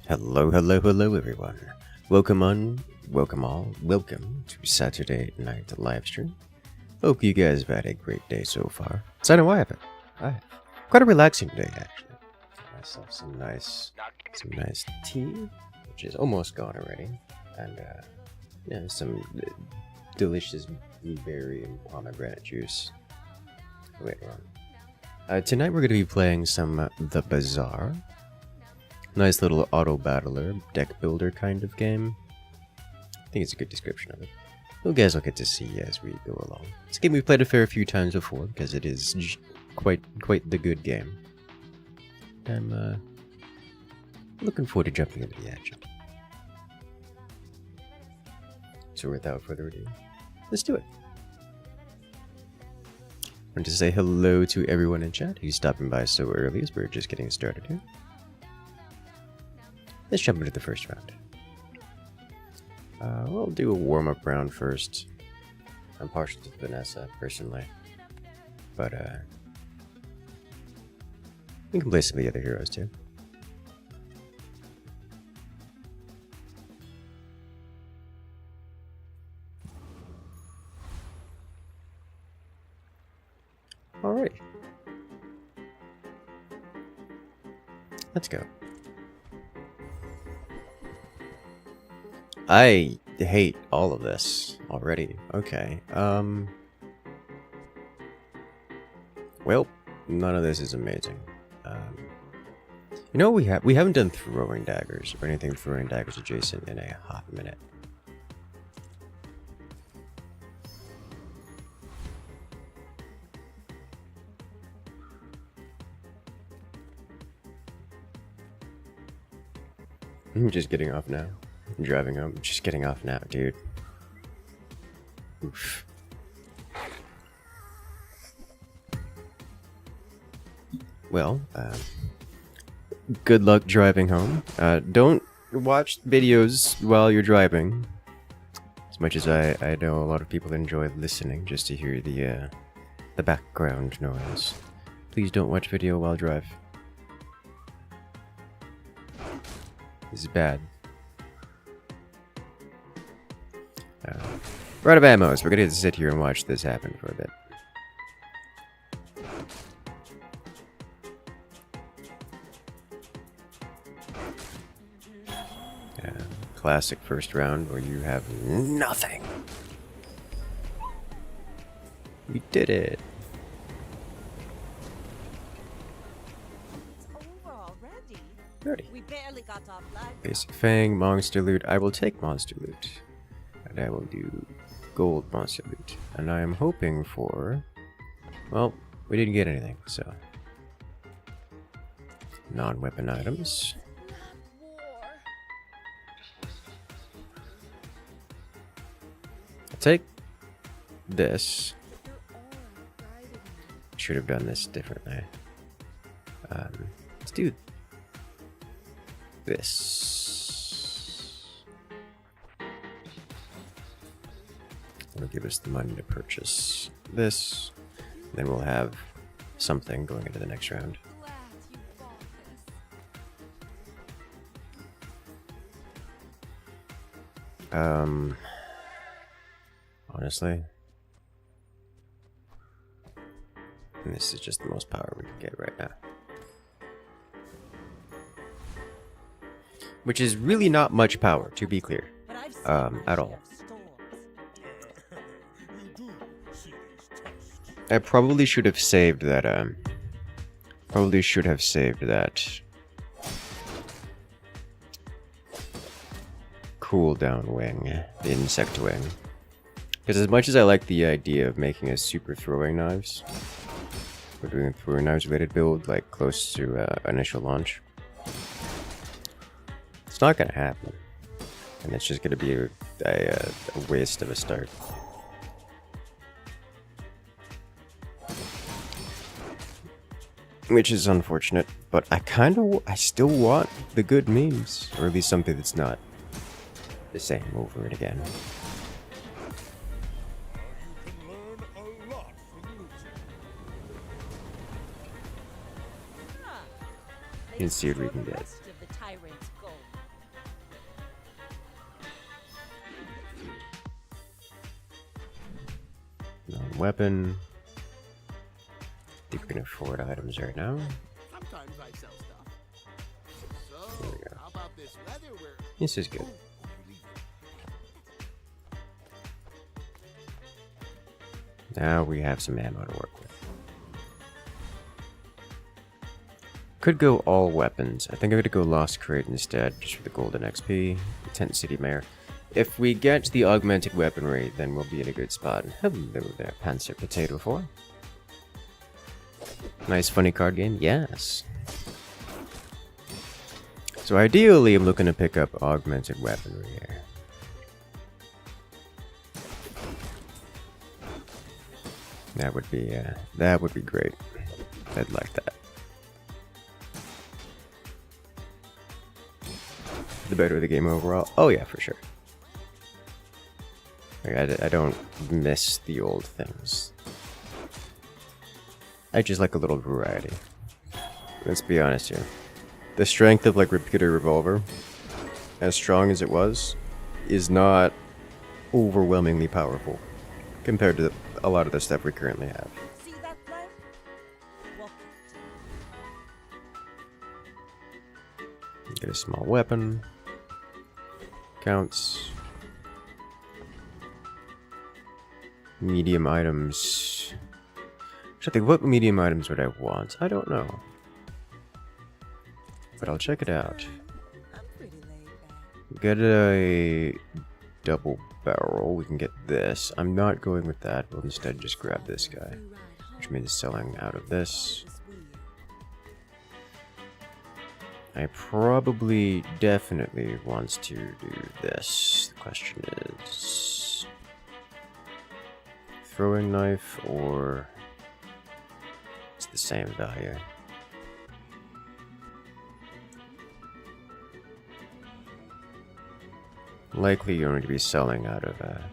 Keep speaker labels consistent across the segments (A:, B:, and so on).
A: Hello, hello, hello, everyone. Welcome to Saturday night livestream. Hope you guys have had a great day so far. So I know I have. Quite a relaxing day, actually. Got myself some nice tea, which is almost gone already, and some delicious berry and pomegranate juice later on. Tonight we're going to be playing some the Bazaar. Nice little auto battler, deck builder kind of game. I think it's a good description of it. You guys will get to see as we go along. It's a game we've played a fair few times before because it is quite the good game. I'm looking forward to jumping into the action. So without further ado, let's do it. I want to say hello to everyone in chat who's stopping by so early as we're just getting started here. Let's jump into the first round. We'll do a warm-up round first. I'm partial to Vanessa, personally. But, we can play some of the other heroes, too. Alright. Let's go. I hate all of this already. Okay. Well, none of this is amazing. You know what we haven't done throwing daggers or anything throwing daggers adjacent in a hot minute. I'm just getting off now. I'm driving home. Just getting off now, dude. Oof. Well, good luck driving home. Don't watch videos while you're driving. As much as I know a lot of people enjoy listening just to hear the background noise. Please don't watch video while drive. This is bad. We're out of ammo, so we're gonna have to sit here and watch this happen for a bit. Classic first round where you have nothing. We did it.
B: It's over already.
A: Ready.
B: We barely got off live.
A: Basic Fang, monster loot. I will take monster loot. And I will do gold monster loot. And I am hoping for... Well, we didn't get anything, so... Non-weapon items. I'll take this. Should have done this differently. Let's do this. It'll give us the money to purchase this. Then we'll have something going into the next round. Honestly, and this is just the most power we can get right now. Which is really not much power, to be clear, at all. I probably should have saved that, cooldown wing, the insect wing. Because as much as I like the idea of making a super throwing knives, we're doing a throwing knives related build, like close to initial launch. It's not gonna happen. And it's just gonna be a waste of a start. Which is unfortunate, but I still want the good memes, or at least something that's not the same over and again. and see what we can get. Non-weapon. I think we can afford items right now.
C: Sometimes I sell stuff.
A: There we
C: So,
A: go.
C: how about this weather where
A: This is good. Now we have some ammo to work with. Could go all weapons. I think I'm gonna go Lost Crate instead, just for the golden XP. Tent City Mayor. If we get the augmented weaponry, then we'll be in a good spot. Hello there, Panzer Potato 4. Nice funny card game? Yes. So ideally, I'm looking to pick up augmented weaponry here. That would be great. I'd like that. The better the game overall. Oh yeah, for sure. Like, I don't miss the old things. I just like a little variety. Let's be honest here. The strength of like Repeater Revolver, as strong as it was, is not overwhelmingly powerful compared to a lot of the stuff we currently have.
B: See that plan? Walk it.
A: Get a small weapon. Counts. Medium items. I think, what medium items would I want? I don't know. But I'll check it out.
B: I'm pretty laid back.
A: Get a double barrel. We can get this. I'm not going with that. We'll instead just grab this guy, which means selling out of this. I probably definitely wants to do this. The question is throwing knife, or it's the same value. Likely you're going to be selling out of a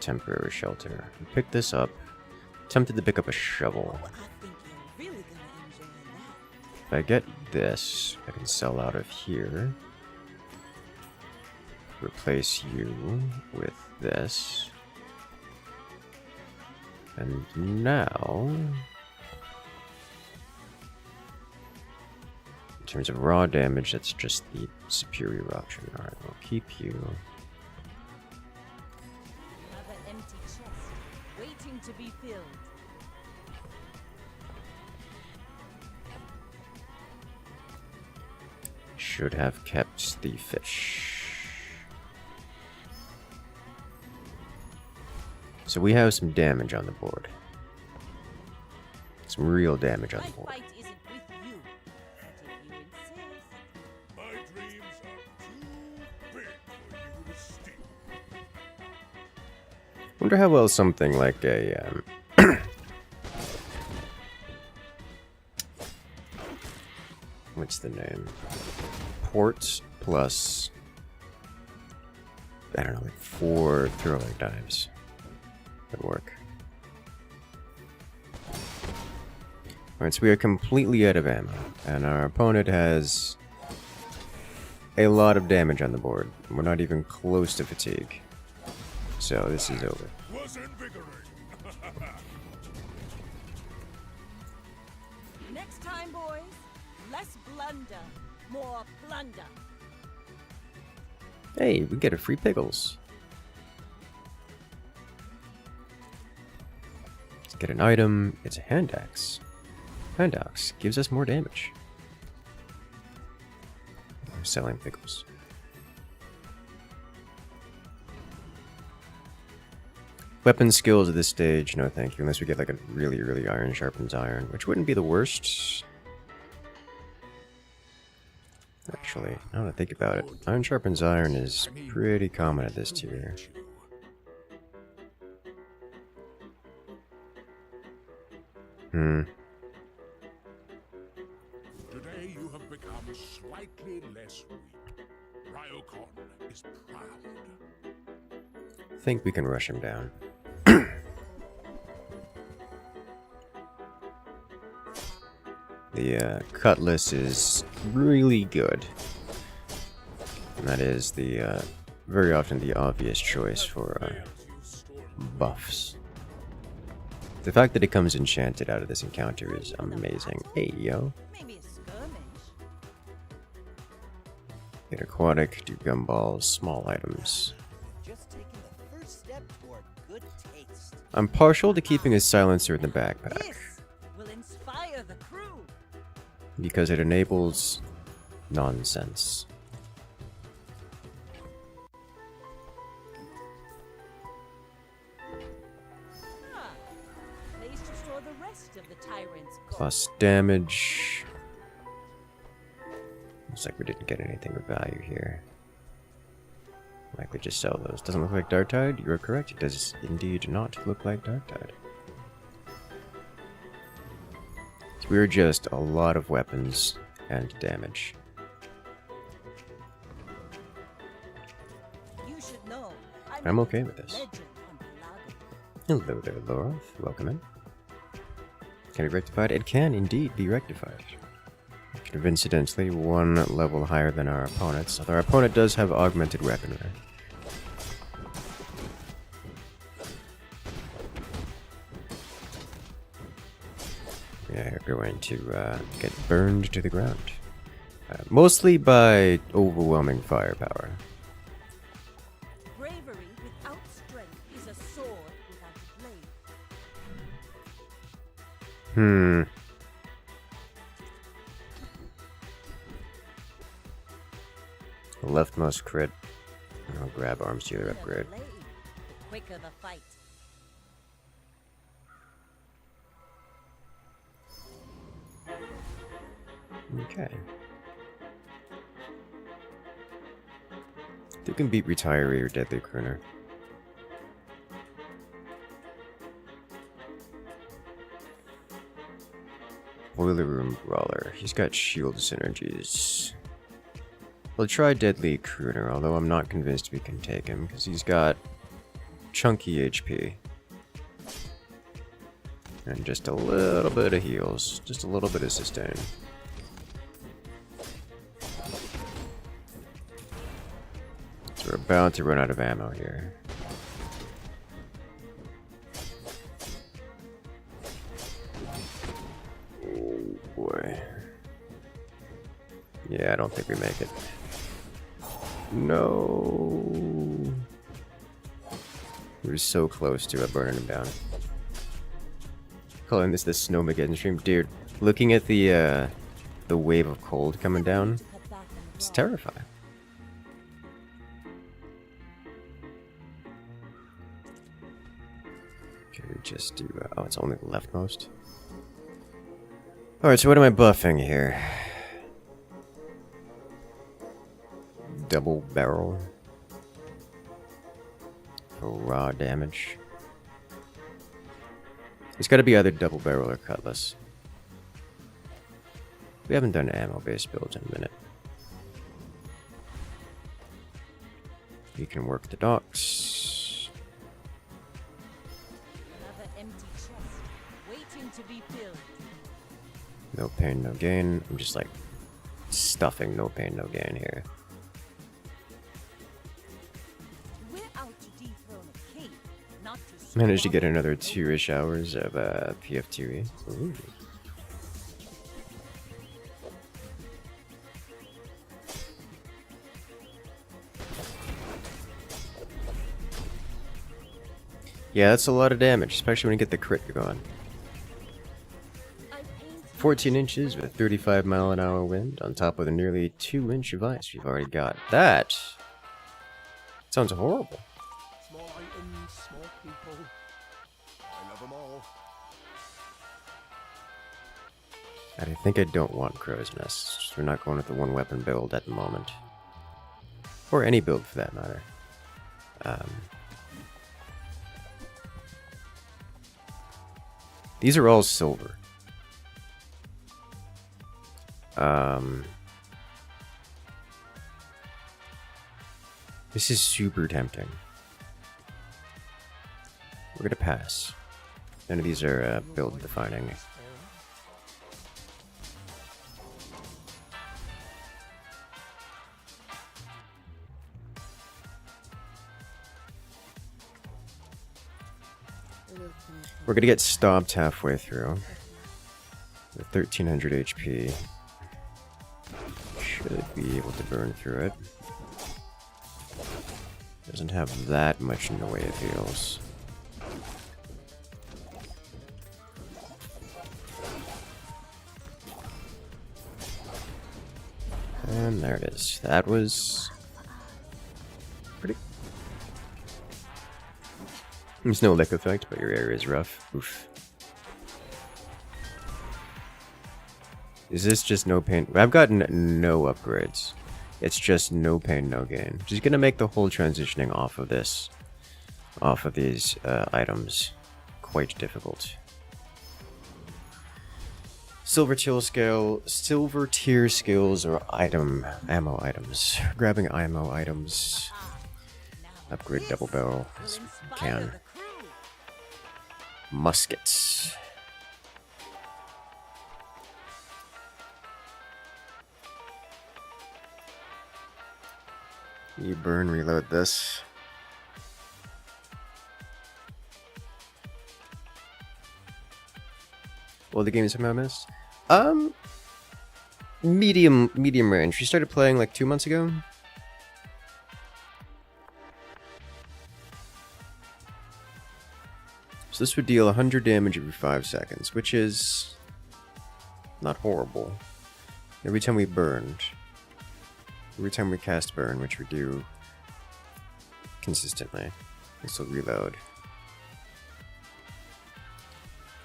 A: temporary shelter. Pick this up. Tempted to pick up a shovel.
B: Oh, I think you're really gonna enjoy that.
A: If I get this, I can sell out of here. Replace you with this. And now, in terms of raw damage, that's just the superior option. Alright, we'll keep you.
B: Have an empty chest waiting to be filled.
A: Should have kept the fish. So we have some damage on the board. Some real damage on
B: My
A: the board.
B: fight isn't with you, but if you insist.
D: My dreams are too big for you to steal.
A: Wonder how well something like a what's the name? Port plus, I don't know, like 4 throwing knives would work. Alright, so we are completely out of ammo, and our opponent has a lot of damage on the board. We're not even close to fatigue. So this is over.
D: Was invigorating.
B: Next time, boys, less blunder, more plunder.
A: Hey, we get a free pickles. Let's get an item. It's a hand axe. Hand axe gives us more damage. I'm selling pickles. Weapon skills at this stage, no thank you, unless we get like a really, really iron sharpens iron, which wouldn't be the worst. Actually, now that I think about it, iron sharpens iron is pretty common at this tier.
D: Today you have become slightly less weak. Ryokon is proud.
A: Think we can rush him down. The cutlass is really good. And that is the very often the obvious choice for buffs. The fact that it comes enchanted out of this encounter is amazing. Hey, yo.
B: Maybe a skirmish.
A: Hit aquatic, do gumballs, small items.
C: Just taking the first step toward good taste.
A: I'm partial to keeping a silencer in the backpack,
B: This will inspire the crew.
A: because it enables nonsense.
B: Ah, place to store the rest of the tyrant's gold.
A: Plus damage. Looks like we didn't get anything of value here. Likely just sell those. Doesn't look like Dark Tide? You are correct. It does indeed not look like Dark Tide. So we're just a lot of weapons and damage.
B: You should know.
A: I'm okay with this.
B: Legend on Pelago.
A: Hello there, Laura. Welcome in. Can it be rectified? It can indeed be rectified. Kind of incidentally, one level higher than our opponents. Although our opponent does have augmented weaponry. Yeah, you're going to get burned to the ground. Mostly by overwhelming firepower.
B: Bravery without strength is a sword without a blade.
A: The leftmost crit. I'll grab arms dealer upgrade.
B: The blade, the quicker the fight.
A: Okay. You can beat Retiree or Deadly Crooner. Boiler Room Brawler. He's got shield synergies. We'll try Deadly Crooner, although I'm not convinced we can take him, because he's got chunky HP. And just a little bit of heals. Just a little bit of sustain. So we're about to run out of ammo here. Oh boy. Yeah, I don't think we make it. No. We were so close to burning him down. Calling this the Snowmageddon stream. Dude, looking at the wave of cold coming down,
B: To cut back on the
A: it's
B: blood.
A: terrifying. Okay, we just do, oh, it's only the leftmost. Alright, so what am I buffing here? Double barrel. For raw damage. It's gotta be either double barrel or cutlass. We haven't done ammo-based builds in a minute. We can work the docks.
B: Another empty chest, waiting to be filled.
A: No pain, no gain. I'm just like stuffing no pain, no gain here.
B: We're out to dethrone a king, not to
A: Managed to get
B: squander
A: another
B: the
A: 2-ish hours of PF2E. Ooh. Yeah, that's a lot of damage, especially when you get the crit going.
B: I paint
A: 14 inches with 35-mile-an-hour wind on top of the nearly 2-inch of ice we've already got. That sounds horrible.
C: Small items, small people. I love them all.
A: I think I don't want Crow's Nests. We're not going with the one-weapon build at the moment. Or any build, for that matter. These are all silver. This is super tempting. We're gonna pass. None of these are build defining. We're gonna get stopped halfway through. With 1300 HP. Should be able to burn through it. Doesn't have that much in the way of heals. And there it is. That was pretty. There's no lick effect, but your area is rough. Oof. Is this just no pain? I've gotten no upgrades. It's just no pain, no gain. Which is gonna make the whole transitioning off of this, off of these items, quite difficult. Silver tier skills or ammo items. Grabbing ammo items. Upgrade double barrel as we can. Muskets. You burn, reload this. Well, the game somehow missed. Medium range. We started playing like 2 months ago. So this would deal 100 damage every 5 seconds, which is not horrible. Every time we burned. Every time we cast burn, which we do consistently. This will reload.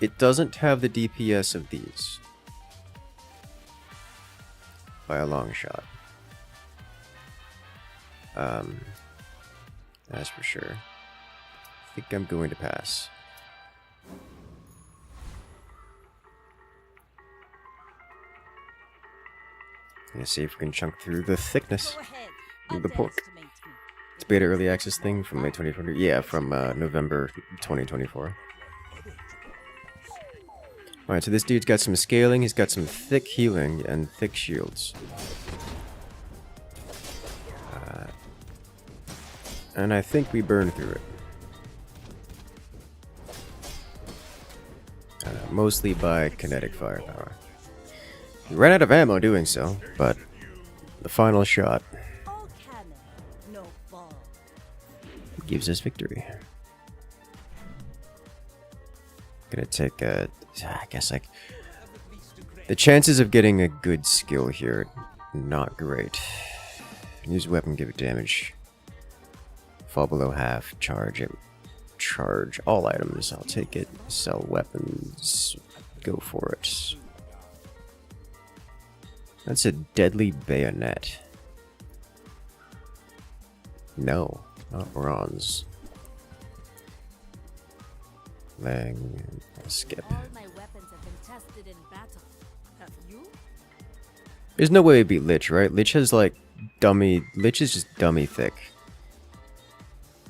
A: It doesn't have the DPS of these. By a long shot. That's for sure. I think I'm going to pass. Gonna see if we can chunk through the thickness of the pork. It's beta early access thing from May 2020. Yeah, from November 2024. Alright, so this dude's got some scaling, he's got some thick healing and thick shields. And I think we burned through it. Mostly by kinetic firepower. We ran out of ammo doing so, but the final shot gives us victory. Gonna take a, I guess like, the chances of getting a good skill here, not great. Use weapon, give it damage. Fall below half, charge it. Charge all items, I'll take it. Sell weapons, go for it. That's a deadly bayonet. No, not bronze. Lang, I'll skip.
B: All my weapons have been tested in battle. Have you?
A: There's no way to beat Lich, right? Lich has like dummy. Lich is just dummy thick.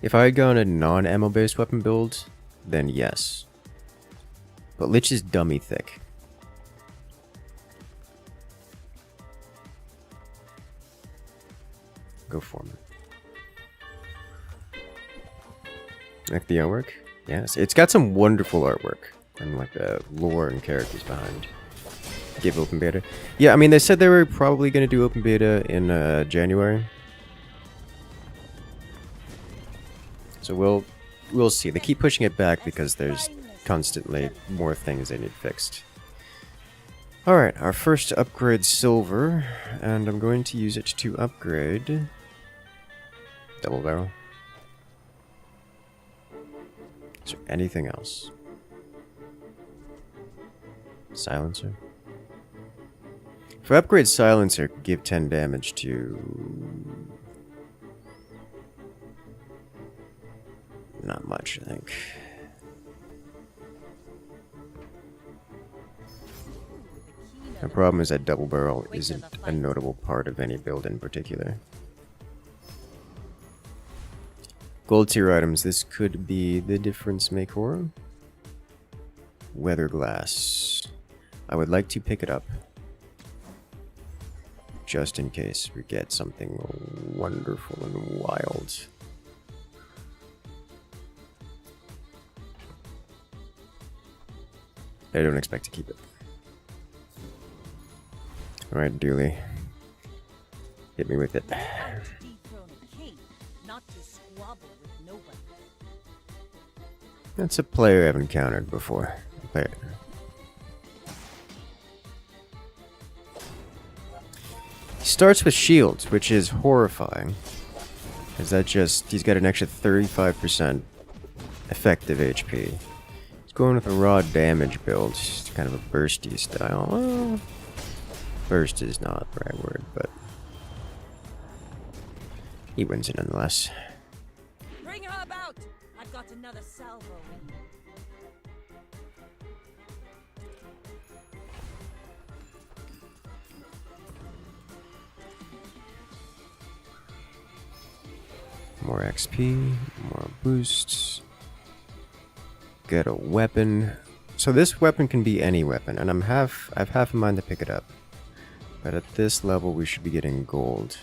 A: If I had gone a non-ammo based weapon build, then yes. But Lich is dummy thick. Go for me. Like the artwork? Yes, it's got some wonderful artwork and like lore and characters behind. Give open beta. Yeah, I mean they said they were probably going to do open beta in January. So we'll see. They keep pushing it back because there's constantly more things they need fixed. Alright, our first upgrade silver, and I'm going to use it to upgrade double barrel. Is there anything else? Silencer. If I upgrade silencer, give 10 damage to... Not much, I think. The problem is that double barrel isn't a notable part of any build in particular. Gold tier items, this could be the difference maker. Weather glass. I would like to pick it up. Just in case we get something wonderful and wild. I don't expect to keep it. Alright, Dooley. Hit me with it.
B: To dethrone a king, not to squabble with nobody.
A: That's a player I've encountered before. Player. He starts with shields, which is horrifying. Because that just... he's got an extra 35% effective HP. He's going with a raw damage build. It's kind of a bursty style. Well, burst is not the right word, but... he wins it nonetheless.
B: Bring her about! I've got another salvo.
A: More XP, more boosts. Get a weapon. So this weapon can be any weapon, and I've half in mind to pick it up. But at this level we should be getting gold.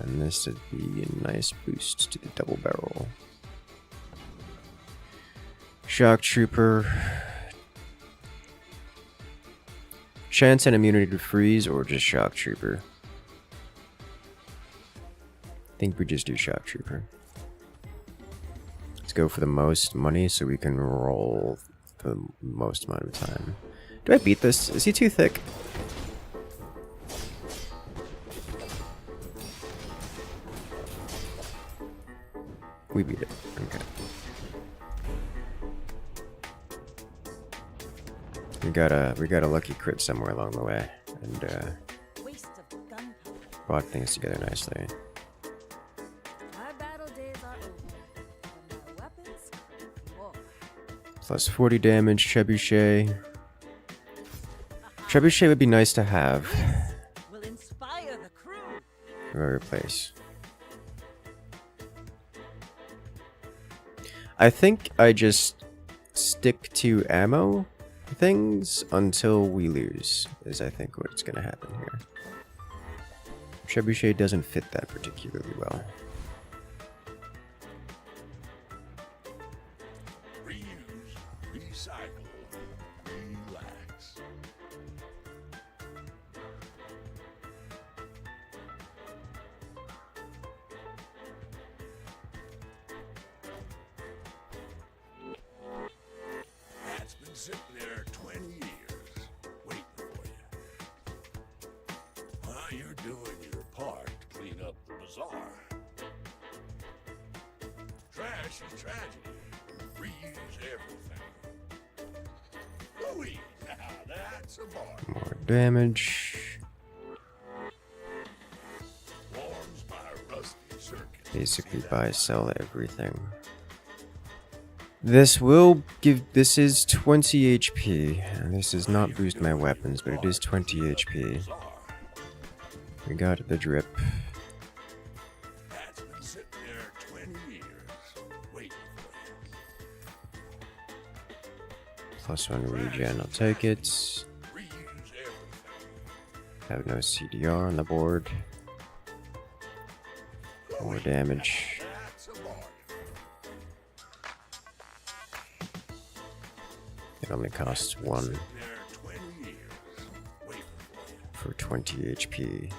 A: And this would be a nice boost to the double barrel. Shock Trooper. Chance and immunity to freeze, or just Shock Trooper? I think we just do Shock Trooper. Let's go for the most money so we can roll for the most amount of time. Do I beat this? Is he too thick? We beat it. Okay. We got a lucky crit somewhere along the way, and
B: Waste of gunpowder.
A: brought things together nicely.
B: My battle days are over. And my weapons, whoa.
A: Plus 40 damage, Trebuchet. Trebuchet would be nice to have.
B: Will inspire the crew.
A: Or replace. I think I just stick to ammo things until we lose, is I think what's gonna happen here. Trebuchet doesn't fit that particularly well.
D: Reuse, recycle, relax. That's been sitting there 20 years, waiting for you. While you're doing your part to clean up the bazaar. Trash is tragedy. Reuse everything. Louis, now that's a bar.
A: More damage.
D: Warms my rusty circuit.
A: Basically buy, sell everything. This will give... this is 20 HP. And this does not boost my weapons, but it is 20 HP. We got the drip.
D: That's been sitting there 20 years, waiting for you.
A: +1 regen, I'll take it.
D: Reuse everything.
A: Have no CDR on the board. More damage.
D: That's a bargain.
A: It only costs 1
D: Sitting there 20 years, waiting for you.
A: for 20 HP.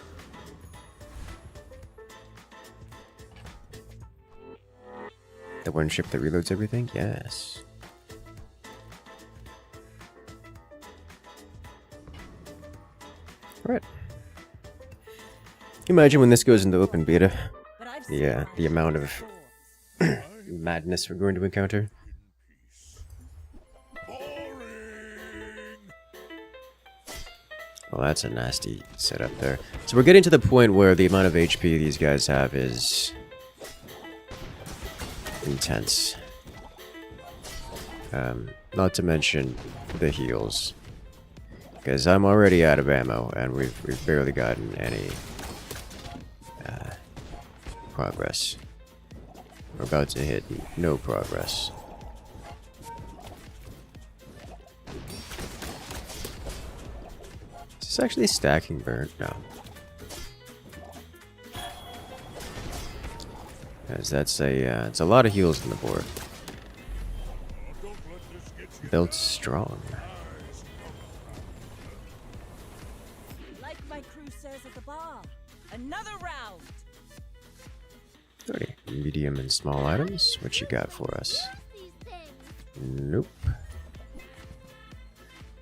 A: The one ship that reloads everything? Yes. Alright. Imagine when this goes into open beta.
B: But I've
A: The amount of
B: before.
A: madness we're going to encounter.
D: Boring.
A: Well, that's a nasty setup there. So we're getting to the point where the amount of HP these guys have is intense. Not to mention the heals. Because I'm already out of ammo, and we've barely gotten any progress. We're about to hit no progress. Is this actually stacking burn? No. Because that's it's a lot of heals on the board.
D: Don't let this get you.
A: Built strong.
B: says at the bar? Another round.
A: Okay, medium and small items. What you got for us? Nope.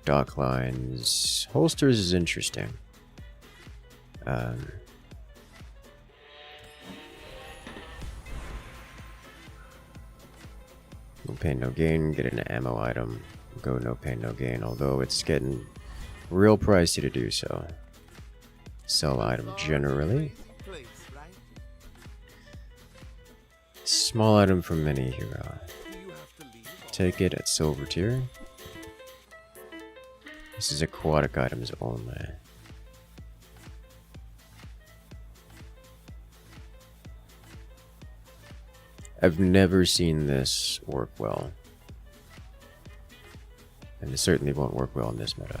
A: Dock lines. Holsters is interesting. No pain, no gain. Get an ammo item. Go no pain, no gain. Although it's getting real pricey to do so. Sell item generally.
C: Place, right?
A: Small item from mini hero.
C: Do you have to leave?
A: Take it at silver tier. This is aquatic items only. I've never seen this work well. And it certainly won't work well in this meta.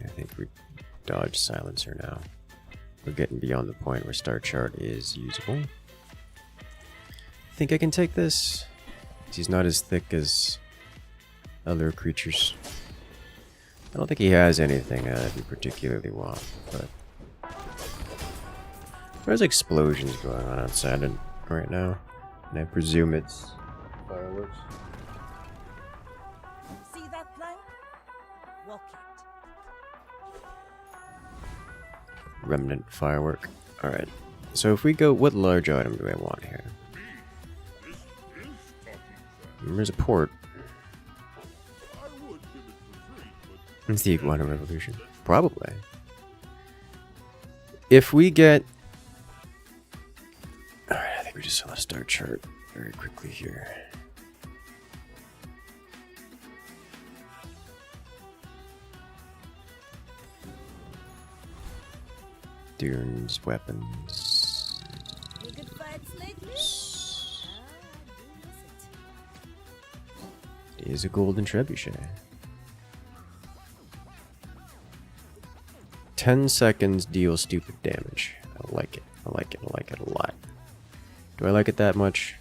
A: I think we dodge silencer now. We're getting beyond the point where star chart is usable. I think I can take this. He's not as thick as other creatures. I don't think he has anything we particularly want, but there's explosions going on outside right now, and I presume it's fireworks.
B: See that plank? Walk it.
A: Remnant firework. Alright, so if we go, what large item do I want here? There's a port. It's the Iguana Revolution. Probably. If we get... Alright, I think we just saw a star chart very quickly here. Dunes, weapons.
B: Any good fights lately?
A: It is a golden trebuchet. 10 seconds deal stupid damage. I like it. I like it. I like it a lot. Do I like it that much?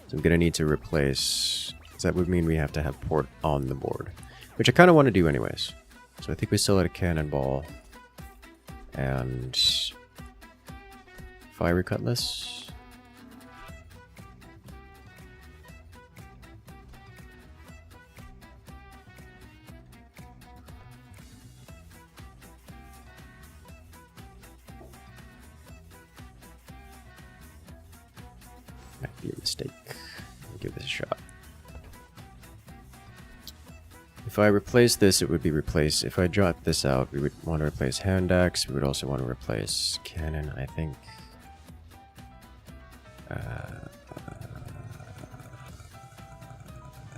A: So I'm gonna need to replace... That would mean we have to have port on the board. Which I kind of want to do anyways. So I think we still had a cannonball. And... Fiery cutlass. Might be a mistake. I'll give this a shot. If I replace this, it would be replaced. If I drop this out, we would want to replace hand axe. We would also want to replace cannon, I think.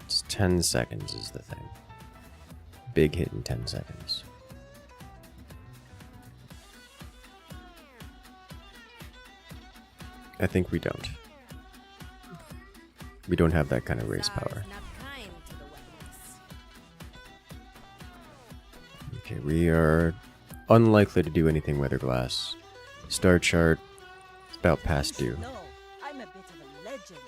A: It's 10 seconds is the thing. Big hit in 10 seconds. I think we don't. We don't have that kind of race power. Okay, we are unlikely to do anything weather glass. Star chart, it's about past due.
B: No, I'm a bit of a legend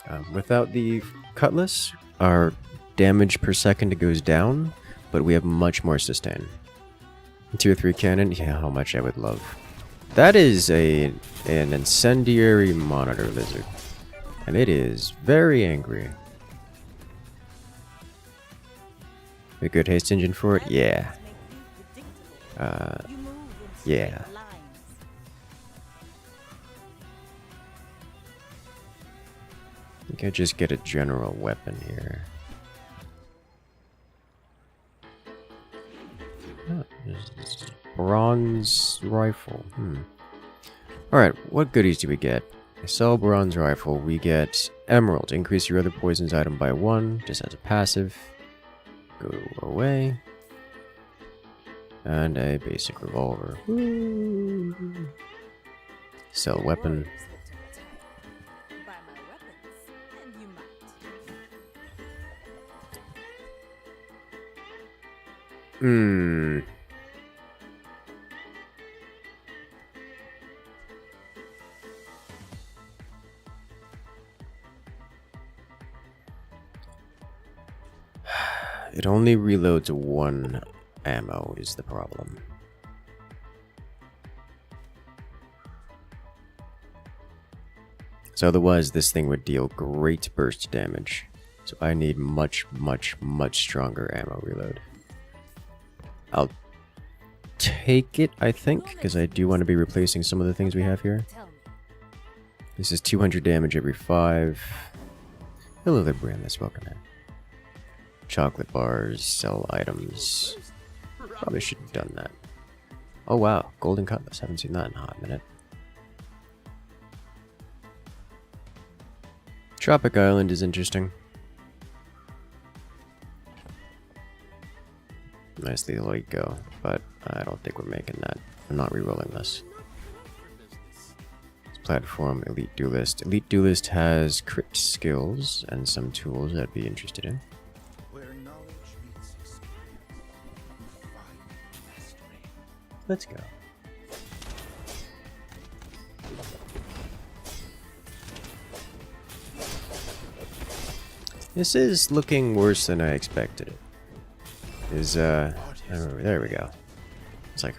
B: on Pelago.
A: Without the cutlass, our damage per second goes down, but we have much more sustain. Tier 3 cannon, yeah, how much I would love. That is an incendiary monitor lizard. And it is very angry. A good haste engine for it? Yeah. Yeah. I think I just get a general weapon here. Oh, this is bronze rifle. Alright, what goodies do we get? I sell bronze rifle, we get emerald. Increase your other poisons item by 1, just as a passive. Go away. And a basic revolver. Woo. Sell weapon.
B: Buy my weapons, and you might.
A: It only reloads one ammo is the problem. So otherwise this thing would deal great burst damage. So I need much stronger ammo reload. I'll take it, I think, because I do want to be replacing some of the things we have here.
B: Tell me.
A: This is 200 damage every 5. Hello there, Brandless. Welcome in. Chocolate bars, sell items. Probably should have done that. Oh wow, golden cutlass. Haven't seen that in a hot minute. Tropic Island is interesting. Nicely light go, but I don't think we're making that. I'm not re-rolling this. This platform, Elite Duelist. Elite Duelist has crit skills and some tools I'd be interested in.
C: Where knowledge meets experience, find mastery.
A: Let's go. This is looking worse than I expected it. There we go. It's like,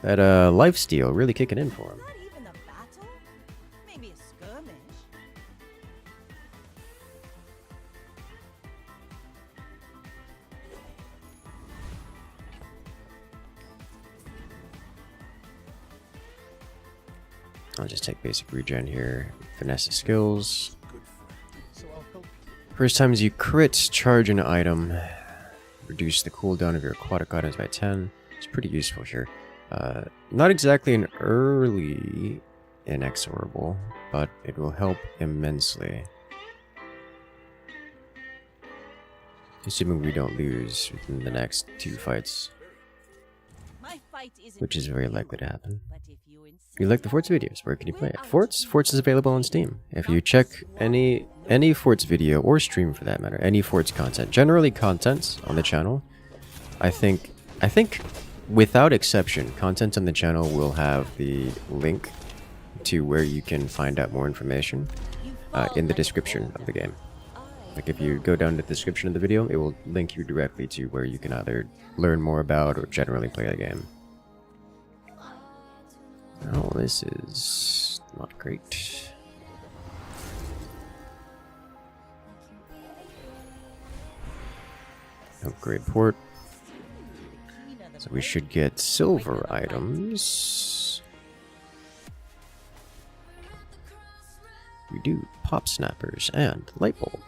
A: that lifesteal really kicking in for him.
B: Not even a battle? Maybe a skirmish.
A: I'll just take basic regen here. Finesse skills.
C: Good friend. So I'll help you.
A: First times you crit, charge an item. Reduce the cooldown of your aquatic items by 10. It's pretty useful here. Not exactly an early inexorable, but it will help immensely. Assuming we don't lose within the next 2 fights,
B: My fight isn't
A: which is
B: with
A: very
B: you,
A: likely to happen.
B: but if you insist,
A: If you like the Forts videos, where can you play it? Forts is available on Steam. If you check any Forts video or stream for that matter, any Forts content, generally contents on the channel, I think without exception, content on the channel will have the link to where you can find out more information in the description of the game. Like if you go down to the description of the video, it will link you directly to where you can either learn more about or generally play the game. Oh, this is not great. Upgrade port. So we should get silver items. We do pop snappers and light bulb.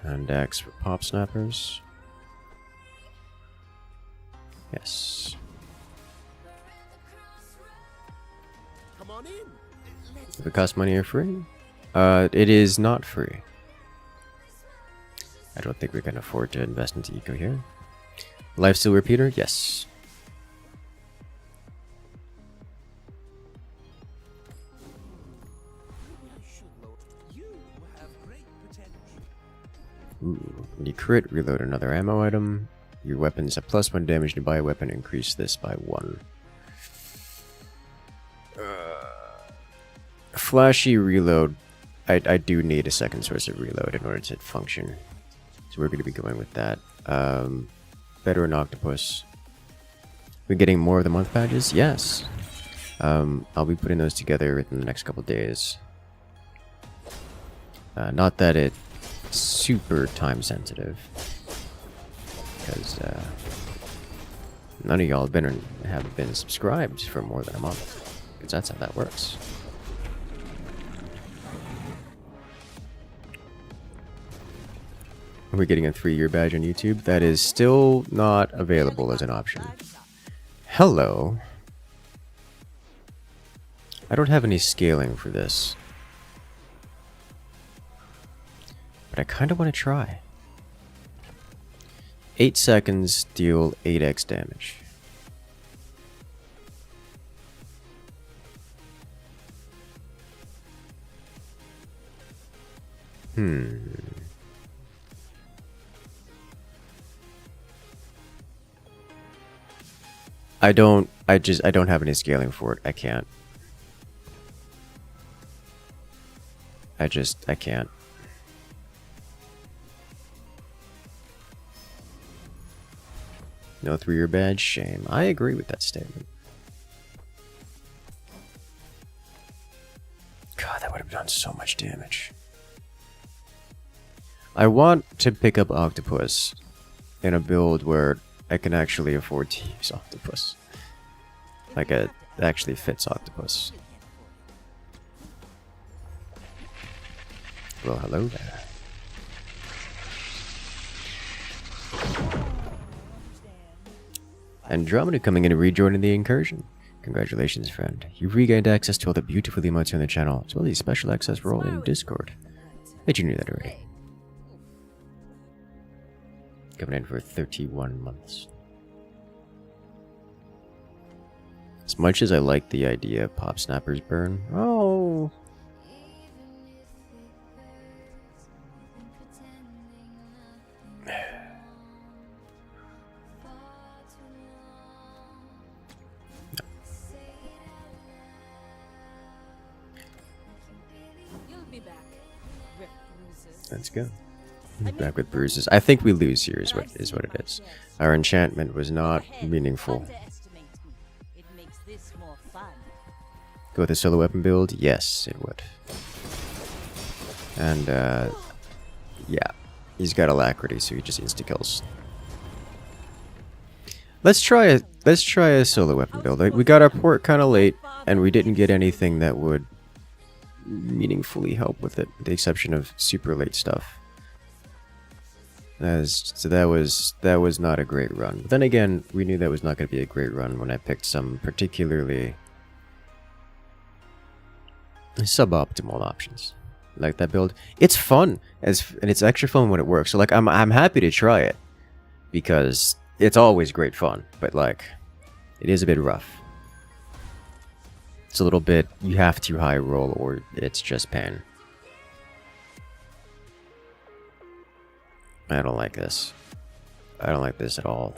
A: Hand axe for pop snappers. Yes.
C: Come on in.
A: If it costs money or free? It is not free. I don't think we can afford to invest into eco here. Lifesteal repeater? Yes.
C: You have great potential.
A: Ooh, when you crit, reload another ammo item. Your weapons have +1 damage to buy a weapon, increase this by 1. Flashy reload. I do need a second source of reload in order to function. So we're going to be going with that. Better an octopus. We're getting more of the month badges? Yes. I'll be putting those together within the next couple days. Not that it's super time sensitive. Because none of y'all have been subscribed for more than a month. Because that's how that works. We're getting a 3-year badge on YouTube. That is still not available as an option. Hello. I don't have any scaling for this. But I kind of want to try. 8 seconds, deal 8x damage. I don't have any scaling for it. I can't. I can't. No 3-year badge, shame. I agree with that statement. God, that would have done so much damage. I want to pick up Octopus in a build where I can actually afford to use Octopus. Like it actually fits Octopus. Well, hello there. Andromeda coming in and rejoining the incursion. Congratulations, friend. You've regained access to all the beautiful emotes on the channel, as well as a special access role in Discord. Bet you knew that already. Coming in for 31 months. As much as I like the idea of Pop Snappers burn, oh, let's go. Back with bruises. I think we lose here is what it is. Our enchantment was not meaningful. Go with a solo weapon build? Yes, it would. And yeah, he's got alacrity, so he just insta kills. Let's try a solo weapon build. We got our port kind of late, and we didn't get anything that would meaningfully help with it, with the exception of super late stuff. So that was not a great run. But then again, we knew that was not going to be a great run when I picked some particularly suboptimal options. Like that build, it's fun and it's extra fun when it works. So like I'm happy to try it because it's always great fun. But like, it is a bit rough. It's a little bit, you have to high roll or it's just pain. I don't like this. I don't like this at all.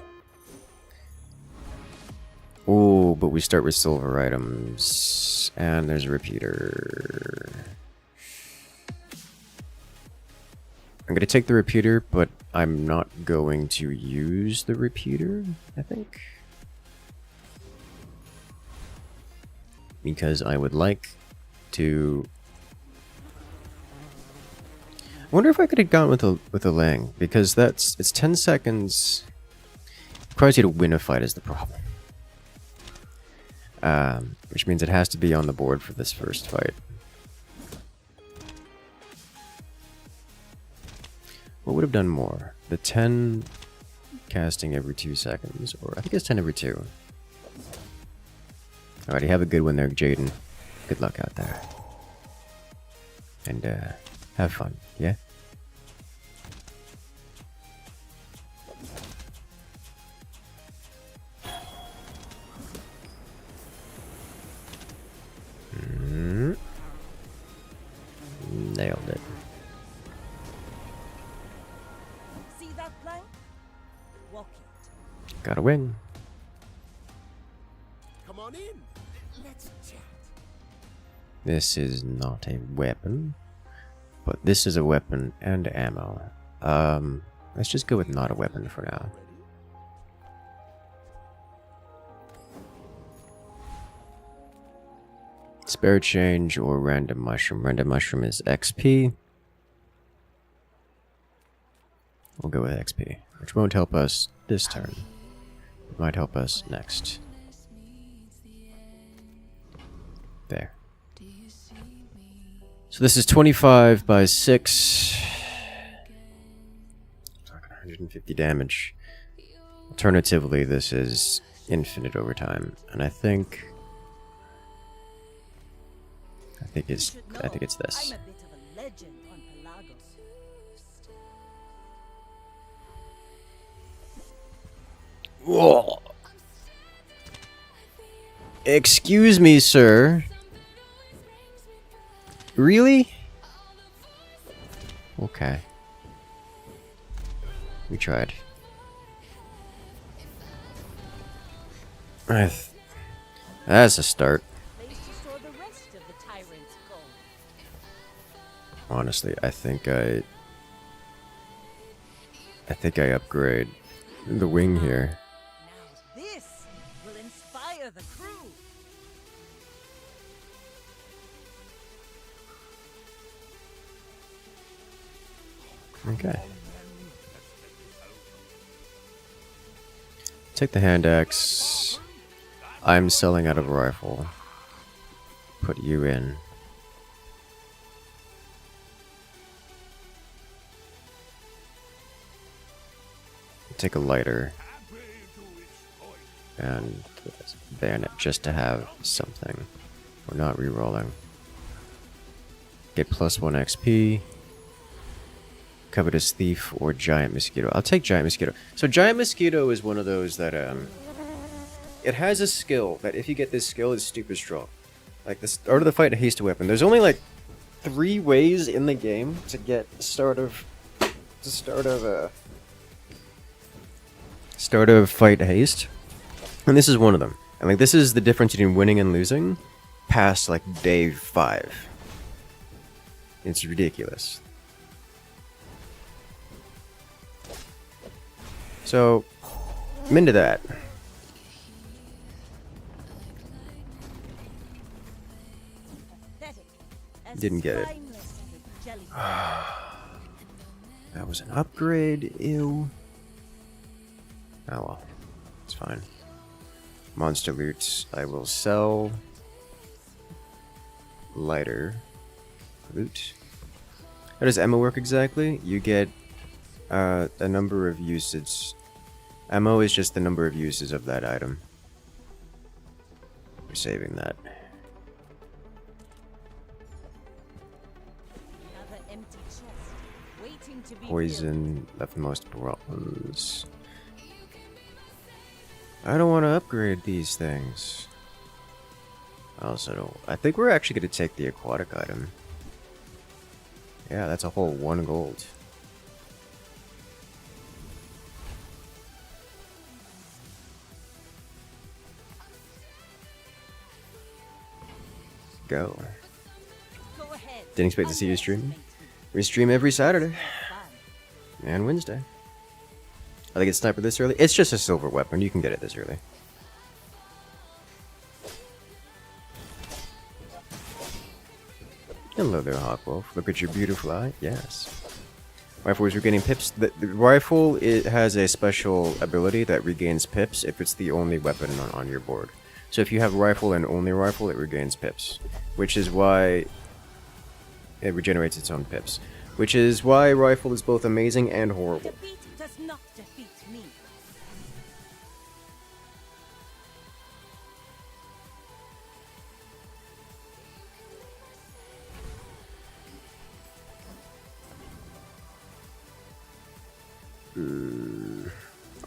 A: Oh, but we start with silver items. And there's a repeater. I'm going to take the repeater, but I'm not going to use the repeater, I think. Because I would like to... I wonder if I could have gone with a Lang, because it's 10 seconds. Requires you to win a fight is the problem. Which means it has to be on the board for this first fight. What would have done more? The 10 casting every 2 seconds, or I think it's 10 every 2. Alrighty, have a good one there, Jaden. Good luck out there. And have fun, yeah? Nailed it.
B: See that plank? Walk it.
A: Got a wing.
C: Come on in. Let's chat.
A: This is not a weapon, but this is a weapon and ammo. Let's just go with not a weapon for now. Spare change or random mushroom. Random mushroom is XP. We'll go with XP, which won't help us this turn. It might help us next. There. So this is 25 by 6. 150 damage. Alternatively, this is infinite overtime, and I think it's this.
B: I'm a bit of a legend on Pelagos.
A: Whoa. Excuse me, sir. Really? Okay. We tried. That's a start.
B: Place to store the rest of the tyrant's gold.
A: honestly, I think I upgrade the wing here.
B: Now this will inspire the crew.
A: Okay. Take the hand axe. I'm selling out of rifle. Put you in. Take a lighter and bayonet just to have something. We're not re-rolling. Get +1 XP. Covetous Thief or Giant Mosquito. I'll take Giant Mosquito. So Giant Mosquito is one of those that it has a skill that if you get this skill, it's stupid strong. Like the start of the fight, a haste weapon. There's only like 3 ways in the game to get start of fight haste, and this is one of them. And like this is the difference between winning and losing past like day 5. It's ridiculous. So I'm into that. Didn't get it. That was an upgrade. Ew. Oh well, it's fine. Monster loot. I will sell. Lighter. Loot. How does ammo work exactly? You get a number of usage. Ammo is just the number of uses of that item. We're saving that.
B: Another empty chest, waiting to be
A: Poison, leftmost problems. I don't want to upgrade these things. I also don't. I think we're actually going to take the aquatic item. Yeah, that's a whole 1 gold. Go.
B: Go ahead.
A: Didn't expect to see you streaming. We stream every Saturday and Wednesday. I think it's sniper this early. It's just a silver weapon. You can get it this early. Hello there, Hawkwolf. Look at your beautiful eye. Yes. Rifle is regaining pips. The rifle, it has a special ability that regains pips if it's the only weapon on your board. So if you have rifle and only rifle, it regains pips. Which is why it regenerates its own pips. Which is why rifle is both amazing and horrible.
B: Defeat does not defeat me.
A: I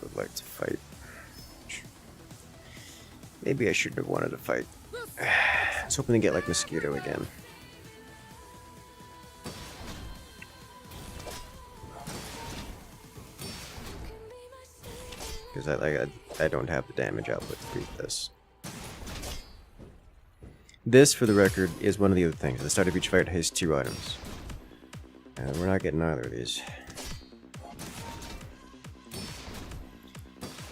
A: would like to fight. Maybe I shouldn't have wanted to fight. I was hoping to get like Mosquito again. Because I don't have the damage output to beat this. This, for the record, is one of the other things. At the start of each fight has 2 items. And we're not getting either of these.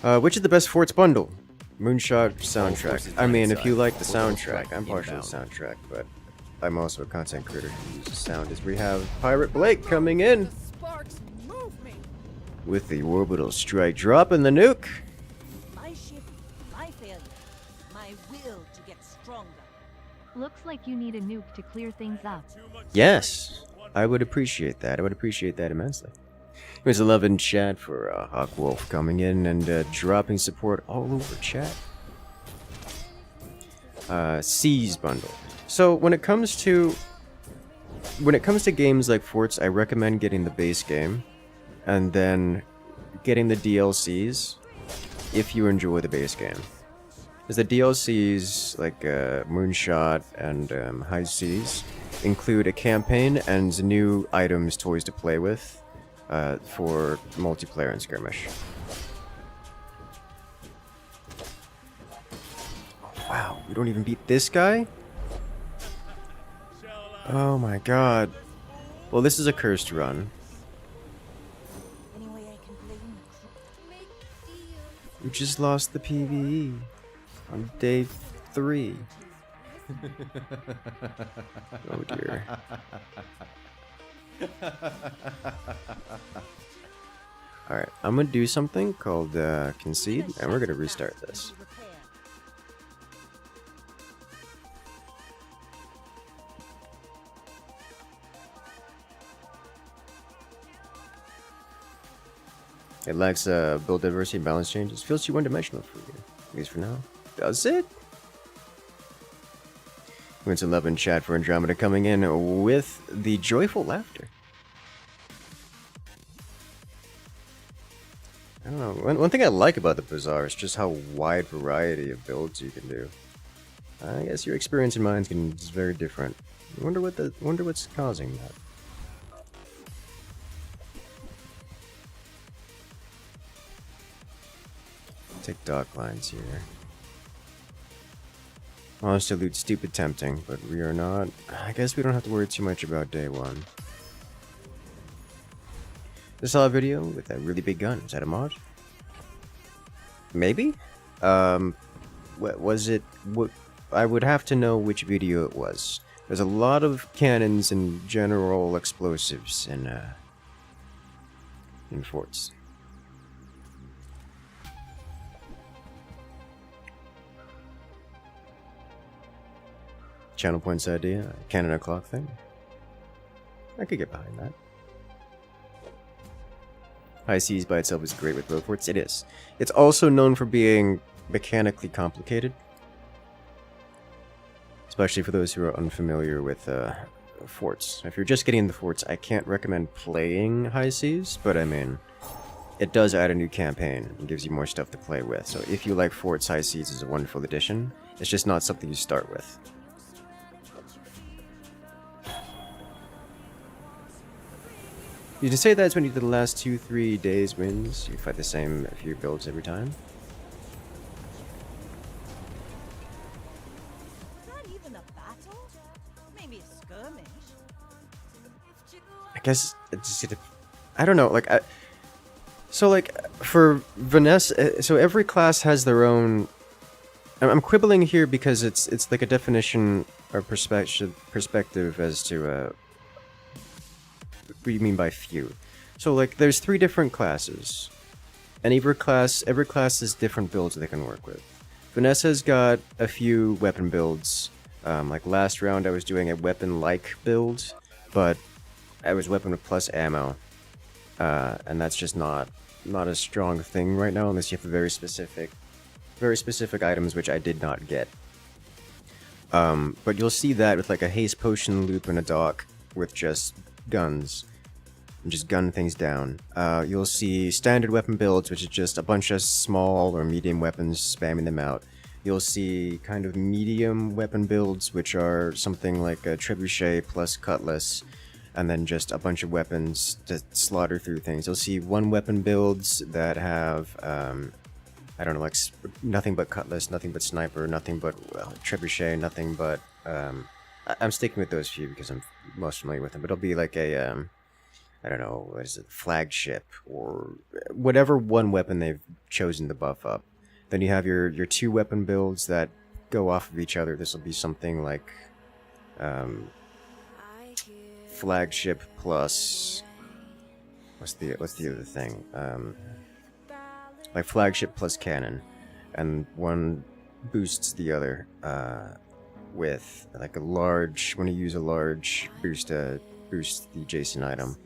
A: Which is the best Forts bundle? Moonshot soundtrack. I mean, if you like the soundtrack, I'm partial to soundtrack, but I'm also a content creator who uses sound. As we have Pirate Blake coming in
B: Sparks move me.
A: with the orbital strike, dropping the nuke.
B: My ship, my failure, my will to get stronger.
E: Looks like you need a nuke to clear things up.
A: Yes, I would appreciate that. I would appreciate that immensely. There's a love in chat for Hawkwolf coming in and dropping support all over chat. Seas bundle. So when it comes to games like Forts, I recommend getting the base game and then getting the DLCs if you enjoy the base game. Because the DLCs like Moonshot and High Seas include a campaign and new items, toys to play with. For multiplayer and skirmish. Oh, wow, we don't even beat this guy? Oh my god. Well, this is a cursed run.
B: Any way I can blame
A: We just lost the PvE on day 3. Oh dear. Alright, I'm gonna do something called concede, and we're gonna restart this. It lacks build diversity and balance changes. Feels too one-dimensional for you, at least for now. Does it? Went to love in chat for Andromeda coming in with the joyful laughter. I don't know. One thing I like about the Bazaar is just how wide variety of builds you can do. I guess your experience and mine's is very different. I wonder what's causing that. Take dock lines here. Monster loot stupid tempting, but we are not. I guess we don't have to worry too much about day 1. This saw a video with a really big gun. Is that a mod? Maybe? What was it? What I would have to know which video it was. There's a lot of cannons and general explosives in forts. Channel points idea, cannon o'clock thing. I could get behind that. High Seas by itself is great with road forts. It is. It's also known for being mechanically complicated. Especially for those who are unfamiliar with forts. If you're just getting into forts, I can't recommend playing High Seas, but I mean, it does add a new campaign and gives you more stuff to play with. So if you like forts, High Seas is a wonderful addition. It's just not something you start with. You can say that's when you do the last 2-3 days wins. You fight the same few builds every time.
B: Not even a battle? Maybe a skirmish.
A: I guess it's just, I don't know. Like, so like for Vanessa, so every class has their own. I'm quibbling here because it's like a definition or perspective as to what do you mean by few? So like there's 3 different classes, and every class has different builds that they can work with. Vanessa's got a few weapon builds. Like last round I was doing a weapon-like build, but I was weapon with plus ammo, and that's just not a strong thing right now unless you have very specific items, which I did not get. But you'll see that with like a haste potion loop and a dock with just guns. And just gun things down. You'll see standard weapon builds, which is just a bunch of small or medium weapons, spamming them out. You'll see kind of medium weapon builds, which are something like a trebuchet plus cutlass, and then just a bunch of weapons to slaughter through things. You'll see one weapon builds that have, I don't know, like nothing but cutlass, nothing but sniper, nothing but trebuchet, nothing but. I'm sticking with those few because I'm most familiar with them. But it'll be like a I don't know, what is it, flagship, or whatever one weapon they've chosen to buff up. Then you have your 2 weapon builds that go off of each other. This will be something like flagship plus what's the other thing? Like flagship plus cannon, and one boosts the other with like a large. When you use a large boost to boost the adjacent item.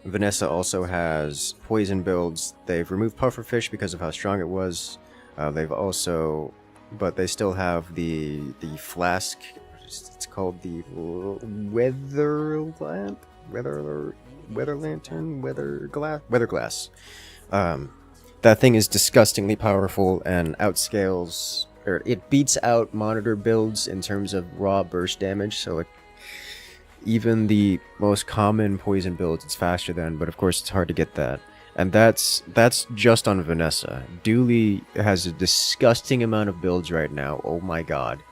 A: Vanessa also has poison builds. They've removed pufferfish because of how strong it was. They've also, but they still have the flask. It's called the weather lamp, weather lantern, weather glass. That thing is disgustingly powerful and outscales, or it beats out monitor builds in terms of raw burst damage. So like, even the most common poison builds, it's faster than, but of course it's hard to get that. And that's just on Vanessa. Dooley has a disgusting amount of builds right now. Oh my god.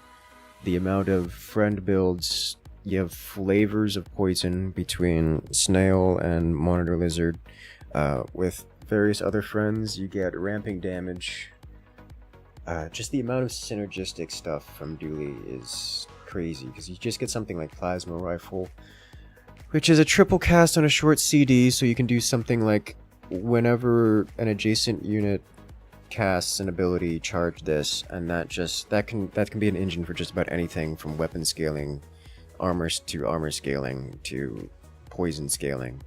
A: the amount of friend builds. You have flavors of poison between snail and monitor lizard. With various other friends, you get ramping damage. Just the amount of synergistic stuff from Dooley is crazy, because you just get something like Plasma Rifle, which is a triple cast on a short CD, so you can do something like whenever an adjacent unit casts an ability, charge this, and that can be an engine for just about anything from weapon scaling, armor scaling to poison scaling.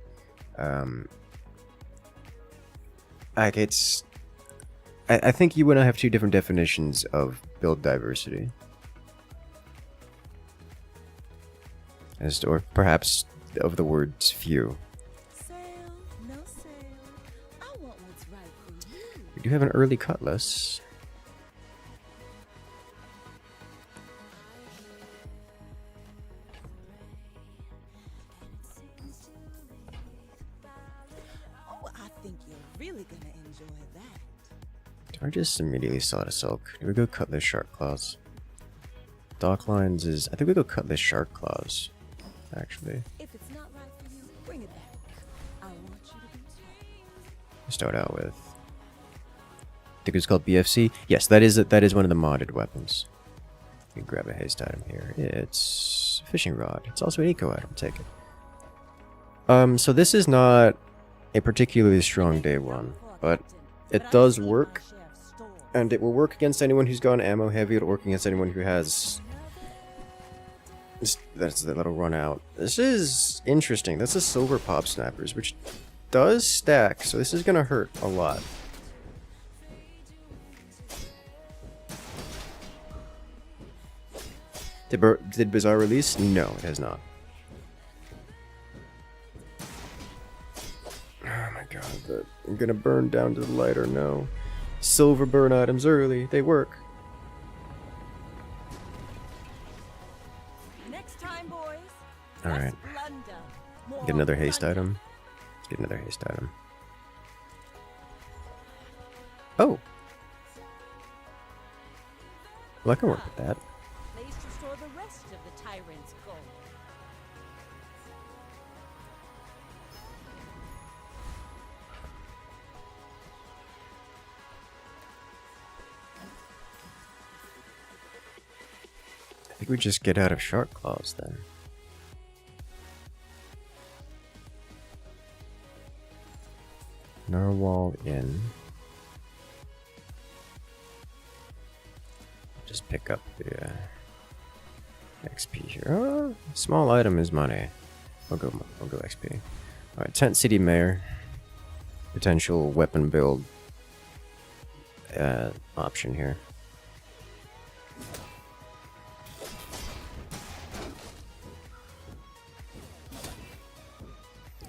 A: Like I think you and I have two different definitions of build diversity. Or perhaps of the words few.
B: Sale, no sale. I want what's right for you.
A: We do have an early cutlass.
B: Oh, I think you're really gonna enjoy that.
A: I just immediately saw a silk. Do we go cutlass shark claws? Dock lines is. I think we go cutlass shark claws. Actually,
B: If it's not right for you, bring it back. I want you to be told.
A: start out with. I think it's called BFC. Yes, that is one of the modded weapons. You can grab a haste item here. It's a fishing rod. It's also an eco item. Take it. So this is not a particularly strong day one, but it does work, and it will work against anyone who's gone ammo heavy. It'll work against anyone who has. That's the little run out. This is interesting. That's a silver pop snappers, which does stack, so this is gonna hurt a lot. Did Bazaar release? No, it has not. Oh my god, I'm gonna burn down to the light or no. Silver burn items early, they work.
B: Next time, boys.
A: Alright. Get another haste item. Let's get another haste item. Oh! Well, I can work with that.
B: Place to store the rest of the tyrant's gold.
A: I think we just get out of shark claws then. Narwhal in. Just pick up the XP here. Oh, small item is money. I'll go XP. Alright, Tent City Mayor. Potential weapon build option here.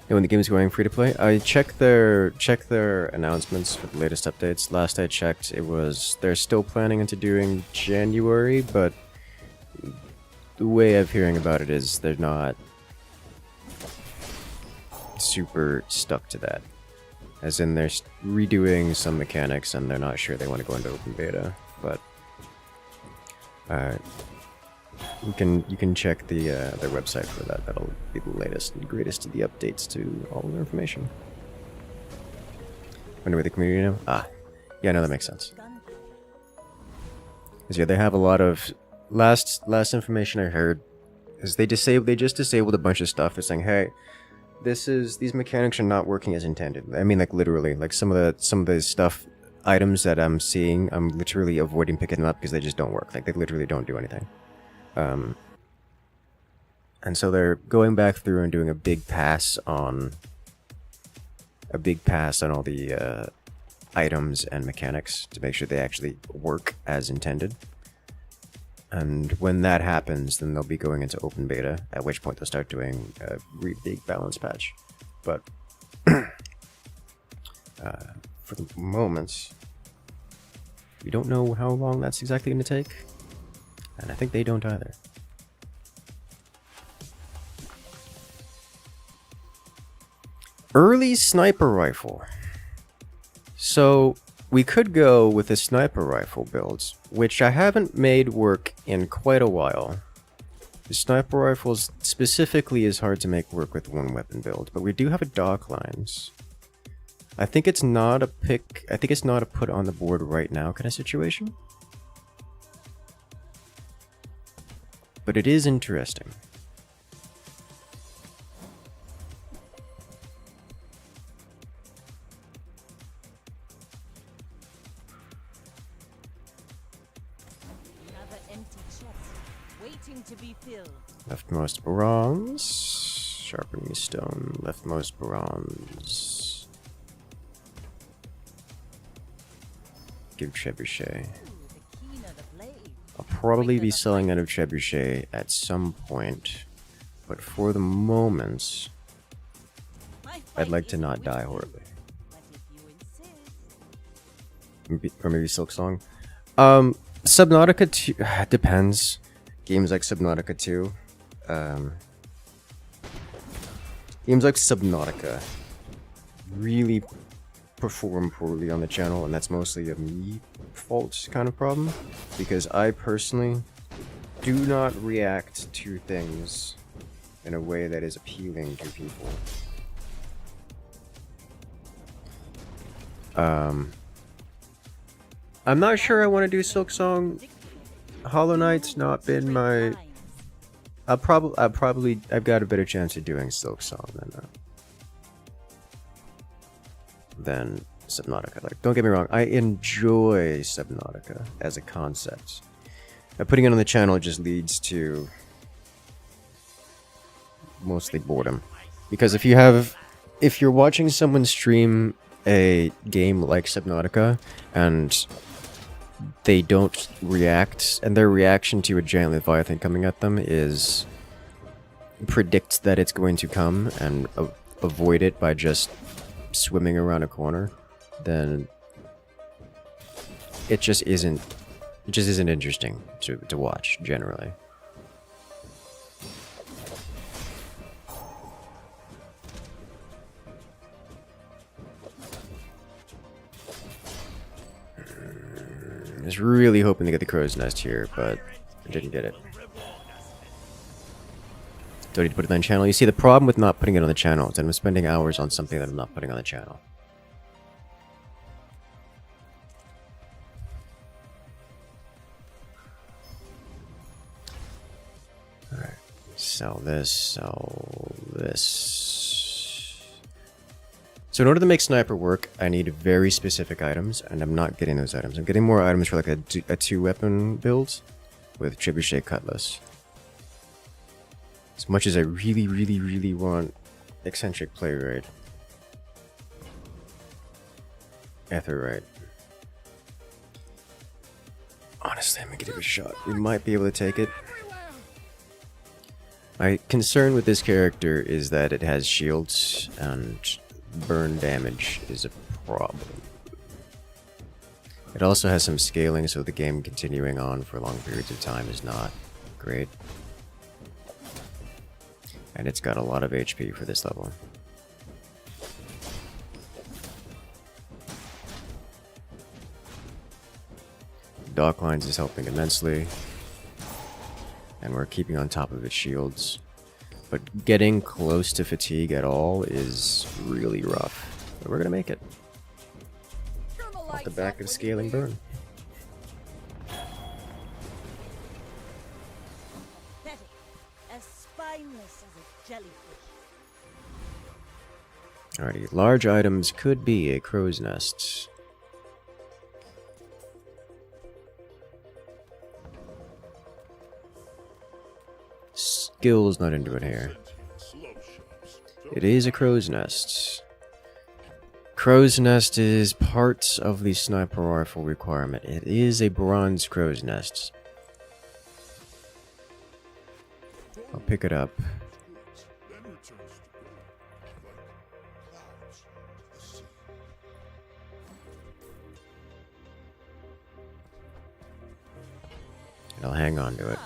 A: And when the game is going free to play, I check their announcements for the latest updates. Last I checked, they're still planning into doing January, but the way I'm hearing about it is they're not super stuck to that. As in, they're redoing some mechanics and they're not sure they want to go into open beta. But you can check their website for that. That'll be the latest and greatest of the updates to all of their information. Wonder where the community now? Ah, yeah, no, that makes sense. Because yeah, they have a lot of last information I heard is they just disabled a bunch of stuff. It's saying, hey, these mechanics are not working as intended. I mean, like literally, like some of the stuff items that I'm seeing, I'm literally avoiding picking them up because they just don't work. Like they literally don't do anything. And so they're going back through and doing a big pass on all the items and mechanics to make sure they actually work as intended. And when that happens, then they'll be going into open beta, at which point they'll start doing a really big balance patch. But for the moment, we don't know how long that's exactly going to take. And I think they don't either. Early sniper rifle. So we could go with a sniper rifle build, which I haven't made work in quite a while. The sniper rifles specifically is hard to make work with one weapon build, but we do have a dock lines. I think it's not a pick. I think it's not a put on the board right now kind of situation. But it is interesting.
B: Another empty chest waiting to be filled.
A: Leftmost bronze. Sharpening stone. Leftmost bronze. Give trebuchet.
B: The keener the blade.
A: I'll probably be selling out of trebuchet at some point, but for the moment,
B: My
A: I'd
B: fight
A: like to
B: is
A: not
B: with
A: die
B: you,
A: horribly.
B: but if you insist.
A: Or maybe Silk Song. Subnautica 2 depends. Games like Subnautica 2. Games like Subnautica really perform poorly on the channel, and that's mostly a me fault kind of problem, because I personally do not react to things in a way that is appealing to people. I'm not sure I want to do Silk Song. Hollow Knight's not been my... I've got a better chance of doing Silk Song than Subnautica. Like, don't get me wrong, I enjoy Subnautica as a concept. Now, putting it on the channel just leads to mostly boredom. Because if you're watching someone stream a game like Subnautica and they don't react, and their reaction to a giant Leviathan coming at them is predict that it's going to come and avoid it by just swimming around a corner, then it just isn't interesting to watch generally. I was really hoping to get the crow's nest here, but I didn't get it. Don't need to put it on the channel. You see, the problem with not putting it on the channel is that I'm spending hours on something that I'm not putting on the channel. Alright. Sell this, sell this. So in order to make sniper work, I need very specific items, and I'm not getting those items. I'm getting more items for like a two-weapon build with trebuchet cutlass. As much as I really, really, really want eccentric playwright. Etherite. Honestly, I'm gonna give it a shot. We might be able to take it. My concern with this character is that it has shields, and burn damage is a problem. It also has some scaling, so the game continuing on for long periods of time is not great. And it's got a lot of HP for this level. Dock lines is helping immensely. And we're keeping on top of its shields. But getting close to fatigue at all is really rough. But we're gonna make it. Off the back of scaling burn.
B: Pathetic, as spineless as a jellyfish.
A: Alrighty, large items could be a crow's nest. Skill's not into it here. It is a crow's nest. Crow's nest is part of the sniper rifle requirement. It is a bronze crow's nest. I'll pick it up. And I'll hang on to it.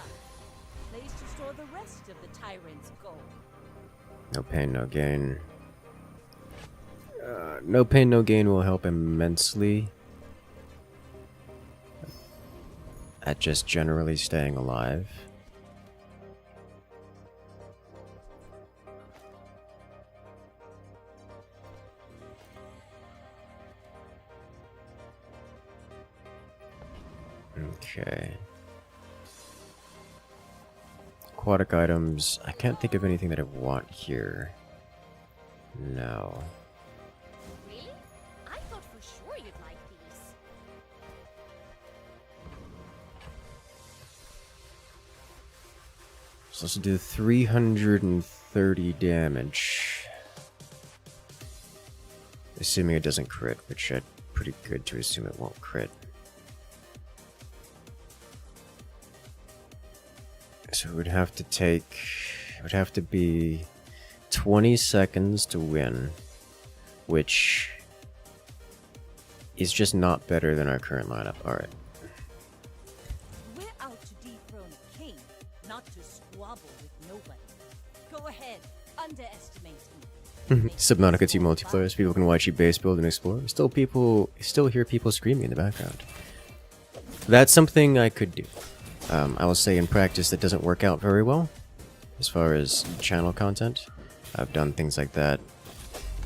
B: Place to store the rest of the tyrant's gold.
A: No pain, no gain. No pain, no gain will help immensely. at just generally staying alive. Okay. Aquatic items. I can't think of anything that I want here. No.
B: Really? I thought for sure you'd like these.
A: So let's do 330 damage. Assuming it doesn't crit, which I'm pretty good to assume it won't crit. So it would have to take... It would have to be 20 seconds to win, which is just not better than our current lineup. Alright.
B: We're out to dethrone a king, not to squabble with nobody. Go ahead, underestimate me.
A: Subnautica 2 multiplayer, so people can watch you base build and explore. Still hear people screaming in the background. That's something I could do. I will say in practice that doesn't work out very well as far as channel content. I've done things like that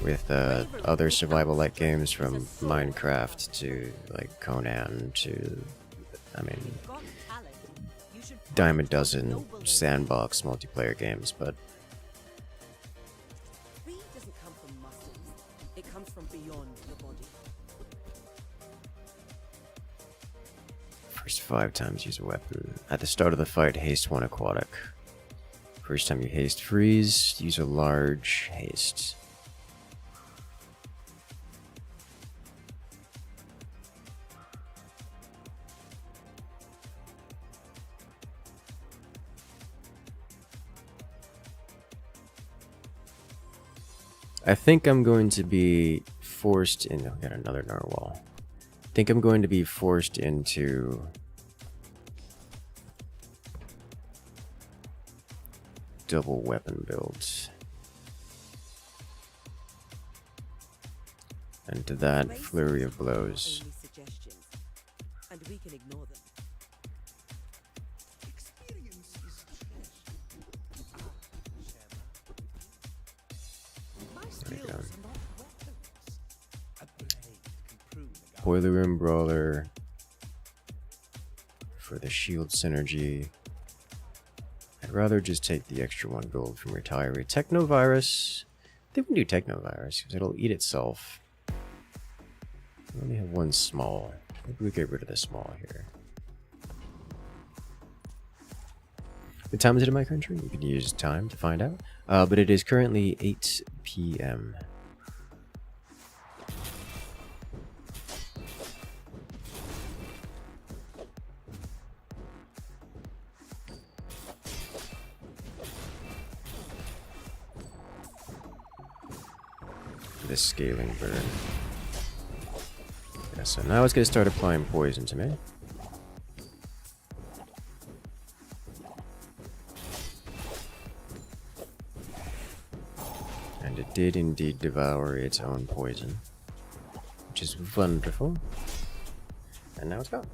A: with other survival-like games, from Minecraft to like Conan to, I mean, dime a dozen sandbox multiplayer games, but
C: Speed doesn't come from muscles. It comes from beyond your body.
A: first 5 times use a weapon. At the start of the fight, haste 1 aquatic. First time you haste freeze, use a large haste. I think I'm going to be forced in. Oh, got another narwhal. I think I'm going to be forced into double weapon builds. And to that, flurry of blows.
C: Only suggestions, and we can ignore them.
D: Experience is treasure. My
A: There we go.
D: skills are not weapons. A blade can prune the guy.
A: Boiler room brawler for the shield synergy. I'd rather just take the extra 1 gold from retiree. Technovirus. I think we can do Technovirus because it'll eat itself. We only have 1 small. Maybe we get rid of the small here. What time is it in my country? You can use time to find out. But it is currently 8 p.m. The scaling burn. Yeah, so now it's going to start applying poison to me. And it did indeed devour its own poison, which is wonderful. And now it's gone.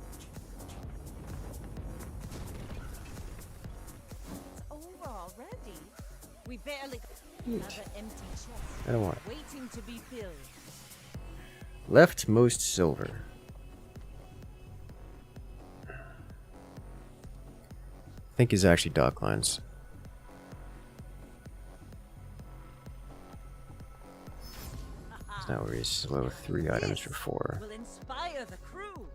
B: It's over already. We barely.
A: Neat.
B: Another empty chest.
A: I don't want it.
B: Waiting to be filled.
A: Leftmost silver. I think is actually Docklines. So now we're slow 3 items for 4.
B: Will inspire the crew.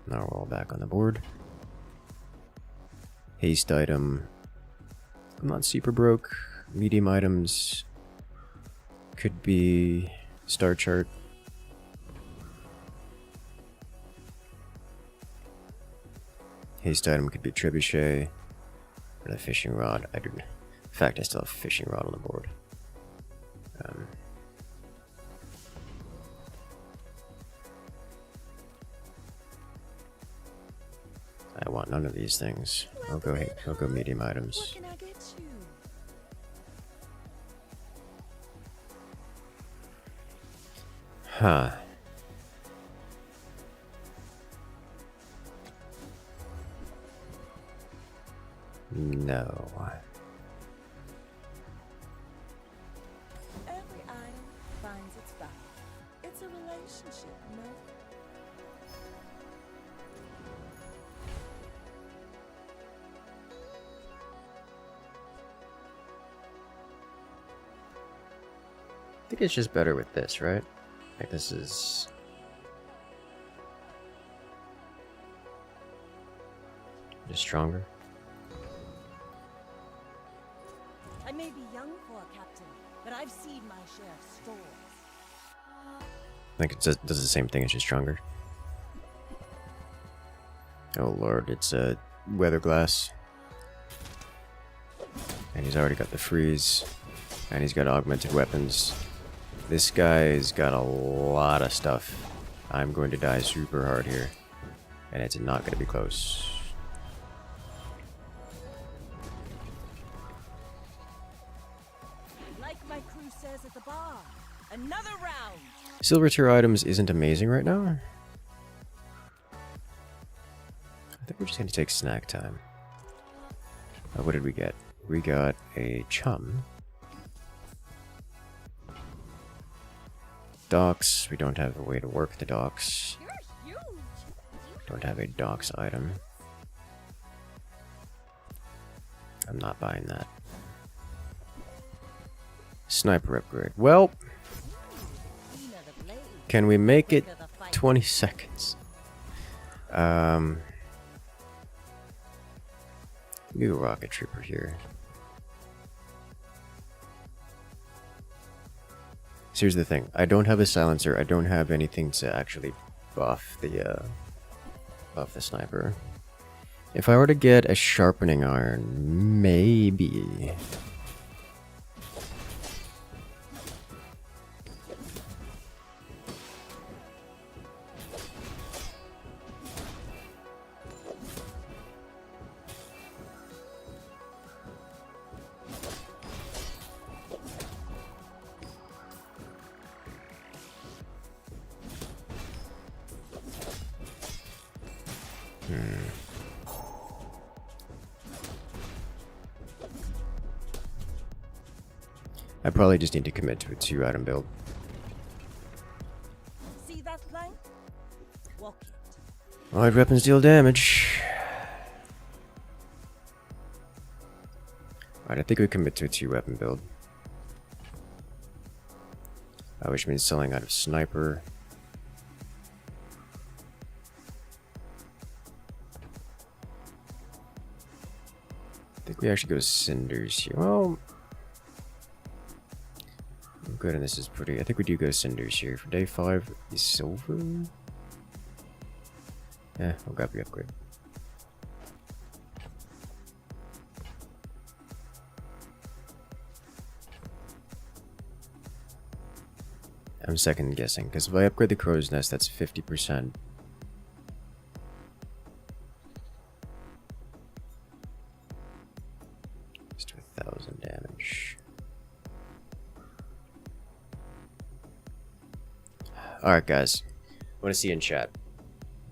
A: Now we're all back on the board. Haste item. I'm not super broke. Medium items could be star chart. Haste item could be trebuchet or the fishing rod. In fact, I still have a fishing rod on the board. I want none of these things. I'll go medium
B: What
A: items.
B: can I get you?
A: Huh. No.
B: Every item finds its value. It's a relationship, no?
A: I think it's just better with this, right? Like this is... just stronger.
B: I may be young for a captain, but I've seen my share of stores.
A: I think it does the same thing, it's just stronger. Oh lord, it's a weather glass. And he's already got the freeze. And he's got augmented weapons. This guy's got a lot of stuff. I'm going to die super hard here. And it's not going to be close.
B: Like my crew says at the bar, another round.
A: Silver tier items isn't amazing right now. I think we're just going to take snack time. What did we get? We got a chum. Docks. We don't have a way to work the docks.
B: You're huge.
A: Don't have a docks item. I'm not buying that. Sniper upgrade. Well, can we make it 20 seconds? New rocket trooper here. So here's the thing. I don't have a silencer. I don't have anything to actually buff the sniper. If I were to get a sharpening iron, maybe. I probably just need to commit to a 2-item build.
B: See that plank? Walk it.
A: Light weapons deal damage. Alright, I think we commit to a 2-weapon build. Which means selling out of sniper. I think we actually go cinders here. Well, I'm good, and this is pretty. I think we do go cinders here for day 5. Is silver? Yeah, I'll grab the upgrade. I'm second guessing, because if I upgrade the crow's nest, that's 50%. Just 1,000 damage. Alright guys, I want to see in chat.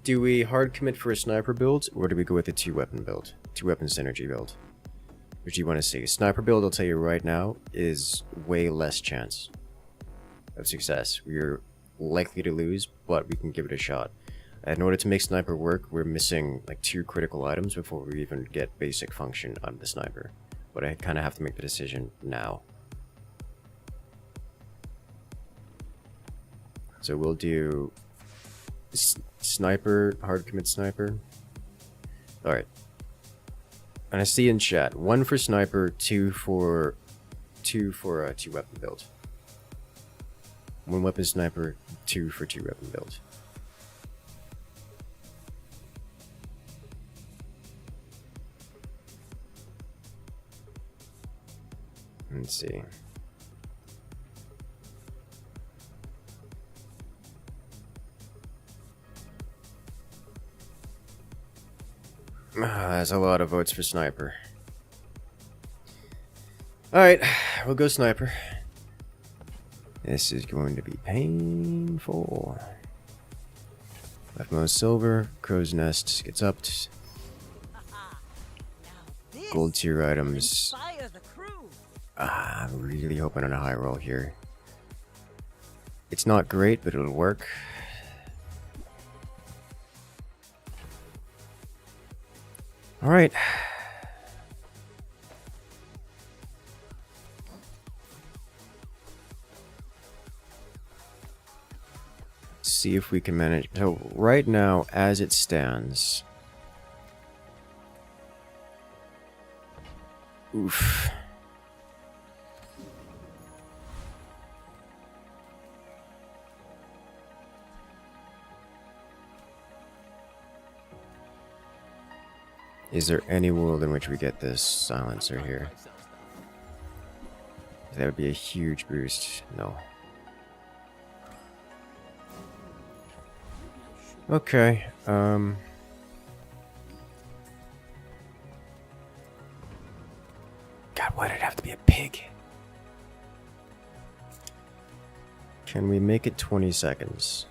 A: Do we hard commit for a sniper build, or do we go with a 2-weapon build? 2-weapon synergy build? Which do you want to see? Sniper build, I'll tell you right now, is way less chance of success. We're likely to lose, but we can give it a shot. In order to make sniper work, we're missing like 2 critical items before we even get basic function on the sniper. But I kind of have to make the decision now. So we'll do sniper, hard commit sniper. Alright. And I see in chat, 1 for sniper, 2 for a 2-weapon build. 1 weapon sniper, 2 for 2-weapon build. Let's see. That's a lot of votes for sniper. Alright, we'll go sniper. This is going to be painful. Leftmost silver, crow's nest gets upped.
B: Now this
A: gold tier
B: will
A: items.
B: inspire the crew.
A: I'm really hoping on a high roll here. It's not great, but it'll work. Alright. See if we can manage. So right now, as it stands, oof. Is there any world in which we get this silencer here? That would be a huge boost. No. Okay, God, why did it have to be a pig? Can we make it 20 seconds?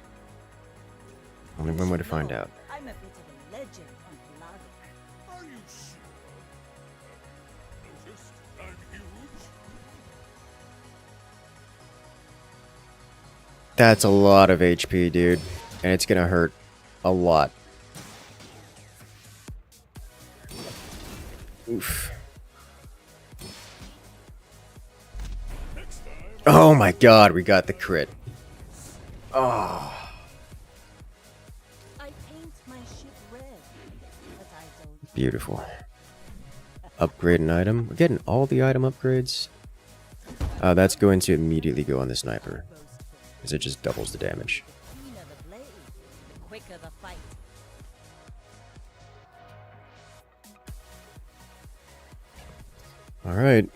A: Only one way to find out.
B: I'm a bit of a legend on Bazaar.
D: Are you sure? Noticed I'm huge?
A: That's a lot of HP, dude. And it's gonna hurt a lot. Oof. Oh my god, we got the crit. Oh.
B: I paint my ship red, but I don't.
A: Beautiful. Upgrade an item. We're getting all the item upgrades. That's going to immediately go on the sniper, because it just doubles the damage.
B: The cleaner the blade, the quicker the fight.
A: Alright.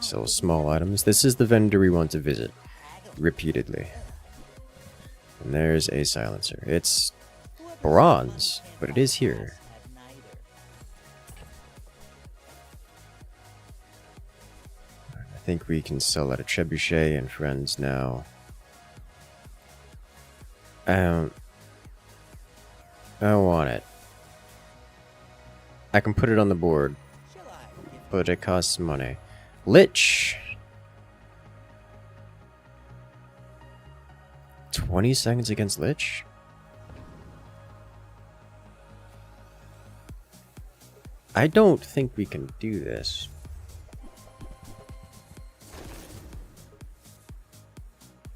A: Sell small items. This is the vendor we want to visit repeatedly. And there's a silencer. It's bronze, but it is here. I think we can sell at a trebuchet and friends now. I don't want it. I can put it on the board, but it costs money. Lich! 20 seconds against Lich? I don't think we can do this.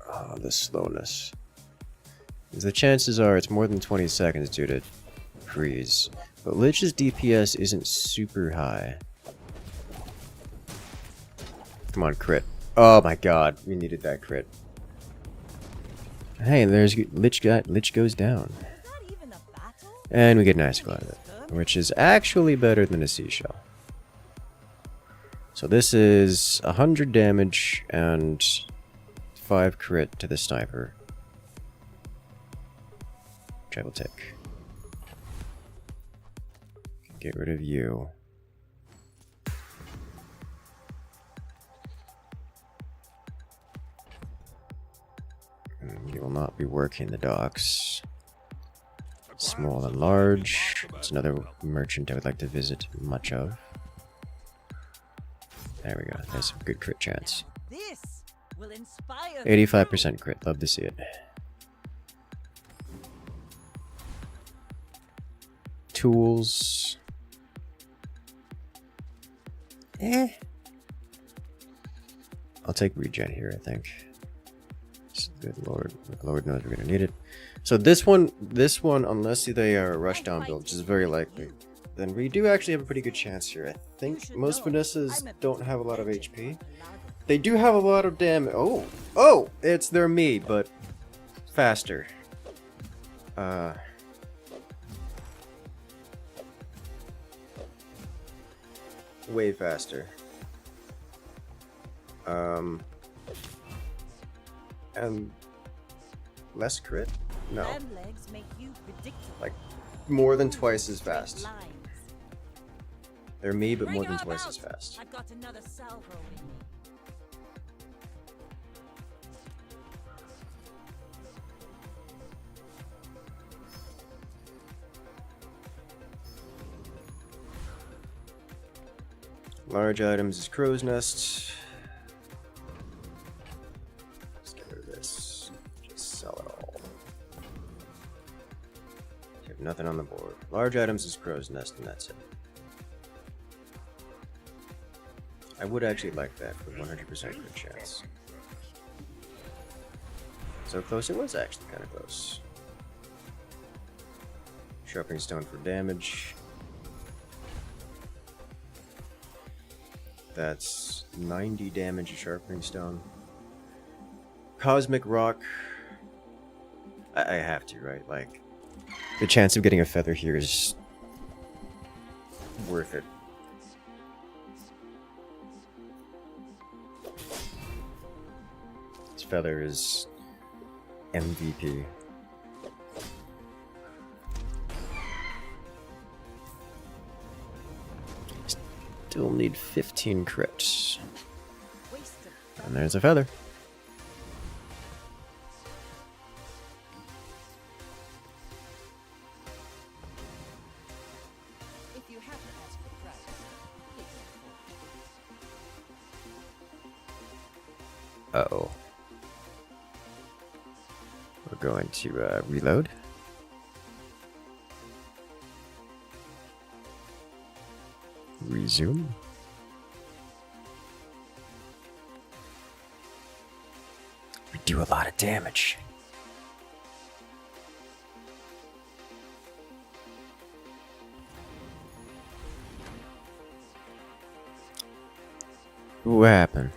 A: Oh, the slowness. The chances are it's more than 20 seconds due to freeze. But Lich's DPS isn't super high. Come on, crit. Oh my god, we needed that crit. Hey, there's Lich goes down.
B: Is that even a battle?
A: And we get an icicle out of it, which is actually better than a seashell. So this is 100 damage and 5 crit to the sniper. Travel tick. Get rid of you. You will not be working the docks. Small and large. It's another merchant I would like to visit much of. There we go. There's some good crit chance.
B: This will inspire.
A: 85% crit. Love to see it. Tools. I'll take regen here, I think. Good lord. Lord knows we're gonna need it. So this one, unless they are a rushdown build, which is very likely, then we do actually have a pretty good chance here. I think most Vanessas don't have a lot of HP. They do have a lot of damage. Oh, it's their me, but faster. Way faster. And less crit? No.
B: Lamb legs make you predictable.
A: Like more than twice as fast.
B: Lines.
A: They're me, but
B: Bring
A: more than
B: her
A: twice
B: about.
A: as fast.
B: I've got another salvo in me.
A: Large items is crow's nest. Let's get rid of this. Just sell it all. You have nothing on the board. Large items is crow's nest, and that's it. I would actually like that for 100% crit chance. So close it was, actually kind of close. Sharpening stone for damage. That's 90 damage of sharpening stone. Cosmic rock. I have to, right? Like, the chance of getting a feather here is worth it. This feather is MVP. Still need 15 crits. And there's a feather.
B: If you haven't asked the price, please
A: Uh-oh. We're going to reload. Resume. We do a lot of damage. What happened?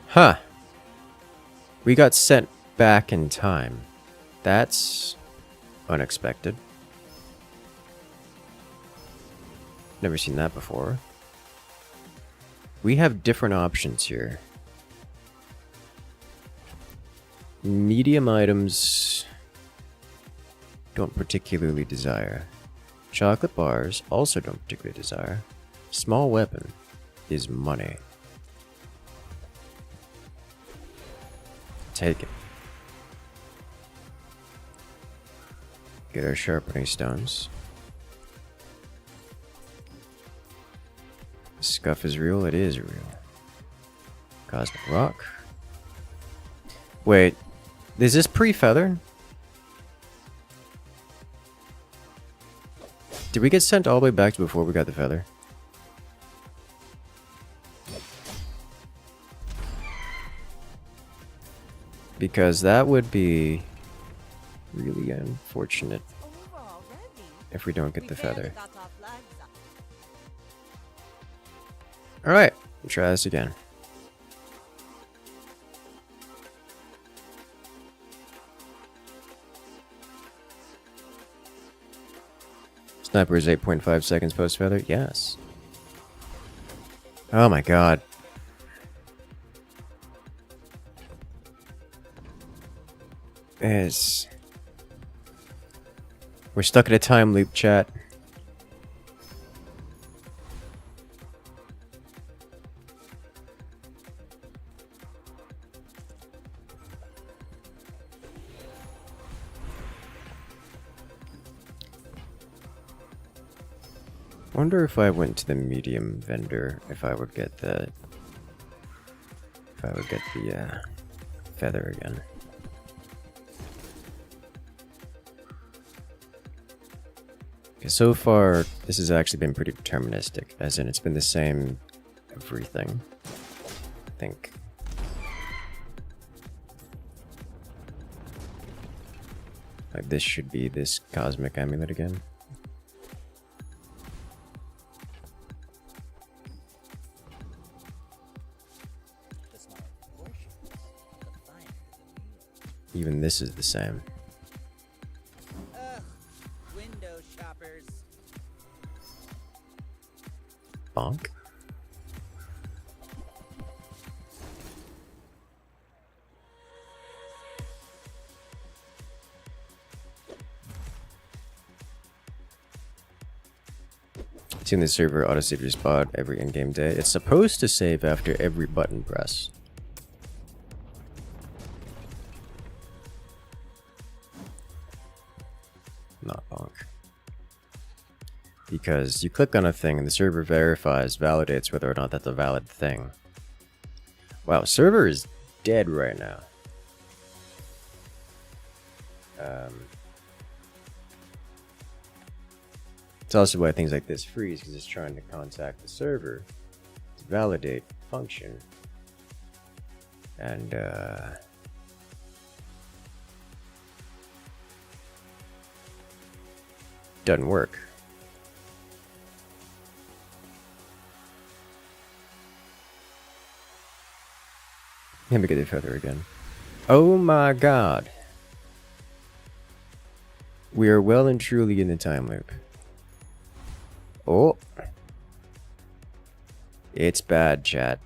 A: Huh. We got sent back in time. That's unexpected. Never seen that before. We have different options here. Medium items don't particularly desire. Chocolate bars also don't particularly desire. Small weapon is money. Take it. Get our sharpening stones. Scuff is real, it is real. Cosmic rock. Wait, is this pre-feathered? Did we get sent all the way back to before we got the feather? Because that would be really unfortunate if we don't get the feather. Alright, we'll try this again. Sniper is 8.5 seconds post feather? Yes. Oh my god. We're stuck in a time loop, chat. Wonder if I went to the medium vendor, if I would get the feather again. Because so far, this has actually been pretty deterministic, as in it's been the same everything, I think. Like this should be this cosmic amulet again. Even this is the same.
F: Window shoppers.
A: Bonk. Seen the server autosave your spot every in-game day. It's supposed to save after every button press. Not bonk. Because you click on a thing and the server verifies, validates whether or not that's a valid thing. Wow, server is dead right now. It's also why things like this freeze, because it's trying to contact the server to validate function. And doesn't work. Let me get the feather again. Oh my god. We are well and truly in the time loop. Oh. It's bad, chat.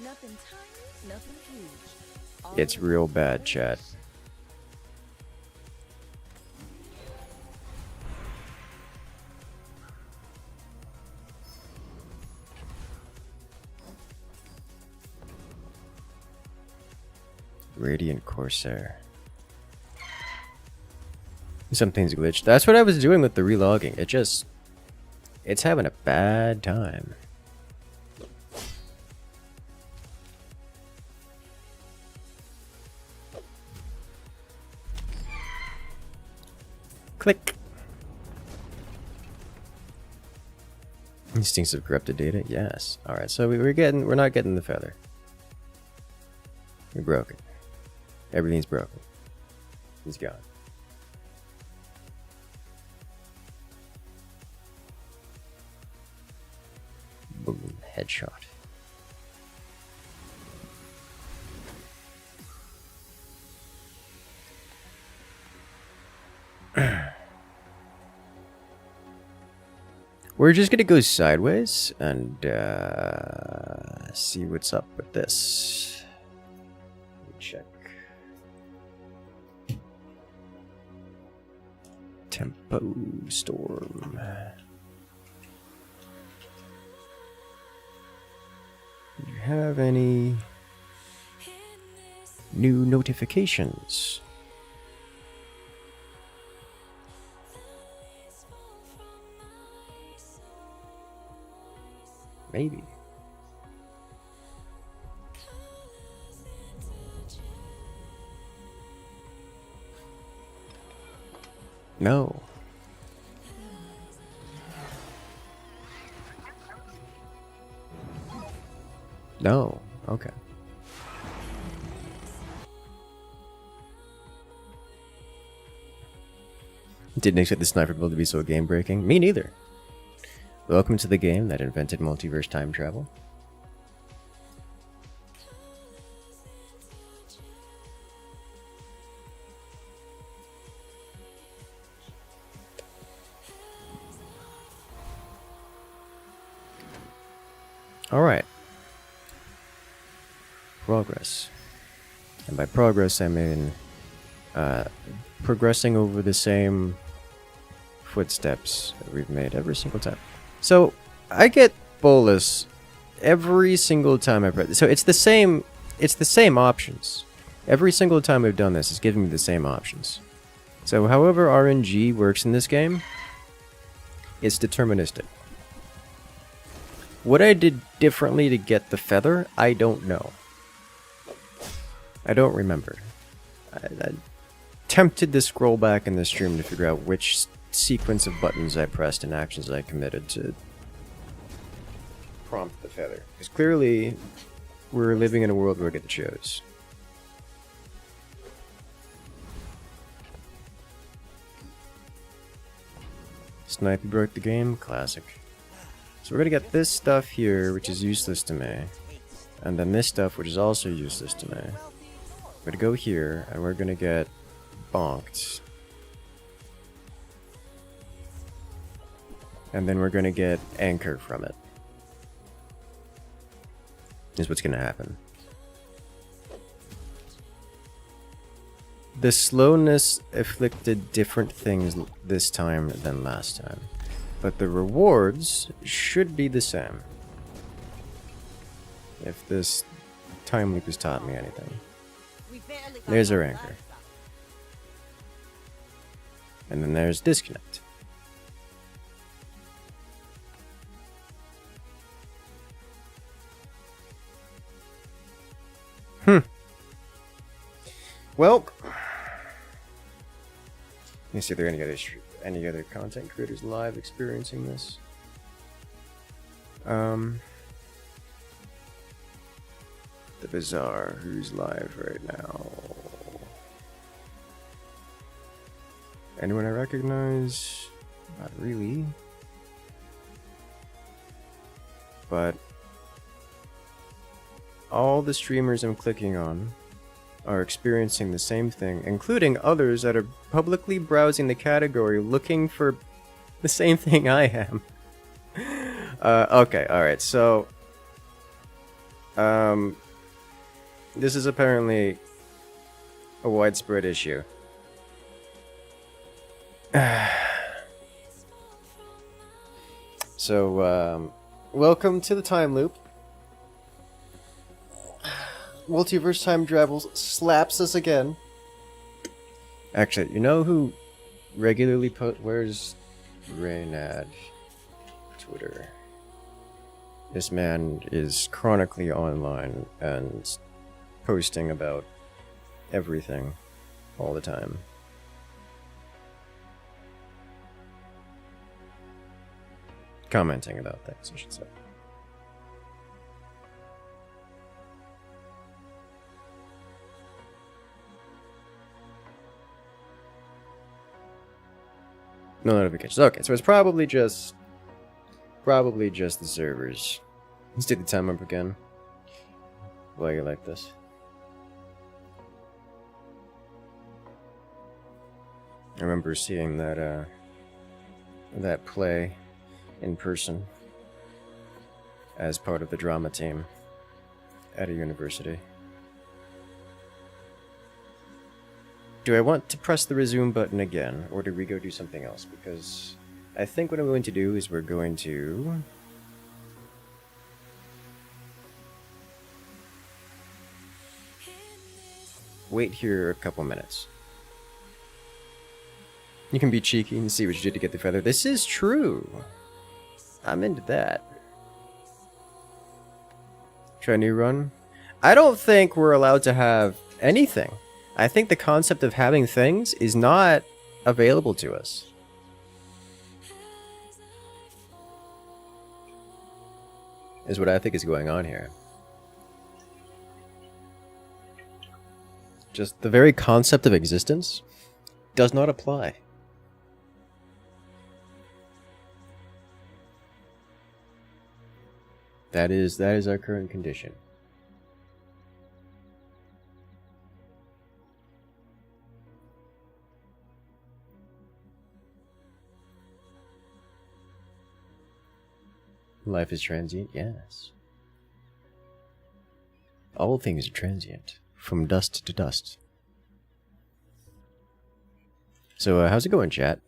B: Nothing tiny, nothing huge.
A: It's real bad, chat. Radiant Corsair. Something's glitched. That's what I was doing with the relogging. It's having a bad time. Click. Instincts of corrupted data. Yes. All right. So we're not getting the feather. We broke it. Everything's broken. He's gone. Boom. Headshot. We're just gonna go sideways and see what's up with this. Let me check. Tempo storm. Do you have any new notifications? Maybe. No. No. Okay. Didn't expect the sniper build to be so game breaking. Me neither. Welcome to the game that invented multiverse time travel. Alright. Progress. And by progress I mean progressing over the same footsteps that we've made every single time. So I get bolus every single time I press. So it's the same options. Every single time I've done this, it's giving me the same options. So however RNG works in this game, it's deterministic. What I did differently to get the feather, I don't know. I don't remember. I tempted to scroll back in the stream to figure out which sequence of buttons I pressed and actions I committed to prompt the feather. Because clearly, we're living in a world where we get to choose. Snipe broke the game? Classic. So we're gonna get this stuff here, which is useless to me. And then this stuff, which is also useless to me. We're gonna go here, and we're gonna get bonked. And then we're gonna get anchor from it. Is what's gonna happen. The slowness afflicted different things this time than last time, but the rewards should be the same. If this time loop has taught me anything.
B: We barely got
A: There's our
B: our
A: anchor.
B: lives up.
A: And then there's disconnect. Well, let me see if there are any other content creators live experiencing this. The Bazaar, who's live right now? Anyone I recognize? Not really. But all the streamers I'm clicking on are experiencing the same thing, including others that are publicly browsing the category looking for the same thing I am. Okay, alright, so this is apparently a widespread issue. So, welcome to the time loop. Multiverse time travel slaps us again. Actually, you know who regularly where's Reynad? Twitter. This man is chronically online and posting about everything all the time. Commenting about things, I should say. No notifications. Okay, so it's probably just the servers. Let's take the time up again. Why you like this? I remember seeing that play in person as part of the drama team at a university. Do I want to press the resume button again, or do we go do something else? Because I think what I'm going to do is we're going to wait here a couple minutes. You can be cheeky and see what you did to get the feather. This is true. I'm into that. Try a new run. I don't think we're allowed to have anything. I think the concept of having things is not available to us. Is what I think is going on here. Just the very concept of existence does not apply. That is our current condition. Life is transient, yes. All things are transient, from dust to dust. So, how's it going, chat?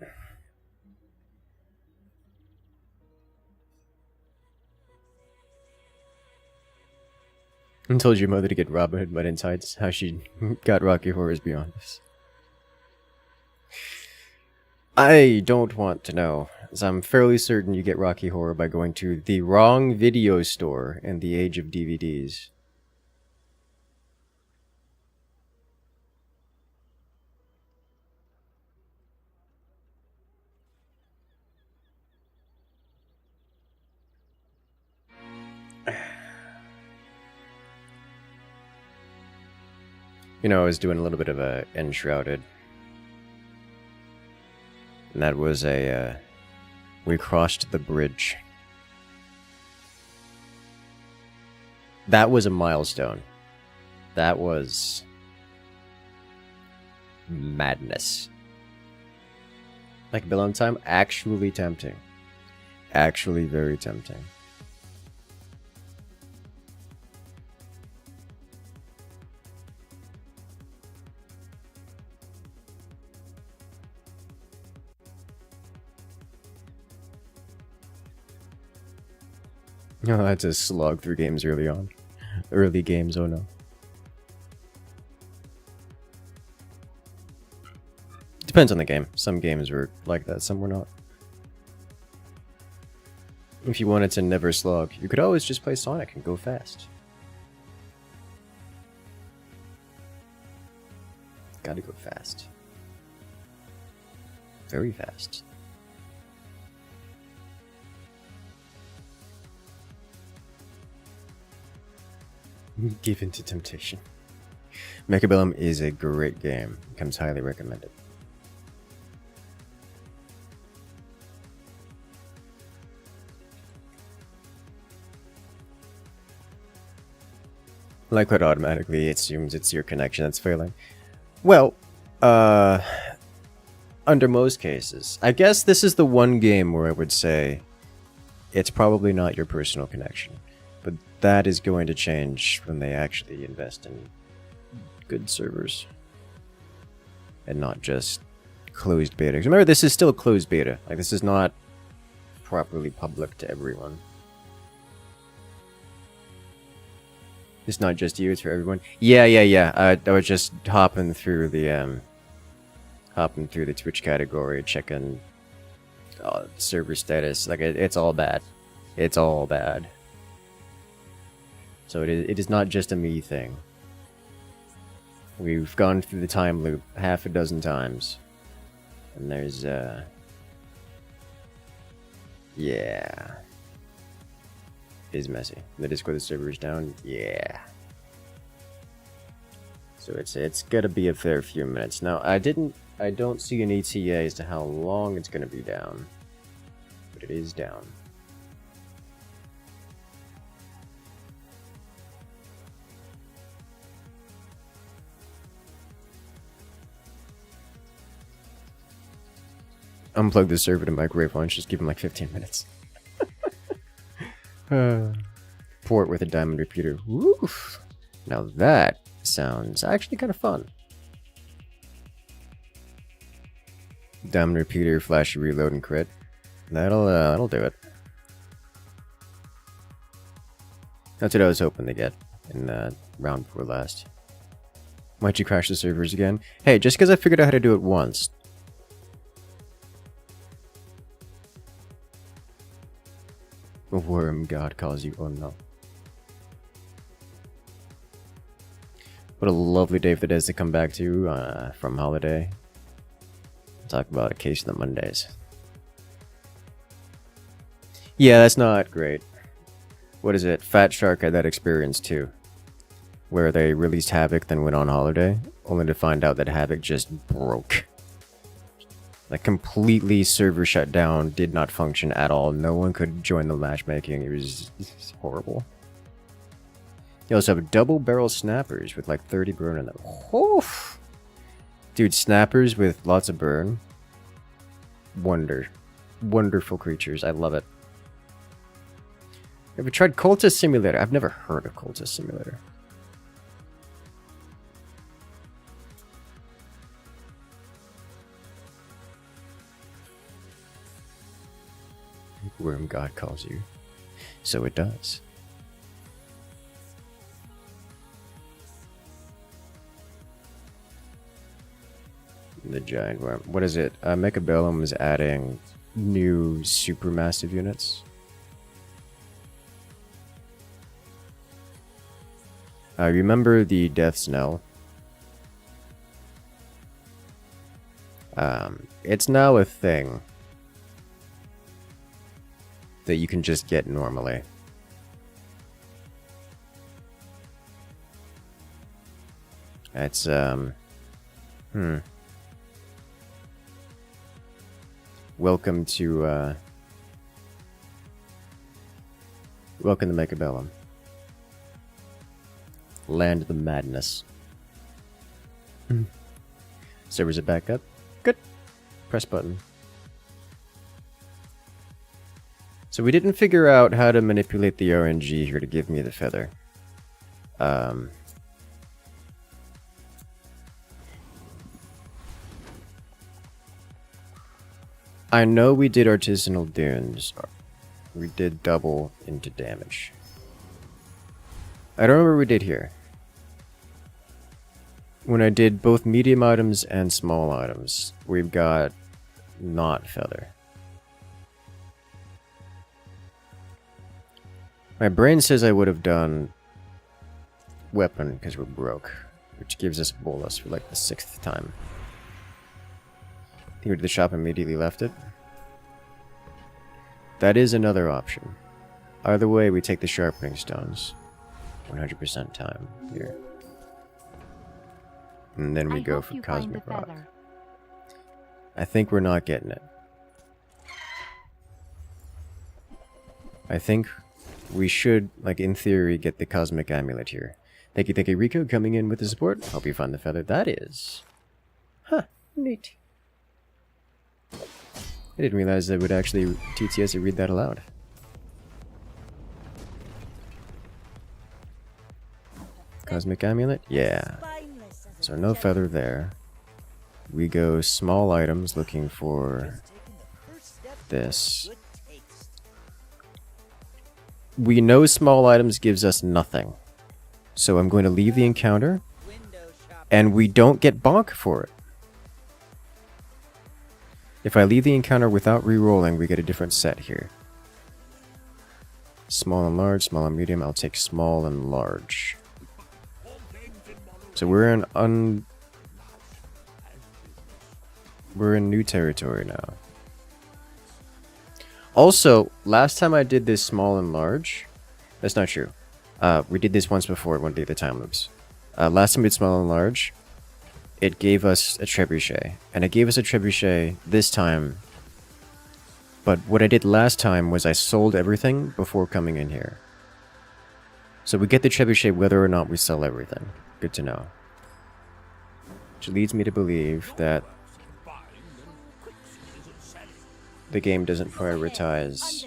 A: I told your mother to get Robin Hood Mud and Tights, how she got Rocky Horrors Beyond Us. I don't want to know, as I'm fairly certain you get Rocky Horror by going to the wrong video store in the age of DVDs. You know, I was doing a little bit of a Enshrouded. And that was a, we crossed the bridge. That was a milestone. That was madness. Like Bill on Time, actually tempting. Actually very tempting. Oh, that's a slog through games early on. Early games, oh no. Depends on the game. Some games were like that, some were not. If you wanted to never slog, you could always just play Sonic and go fast. Gotta go fast. Very fast. Give in to temptation. Mechabellum is a great game. Comes highly recommended. Like what automatically it assumes it's your connection that's failing. Well, under most cases. I guess this is the one game where I would say it's probably not your personal connection. But that is going to change when they actually invest in good servers. And not just closed beta. 'Cause remember, this is still closed beta. Like, this is not properly public to everyone. It's not just you, it's for everyone. Yeah. I was just hopping through the Twitch category, checking server status. Like, it's all bad. It's all bad. So it is not just a me thing. We've gone through the time loop half a dozen times. And there's, yeah. It is messy. The Discord server is down, yeah. So it's gotta be a fair few minutes. Now, I don't see an ETA as to how long it's gonna be down. But it is down. Unplug the server to microwave lunch, just give him like 15 minutes. Port with a diamond repeater. Woof! Now that sounds actually kind of fun. Diamond repeater, flash reload, and crit. That'll do it. That's what I was hoping to get in round 4 last. Why'd you crash the servers again? Hey, just because I figured out how to do it once. Worm God calls you. Oh no. What a lovely day for the days to come back to from holiday. Talk about a case of the Mondays. Yeah, that's not great. What is it? Fat Shark had that experience too. Where they released Havoc, then went on holiday, only to find out that Havoc just broke. Like, completely server shut down, did not function at all. No one could join the matchmaking. It was horrible. You also have double barrel snappers with like 30 burn in them. Oof. Dude, snappers with lots of burn. Wonderful creatures. I love it. Have you tried Cultist Simulator? I've never heard of Cultist Simulator. Worm God calls you. So it does. The giant worm. What is it? Mechabellum is adding new supermassive units. Remember the Death's Knell? It's now a thing that you can just get normally. It's, Welcome to, welcome to Mechabellum. Land of the madness. Servers are back up. Good. Press button. So we didn't figure out how to manipulate the RNG here to give me the feather. I know we did artisanal dunes. we did double into damage. I don't remember what we did here. When I did both medium items and small items, we've got not feather. My brain says I would have done weapon because we're broke, which gives us a bolus for like the 6th time. I think we did the shop and immediately left it. That is another option. Either way, we take the sharpening stones. 100% time here. And then we go for Cosmic Rock. I think we're not getting it. I think we should, like in theory, get the Cosmic Amulet here. Thank you, Rico, coming in with the support. Hope you find the feather. That is... Huh, neat. I didn't realize that would actually TTS to read that aloud. Cosmic Amulet? Yeah. So no feather there. We go small items looking for this. We know small items gives us nothing. So I'm going to leave the encounter. And we don't get bonk for it. If I leave the encounter without re-rolling, we get a different set here. Small and large, small and medium. I'll take small and large. So we're in we're in new territory now. Also, last time I did this small and large, that's not true. We did this once before, one of the other time loops. Last time we did small and large, it gave us a trebuchet, and it gave us a trebuchet this time. But what I did last time was I sold everything before coming in here. So we get the trebuchet whether or not we sell everything. Good to know. Which leads me to believe that the game doesn't prioritize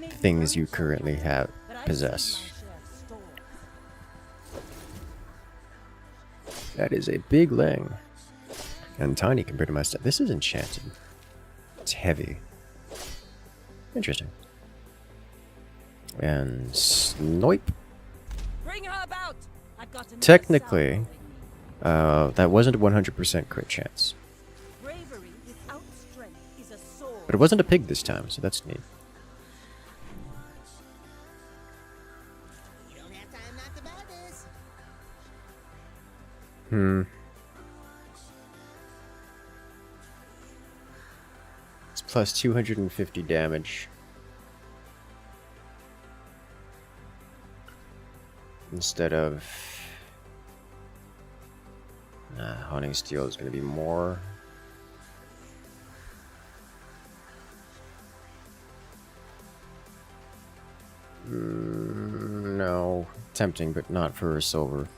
A: things you currently possess. That is a big lang. And tiny compared to my stuff. This is enchanted. It's heavy. Interesting. And snipe. Technically, that wasn't a 100% crit chance. But it wasn't a pig this time, so that's neat. It's plus 250 damage. Instead of... Haunting Steel is going to be more. No. Tempting, but not for a silver.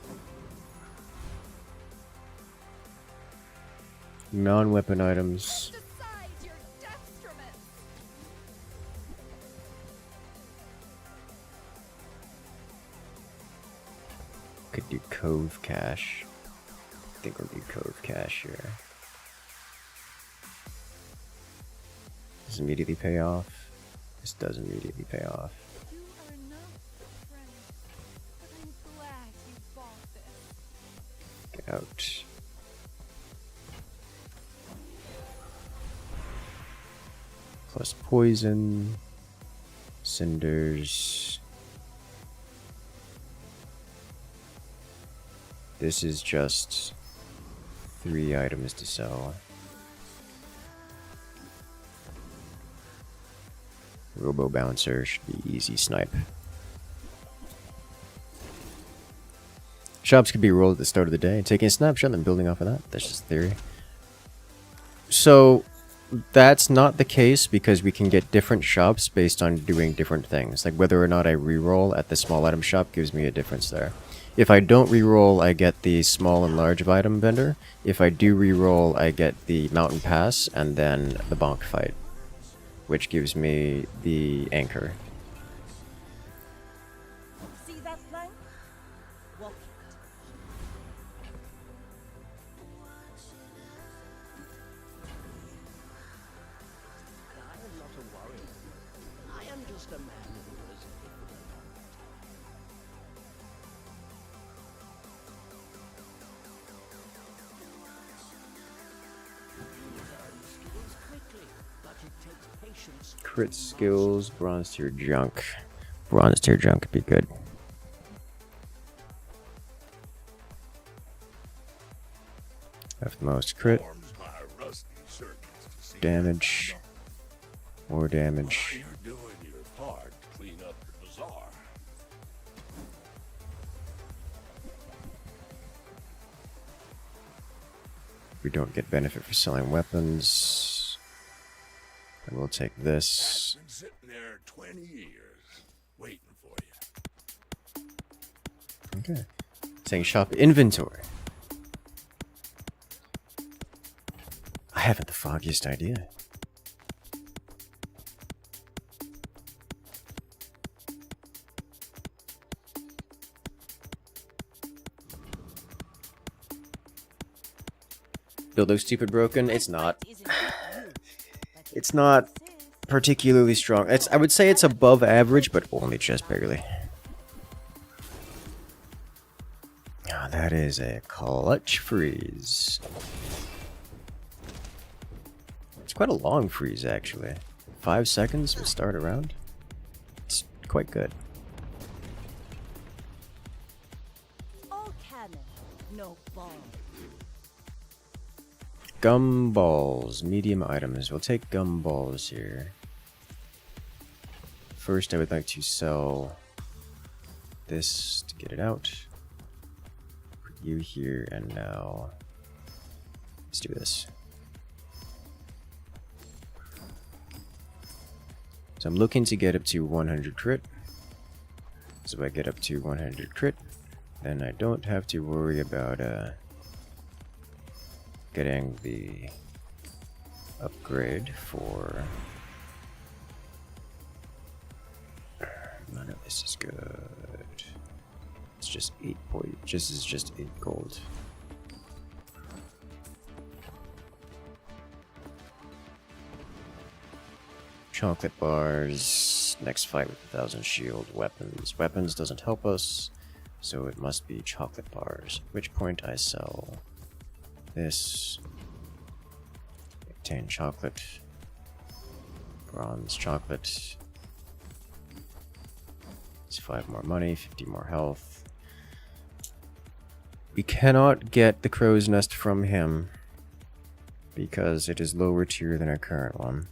A: Non-weapon items. Could do Cove Cache. I think we'll do Cove Cache here. Does immediately pay off? This does immediately pay off.
G: You are not friends, but I'm glad you bought this.
A: Get out. Plus poison, cinders. This is just 3 items to sell. Robo Bouncer should be easy snipe. Shops could be rolled at the start of the day, taking a snapshot and then building off of that. That's just theory. So that's not the case because we can get different shops based on doing different things. Like whether or not I reroll at the small item shop gives me a difference there. If I don't reroll, I get the small and large item vendor. If I do reroll, I get the mountain pass and then the bonk fight, which gives me the anchor.
B: See that plank? Walk it.
C: just a man who was here for the long time. You learn skills quickly, but it takes patience.
A: Crit skills, bronze tier junk. Bronze tier junk would be good. Have the most crit,
D: Warms my rusty circuits to see
A: damage, more
D: how
A: damage.
D: you're doing your part to clean up the bazaar.
A: We don't get benefit for selling weapons. And we'll take this.
D: Been sitting there 20 years, waiting for you.
A: Okay. Saying shop inventory. I haven't the foggiest idea. Build looks stupid broken. It's not.
B: Isn't it you? But
A: It's not particularly strong. It's, I would say it's above average, but only just barely. Ah, that is a clutch freeze. It's quite a long freeze, actually. 5 seconds to start a round. It's quite good.
B: all cannon, no ball.
A: Gumballs, medium items. We'll take gumballs here. First, I would like to sell this to get it out. Put you here, and now let's do this. So I'm looking to get up to 100 crit. So if I get up to 100 crit, then I don't have to worry about getting the upgrade for... None of this is good. It's just 8 point. This is just 8 gold. Chocolate bars. Next fight with 1,000 shield. Weapons. Weapons doesn't help us, so it must be chocolate bars. At which point I sell this. Obtain chocolate. Bronze chocolate. It's 5 more money, 50 more health. We cannot get the crow's nest from him because it is lower tier than our current one.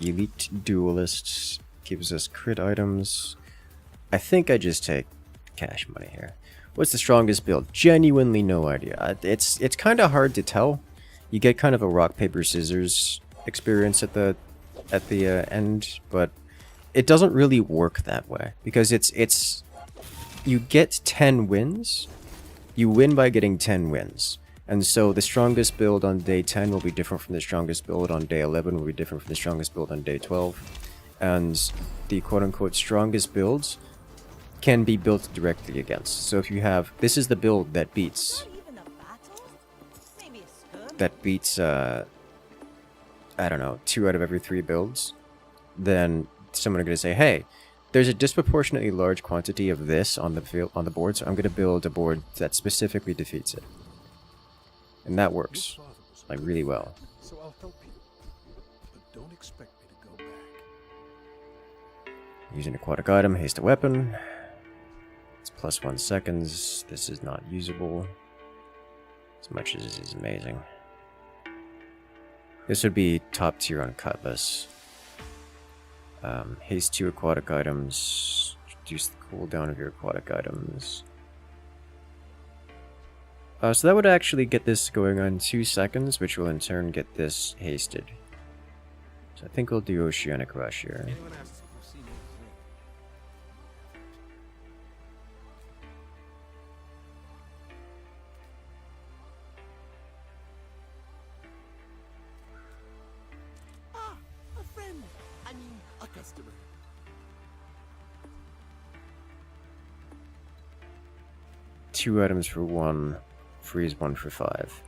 A: Elite Duelists gives us crit items. I think I just take cash money here. What's the strongest build? Genuinely no idea. It's kind of hard to tell. You get kind of a rock paper scissors experience at the end, but it doesn't really work that way because it's you get 10 wins. You win by getting 10 wins. And so the strongest build on day 10 will be different from the strongest build on day 11, will be different from the strongest build on day 12. And the quote-unquote strongest builds can be built directly against. So if you have... This is the build that beats...
B: Not even a battle? Maybe a skirmish?
A: That beats, I don't know, 2 out of every 3 builds. Then someone are going to say, hey, there's a disproportionately large quantity of this on the field, on the board, so I'm going to build a board that specifically defeats it. And that works, like, really well.
C: So I'll help you. But don't expect me to go back.
A: Using aquatic item, haste a weapon. It's plus 1 seconds. This is not usable. As much as this is amazing. This would be top tier on Cutlass. Haste 2 aquatic items. Reduce the cooldown of your aquatic items. So that would actually get this going on 2 seconds, which will in turn get this hasted. So I think we'll do Oceanic Rush here.
C: Anyone asks if we've seen anything?
F: Ah, a friend. I mean, a customer.
A: Two items for 1, freeze 1 for 5.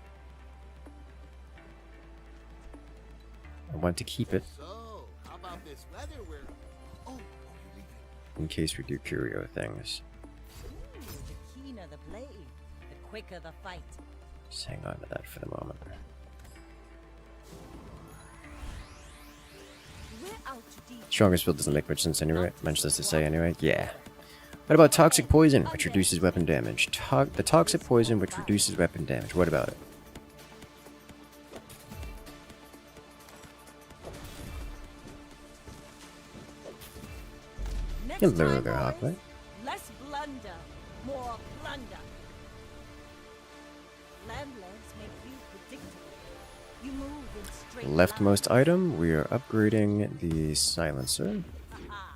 A: I want to keep it
F: So, how about this weather where... Oh, you leaving?
A: in case we do curio things.
B: Ooh, the keener the blade, the quicker the fight.
A: Just hang on to that for the moment.
B: We're out to deep.
A: Strongest build doesn't make much sense anyway. Mentions to say anyway. Yeah. What about toxic poison, which reduces weapon damage? The toxic poison, which reduces weapon damage. What about it?
B: Next
A: Hello
B: time,
A: there,
B: boys,
A: Hawkeye.
B: less blunder, more plunder. Lamb legs make you predictable. You move in straight
A: Leftmost
B: lines.
A: item, we are upgrading the silencer.
B: Aha.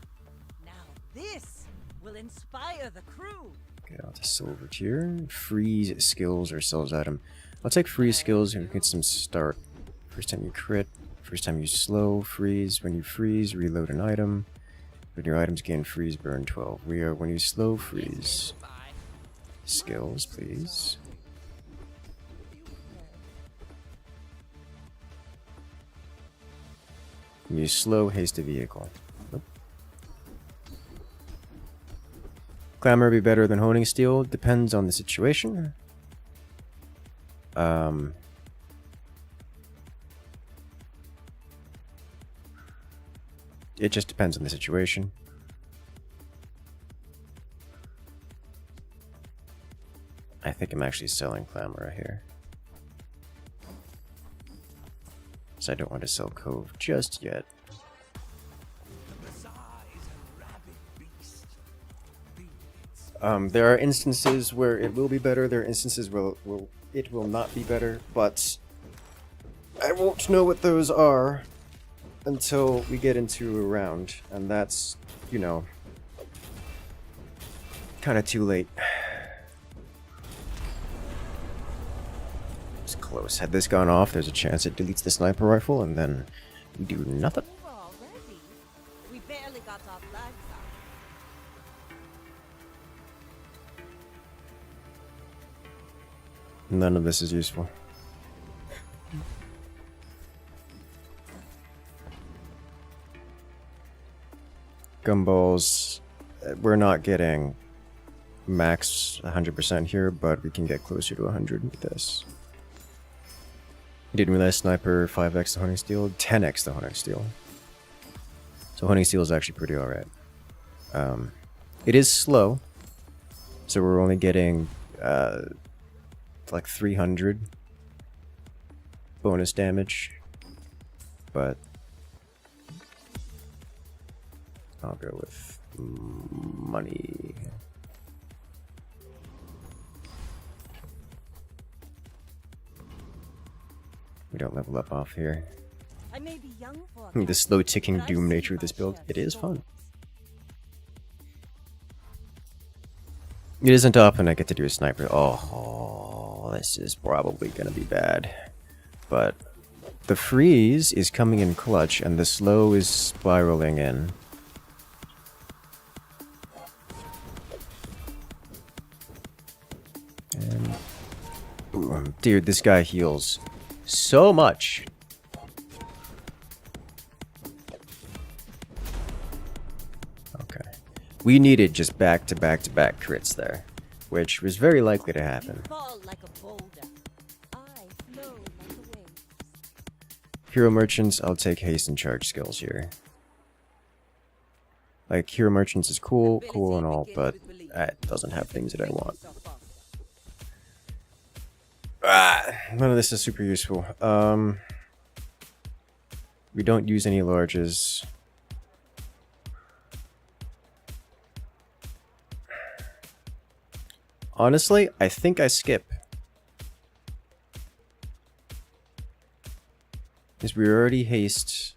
B: Now this will inspire the crew.
A: Get out the silver tier. Freeze skills or sells item. I'll take freeze skills and get some start. First time you crit, first time you slow, freeze. When you freeze, reload an item. When your items gain freeze, burn 12. We are when you slow, freeze. Skills, please. When you slow, haste a vehicle. Nope. Clamor be better than honing steel. Depends on the situation. It just depends on the situation. I think I'm actually selling Clamor right here. So I don't want to sell Cove just yet.
D: The Bazaar is a rabid beast.
A: There are instances where it will be better. There are instances where it will not be better. But I won't know what those are until we get into a round, and that's, you know, kind of too late. It's close. Had this gone off, there's a chance it deletes the sniper rifle, and then we do nothing.
B: Over already? We barely got our flags up.
A: None of this is useful. Gumballs, we're not getting max 100% here, but we can get closer to 100 with this. Didn't realize sniper 5x the hunting steel, 10x the hunting steel. So hunting steel is actually pretty alright. It is slow, so we're only getting like 300 bonus damage, but I'll go with money. We don't level up off here.
B: I may be young for
A: The slow ticking doom nature of this build, it is fun. It isn't often I get to do a sniper. Oh, this is probably gonna be bad. But the freeze is coming in clutch and the slow is spiraling in. And ooh, dude, this guy heals so much. Okay. We needed just back-to-back-to-back crits there, which was very likely to happen.
B: fall like a boulder. I flow like a wave.
A: Hero Merchants, I'll take haste and charge skills here. Like, Hero Merchants is cool and all, but it doesn't have things that I want. None of this is super useful. We don't use any larges. Honestly, I think I skip. Because we already haste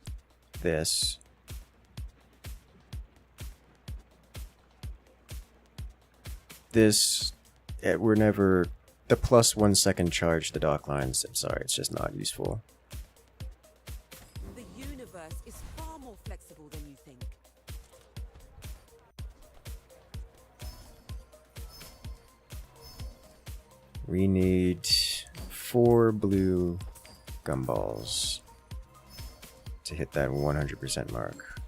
A: this. This, we're never... The plus 1 second charge the dock lines. I'm sorry, it's just not useful.
H: The universe is far more flexible than you think.
A: We need 4 blue gumballs. to hit that 100% mark.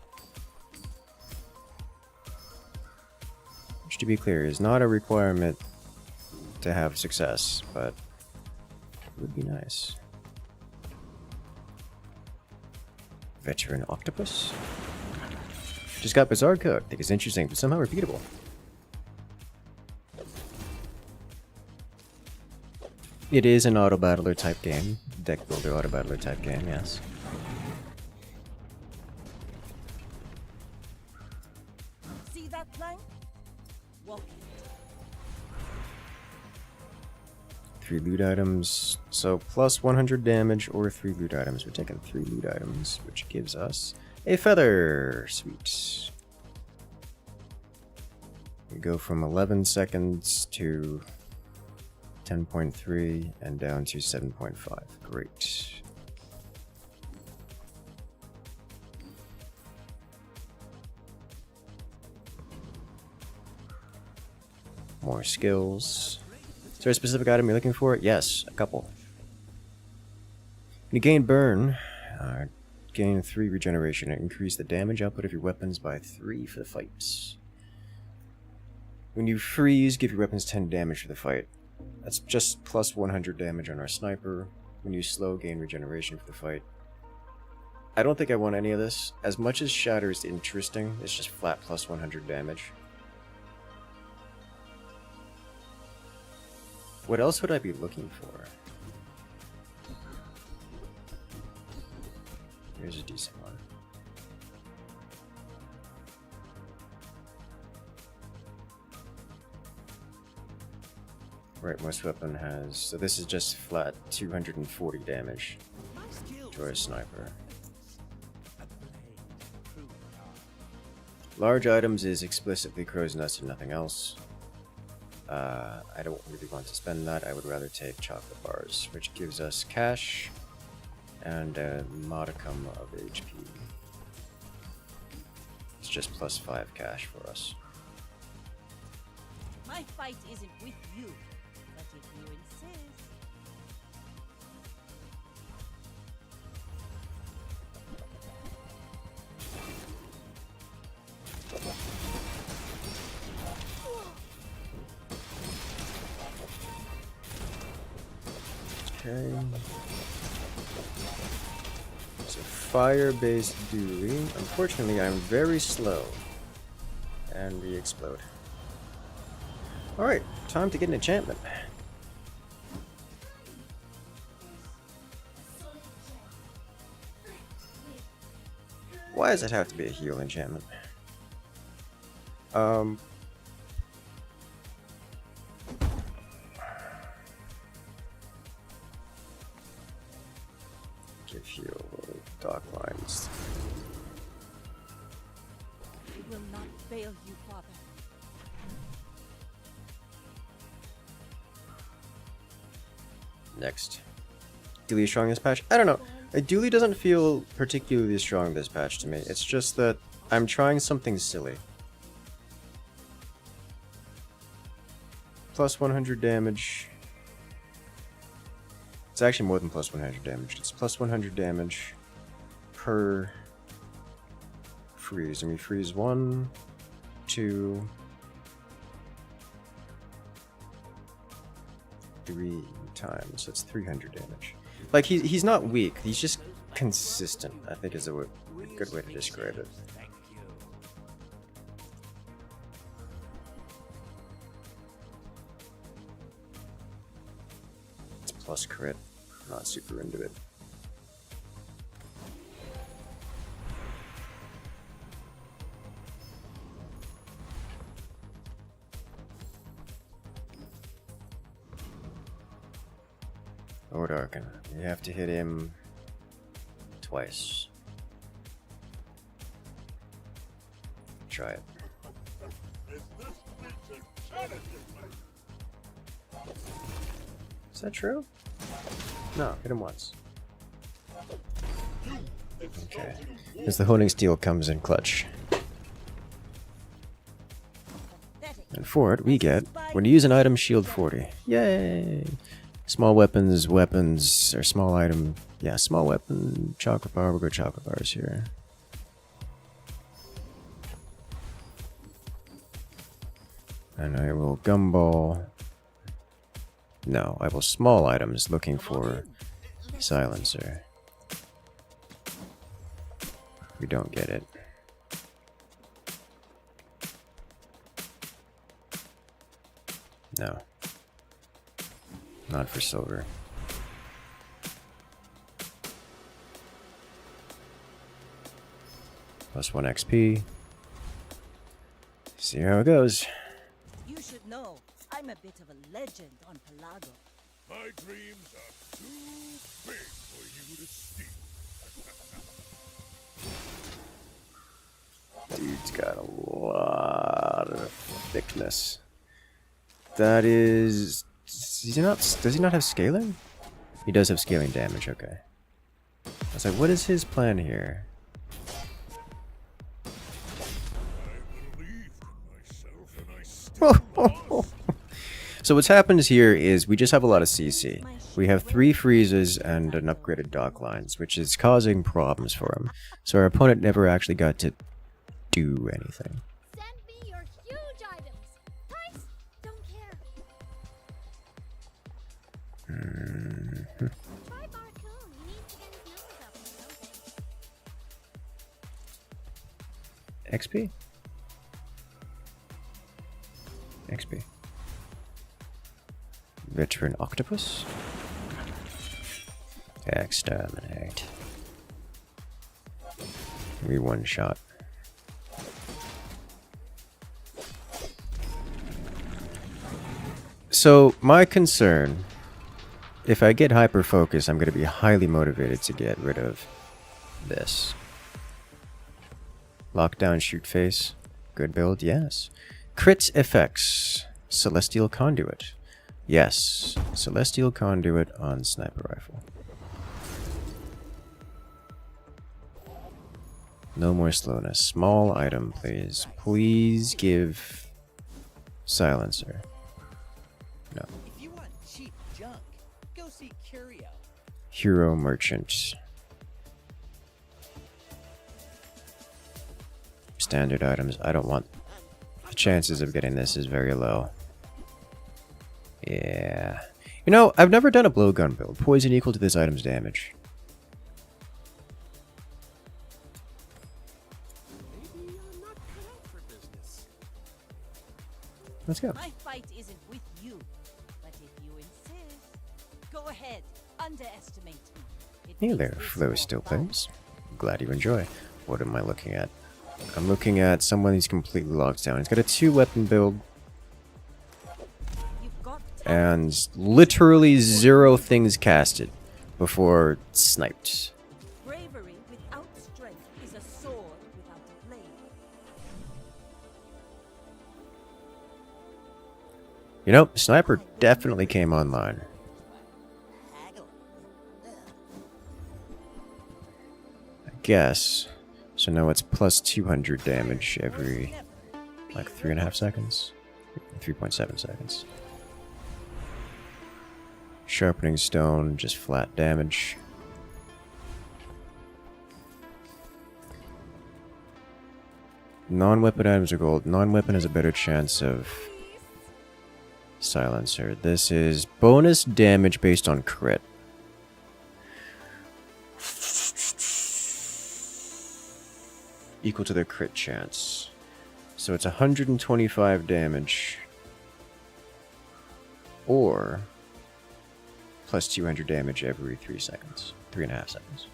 A: Which, to be clear, is not a requirement to have success, but it would be nice. Veteran Octopus? Just got Bazaar code. I think it's interesting, but somehow repeatable. It is an auto battler type game. Deck builder auto battler type game, yes.
B: See that plank? Walk it.
A: 3 loot items, so plus 100 damage or 3 loot items. We're taking 3 loot items, which gives us a feather. Sweet. We go from 11 seconds to 10.3 and down to 7.5. Great. More skills. Is there a specific item you're looking for? Yes, a couple. You gain burn, gain 3 regeneration, and increase the damage output of your weapons by 3 for the fights. When you freeze, give your weapons 10 damage for the fight. That's just plus 100 damage on our sniper. When you slow, gain regeneration for the fight. I don't think I want any of this. As much as Shatter is interesting, it's just flat plus 100 damage. What else would I be looking for? Here's a decent one. Rightmost weapon has... So this is just flat 240 damage to our sniper. Large items is explicitly Crow's Nest and nothing else. I don't really want to spend that. I would rather take chocolate bars, which gives us cash and a modicum of HP. It's just plus 5 cash for us.
B: My fight isn't with you, but if you insist.
A: Okay. It's a fire-based dually. Unfortunately, I'm very slow. And we explode. Alright, time to get an enchantment. Why does it have to be a heal enchantment? Give heal dark lines.
B: We will not fail you, Father.
A: Next. Dually strong this patch? I don't know. A dually doesn't feel particularly strong this patch to me. It's just that I'm trying something silly. Plus 100 damage. It's actually more than plus 100 damage. It's plus 100 damage per freeze. And we freeze 1, 2, 3 times. So it's 300 damage. Like, he's not weak. He's just consistent, I think is a good way to describe it. It's plus crit. Not super into it. Lord Arcan. You have to hit him twice. Try it. Is that true? No, hit him once. Okay. As the honing steel comes in clutch. And for it, we get, when you use an item, shield 40. Yay! Small weapons, or small item Yeah, small weapon, chocolate bar. We'll go chocolate bars here. And I will gumball. No, I will small items looking for silencer. We don't get it. No. Not for silver. Plus 1 XP. See how it goes.
B: You should know, I'm a bit of a legend on Pelago.
D: My dreams are too big for you to steal.
A: Dude's got a lot of thickness. That is... Does he not have scaling? He does have scaling damage, okay. I was like, what is his plan here?
D: I believed in myself and I still must.
A: So what's happened here is we just have a lot of CC. We have 3 freezes and an upgraded dock lines, which is causing problems for him. So our opponent never actually got to do anything.
G: Send me your huge items. Price, don't care. Try Barcoon. He needs to get his numbers up or something.
A: XP? XP. Veteran Octopus? Exterminate. We one shot. So, my concern, if I get hyper focus, I'm going to be highly motivated to get rid of this. Lockdown, shoot face. Good build, yes. Crit effects. Celestial Conduit. Yes. Celestial Conduit on Sniper Rifle. No more slowness. Small item, please. Please give silencer. No.
F: If you want cheap junk, go see Curio.
A: Hero Merchant. Standard items. I don't want... The chances of getting this is very low. Yeah. You know, I've never done a blowgun build. Poison equal to this item's damage.
F: Maybe you're not cut out for business.
A: Let's go.
B: My fight isn't with you, but if you insist, go ahead, underestimate me. It
A: Hey
B: makes
A: there,
B: this
A: Flow
B: more
A: Still
B: fun.
A: Plays. Glad you enjoy. What am I looking at? I'm looking at someone who's completely locked down. He's got a 2-weapon build
B: You've got
A: and literally 0 things casted before sniped.
B: bravery without strength is a sword without a blade.
A: You know, Sniper definitely came online.
F: Haggle.
A: I guess. So now it's plus 200 damage every, like, 3.5 seconds? 3.7 seconds. Sharpening Stone, just flat damage. Non-weapon items are gold. Non-weapon has a better chance of silencer. This is bonus damage based on crit. Equal to their crit chance. So it's 125 damage. Or plus 200 damage every 3 seconds. 3.5 seconds.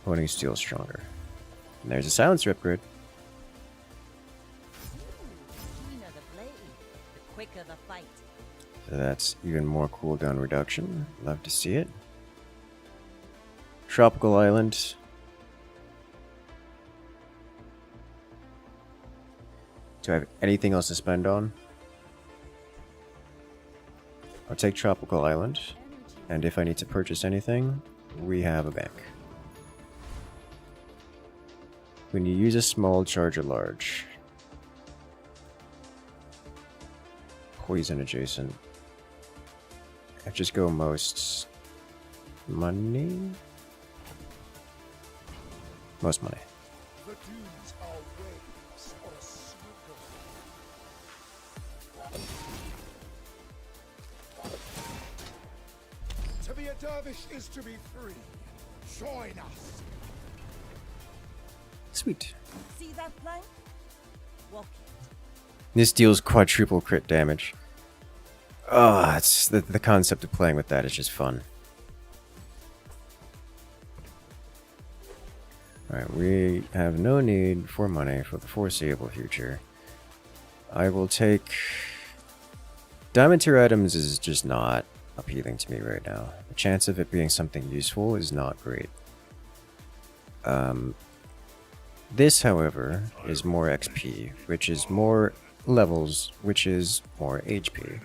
A: Honing Steel stronger. And there's a silencer upgrade.
B: The keener the blade, the quicker the fight.
A: So that's even more cooldown reduction. Love to see it. Tropical Island. Do I have anything else to spend on? I'll take Tropical Island. And if I need to purchase anything, we have a bank. When you use a small, charge a large. Poison adjacent. I just go most money. Most money.
D: The dunes are waves or a swiggle. To be a dervish is to be free. Join us.
A: Sweet.
B: See that plank? Walk it.
A: This deals quadruple crit damage. Oh, it's the concept of playing with that is just fun. Alright, we have no need for money for the foreseeable future. I will take... Diamond tier items is just not appealing to me right now. The chance of it being something useful is not great. This, however, is more XP, which is more levels, which is more HP.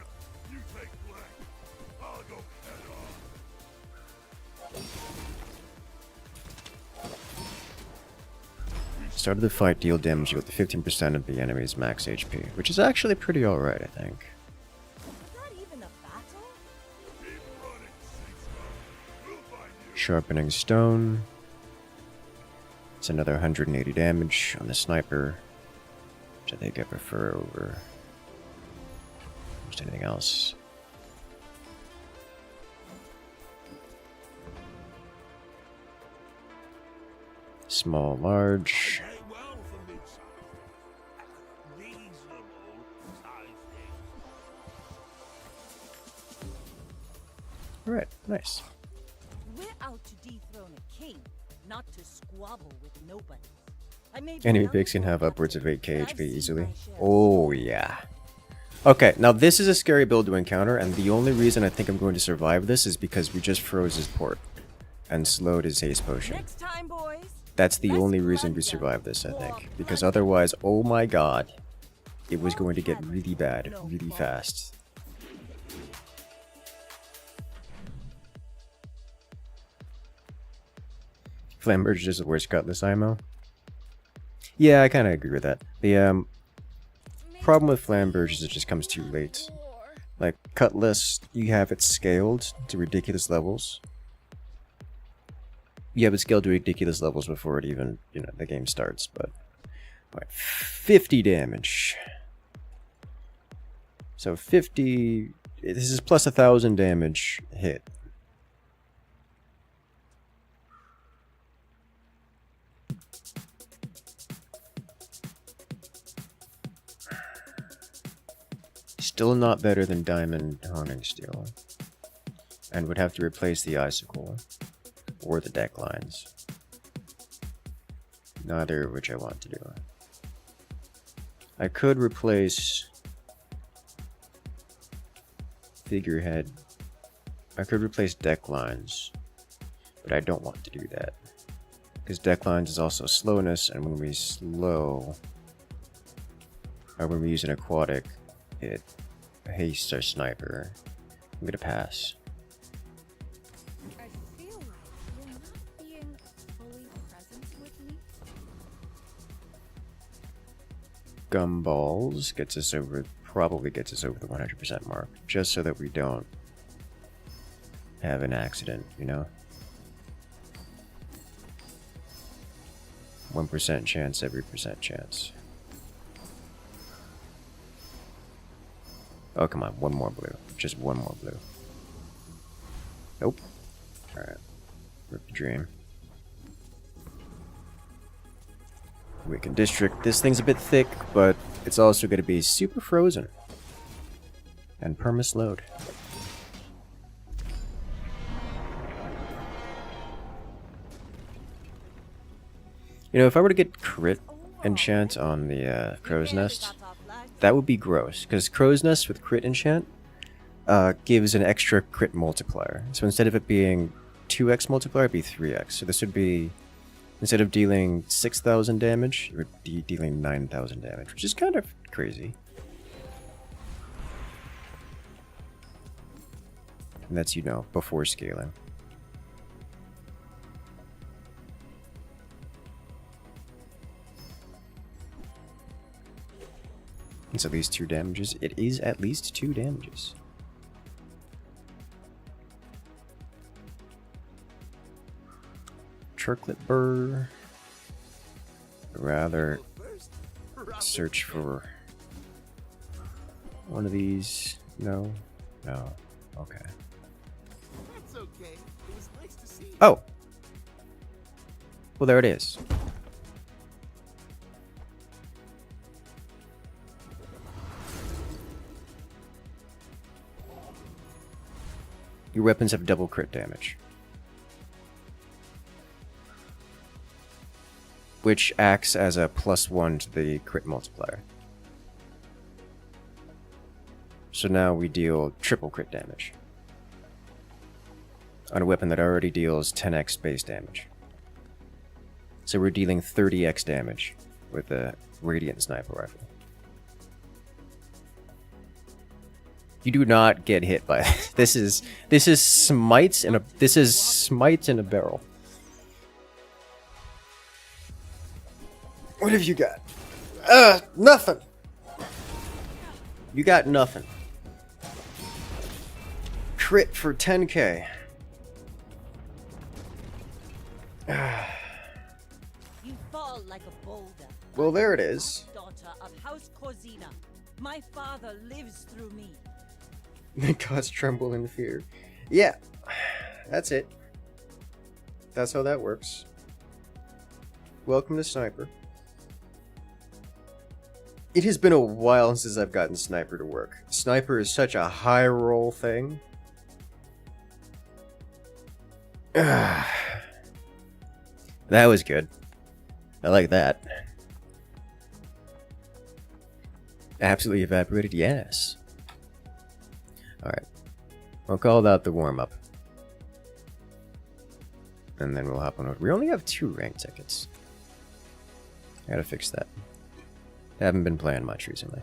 A: Start of the fight, deal damage with 15% of the enemy's max HP, which is actually pretty alright, I think.
B: Is that even a battle?
A: Sharpening Stone. It's another 180 damage on the sniper, which I think I prefer over just anything else. Small, large. Alright, nice.
B: We're out to dethrone a king, not to squabble with nobody. I may be
A: Enemy
B: young
A: picks can
B: for a
A: have upwards
B: battle,
A: of 8k
B: but I've
A: HP
B: seen
A: easily.
B: my share of
A: Oh,
B: slaughter.
A: yeah. Okay, now this is a scary build to encounter, and the only reason I think I'm going to survive this is because we just froze his port and slowed his haste potion.
B: Next time, boys.
A: That's the
B: less
A: only reason we
B: plunder,
A: survived this, I
B: more
A: think. Because
B: plunder.
A: otherwise, oh my god, it was going to get really bad, really fast. Flamberge is the worst cutlass IMO. Yeah, I kind of agree with that. The problem with Flamberge is it just comes too late. Like, Cutlass, you have it scaled to ridiculous levels. You have it scaled to ridiculous levels before it even, the game starts, but... Alright, 50 damage. So 50... This is plus 1,000 damage hit. Still not better than Diamond Honing Steel. And would have to replace the Icicle. Or the deck lines. Neither of which I want to do. I could replace Figurehead. I could replace deck lines. But I don't want to do that. Because deck lines is also slowness, and when we slow... Or when we use an aquatic, it hastes our sniper. I'm gonna pass.
G: I feel like you're not being fully present with me.
A: Gumballs gets us over, probably gets us over the 100% mark, just so that we don't have an accident, 1% chance every percent chance. Oh, come on, one more blue. Just one more blue. Nope. Alright. Rip the dream. We can district. This thing's a bit thick, but it's also going to be super frozen. And perma-slowed. If I were to get crit enchant on the Crow's Nest, that would be gross, because Crow's Nest with crit enchant gives an extra crit multiplier. So instead of it being 2x multiplier, it'd be 3x. So this would be, instead of dealing 6,000 damage, it would be dealing 9,000 damage, which is kind of crazy. And that's, before scaling. It's at least 2 damages. It is at least 2 damages. chocolate burr. Rather search for one of these. No. No. Okay.
F: That's okay. It was nice to see you.
A: Oh! Well, there it is. Your weapons have double crit damage, which acts as a +1 to the crit multiplier. So now we deal triple crit damage on a weapon that already deals 10x base damage. So we're dealing 30x damage with a Radiant Sniper Rifle. You do not get hit by this. This is smites in a barrel. What have you got? Nothing. You got nothing. Crit for 10k.
B: You fall like a boulder.
A: Well, there it is.
B: Daughter of House Corzina. My father lives through me.
A: The gods tremble in fear. Yeah, that's it. That's how that works. Welcome to Sniper. It has been a while since I've gotten Sniper to work. Sniper is such a high roll thing. That was good. I like that. Absolutely evaporated? Yes. Alright. We'll call that the warm-up. And then we'll hop on over. We only have 2 rank tickets. I gotta fix that. I haven't been playing much recently.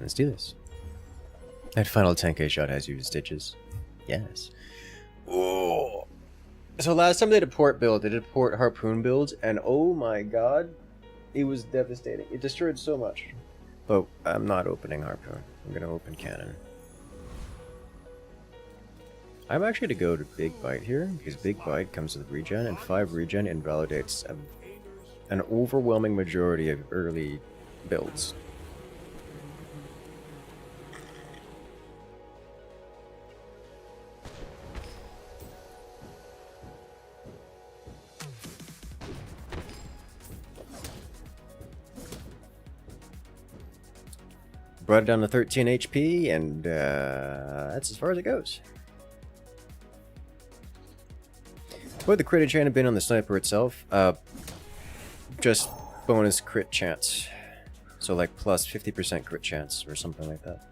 A: Let's do this. That final 10k shot has used stitches. Yes. Oh. So last time they did a port build, they did a port harpoon build, and oh my god, it was devastating. It destroyed so much. But I'm not opening harpoon. I'm gonna open cannon. I'm actually to go to Big Bite here, because Big Bite comes with regen, and 5 regen invalidates an overwhelming majority of early builds. Brought it down to 13 HP, and that's as far as it goes. What would the crit chain have been on the sniper itself? Just bonus crit chance. So like plus 50% crit chance or something like that.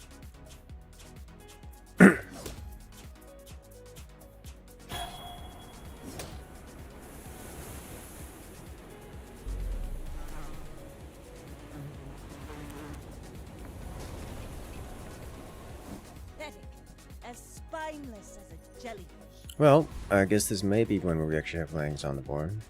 B: As spineless as a jellyfish.
A: Well, I guess this may be when we actually have langs on the board.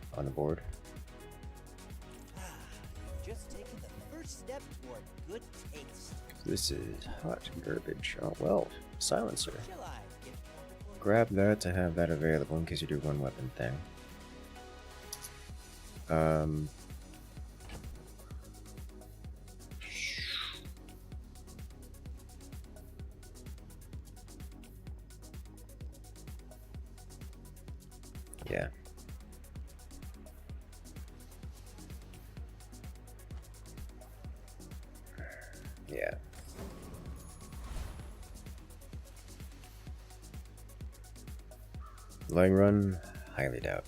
I: Just taking the first step toward good taste.
A: This is hot garbage. Oh well, silencer.
I: Shall I get one?
A: Grab that to have that available in case you do one weapon thing. Yeah. Yeah. Long run, highly doubt.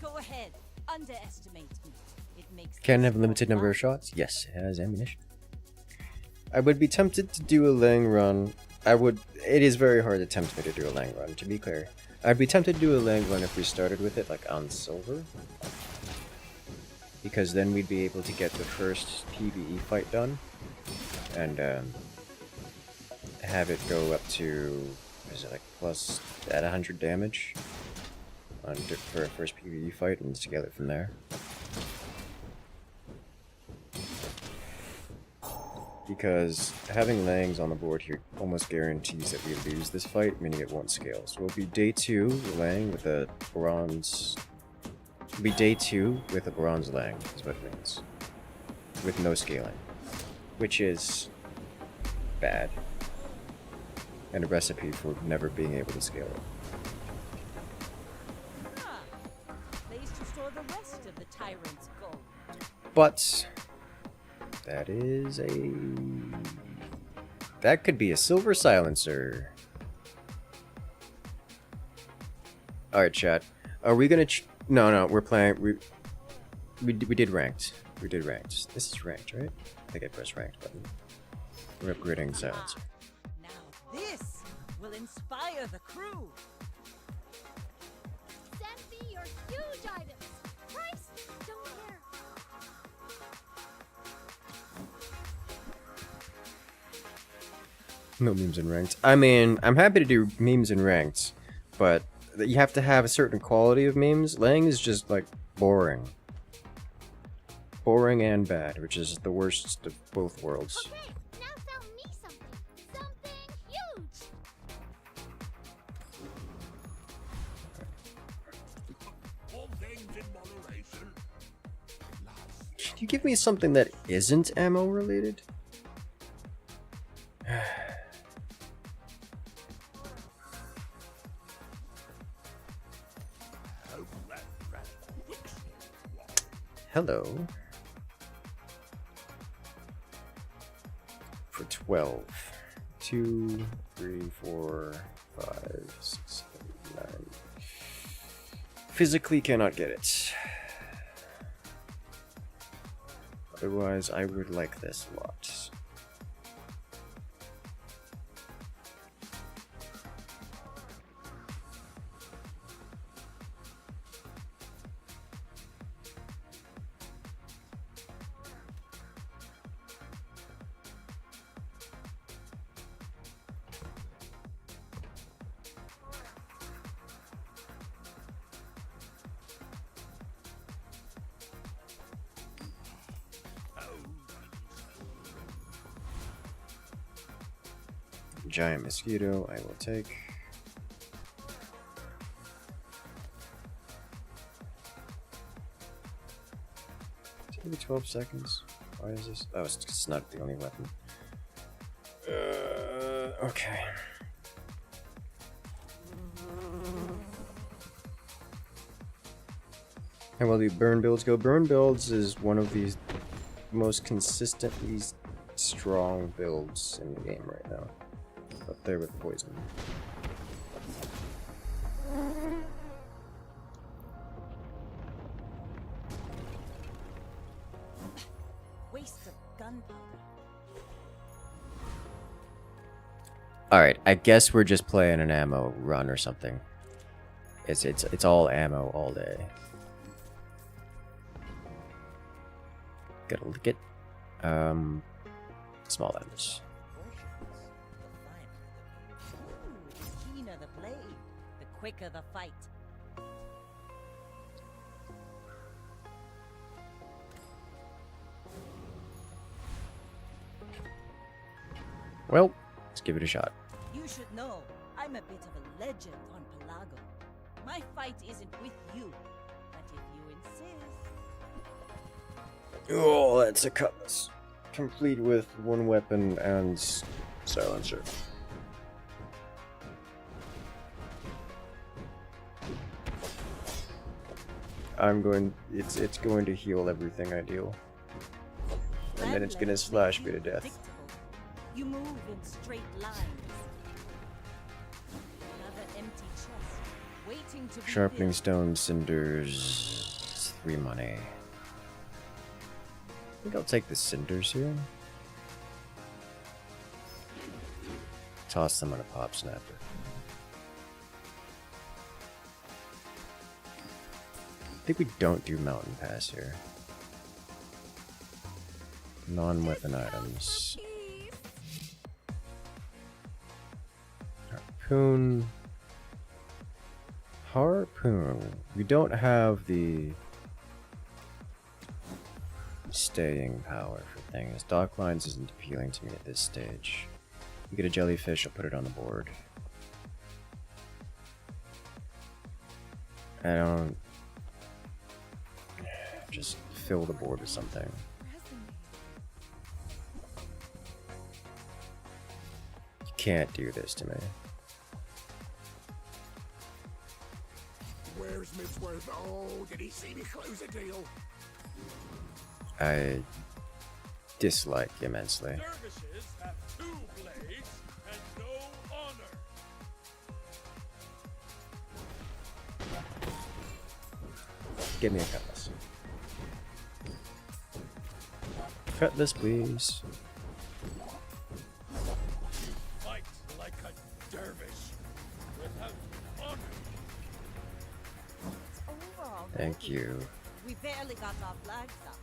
B: Go ahead, underestimate me. It makes
A: Can
B: this
A: have a limited
B: more
A: number of
B: fun.
A: shots? Yes, it has ammunition. I would be tempted to do a lang run. It is very hard to tempt me to do a lang run, to be clear. I'd be tempted to do a lang run if we started with it like on silver. because then we'd be able to get the first PvE fight done, and have it go up to, is it like plus at 100 damage for a first PvE fight, and scale it from there. Because having Langs on the board here almost guarantees that we lose this fight, meaning it won't scale. So it'll be day 2 Lang with a bronze. It'll be day 2 with a bronze Lang, is what it means. With no scaling. Which is bad. And a recipe for never being able to scale it.
B: Ah, place to store the rest of the tyrant's gold.
A: But that is a... that could be a silver silencer. Alright, chat. Are we gonna... no, we're playing... We did ranked. We did ranked. This is ranked, right? I think I pressed ranked button. We're upgrading silencer.
B: Now this will inspire the crew.
G: Send me your huge items. Price, don't care.
A: No memes in ranked. I mean, I'm happy to do memes in ranked, but you have to have a certain quality of memes. Lang is just, like, boring. Boring and bad, which is the worst of both worlds.
G: Okay, now sell me something. Something huge.
D: All things in moderation.
A: Can you give me something that isn't ammo related? Hello. For 12. 2, 3, 4, 5, 6, 7, 9. Physically cannot get it. Otherwise, I would like this a lot. Giant mosquito, I will take. Maybe 12 seconds. Why is this? Oh, it's not the only weapon. Okay. And while the burn builds go, burn builds is one of the most consistently strong builds in the game right now. Up there with poison.
B: Waste of gunpowder.
A: Alright, I guess we're just playing an ammo run or something. It's all ammo all day. Gotta lick it. Small items.
B: The keener the blade, the quicker the fight.
A: Well, let's give it a shot.
B: You should know, I'm a bit of a legend on Pelago. My fight isn't with you, but if you insist...
A: Oh, that's a cutlass. Complete with one weapon and silencer. It's going to heal everything I deal. And then it's gonna slash me to death.
B: You move in straight lines. Another empty chest, waiting to be
A: Sharpening
B: filled.
A: stone, cinders, 3 money. I think I'll take the cinders here. Toss them on a pop snapper. I think we don't do mountain pass here. non-weapon items. Harpoon. Harpoon. We don't have the staying power for things. Dock lines isn't appealing to me at this stage. You get a jellyfish, I'll put it on the board. I don't... Just fill the board with something. You can't do this to me.
C: Where's Midsworth? Oh, did he see me close a deal?
A: I dislike immensely.
D: Dervishes have 2 blades and no honor.
A: Give me a cutlass. Cutlass, please.
D: Fight like a dervish without honor.
B: It's over already.
A: Thank you.
B: We barely got our flags up.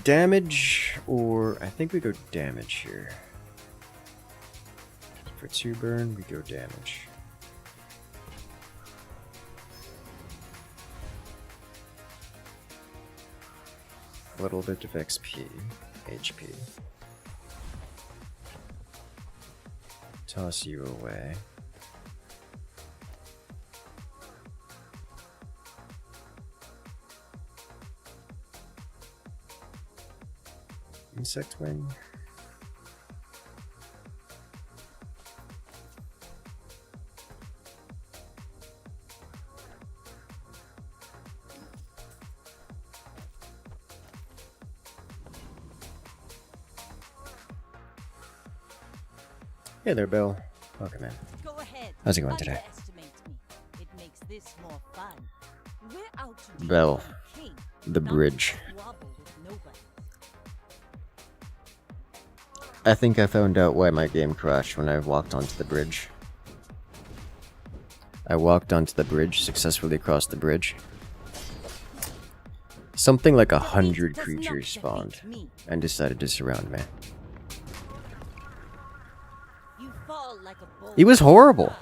A: Damage, or I think we go damage here. For 2 burn, we go damage. A little bit of XP, HP. Toss you away. Insect wing. Hey there, Bill. Welcome in.
B: Go ahead.
A: How's it going today?
B: Underestimate me. It makes this more fun. We're out to
A: Bell.
B: dethrone a king,
A: The
B: not to
A: bridge.
B: squabble with nobody.
A: I think I found out why my game crashed when I walked onto the bridge. I walked onto the bridge, successfully crossed the bridge. Something like 100
B: Does not
A: creatures
B: defeat
A: spawned
B: me.
A: and decided to surround me.
B: You fall like a bull.
A: It was horrible.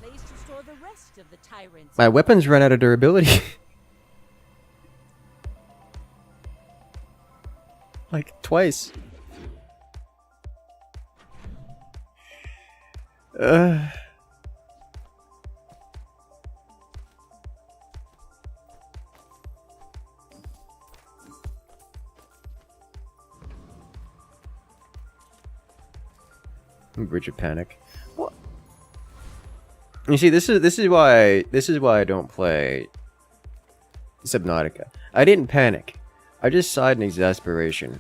B: Place to store the rest of the tyrants.
A: My weapons ran out of durability. Like, twice. Bridge of Panic. What? You see, this is why I don't play Subnautica. I didn't panic. I just sighed in exasperation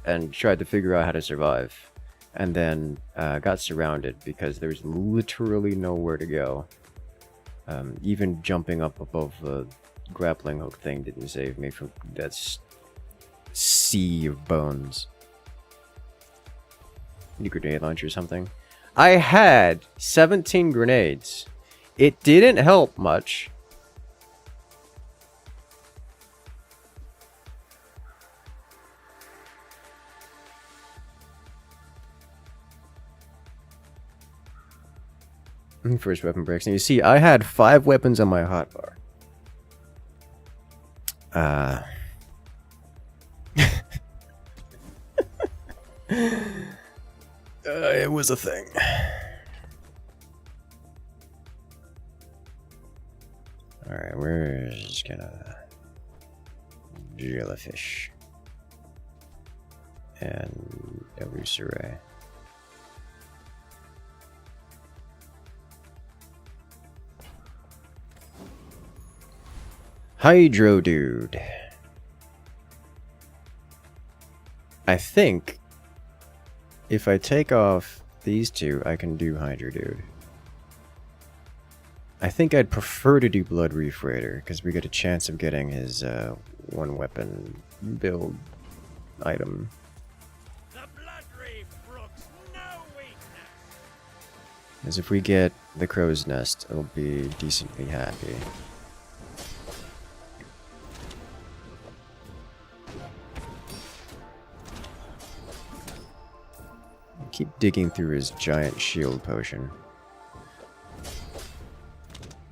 A: and tried to figure out how to survive, and then got surrounded because there was literally nowhere to go. Even jumping up above the grappling hook thing didn't save me from that sea of bones. Need a grenade launcher or something. I had 17 grenades. It didn't help much. First weapon breaks. And you see, I had 5 weapons on my hotbar. It was a thing. Alright, we're just gonna jellyfish and Eluceray. Hydro dude. I think if I take off these 2, I can do Hydro dude. I think I'd prefer to do Blood Reef Raider because we get a chance of getting his 1 weapon build item.
D: The blood reef brooks no weakness.
A: Because if we get the Crow's Nest, I'll be decently happy. Keep digging through his giant shield potion.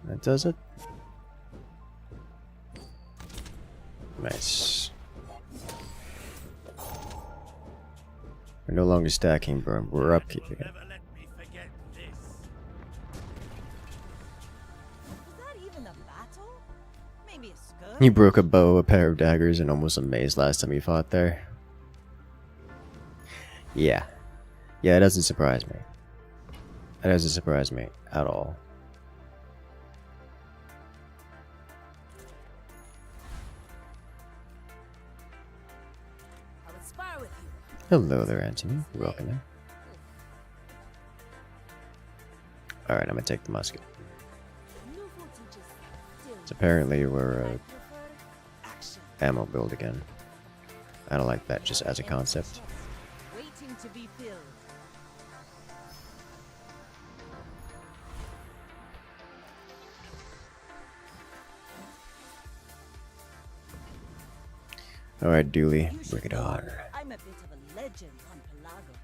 A: That does it. Nice. We're no longer stacking burn, we're upkeeping it.
I: Never let me forget this.
B: Was that even a battle? Maybe a skirt?
A: He broke a bow, a pair of daggers, and almost a mace last time he fought there. Yeah. Yeah, it doesn't surprise me. It doesn't surprise me at all.
H: I would spar with you.
A: Hello there, Anthony. Welcome in. Alright, I'm gonna take the musket.
H: New footage is still
A: So apparently we're
H: preferred
B: Action.
A: ammo build again. I don't like that just as a concept.
B: Waiting to be filled.
A: Alright, Dooley,
B: You should
A: bring it
B: know
A: on.
B: I'm a bit of a legend on Pelago.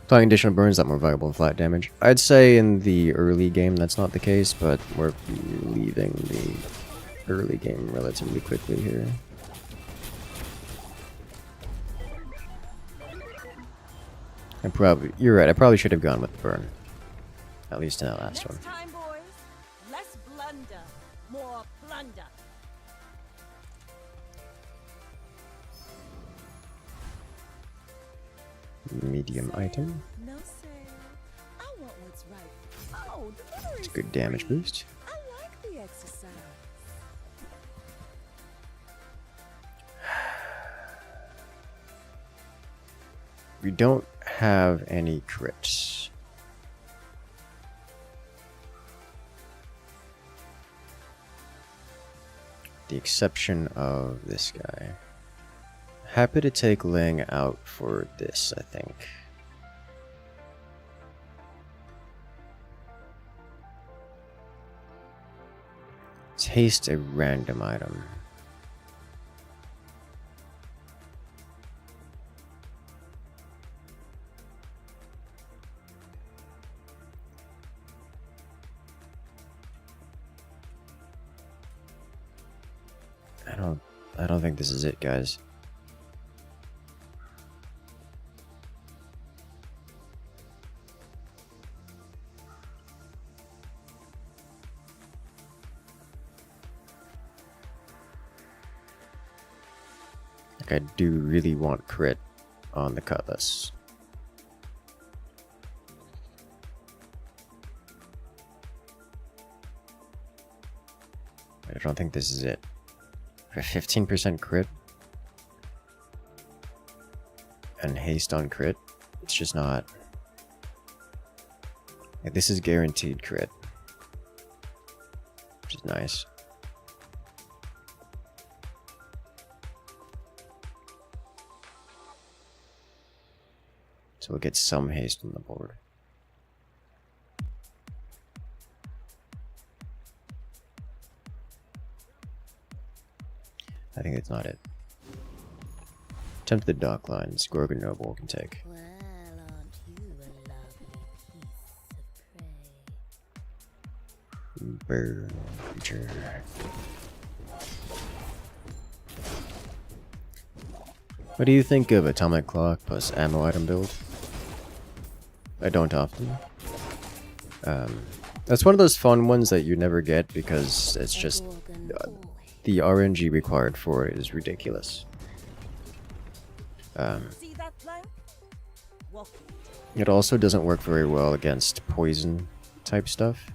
A: Applying additional burns that more valuable than flat damage. I'd say in the early game that's not the case, but we're leaving the early game relatively quickly here. You're right, I probably should have gone with the burn. At least in that last one.
B: Next time, boys, less blunder, more plunder.
A: Medium item.
H: No, sir. I want what's right. Oh, delivery.
A: It's a good damage boost.
H: I like the exercise.
A: We don't have any crits. The exception of this guy. Happy to take Ling out for this, I think. Taste a random item. I don't think this is it, guys. Like, I do really want crit on the cutlass. I don't think this is it. For 15% crit and haste on crit, it's just not. Like, this is guaranteed crit, which is nice. So we'll get some haste on the board. I think that's not it. Attempt the dock lines. Gorgon Noble can take.
H: Well, aren't you a lovely piece of prey?
A: Burn creature. What do you think of Atomic Clock plus ammo item build? I don't often. That's one of those fun ones that you never get because it's just the RNG required for it is ridiculous.
B: See that flank? Walk it.
A: It also doesn't work very well against poison type stuff.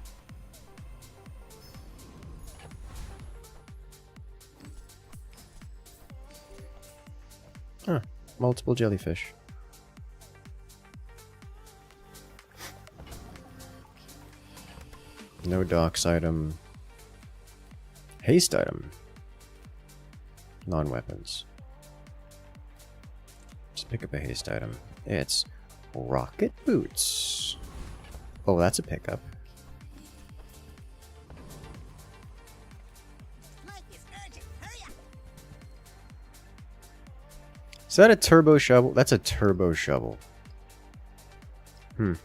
A: Huh, multiple jellyfish. No docks item. Haste item. Non-weapons. Just pick up a haste item. It's rocket boots. Oh, that's a pickup.
F: Life is urgent. Hurry up.
A: Is that a turbo shovel? That's a turbo shovel. Hmm.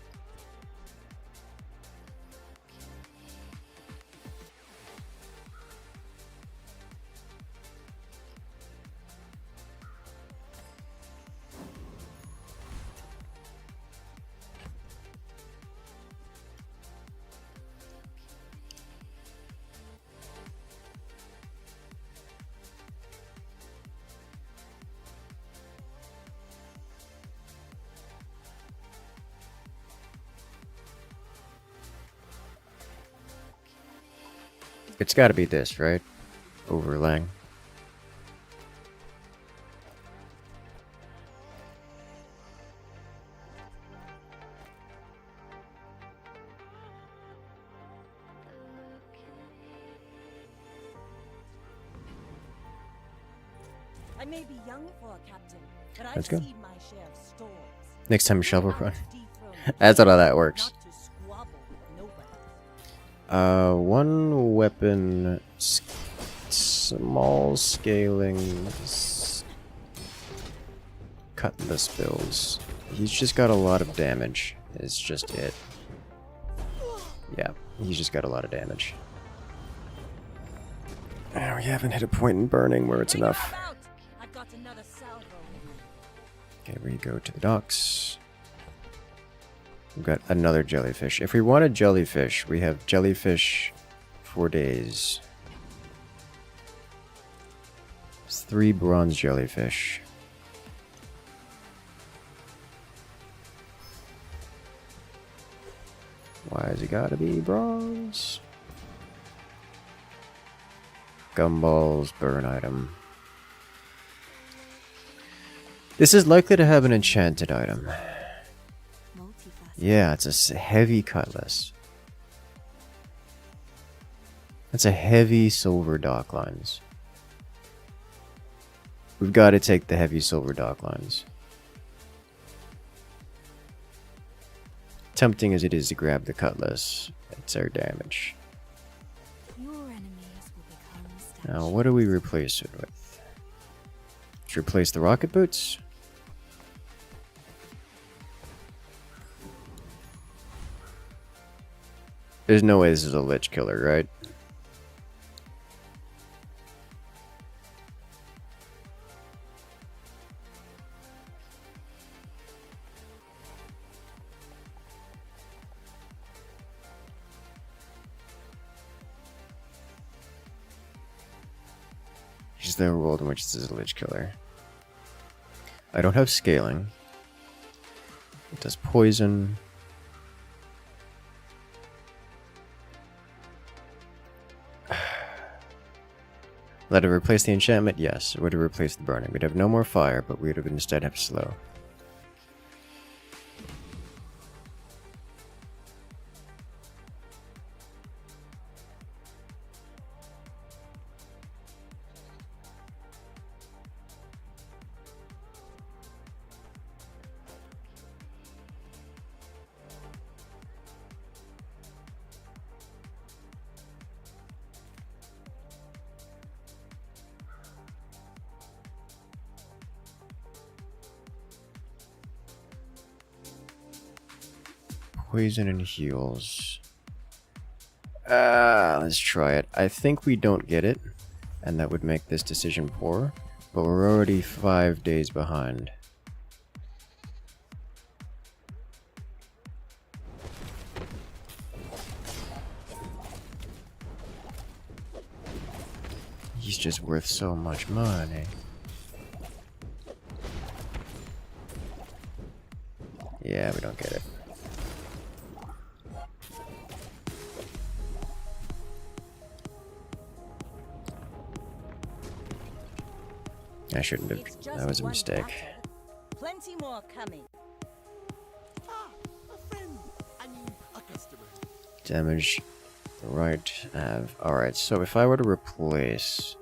A: It's got to be this, right? Overlaying.
B: I may be young for a captain, but
A: Let's
B: I've
A: go.
B: seen my share of storms.
A: Next time you shovel run.
B: To dethrone
A: That's not how that works.
B: not to squabble with nobody.
A: One weapon, small scaling, cutlass builds. He's just got a lot of damage. Is just it. Yeah, he's just got a lot of damage. And we haven't hit a point in burning where it's
B: Bring
A: enough.
B: them out. I've got another salvo.
A: Okay, we go to the docks. We've got another jellyfish. If we want a jellyfish, we have jellyfish for days. It's 3 bronze jellyfish. Why has it gotta be bronze? Gumballs, burn item. This is likely to have an enchanted item. Yeah, it's a heavy cutlass. That's a heavy silver dock lines. We've got to take the heavy silver dock lines. Tempting as it is to grab the cutlass, it's our damage.
G: Your enemies will become statues.
A: Now, what do we replace it with? Let's replace the rocket boots. There's no way this is a lich killer, right? Is there a world in which this is a lich killer? I don't have scaling. It does poison. Let it replace the enchantment? Yes. It would have replaced the burning. We'd have no more fire, but we would have instead have slow. Poison and heals. Let's try it. I think we don't get it, and that would make this decision poor, but we're already 5 days behind. He's just worth so much money. Yeah, we don't get it. I shouldn't have.
B: It's just
A: That was a
B: one
A: mistake.
B: battle. Plenty more coming.
F: Ah, a friend. I mean, a customer.
A: Damage. Right. Have. Alright, so if I were to replace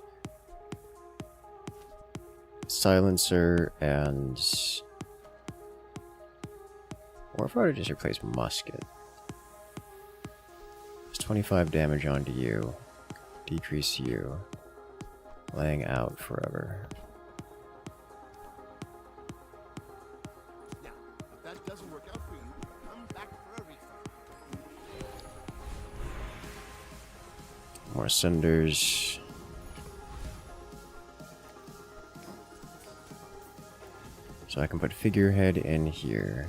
A: silencer and. Or if I were to just replace musket. It's 25 damage onto you. Decrease you. Laying out forever. more cinders. So I can put figurehead in here.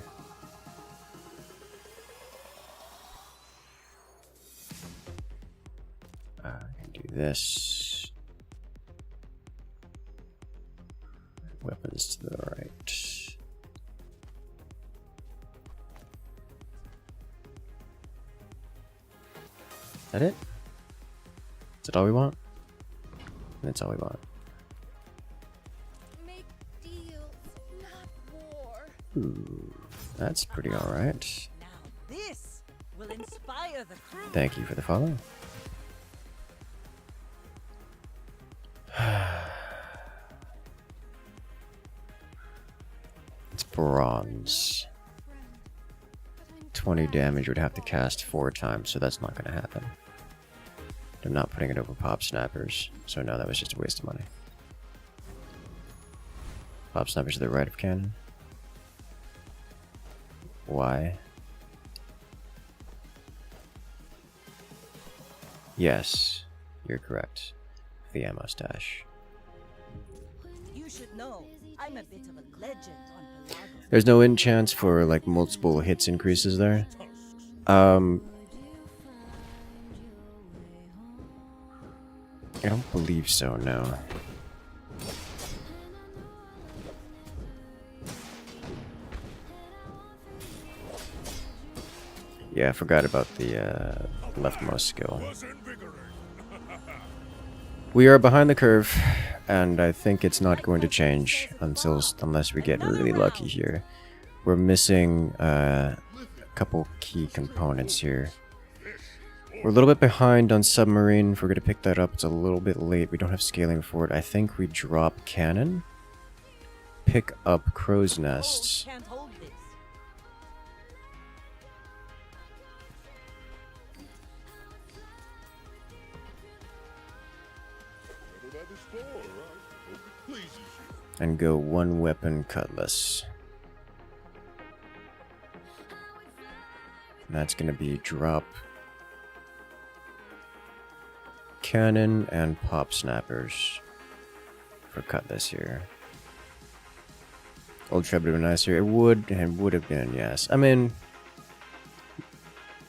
A: I can do this. Weapons to the right. Is that it? Is that all we want? That's all we want.
G: Make deals, not war.
A: Ooh, that's pretty alright.
B: Now this will inspire the crew.
A: Thank you for the follow. It's bronze. 20 damage would have to cast 4 times, so that's not going to happen. I'm not putting it over pop snappers, so no, that was just a waste of money. Pop snappers to the right of cannon. Why? Yes, you're correct. The ammo stash.
B: You should know, I'm a bit of a legend on Pelago.
A: There's no in chance for like multiple hits increases there. I don't believe so, no. Yeah, I forgot about the leftmost skill. We are behind the curve, and I think it's not going to change unless we get really lucky here. We're missing a couple key components here. We're a little bit behind on submarine. If we're going to pick that up, it's a little bit late. We don't have scaling for it. I think we drop cannon, pick up crow's nests.
B: Can't hold this.
D: Settled at the store, right? Hope it pleases you.
A: And go 1 weapon cutlass. And that's going to be drop cannon and pop snappers for cutlass here. Old trap would have been nicer. It would have been, yes. I mean,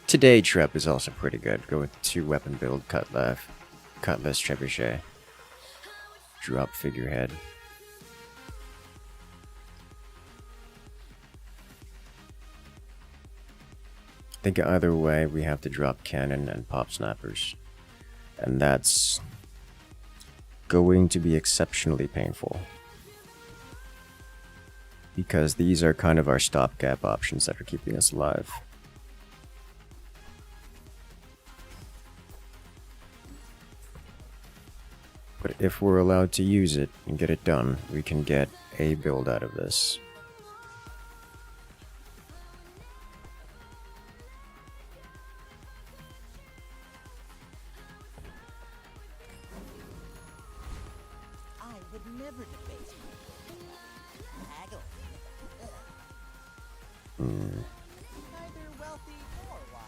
A: today trap is also pretty good. Go with 2 weapon build, cutlass, trebuchet, drop figurehead. I think either way we have to drop cannon and pop snappers. And that's going to be exceptionally painful. Because these are kind of our stopgap options that are keeping us alive. But if we're allowed to use it and get it done, we can get a build out of this.
B: I would never debate.
I: Haggle.
B: Neither wealthy nor wise,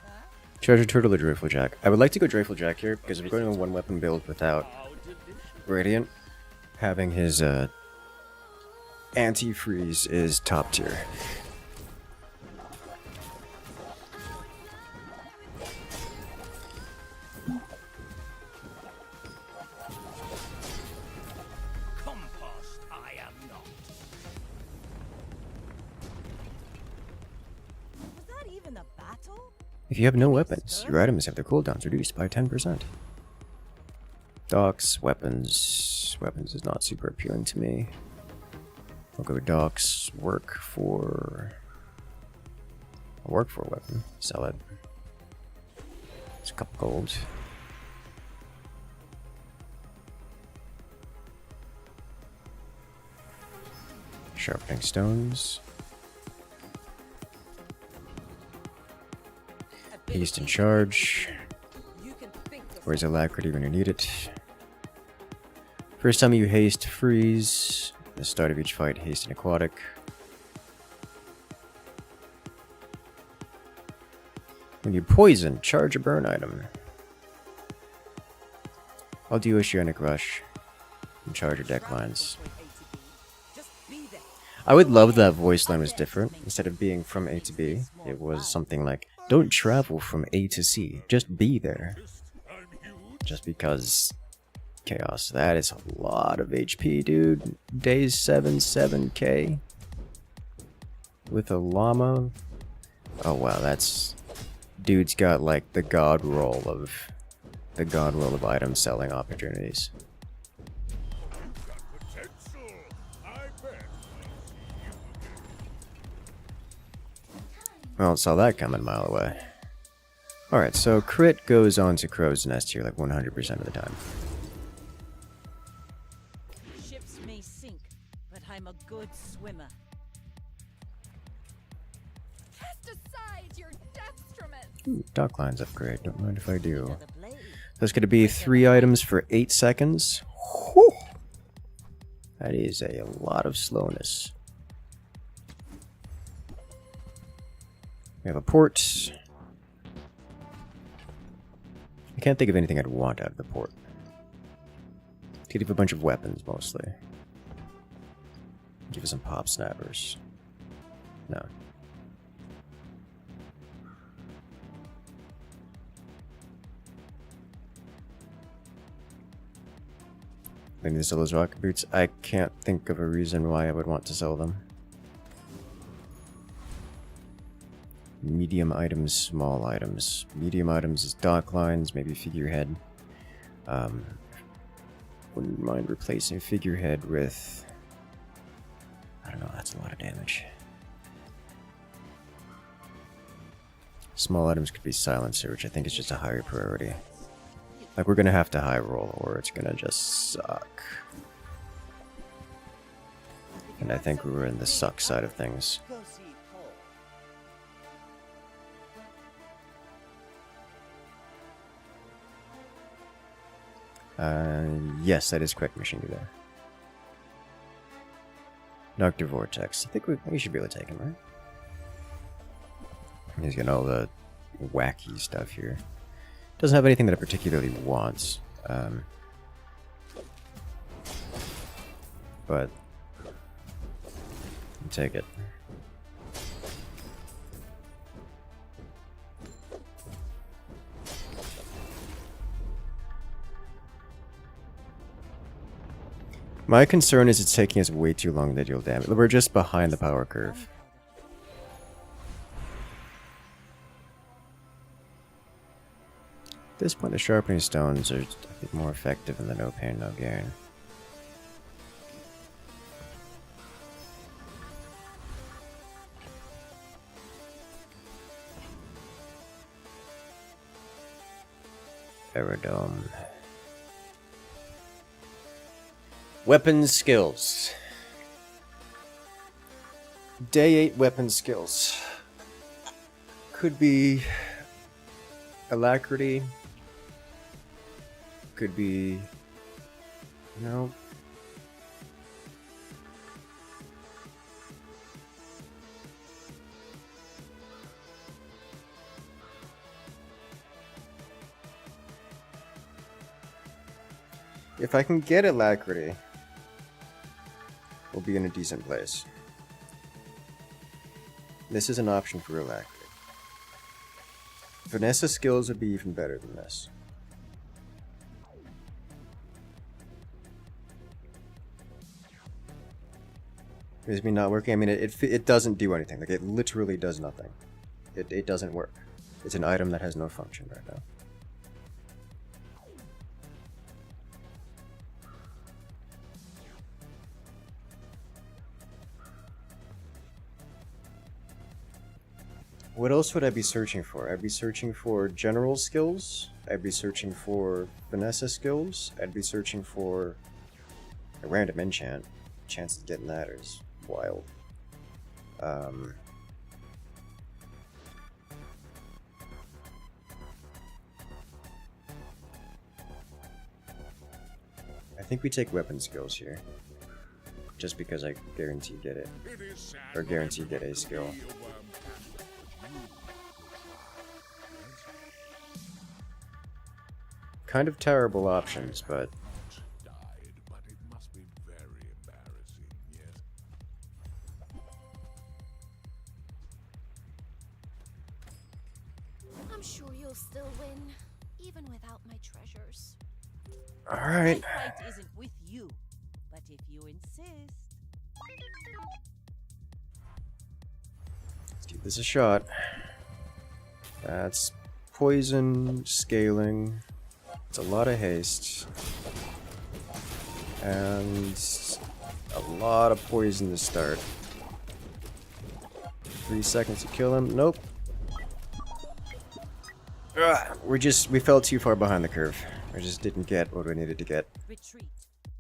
B: huh?
A: Treasure Turtle or Joyful Jack? I would like to go Joyful Jack here, because if we're going to 1 weapon build without Radiant, having his anti-freeze is top tier.
I: Compost I am not.
B: Was that even a battle?
A: If you have no weapons, your items have their cooldowns reduced by 10%. Docks, weapons. Weapons is not super appealing to me. I'll go docks, work for a weapon, sell it. It's a couple gold. Sharpening stones. Haste and charge.
H: You can think of
A: Where's alacrity when you need it? First time you haste, freeze. At the start of each fight, haste and aquatic. When you poison, charge a burn item. I'll do Oceanic Rush and charge your deck lines.
H: Just be there.
A: I would love that voice line was different. Instead of being from A to B, it was something like, don't travel from A to C, just be there. Just because chaos. That is a lot of HP, dude. Days 7k with a llama. Oh wow, that's dude's got like the god roll of item selling opportunities.
D: Potential, I bet.
A: Well, saw that coming a mile away. Alright, so crit goes on to Crow's Nest here like 100% of the time.
B: Ships may sink, but I'm a good swimmer.
G: Cast aside your detriment.
A: Ooh, dock lines upgrade, don't mind if I do.
B: Another blade.
A: That's going to be 3 items for 8 seconds. Whew. That is a lot of slowness. We have a port. I can't think of anything I'd want out of the port. Could give a bunch of weapons, mostly. Give us some pop snappers. No. Maybe to sell those rocket boots. I can't think of a reason why I would want to sell them. Medium items, small items. Medium items is dock lines, maybe figurehead. Wouldn't mind replacing figurehead with... I don't know, that's a lot of damage. Small items could be silencer, which I think is just a higher priority. Like, we're gonna have to high roll, or it's gonna just suck. And I think we were in the suck side of things.
I: Go see Cole.
A: Yes, that is correct, Machine there. Dr. Vortex. I think we should be able to take him, right? He's got all the wacky stuff here. Doesn't have anything that it particularly wants. But I'll take it. My concern is it's taking us way too long to deal damage. We're just behind the power curve. At this point, the sharpening stones are, I think, more effective than the no pain, no gain. Aerodome. Weapons skills. Day 8 weapon skills. Could be alacrity. Could be, no. If I can get alacrity, we'll be in a decent place. This is an option for alacrity. Vanessa skills would be even better than this. Is me not working? I mean, it doesn't do anything. Like, it literally does nothing. It doesn't work. It's an item that has no function right now. What else would I be searching for? I'd be searching for general skills. I'd be searching for Vanessa skills. I'd be searching for a random enchant. Chance of getting that is wild. I think we take weapon skills here. Just because I guarantee get it. Or guarantee get a skill. kind of terrible options, but
D: Died, but it must be very embarrassing, yes?
G: I'm sure you'll still win, even without my treasures.
A: alright.
B: My fight isn't with you, but if you insist.
A: Let's give this a shot. That's poison scaling. It's a lot of haste. And a lot of poison to start. 3 seconds to kill him. Nope. Ugh, we fell too far behind the curve. We just didn't get what we needed to get.
B: Retreat.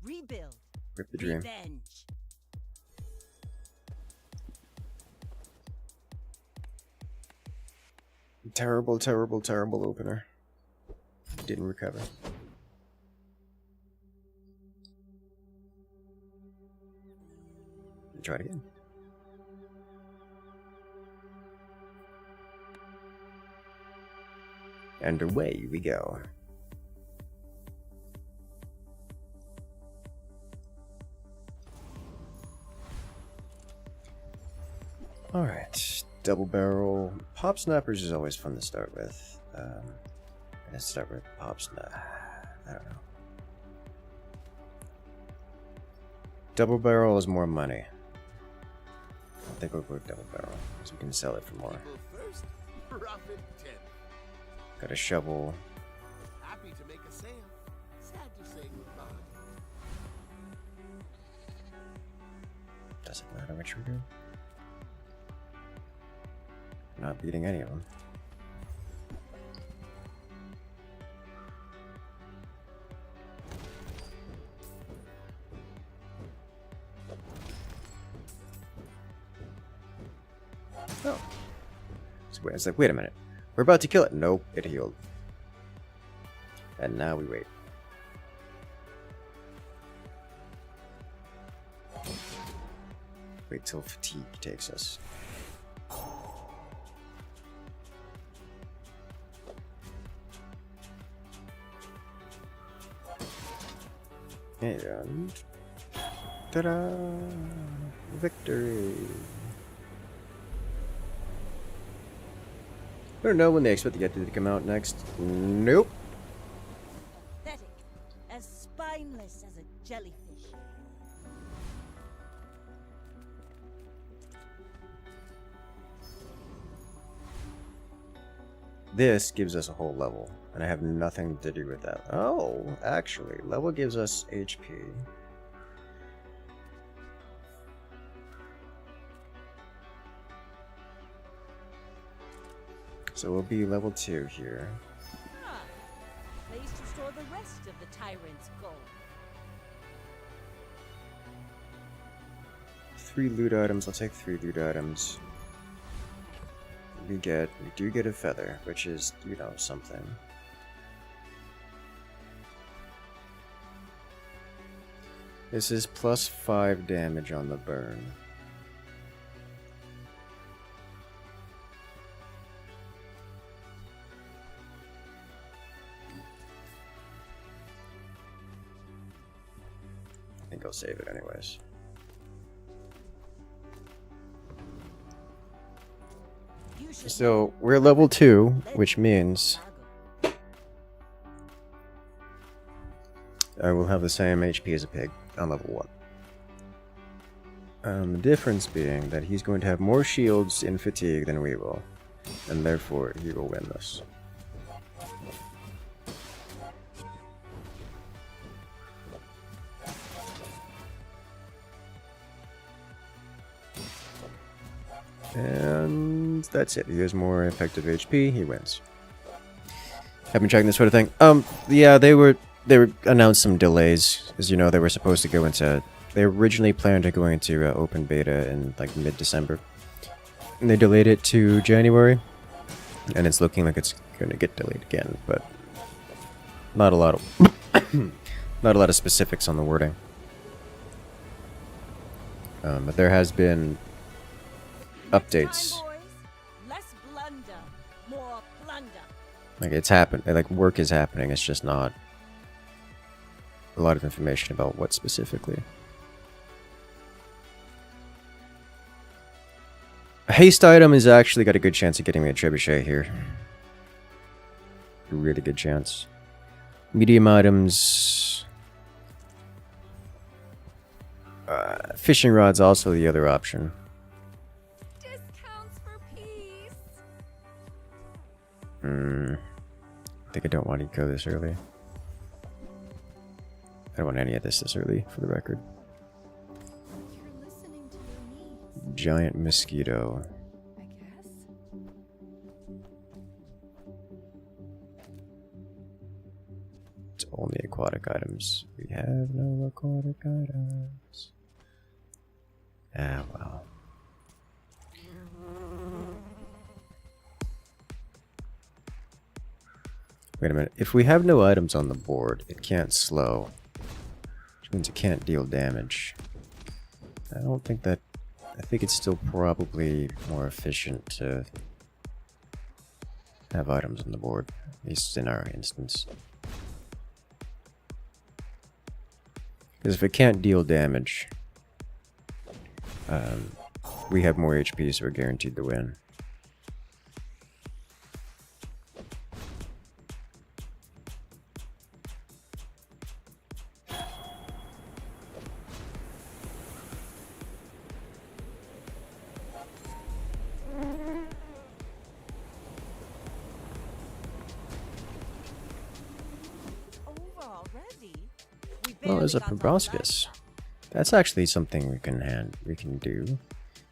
B: Rebuild.
A: Rip the dream.
B: Revenge.
A: Terrible, terrible, terrible opener. Didn't recover. Try it again. And away we go. Alright, double barrel. Pop snappers is always fun to start with. Let's start with pop snap. I don't know. Double barrel is more money. I think we'll go with double barrel, so we can sell it for more.
F: People first, profit 10.
A: Got a shovel.
F: Happy to make a sale. Sad to say goodbye.
A: Doesn't matter which we do. Not beating any of them. Oh. So it's like, wait a minute. We're about to kill it. Nope, it healed. And now we wait. Wait till fatigue takes us. And ta-da! Victory! I don't know when they expect the Yeti to come out next. Nope.
B: Pathetic. As spineless as a jellyfish.
A: This gives us a whole level, and I have nothing to do with that. Oh, actually, level gives us HP. So we'll be level 2 here.
B: Ah, place to store the rest of the tyrant's gold.
A: 3 loot items. I'll take 3 loot items. We do get a feather, which is, you know, something. This is plus 5 damage on the burn. I think I'll save it anyways.
B: You should
A: So we're level 2, which means I will have the same HP as a pig on level 1. The difference being that he's going to have more shields in fatigue than we will, and therefore he will win this. And that's it. He has more effective HP. He wins. I've been checking this sort of thing. Yeah, they announced some delays. As you know, they were supposed to go into. They originally planned to go into open beta in like mid-December, and they delayed it to January. And it's looking like it's going to get delayed again, but not a lot of not a lot of specifics on the wording. But there has been updates.
B: Time, boys. Less blunder, more plunder.
A: Like, it's happened. Like, work is happening. It's just not a lot of information about what specifically. A haste item is actually got a good chance of getting me a trebuchet here. A really good chance. Medium items. Fishing rod's also the other option.
G: Discounts for peace.
A: I think I don't want to go this early. I don't want any of this early, for the record.
G: You're listening to your needs,
A: Giant mosquito.
G: I guess.
A: It's only aquatic items. We have no aquatic items. Ah, well. Wait a minute. If we have no items on the board, it can't slow. Which means it can't deal damage. I don't think that... I think it's still probably more efficient to have items on the board. At least in our instance. Because if it can't deal damage, we have more HP, so we're guaranteed to win.
H: Over already? We
A: Well, there's a
H: barely got that
A: proboscis. That's actually something we can do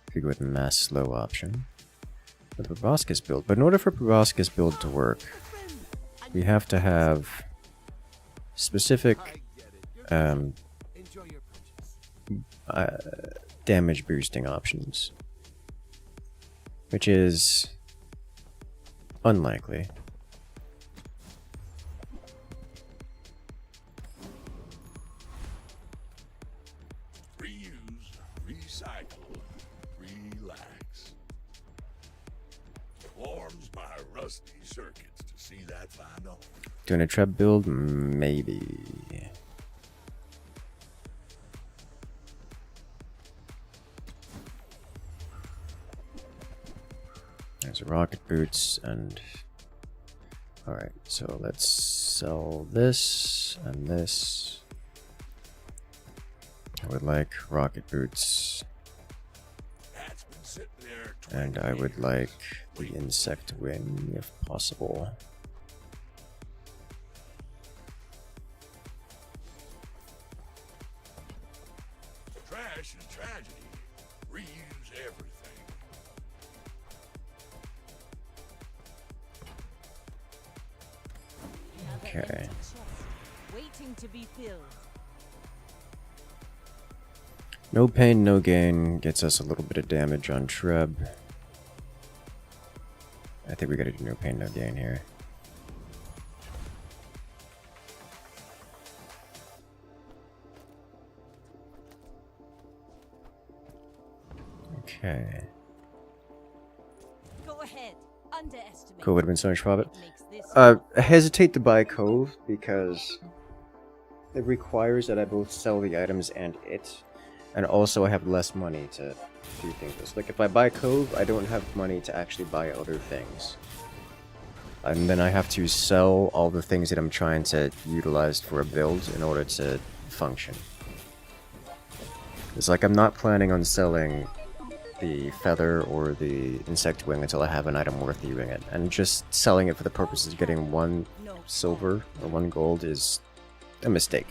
A: if we go with the mass slow option with the proboscis build. But in order for proboscis build to work, we have to have specific
F: Enjoy your purchase.
A: damage boosting options, which is unlikely.
D: Reuse, recycle, relax. Warms my rusty circuits to see that find off.
A: Doing a treb build, maybe. There's rocket boots and... Alright, so let's sell this and this. I would like rocket boots.
D: That's been sitting there
A: And I would like the insect wing if possible.
D: Trash is tragedy. Reuse everything.
A: Okay.
B: Empty chest, waiting to be filled.
A: No pain, no gain gets us a little bit of damage on Treb. I think we gotta do no pain, no gain here. Okay.
B: Go ahead, underestimate.
A: Cool, would have been so much profit.
B: It makes this
A: I hesitate to buy Cove because it requires that I both sell the items and it. And also I have less money to do things with. Like if I buy Cove, I don't have money to actually buy other things. And then I have to sell all the things that I'm trying to utilize for a build in order to function. It's like I'm not planning on selling the feather or the insect wing until I have an item worth using it. And just selling it for the purpose of getting one silver or one gold is a mistake.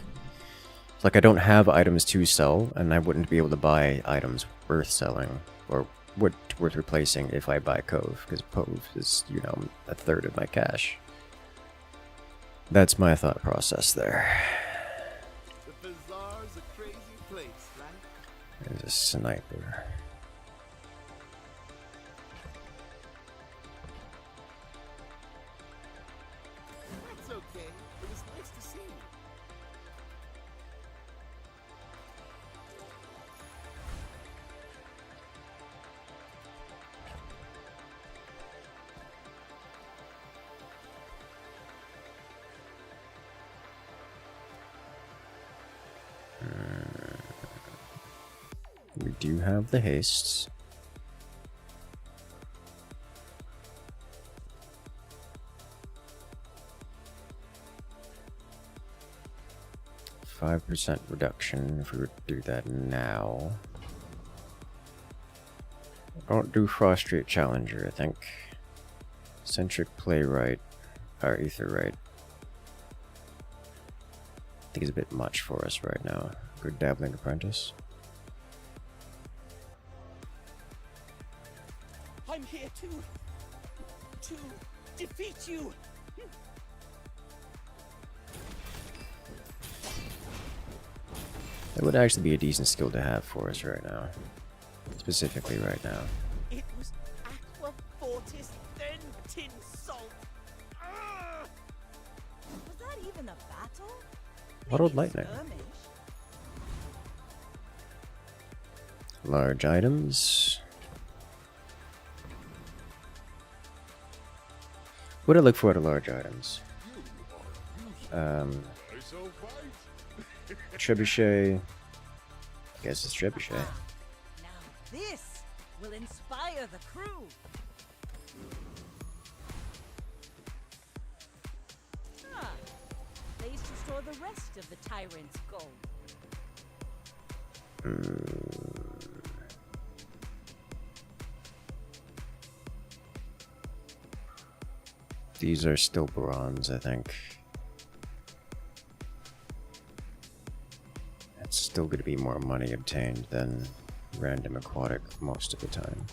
A: It's like I don't have items to sell, and I wouldn't be able to buy items worth selling or worth replacing if I buy Cove, because Cove is, you know, a third of my cash. That's my thought process there.
F: The Bazaar's a crazy place, right?
A: There's a sniper.
F: That's okay. It was nice to see you.
A: do have the hastes. %5 reduction if we were to do that now. Don't do Frustrate Challenger, I think. Centric Playwright, or Aetherite. I think it's a bit much for us right now. Good Dabbling Apprentice.
F: I'm here to defeat you.
A: That would actually be a decent skill to have for us right now. Specifically right now.
F: It was Aqua Fortis, then Tin Salt.
B: Was that even a battle?
A: Muddled
B: Maybe a
A: Lightning.
B: skirmish?
A: Large items. What do I look for out of large items?
D: I shall fight.
A: Trebuchet. I guess it's Trebuchet.
B: Now this will inspire the crew. Ah, place to store the rest of the tyrant's gold.
A: These are still bronze, I think. It's still going to be more money obtained than random aquatic most of the time.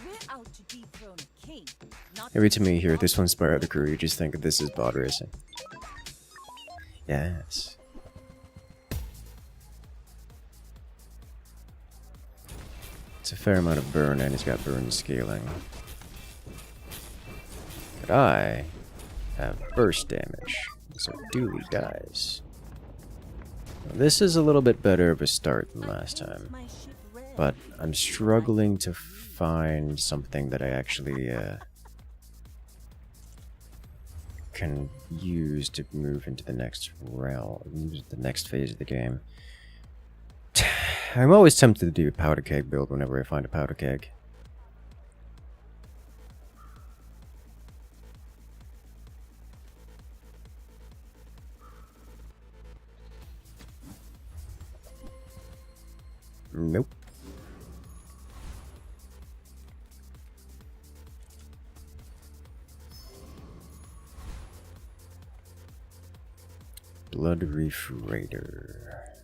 B: We're out to dethrone a king, not
A: Every
B: to
A: time you hear
B: squabble
A: this one's
B: with
A: by the crew, you just think this is bot racing. Yes. It's a fair amount of burn, and he's got burn scaling. But I have burst damage, so Dooley dies. This is a little bit better of a start than last time,
B: my ship red.
A: but I'm struggling to find something that I actually can use to move into the next realm, the next phase of the game. I'm always tempted to do a powder keg build whenever I find a powder keg. Nope. Blood Reef Raider.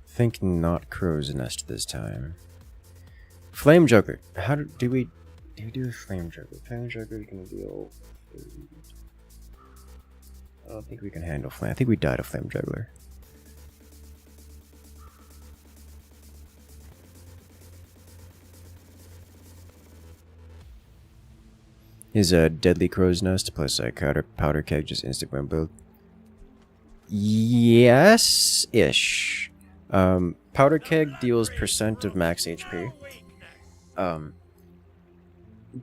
A: Think not Crow's Nest this time. Flame Juggler. How do we do a Flame Juggler? Flame Juggler is gonna deal. I don't think we can handle flame. I think we died of Flame Juggler. Is a Deadly Crow's Nest plus a powder keg just instant win build? Yes-ish. Powder keg deals % of max HP.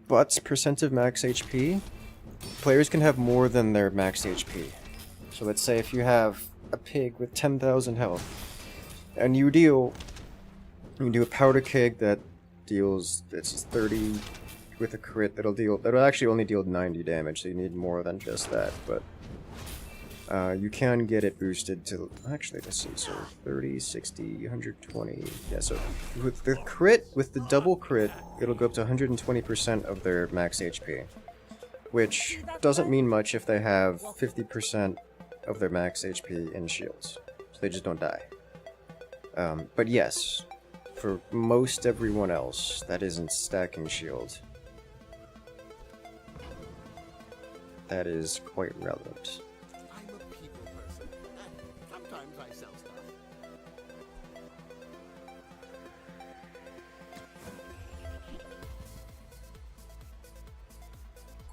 A: But % of max HP, players can have more than their max HP. So let's say if you have a pig with 10,000 health, and you do a powder keg that deals, it's 30 with a crit, that'll actually only deal 90 damage, so you need more than just that, but you can get it boosted to, actually, let's see, so 30, 60, 120, yeah, so with the crit, with the double crit, it'll go up to 120% of their max HP, which doesn't mean much if they have 50% of their max HP in shields, so they just don't die. But yes, for most everyone else, that isn't stacking shield. That is quite relevant.
F: I'm a people person, and sometimes I sell stuff.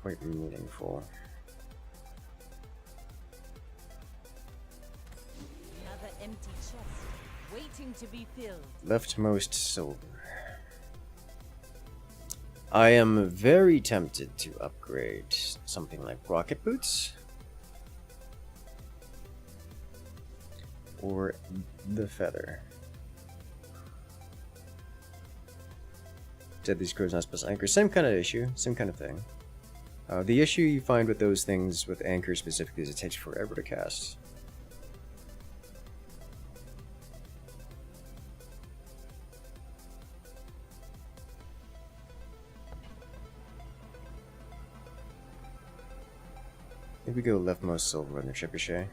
A: Quite meaningful.
B: Another empty chest. waiting to be filled.
A: Leftmost silver. I am very tempted to upgrade something like rocket boots. Or the feather. Deadly screws, not plus anchor. Same kind of issue, same kind of thing. The issue you find with those things, with anchor specifically, is it takes forever to cast. Here we go leftmost silver on the trebuchet.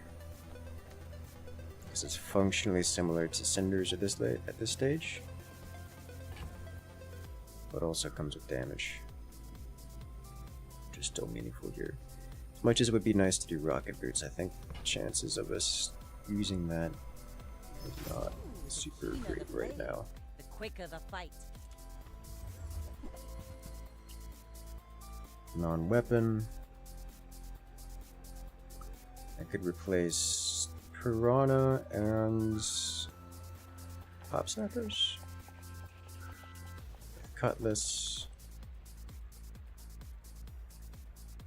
A: Because it's functionally similar to cinders at this stage. But also comes with damage. Which is still meaningful here. As much as it would be nice to do rocket boots, I think the chances of us using that is not super great right now.
B: The quicker the fight.
A: Non-weapon. I could replace Piranha and Pop Snappers with Cutlass.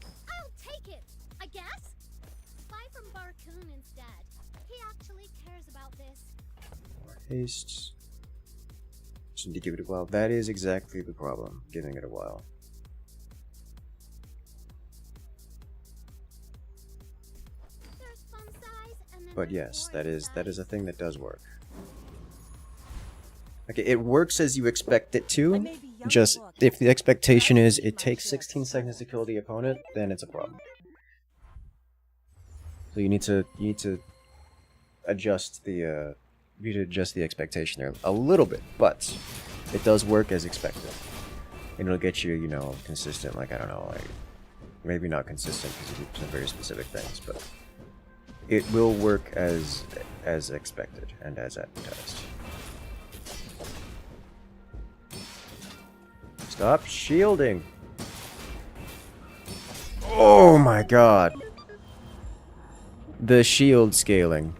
J: I'll take it, I guess. Buy from Barcoon instead. He actually cares about this.
A: More haste. Just need to give it a while. That is exactly the problem, giving it a while. But yes, that is a thing that does work. Okay, it works as you expect it to. Just if the expectation is it takes 16 seconds to kill the opponent, then it's a problem. So you need to adjust the expectation there a little bit, but it does work as expected. And it'll get you, you know, consistent, like I don't know, like maybe not consistent because you do some very specific things, but it will work as expected and as advertised. Stop shielding! Oh my god! The shield scaling.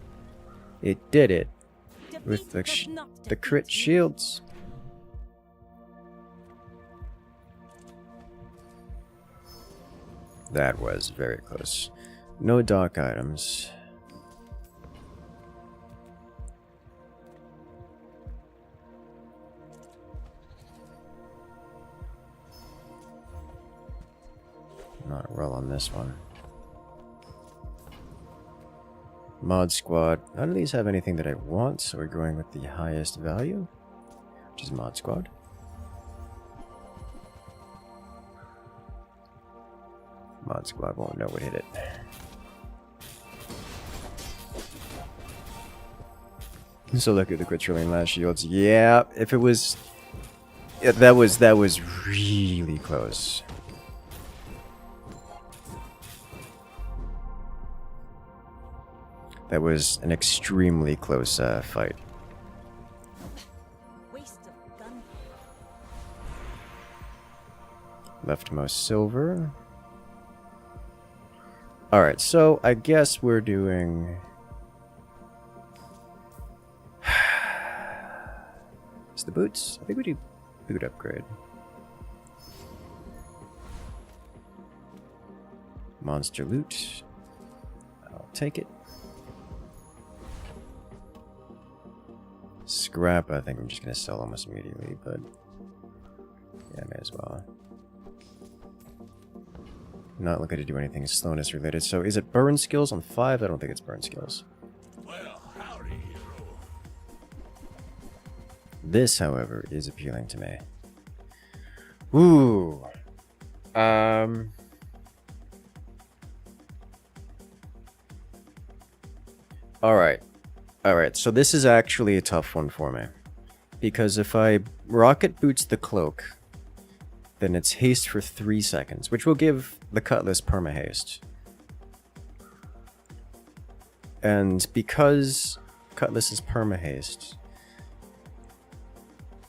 A: It did it. With the crit shields. That was very close. No dark items. Not a roll on this one. Mod Squad. None of these have anything that I want, so we're going with the highest value, which is Mod Squad. Mod Squad won't know what hit it. So look at the crit trillion last shields. Yeah, if it was, yeah, that was really close. That was an extremely close fight.
B: Waste of gun.
A: Leftmost silver. Alright, so I guess we're doing... It's the boots? I think we do boot upgrade. Monster loot. I'll take it. Scrap, I think I'm just going to sell almost immediately, but yeah, may as well. Not looking to do anything slowness related. So is it burn skills on 5? I don't think it's burn skills.
D: Well, howdy, hero.
A: This, however, is appealing to me. Ooh. Alright. Alright, so this is actually a tough one for me. Because if I rocket boots the cloak, then it's haste for 3 seconds, which will give the Cutlass perma-haste. And because Cutlass is perma-haste,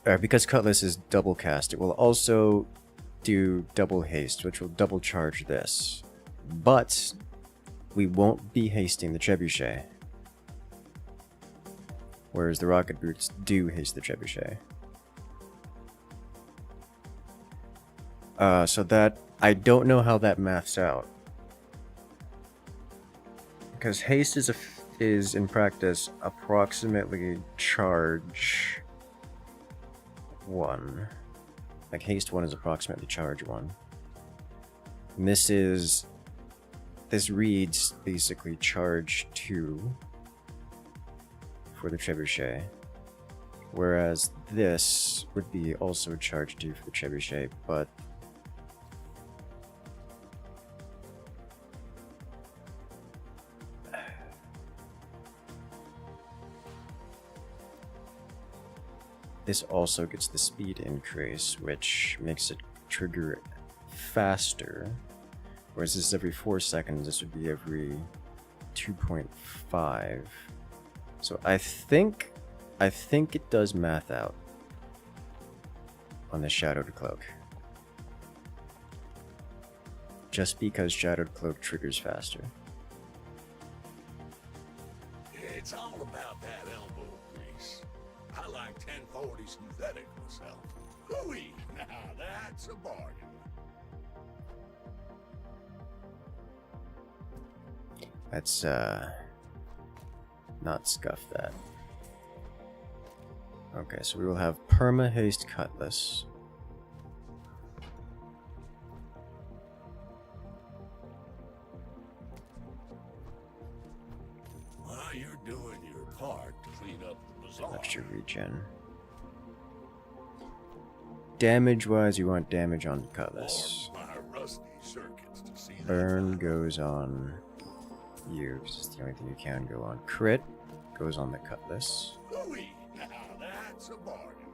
A: because Cutlass is double cast, it will also do double haste, which will double charge this. But we won't be hasting the trebuchet. whereas the rocket boots do haste the trebuchet. So that, I don't know how that maths out. Because haste is in practice approximately charge 1. Like haste 1 is approximately charge 1. And this reads basically charge 2 for the trebuchet. Whereas this would be also charge 2 for the trebuchet, but this also gets the speed increase, which makes it trigger faster. Whereas this is every 4 seconds, this would be every 2.5. So I think it does math out on the Shadowed Cloak. Just because Shadowed Cloak triggers faster.
D: It's all about that elbow grease. I like 1040 synthetic myself. Hooey! Now that's a bargain.
A: Let's not scuff that. Okay, so we will have Perma Haste Cutlass.
D: While you're doing your part to clean up the bazaar,
A: Extra regen. Damage wise, you want damage on Cutlass.
D: or my rusty circuits to see that
A: Burn goes on you, because it's the only thing you can go on. Crit goes on the Cutlass.
D: Hooey! Now that's a bargain.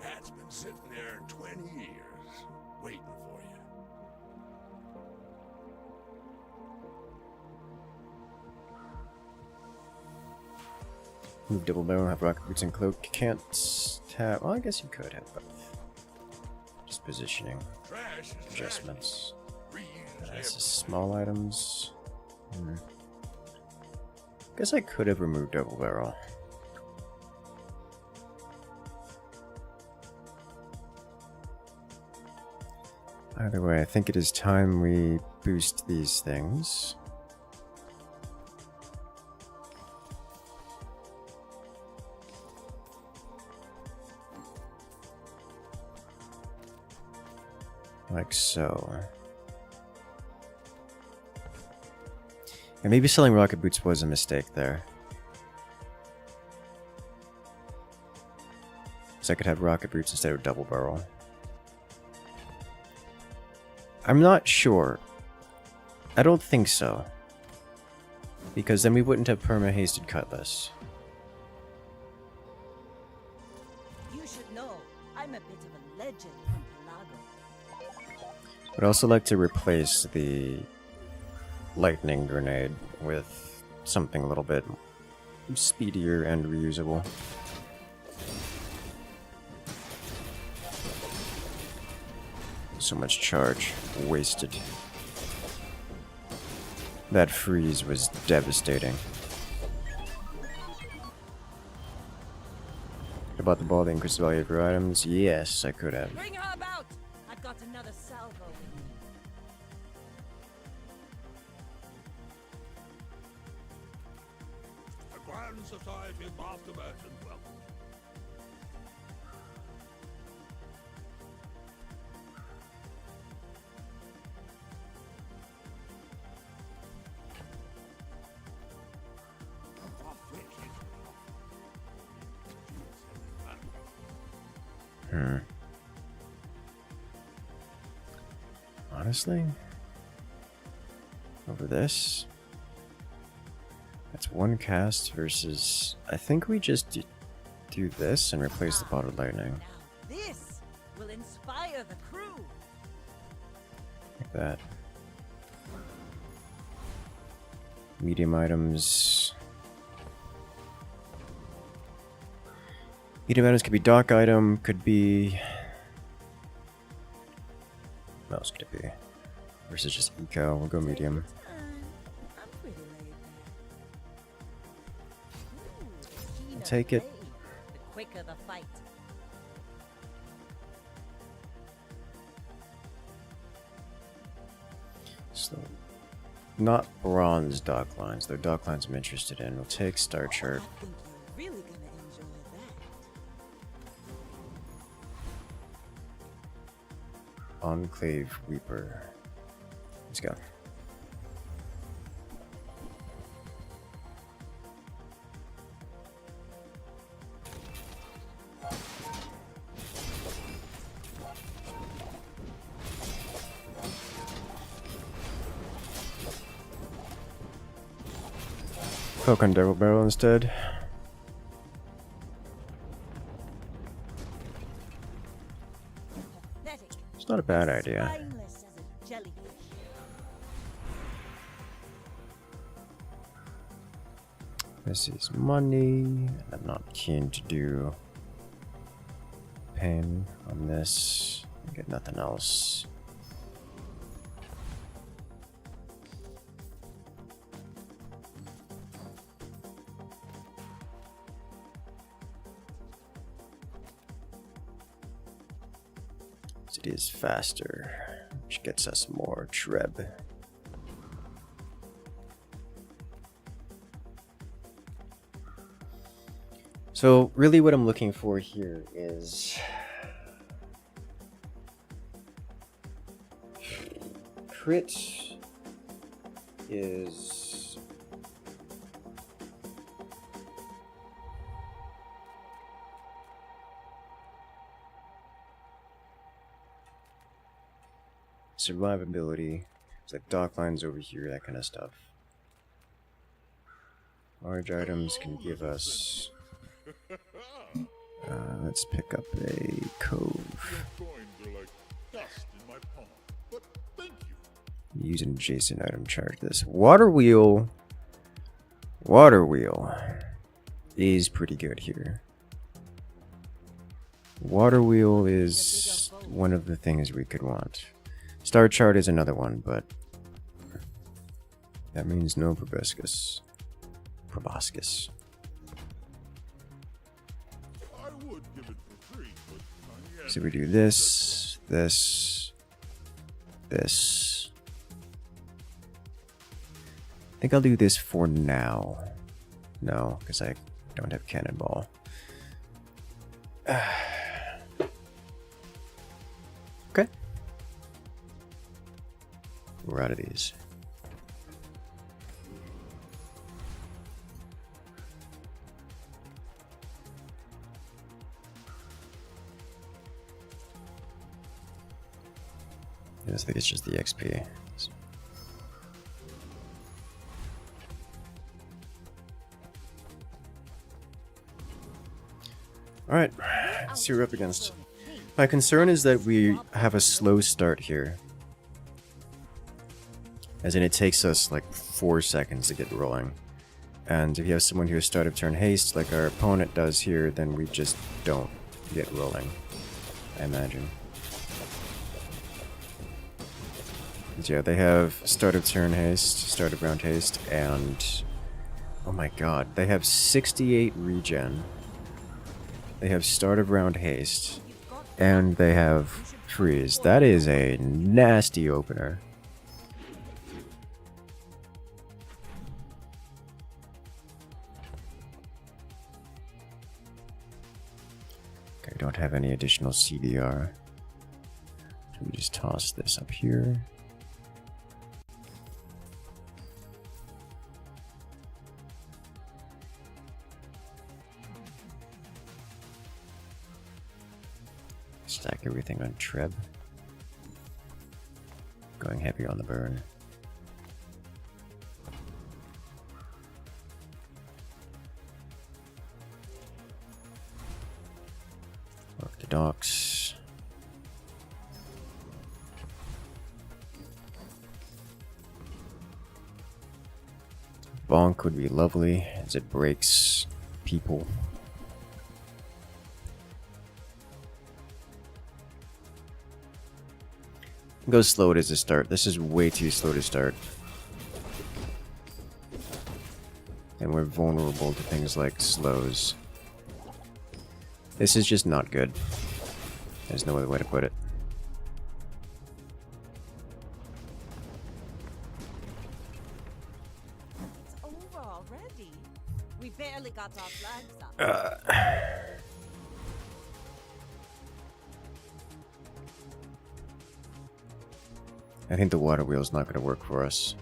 D: That's been sitting there 20 years, waiting for you.
A: Move double barrel, have rocket boots and cloak. Can't have. Well, I guess you could have both. Just positioning
D: Trash is
A: adjustments.
D: trash. Reuse
A: This is
D: everything.
A: small items. Guess I could have removed double barrel. Either way, I think it is time we boost these things. Like so. And maybe selling rocket boots was a mistake there. So I could have rocket boots instead of double barrel. I'm not sure. I don't think so. Because then we wouldn't have perma-hasted Cutlass.
B: You should know, I'm a bit of a legend from Pelago.
A: I'd also like to replace the lightning grenade with something a little bit speedier and reusable. So much charge wasted. That freeze was devastating. About the ball, the increased value of your items? Yes, I could have.
B: Bring her about! I've got another salvo with me.
D: The Grand Society of Master Merchants welcome.
A: Honestly? Over this? That's one cast versus... I think we just do this and replace the bottled lightning.
B: Now this will inspire the crew.
A: Like that. Medium items. Medium items could be dock item, could be... What else could it be? Versus just eco, we'll go medium.
B: I'm pretty laid
A: take it.
B: The quicker the fight.
A: So, not bronze dock lines. They're dock lines I'm interested in. We'll take Star Chart.
H: I think you're really gonna enjoy that.
A: Enclave Reaper. Let's go. Poke on Devil Barrel instead.
B: Pathetic.
A: It's not a bad idea.
B: Spineless as a jellyfish.
A: This is money. I'm not keen to do pain on this. Get nothing else. It is faster, which gets us more treb. So really what I'm looking for here is crit is survivability. It's like dock lines over here, that kind of stuff. Large items can give us. Let's pick up a cove. Use an adjacent item, charge this. Water wheel. Water wheel is pretty good here. Water wheel is one of the things we could want. Star chart is another one, but that means no proboscis. Proboscis. So we do this, this, this. I think I'll do this for now. No, because I don't have cannonball. Okay. We're out of these. I think it's just the XP. Alright, let's see what we're up against. My concern is that we have a slow start here. As in, it takes us like 4 seconds to get rolling. And if you have someone who has start of turn haste, like our opponent does here, then we just don't get rolling, I imagine. Yeah, they have start of turn haste, start of round haste, and oh my god, they have 68 regen. They have start of round haste, and they have freeze. That is a nasty opener. Okay, I don't have any additional CDR. So we just toss this up here. Stack everything on Treb. Going heavy on the burn. Work the docks. Bonk would be lovely as it breaks people. Go slow it as a start. This is way too slow to start. And we're vulnerable to things like slows. This is just not good. There's no other way to put it.
B: It's over already. We barely got our flags up.
A: I think the water wheel's not going to work for us.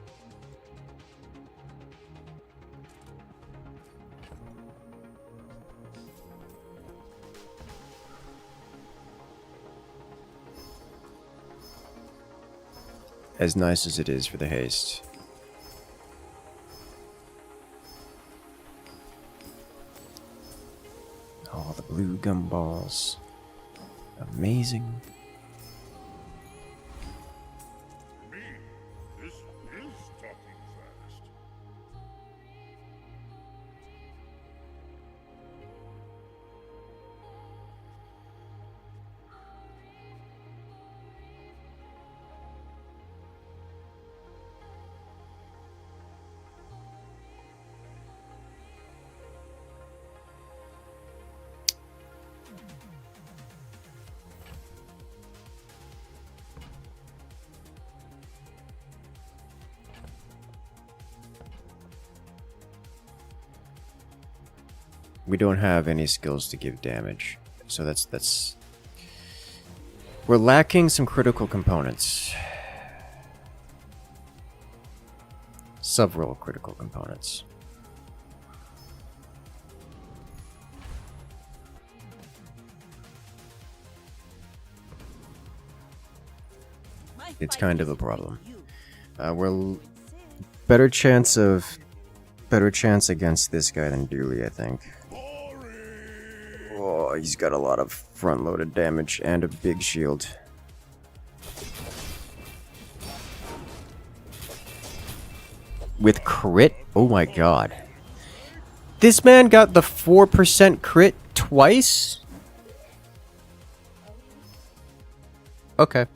A: As nice as it is for the haste. Oh, the blue gumballs. Amazing.
D: Me? This is talking fast.
A: We don't have any skills to give damage, so that's we're lacking some critical components. Several critical components.
B: My
A: It's
B: fight
A: kind of a
B: isn't with
A: problem.
B: you.
A: We're better chance against this guy than Dooley, I think. Oh, he's got a lot of front-loaded damage and a big shield. With crit? Oh my god. This man got the 4% crit twice? Okay.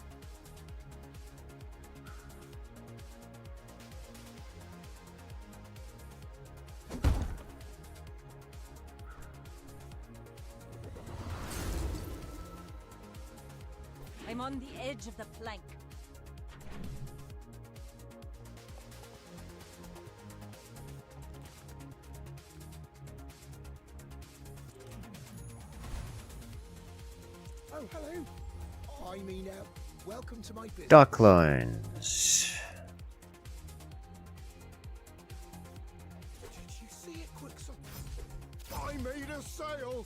B: I'm on the edge of the plank.
F: Oh, hello. I mean, welcome to my business.
A: Dock lines.
F: Did you see it, Quicksilver? I made a sale.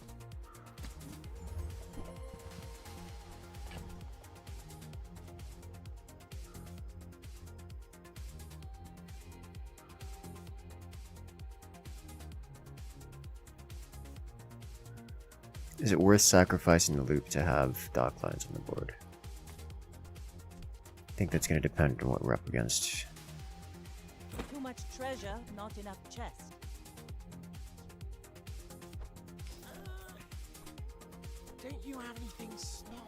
A: Is it worth sacrificing the loop to have dock lines on the board? I think that's going to depend on what we're up against.
B: Too much treasure, not enough chest.
F: Don't you have anything smaller?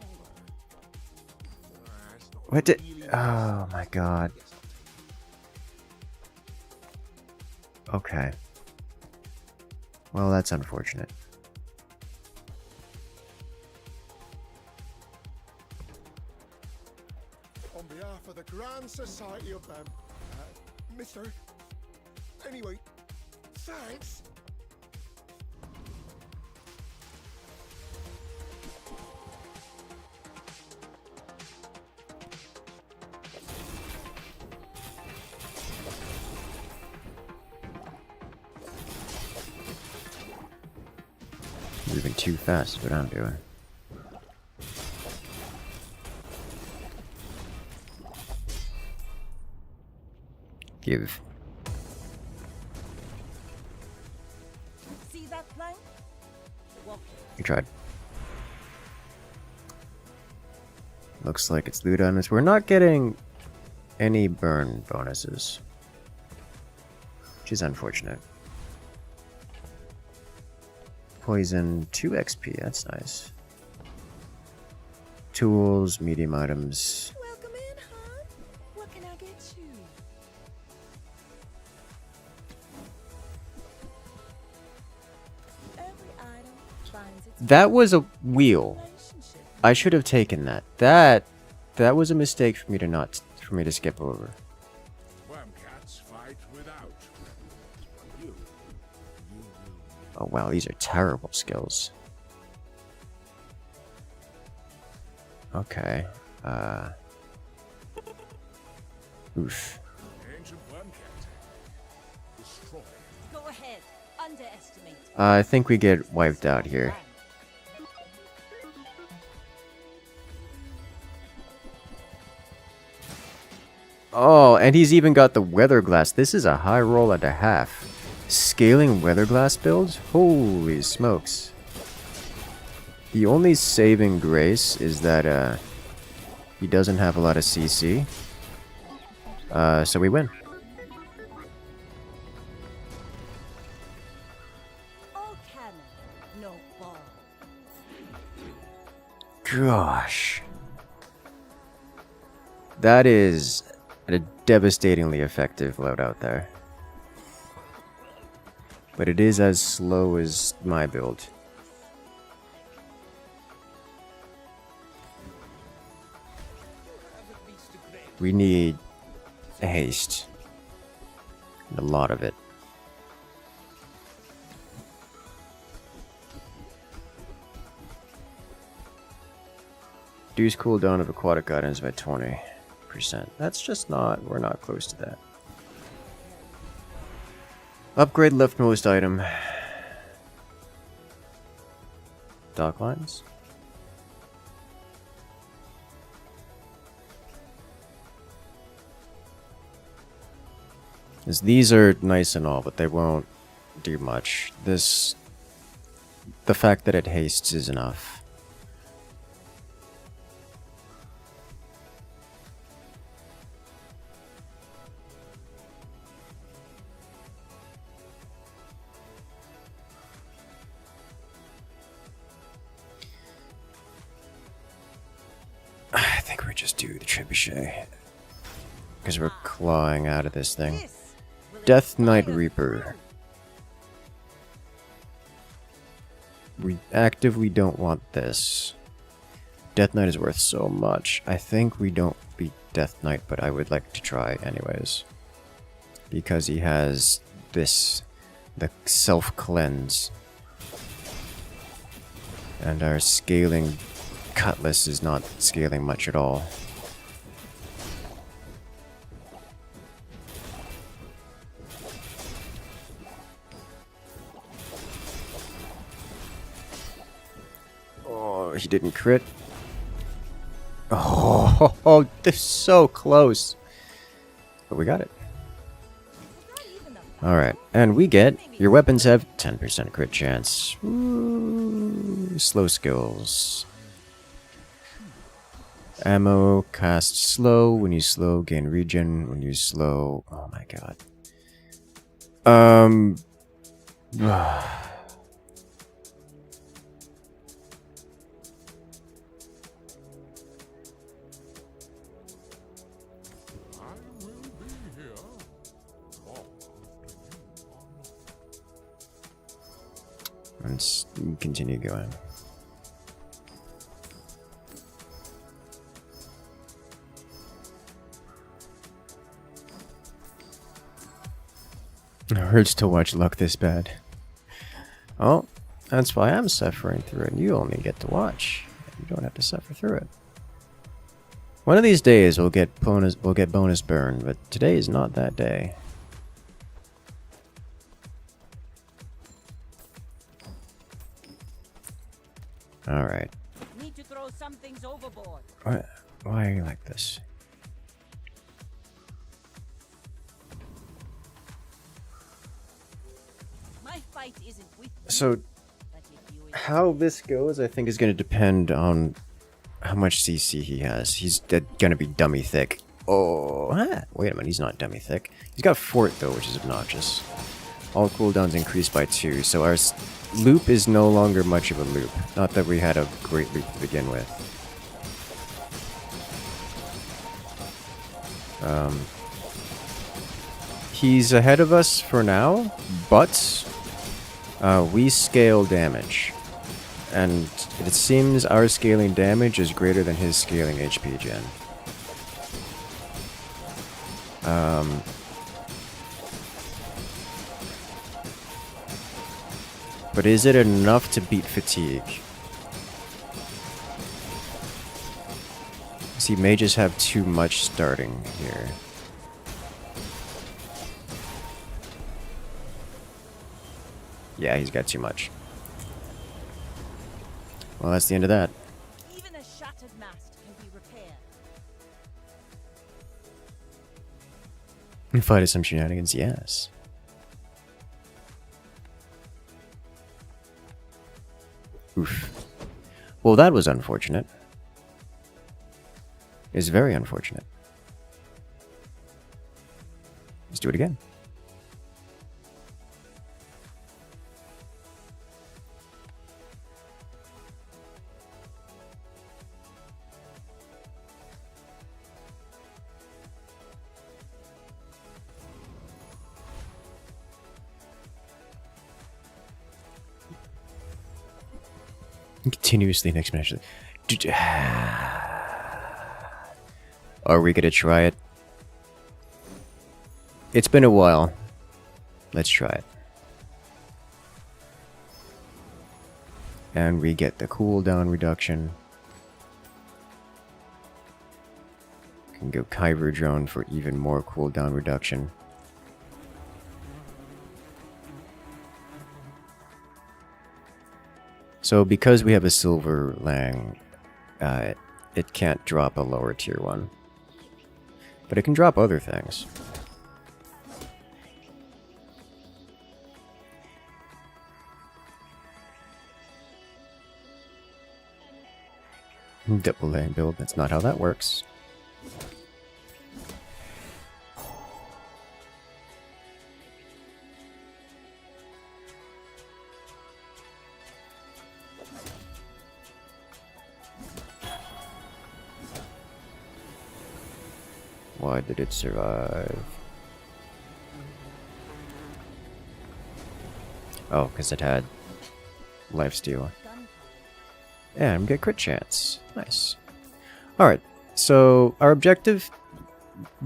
F: It's not
A: What did...
F: really
A: Oh my god.
F: Yes, I'll take
A: Okay. Well, that's unfortunate.
F: it. On behalf of the Grand Society of them, Mister. Anyway, thanks.
A: Moving too fast is what I'm doing. Give.
B: See that plank? Walk it.
A: You tried. Looks like it's loot on us. We're not getting any burn bonuses, which is unfortunate. Poison 2 XP, that's nice. Tools, medium items.
H: Welcome in, huh? What can I get you? Every item
A: That was a wheel. I should have taken that. That was a mistake for me to skip over.
D: Wormcats fight without weapons.
A: Oh wow, these are terrible skills. Okay. Oof.
D: Ancient wormcat. Destroy.
B: Go ahead. Underestimate.
A: I think we get wiped out here. Oh, and he's even got the weather glass. This is a high roll and a half. Scaling weather glass builds? Holy smokes. The only saving grace is that he doesn't have a lot of CC. So we win.
B: All cannon, no ball.
A: Gosh. That is a devastatingly effective loadout there. But it is as slow as my build. We need haste. And a lot of it. Reduce cooldown of aquatic items by 20%. That's just not, we're not close to that. Upgrade leftmost item. Dock lines. These are nice and all, but they won't do much. The fact that it hastes is enough. I think we just do the trebuchet. Because we're clawing out of this thing. Death Knight Reaper. We actively don't want this. Death Knight is worth so much. I think we don't beat Death Knight, but I would like to try anyways. Because he has this, the self-cleanse. And our scaling cutlass is not scaling much at all. Oh, he didn't crit. Oh, they're so close. But we got it. Alright, and we get, your weapons have 10% crit chance. Ooh, slow skills. Ammo, cast slow. When you slow, gain regen. When you slow, oh my god. Let's continue going. It hurts to watch luck this bad. Oh, that's why I'm suffering through it. You only get to watch. You don't have to suffer through it. One of these days we'll get bonus burn, but today is not that day. All right.
B: Need to throw some things overboard.
A: Why are you like this?
B: My fight isn't with you,
A: So,
B: but if you
A: how this goes, I think, is going to depend on how much CC he has. He's going to be dummy thick. Oh, wait a minute, he's not dummy thick. He's got fort though, which is obnoxious. All cooldowns increased by 2, so our loop is no longer much of a loop. Not that we had a great loop to begin with. He's ahead of us for now, but we scale damage. And it seems our scaling damage is greater than his scaling HP gen. But is it enough to beat fatigue? See, mages have too much starting here. Yeah, he's got too much. Well, that's the end of that.
B: Even a shattered mast can be repaired.
A: Fight some shenanigans, yes. Oof. Well, that was unfortunate. It's very unfortunate. Let's do it again. Continuously and exponentially. Are we gonna try it? It's been a while. Let's try it. And we get the cooldown reduction. Can go Kyber drone for even more cooldown reduction. So because we have a silver lang, it can't drop a lower tier one. But it can drop other things. Double lang build, that's not how that works. Why did it survive? Oh, because it had lifesteal. And get crit chance. Nice. Alright, so our objective,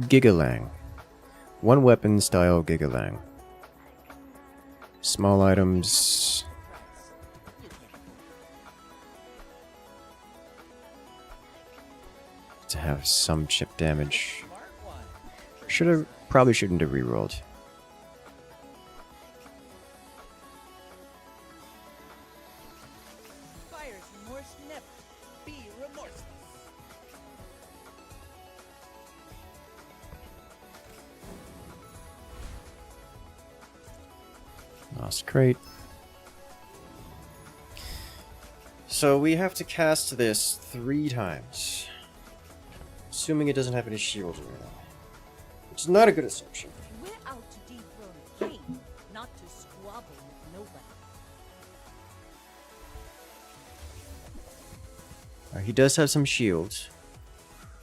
A: Gigalang. One weapon style Gigalang. Small items. To have some chip damage. Probably shouldn't have rerolled.
I: Buyer's remorse never be remorseless.
A: Lost crate. So we have to cast this 3 times. Assuming it doesn't have any shields or anything. Which is not a good assumption.
B: We're out to dethrone a king, not to squabble with nobody.
A: He does have some shields.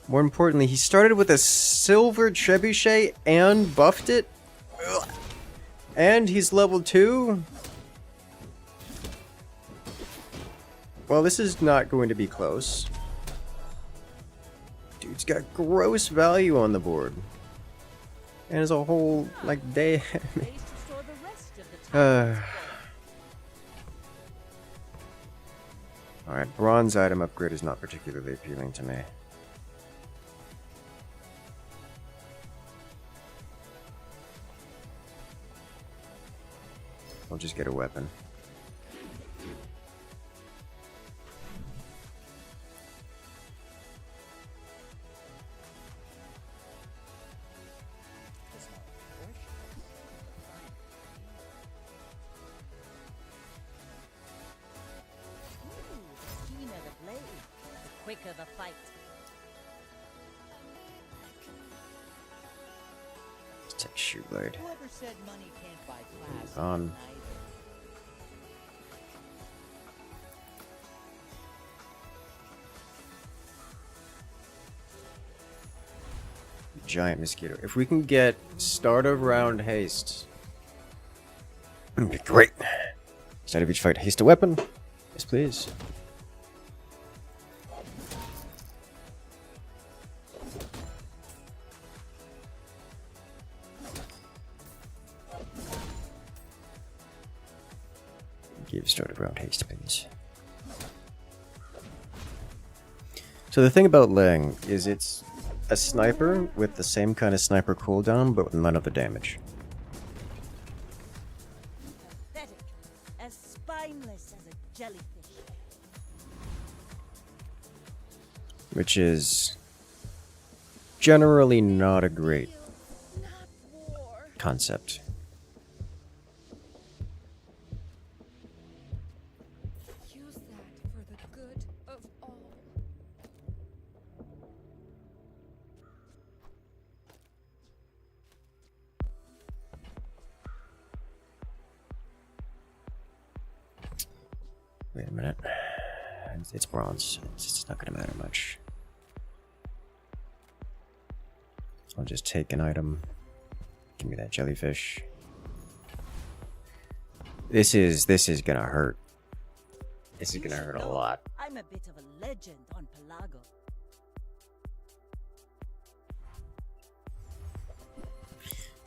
A: More importantly, he started with a silver trebuchet and buffed it. Ugh. And he's level 2. Well, this is not going to be close. Dude's got gross value on the board. And as a whole, like, day. Alright, bronze item upgrade is not particularly appealing to me. I'll just get a weapon.
B: Quicker the fight.
A: Let's take shoe blade.
I: Whoever said money can't buy class?
A: On. Giant mosquito. If we can get start of round haste, it'd be great. Start of each fight, haste a weapon. Yes, please. Give started round haste, please. So the thing about Lang is it's a sniper with the same kind of sniper cooldown, but with none of the damage.
B: Pathetic. As spineless as a jellyfish.
A: Which is generally not a great concept.
G: Use that for the good of all.
A: Wait a minute. It's bronze. It's not gonna matter much. I'll just take an item. Give me that jellyfish. This is gonna hurt. This is gonna hurt a lot.
B: I'm a bit of a legend on Pelago.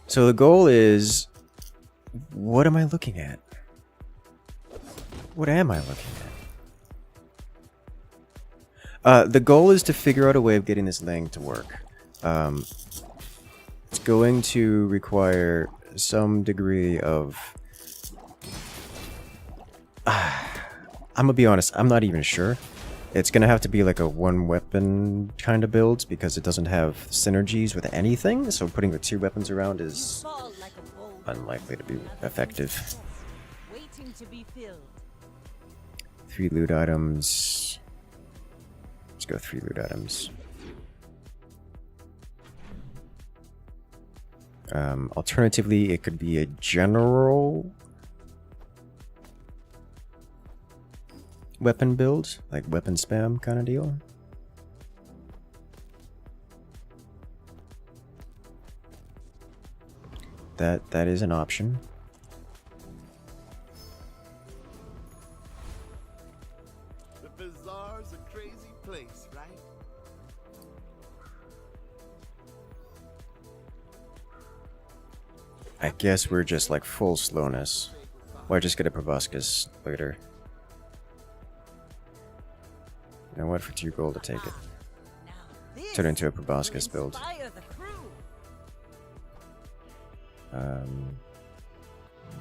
A: So the goal is, what am I looking at? What am I looking at? The goal is to figure out a way of getting this Lang to work. It's going to require some degree of... I'm gonna be honest, I'm not even sure. It's gonna have to be like a one weapon kind of build because it doesn't have synergies with anything, so putting the two weapons around is unlikely to be effective.
B: Waiting to be filled.
A: 3 loot items. Let's go 3 loot items. Alternatively, it could be a general weapon build, like weapon spam kind of deal. That is an option.
F: The Bazaar's a crazy place, right?
A: I guess we're just like full slowness. Or just get a proboscis later. You know what? For 2 gold to take it. Turn it into a proboscis build.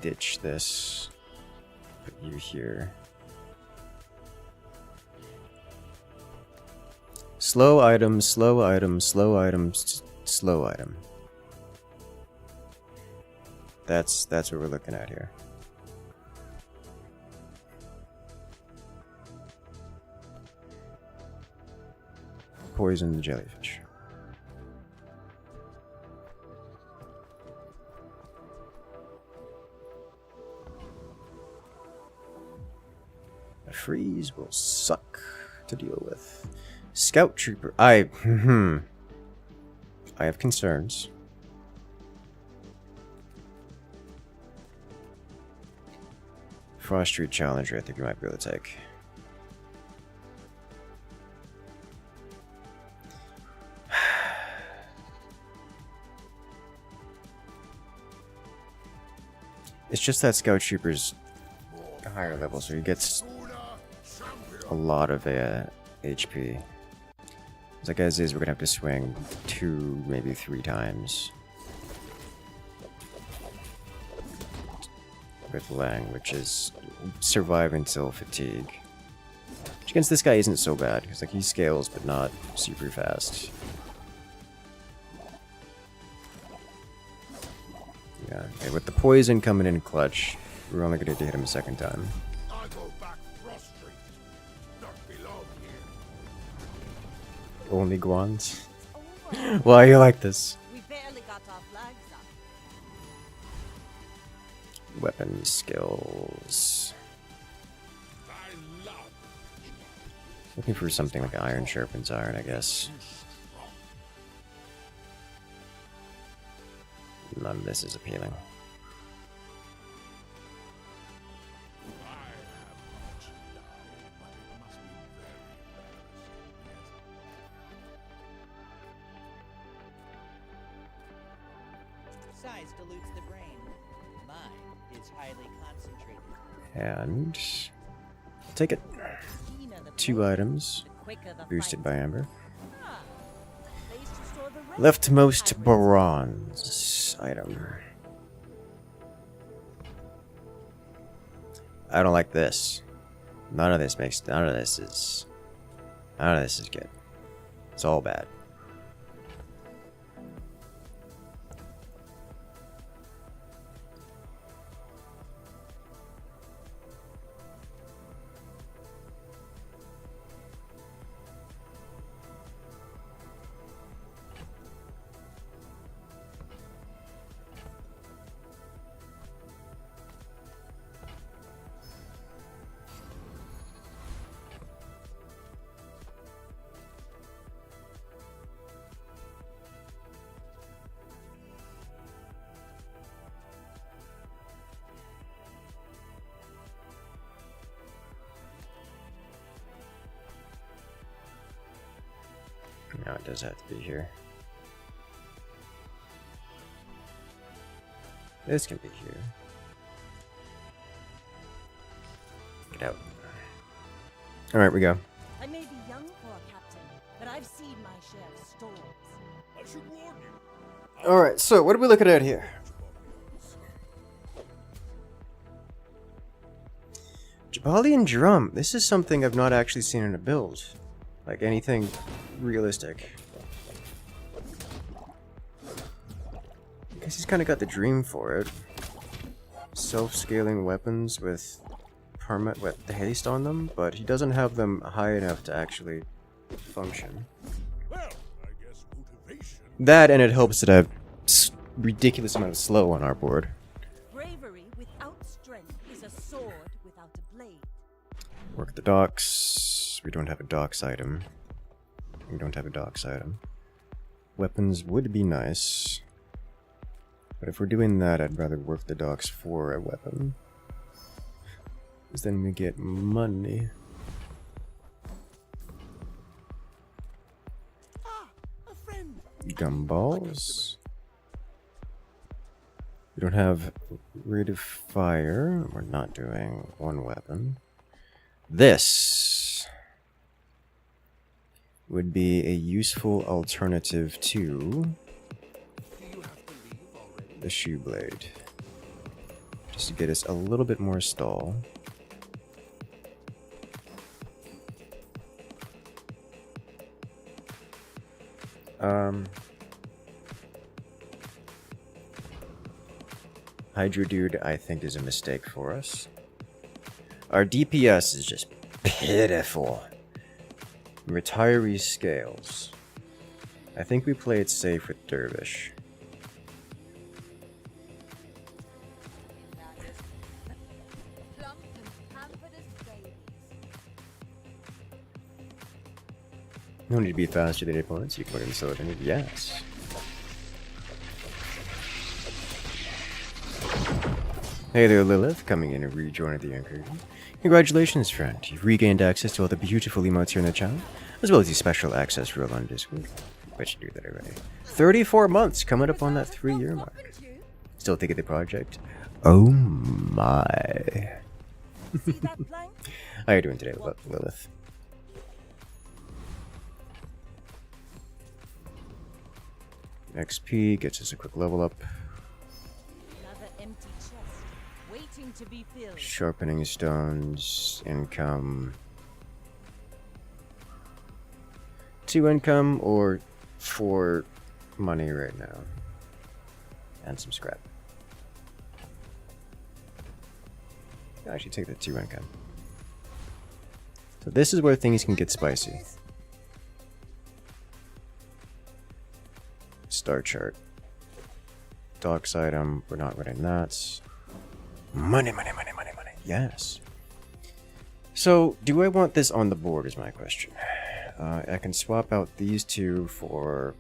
A: Ditch this. Put you here. Slow item, slow item, slow item, slow item. That's what we're looking at here. Poison the jellyfish. A freeze will suck to deal with. Scout trooper. I have concerns. Frost Street Challenger, I think we might be able to take. It's just that Scout Trooper's a higher level, so he gets a lot of HP. Like as is, we're gonna have to swing 2, maybe 3 times with Lang, which is survive until fatigue. Which against this guy isn't so bad, because like he scales but not super fast. Yeah, okay, with the poison coming in clutch, we're only gonna hit him a 2nd time.
F: I go back prostrate. Don't belong here.
A: Only Guans? Why are you like this?
B: We barely got our flags up.
A: Weapon skills. Looking for something like iron sharpens iron, I guess. None of this is appealing.
I: size dilutes the brain. Mine is highly concentrated.
A: And take it.
B: Keener the
A: 2
B: blade,
A: items,
B: the quicker the
A: boosted
B: fight.
A: by Amber.
B: Ah, a place to store the rest of
A: Leftmost
B: the
A: bronze item. I don't like this. None of this is good. It's all bad. No, it does have to be here. This can be here. Get out. Alright, we go.
B: I may be young for a captain, but I've seen my share of storms.
D: I should warn you.
A: Alright, so what are we looking at here? Jabalian drum. This is something I've not actually seen in a build. Like anything realistic. I guess he's kind of got the dream for it. Self-scaling weapons with the haste on them, but he doesn't have them high enough to actually function.
D: Well, I guess motivation.
A: That, and it helps that I have ridiculous amount of slow on our board.
B: Bravery without strength is a sword without a blade.
A: Work the docks. We don't have a docks item. We don't have a docks item. Weapons would be nice. But if we're doing that, I'd rather work the docks for a weapon. Because then we get money.
F: Ah, a friend.
A: Gumballs. We don't have rate of fire. We're not doing one weapon. This would be a useful alternative to the shoe blade. Just to get us a little bit more stall. Hydra Dude, I think, is a mistake for us. Our DPS is just pitiful. Retiree scales. I think we play it safe with Dervish.
G: Plump and pampered as babies.
A: No need to be faster than your opponents. You can put in so it. Yes. Hey there, Lilith, coming in and rejoining the incursion. Congratulations, friend. You've regained access to all the beautiful emotes here in the channel, as well as the special access rule on Discord. Bet you do that already. 34 months, coming up on that 3-year mark. Still thinking the project? Oh my.
B: See that plank?
A: How are you doing today, Lilith? XP gets us a quick level up.
B: Another empty chest, waiting to be filled.
A: Sharpening stones, income. 2 income or 4 money right now. And some scrap. I should take the 2 income. So this is where things can get spicy. Star chart. Docks item, we're not running that. Money, money, money, money, money. Yes. So, do I want this on the board is my question. I can swap out these 2 for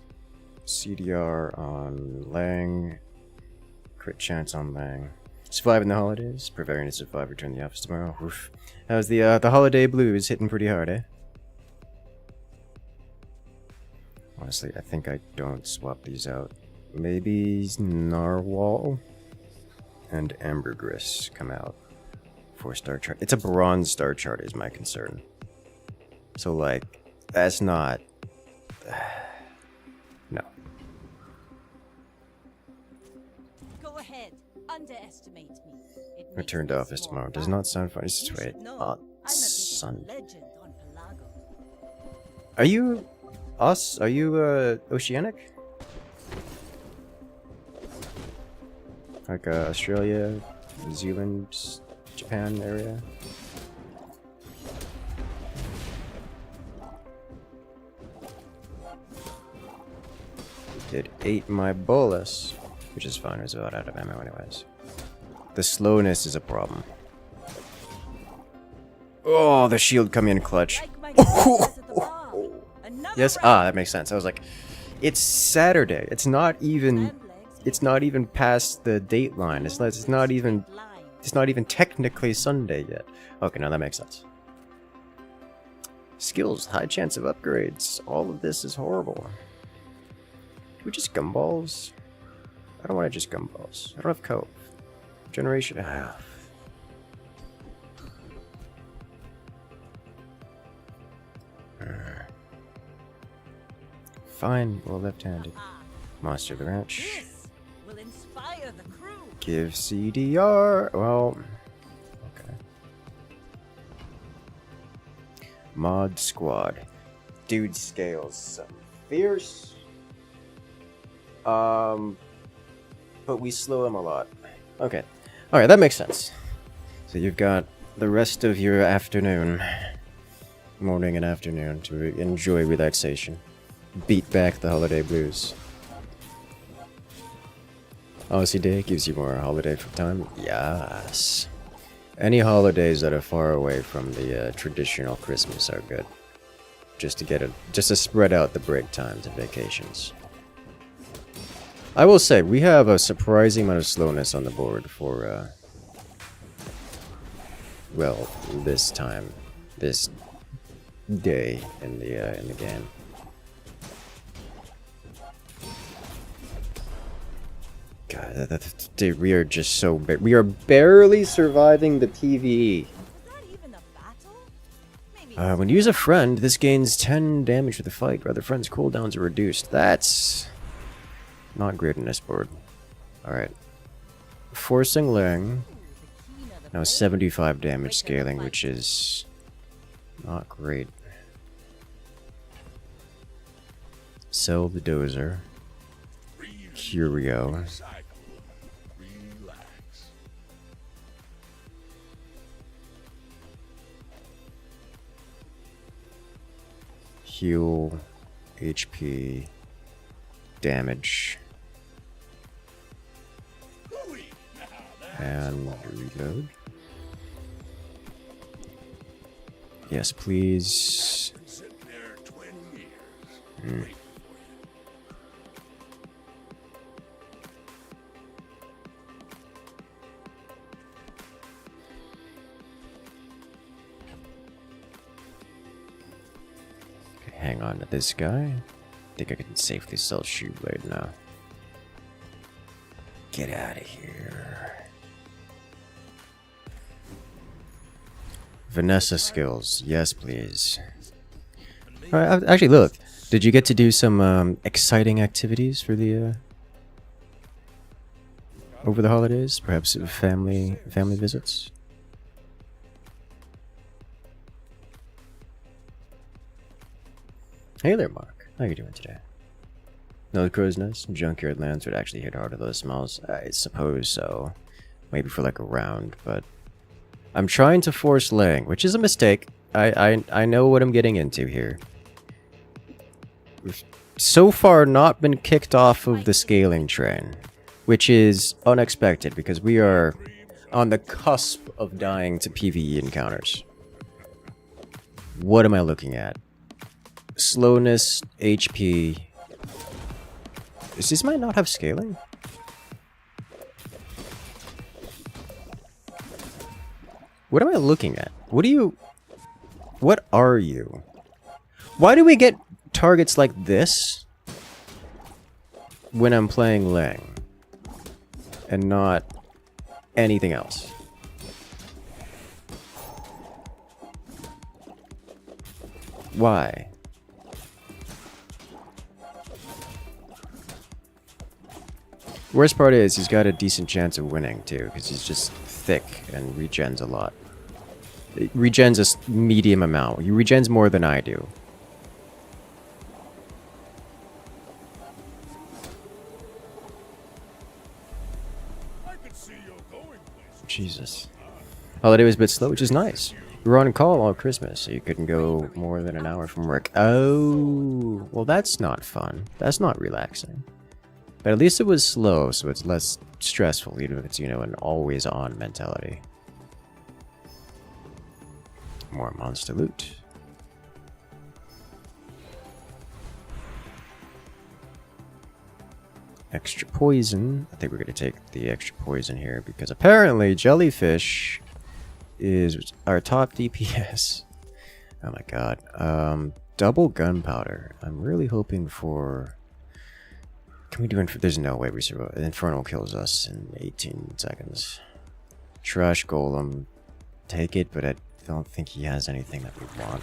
A: CDR on Lang, crit chance on Lang. Surviving the holidays, preparing to survive, return to the office tomorrow. Oof. How's the holiday blues hitting pretty hard, eh? Honestly, I think I don't swap these out maybe Narwhal and Ambergris come out for star chart. It's a bronze star chart is my concern. So like, that's not... no.
B: Go ahead, underestimate me. It makes
A: Return
B: me
A: to office
B: small
A: tomorrow. Does
B: guy.
A: not sound fun. Just
B: You
A: wait.
B: should know,
A: On
B: I'm a bit of a
A: Sunday.
B: legend on Pelago.
A: Are you... us? Are you, Oceanic? Like, Australia, New Zealand, Japan area? It ate my bolus, which is fine. It's about out of ammo anyways. The slowness is a problem. Oh, the shield coming in clutch.
B: Like my success at the bar. Another
A: Yes,
B: round.
A: that makes sense. I was like, it's Saturday. It's not even. It's not even past the date line. It's not even. It's not even technically Sunday yet. Okay, now that makes sense. Skills, high chance of upgrades. All of this is horrible. Do we just gumballs? I don't want to just gumballs. I don't have cope. Generation. Ah. Fine, well left-handed. Monster of the Ranch.
B: This will inspire the crew.
A: Give CDR. Well, okay. Mod squad. Dude scales some fierce. But we slow him a lot. Okay. Alright, that makes sense. So you've got the rest of your afternoon. Morning and afternoon to enjoy relaxation. Beat back the holiday blues. Aussie Day gives you more holiday time? Yes. Any holidays that are far away from the traditional Christmas are good. Just to spread out the break times and vacations. I will say, we have a surprising amount of slowness on the board for, well, this time, this day in the game. God, dude, we are just so we are barely surviving the PvE.
B: Is that even a battle? Maybe
A: When you use a friend, this gains 10 damage for the fight, while the friend's cooldowns are reduced. That's not great in this board. Alright. Forcing Lang. Now 75 damage scaling, which is not great. Sell the Dozer. Curio.
D: Relax.
A: Heal. HP. Damage. And reload. Yes, please.
D: Sitting there 20 years.
A: Hmm. Okay, hang on to this guy. I think I can safely sell Shoeblade now. Get out of here. Vanessa skills. Yes, please. Alright, actually, look. Did you get to do some exciting activities for the over the holidays? Perhaps family visits? Hey there, Mark. How you doing today? No, the crow's nest. Junkyard lands would actually hit harder those smells. I suppose so. Maybe for like a round, but I'm trying to force Lang, which is a mistake. I know what I'm getting into here. We've so far not been kicked off of the scaling train, which is unexpected because we are on the cusp of dying to PvE encounters. What am I looking at? Slowness, HP. Does this might not have scaling? What am I looking at? What are you? Why do we get targets like this when I'm playing Lang and not anything else. Why? Worst part is he's got a decent chance of winning too, because he's just thick and regens a lot. It regens a medium amount. He regens more than I do. Jesus. Holiday was a bit slow, which is nice. We were on call all Christmas, so you couldn't go more than an hour from work. Oh, well that's not fun. That's not relaxing. But at least it was slow, so it's less stressful, even if it's, you know, an always-on mentality. More monster loot. Extra poison. I think we're going to take the extra poison here, because apparently jellyfish is our top DPS. Oh my god. Double gunpowder. I'm really hoping for... Can we do there's no way we survive. Infernal kills us in 18 seconds. Trash golem. Take it, but I don't think he has anything that we want.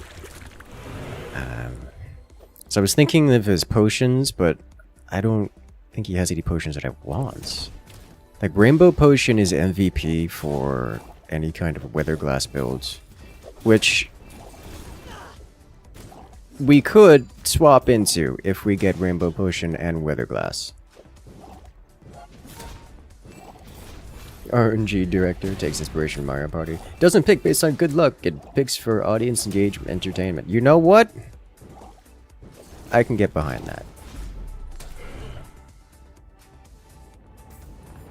A: So I was thinking of his potions, but I don't think he has any potions that I want. Like, Rainbow Potion is MVP for any kind of weather glass builds, which we could swap into if we get Rainbow Potion and weather glass. RNG director takes inspiration from Mario Party. Doesn't pick based on good luck, it picks for audience engagement, entertainment. You know what? I can get behind that.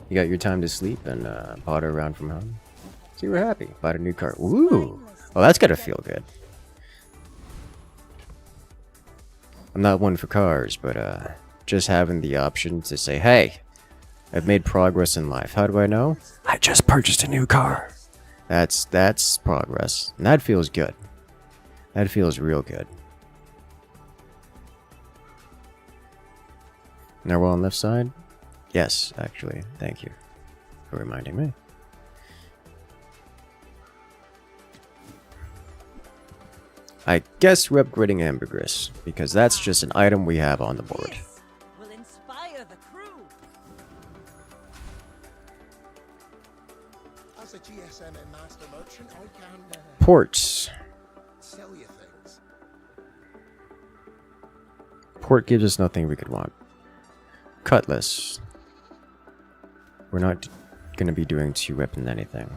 A: You got your time to sleep and potter around from home. So you were happy. Bought a new car. Ooh! Well, that's gotta feel good. I'm not one for cars, but just having the option to say, hey, I've made progress in life. How do I know? I just purchased a new car. That's progress. And that feels good. That feels real good. Now we're on left side? Yes, actually. Thank you for reminding me. I guess we're upgrading Ambergris, because that's just an item we have on the board.
B: This will inspire the crew.
F: As a GSM and master merchant, I can
A: Ports.
F: sell you things.
A: Port gives us nothing we could want. Cutlass. We're not going to be doing 2-weapon anything.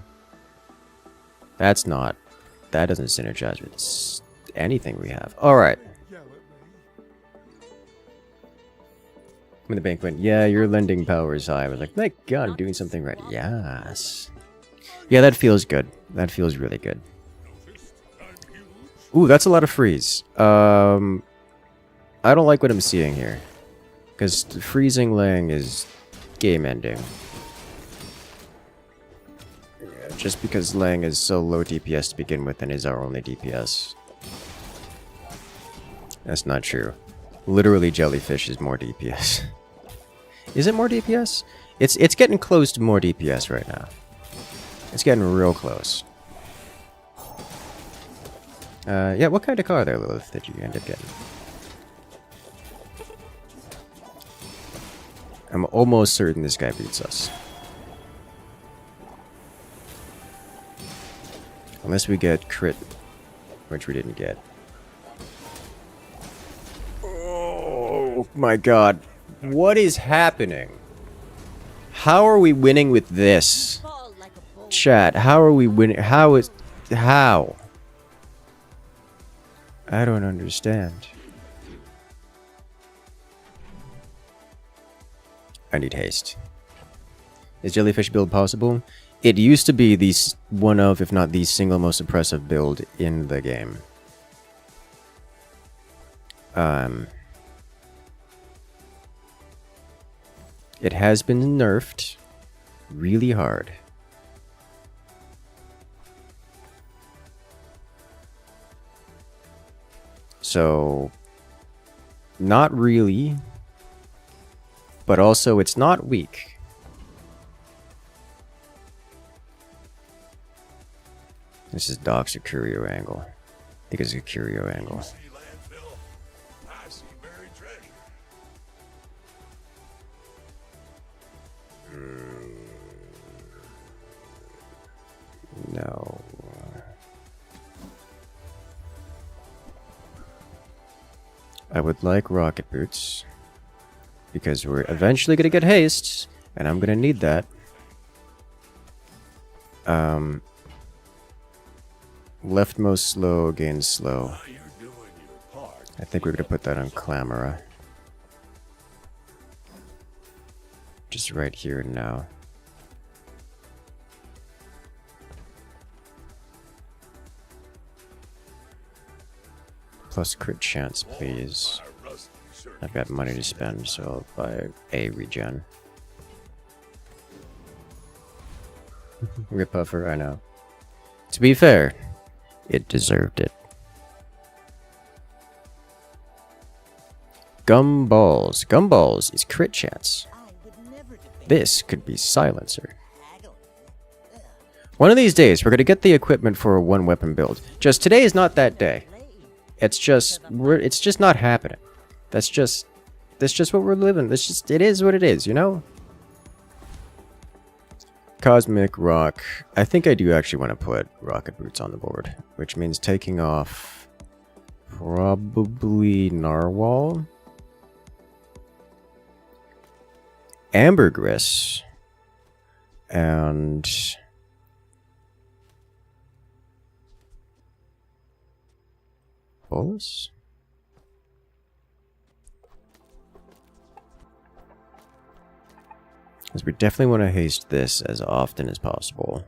A: That doesn't synergize with anything we have. Alright. When the bank went, yeah, your lending power is high. I was like, thank God I'm doing something right. Yes. Yeah, that feels good. That feels really good. Ooh, that's a lot of freeze. I don't like what I'm seeing here. Because freezing Lang is game ending. Yeah, just because Lang is so low DPS to begin with and is our only DPS. That's not true. Literally, jellyfish is more DPS. Is it more DPS? It's getting close to more DPS right now. It's getting real close. Yeah, what kind of car there, Lilith, did you end up getting? I'm almost certain this guy beats us. Unless we get crit, which we didn't get. Oh my god. What is happening? How are we winning with this? Chat, how are we winning? How? I don't understand. I need haste. Is jellyfish build possible? It used to be one of, if not the single most oppressive build in the game. It has been nerfed really hard. So, not really. but also it's not weak. This is Doc's Curio angle. I think it's a Curio angle.
D: See landfill? I see buried treasure.
A: No. I would like rocket boots. Because we're eventually gonna get haste, and I'm gonna need that. Leftmost slow gains slow.
D: While you're doing your part,
A: I think we're gonna put that on Clamora. Just right here and now. Plus crit chance, please.
D: buy rusty circuit.
A: I've got money to spend, so I'll buy a regen. Rip Puffer, I know. To be fair, it deserved it. Gumballs. Gumballs is crit chance.
I: I would never debate
A: This could be silencer.
I: haggling.
A: One of these days, we're gonna get the equipment for a one weapon build. Just today is not that day. It's just it's just not happening. That's just what we're living. It is what it is, you know? Cosmic Rock. I think I do actually want to put rocket boots on the board, which means taking off probably Narwhal, Ambergris, and Bolus? Because we definitely want to haste this as often as possible.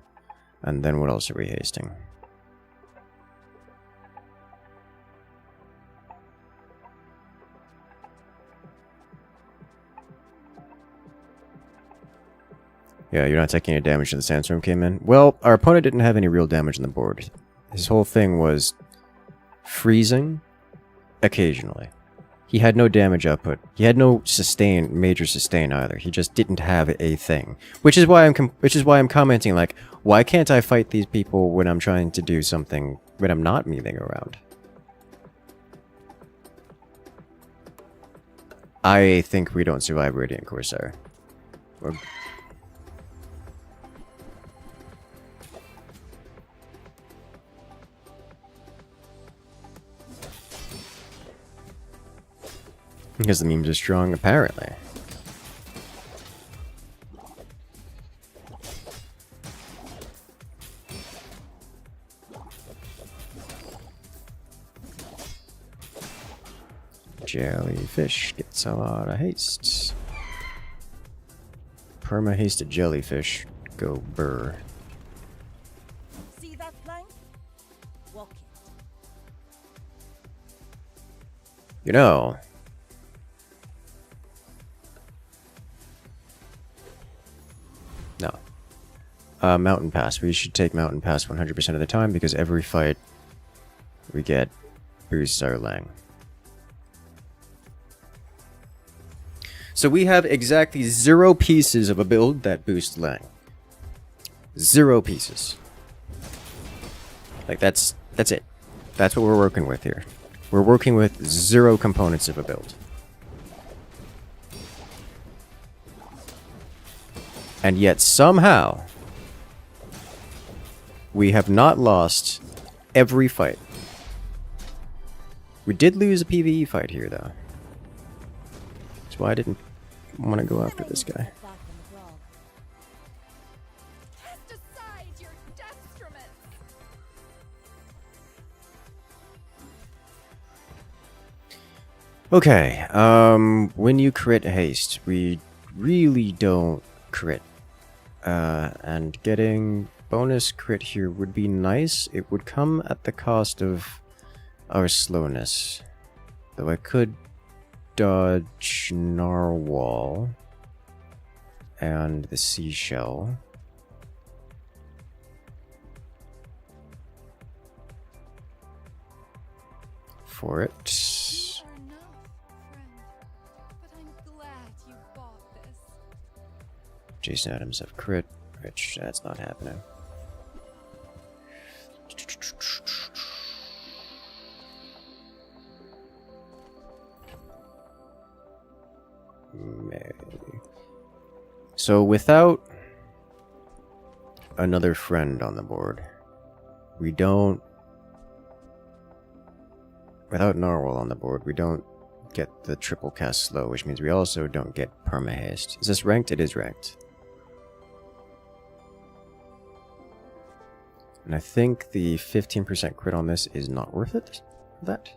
A: And then what else are we hasting? Yeah, you're not taking any damage when the sandstorm came in? Well, our opponent didn't have any real damage on the board. His whole thing was freezing occasionally. He had no damage output. He had no major sustain either. He just didn't have a thing. Which is why I'm commenting like, why can't I fight these people when I'm trying to do something when I'm not moving around? I think we don't survive Radiant Corsair. Because the memes are strong, apparently. Jellyfish gets a lot of haste. Perma-hasted jellyfish. Go burr.
B: See that plank? Walk it.
A: You know... No. Mountain Pass. We should take Mountain Pass 100% of the time because every fight we get boosts our Lang. So we have exactly 0 pieces of a build that boost Lang. 0 pieces. Like that's it. That's what we're working with here. We're working with 0 components of a build. And yet somehow we have not lost every fight. We did lose a PvE fight here though. That's why I didn't want to go after this guy.
G: Cast aside your destruments.
A: Okay, when you crit haste, we really don't crit. And getting bonus crit here would be nice. It would come at the cost of our slowness. Though I could dodge Narwhal and the seashell. For it.
G: You are not, friend, but I'm glad you bought
A: Jason Adams have crit, which that's not happening. Maybe. So without another friend on the board, we don't. Without Narwhal on the board, we don't get the triple cast slow, which means we also don't get perma haste. Is this ranked? It is ranked. And I think the 15% crit on this is not worth it for that.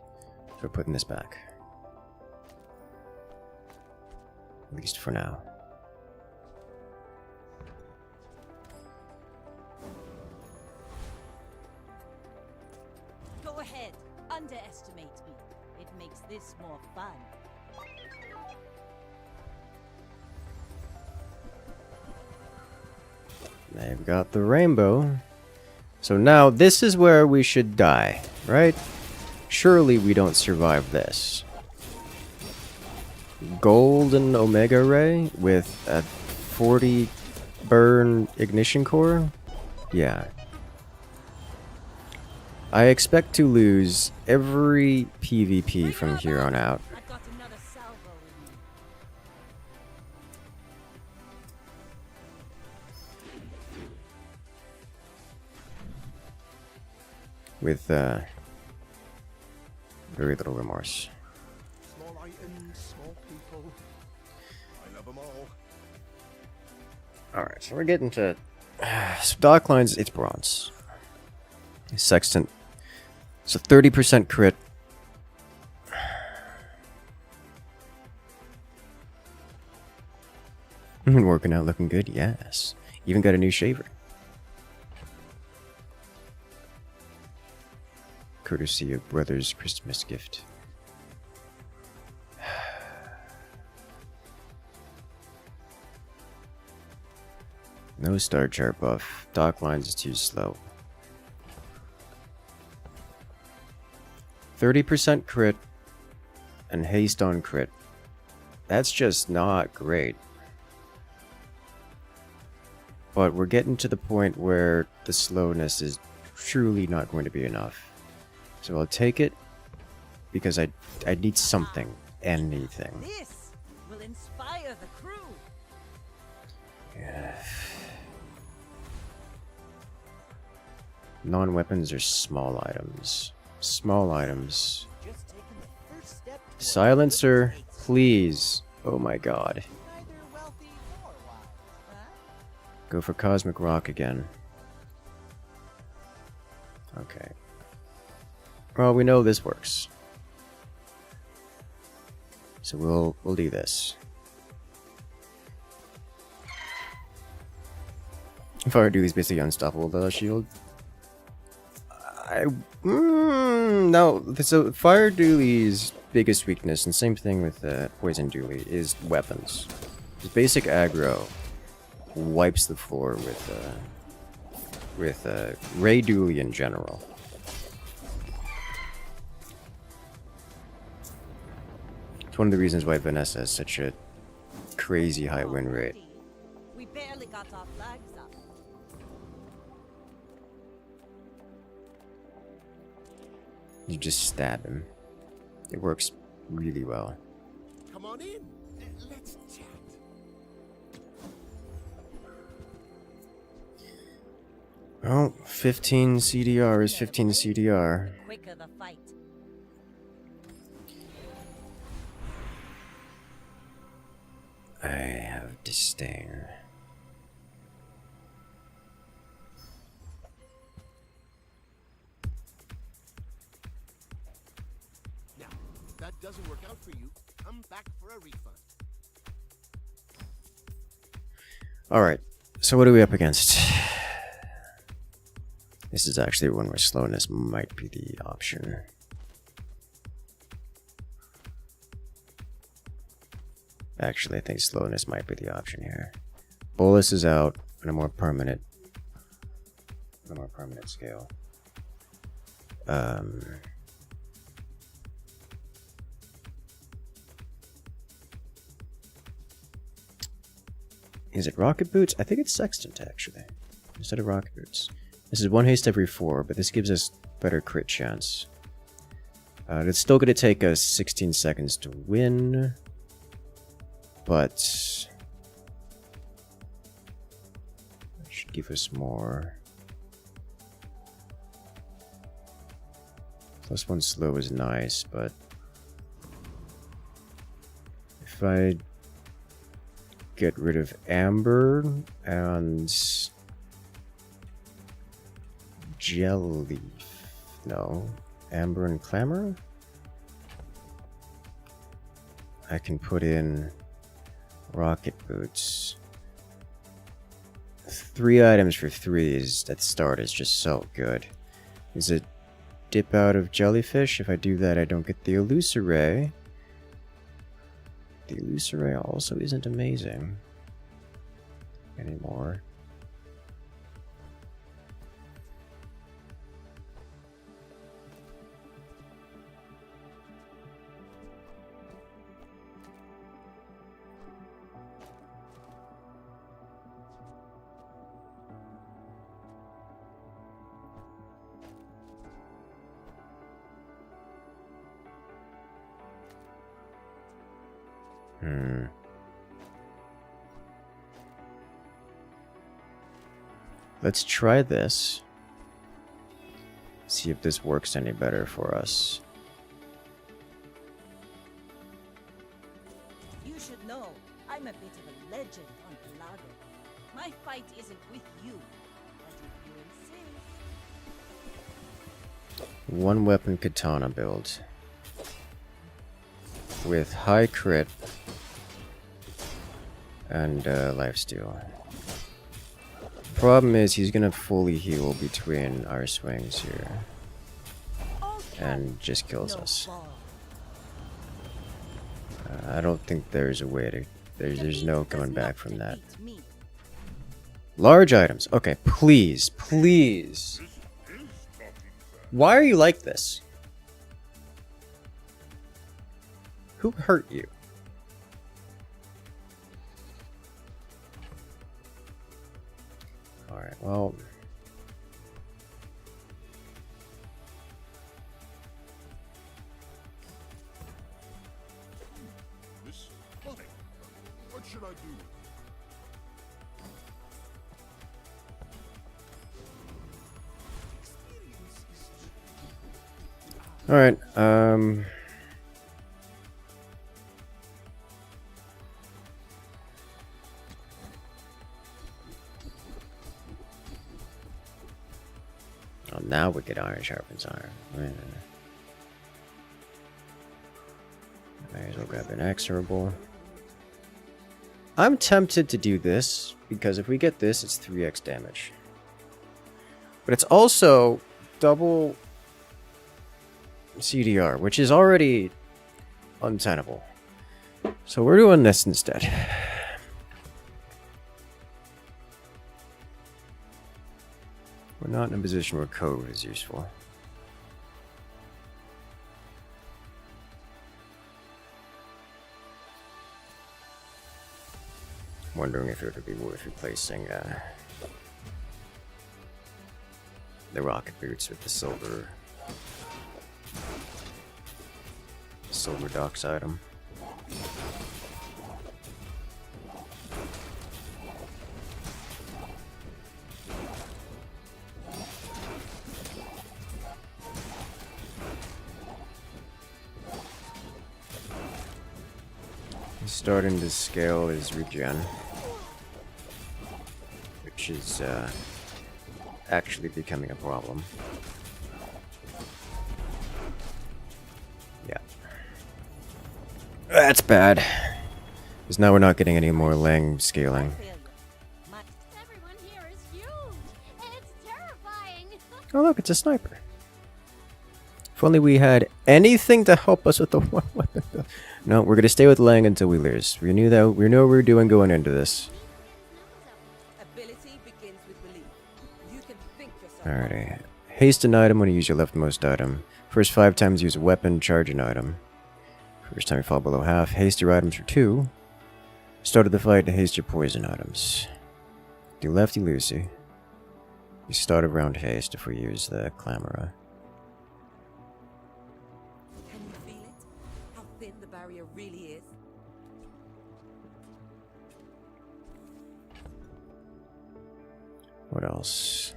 A: So we're putting this back. At least for now.
B: Go ahead, underestimate me. It makes this more fun.
A: They've got the rainbow. So now this is where we should die, right? Surely we don't survive this. Golden Omega Ray with a 40 burn ignition core? Yeah. I expect to lose every PvP from here on out.
B: I've got another salvo in me.
A: With very little remorse.
F: Small items, small people. I love them all.
A: Alright, so we're getting to... So dock lines, it's bronze. Sextant. So 30% crit. Working out, looking good, yes. Even got a new shaver. Courtesy of brother's Christmas gift. No star chart buff. Dock lines is too slow. 30% crit and haste on crit. That's just not great. But we're getting to the point where the slowness is truly not going to be enough. So I'll take it because I need something. Anything.
B: This will inspire the crew.
A: Yeah. Non-weapons are small items. Small items.
I: Just taking the first step toward
A: Silencer,
I: good taste.
A: please. Oh my god.
I: Neither wealthy nor wise, huh?
A: Go for Cosmic Rock again. Okay. Well, we know this works. So we'll do this. Fire Dooley's basically unstoppable without a shield. No, so Fire Dooley's biggest weakness, and same thing with Poison Dooley, is weapons. His basic aggro wipes the floor with Ray Dooley in general. It's one of the reasons why Vanessa has such a crazy high win rate.
B: We barely got our flags up.
A: You just stab him. It works really well.
F: Come on in. Let's chat.
A: Oh, 15 CDR is 15 CDR.
B: Quicker the fight.
A: I have disdain.
F: Now, if that doesn't work out for you, come back for a refund.
A: Alright, so what are we up against? This is actually one where slowness might be the option. Actually, I think slowness might be the option here. Bolus is out on a more permanent scale. Is it rocket boots? I think it's sextant actually, instead of rocket boots. This is 1 haste every 4, but this gives us better crit chance. It's still going to take us 16 seconds to win, but that should give us more. +1 slow is nice, but if I get rid of Amber and Jelly, no, Amber and Clamor, I can put in rocket boots. 3 items for 3 is at the start is just so good. Is it dip out of jellyfish? If I do that, I don't get the Illusoray. The Illusoray also isn't amazing anymore. Let's try this. See if this works any better for us.
B: You should know, I'm a bit of a legend on Pelago. My fight isn't with you, but if you insist.
A: 1 weapon katana build with high crit and lifesteal. Problem is he's gonna fully heal between our swings here and just kills us. I don't think there's a way to there's no coming back from that. Large items. Okay, please, please. Why are you like this? Who hurt you? Alright, well...
C: This is funny. What should I do?
A: Alright, oh, now we get iron sharpens iron. May as well grab an exorable. I'm tempted to do this, because if we get this, it's 3x damage. But it's also double CDR, which is already untenable. So we're doing this instead. We're not in a position where code is useful. Wondering if it would be worth replacing the rocket boots with the silver docks item. Starting to scale his regen, which is actually becoming a problem. Yeah. That's bad. Because now we're not getting any more Lang scaling.
J: Everyone here is huge. It's terrifying.
A: Oh look, it's a sniper. If only we had anything to help us with the one weapon build. No, we're gonna stay with Lang until we lose. We knew that we know what we were doing going into this.
H: Ability begins with belief. You can think yourself.
A: Alrighty. Haste an item when you use your leftmost item. First 5 times use a weapon, charge an item. First time you fall below half, haste your items for 2. Started the fight to haste your poison items. Do lefty loosey. You start around haste if we use the Clamora.
H: Can you feel it? How thin the barrier really is?
A: What else?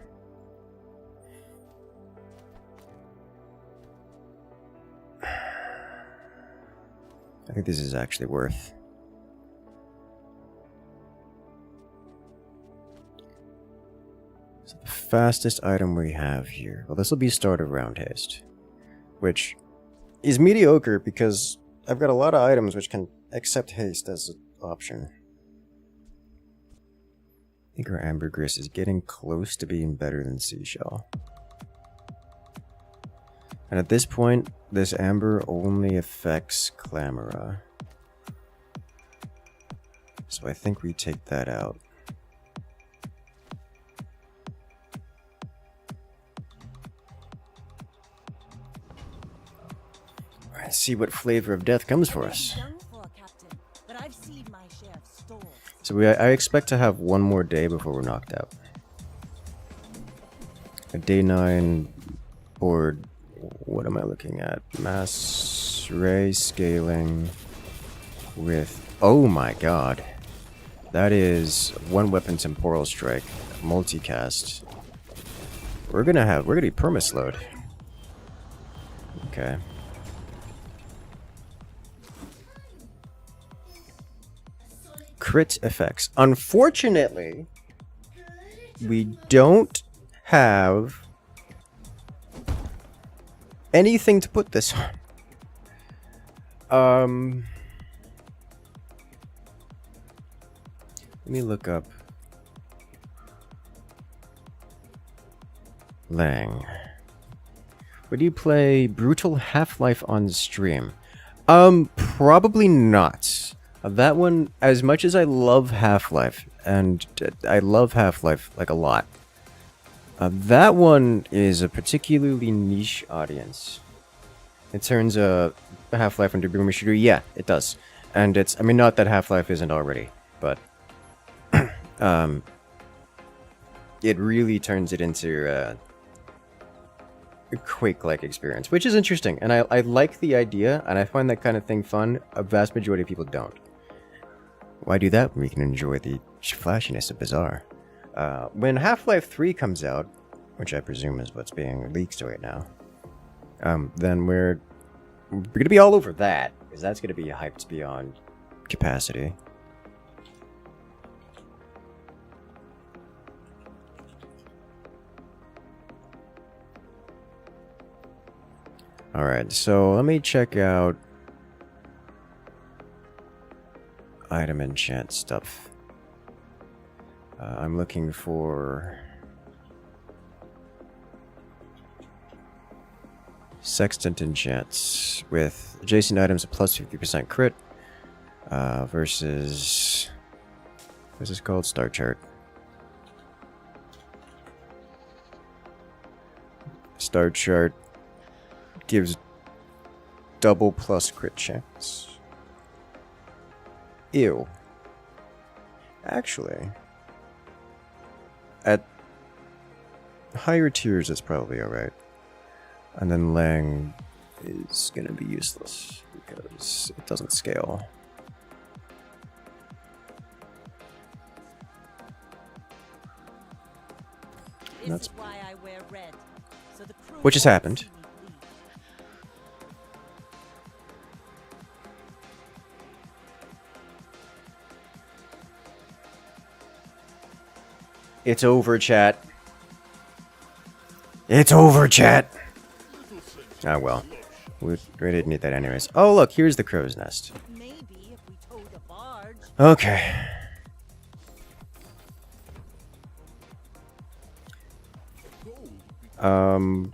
A: I think this is actually worth. So the fastest item we have here. Well, this will be starter round haste, which is mediocre because I've got a lot of items which can accept haste as an option. I think our ambergris is getting close to being better than seashell. And at this point, this amber only affects Clamora. So I think we take that out. Alright, see what flavor of death comes for us. So I expect to have one more day before we're knocked out. A day 9 board. What am I looking at? Mass ray scaling with, oh my god, that is one weapon temporal strike, multicast. We're gonna be permaslowed. Okay. Crit effects. Unfortunately, we don't have anything to put this on. Let me look up Lang. Would you play Brutal Half-Life on stream? Probably not. That one, as much as I love Half-Life, and I love Half-Life like a lot, that one is a particularly niche audience. It turns Half-Life into a boomer shooter. Yeah, it does. And it's, I mean, not that Half-Life isn't already, but it really turns it into a Quake-like experience, which is interesting. And I like the idea, and I find that kind of thing fun. A vast majority of people don't. Why do that when we can enjoy the flashiness of Bazaar? When Half-Life 3 comes out, which I presume is what's being leaked right now, then we're gonna be all over that, because that's gonna be hyped beyond capacity. Alright, so let me check out item enchant stuff. I'm looking for Sextant enchants with adjacent items a plus 50% crit versus, what's this called? Star chart. Star chart gives double plus crit chance. Ew. Actually, at higher tiers it's probably alright. And then Lang is gonna be useless because it doesn't scale. That's
B: why I wear red. So the crew
A: what just happened? It's over, chat. It's over, chat. Ah, well. We didn't need that anyways. Oh, look, here's the crow's nest.
B: Maybe if we towed a barge.
A: Okay.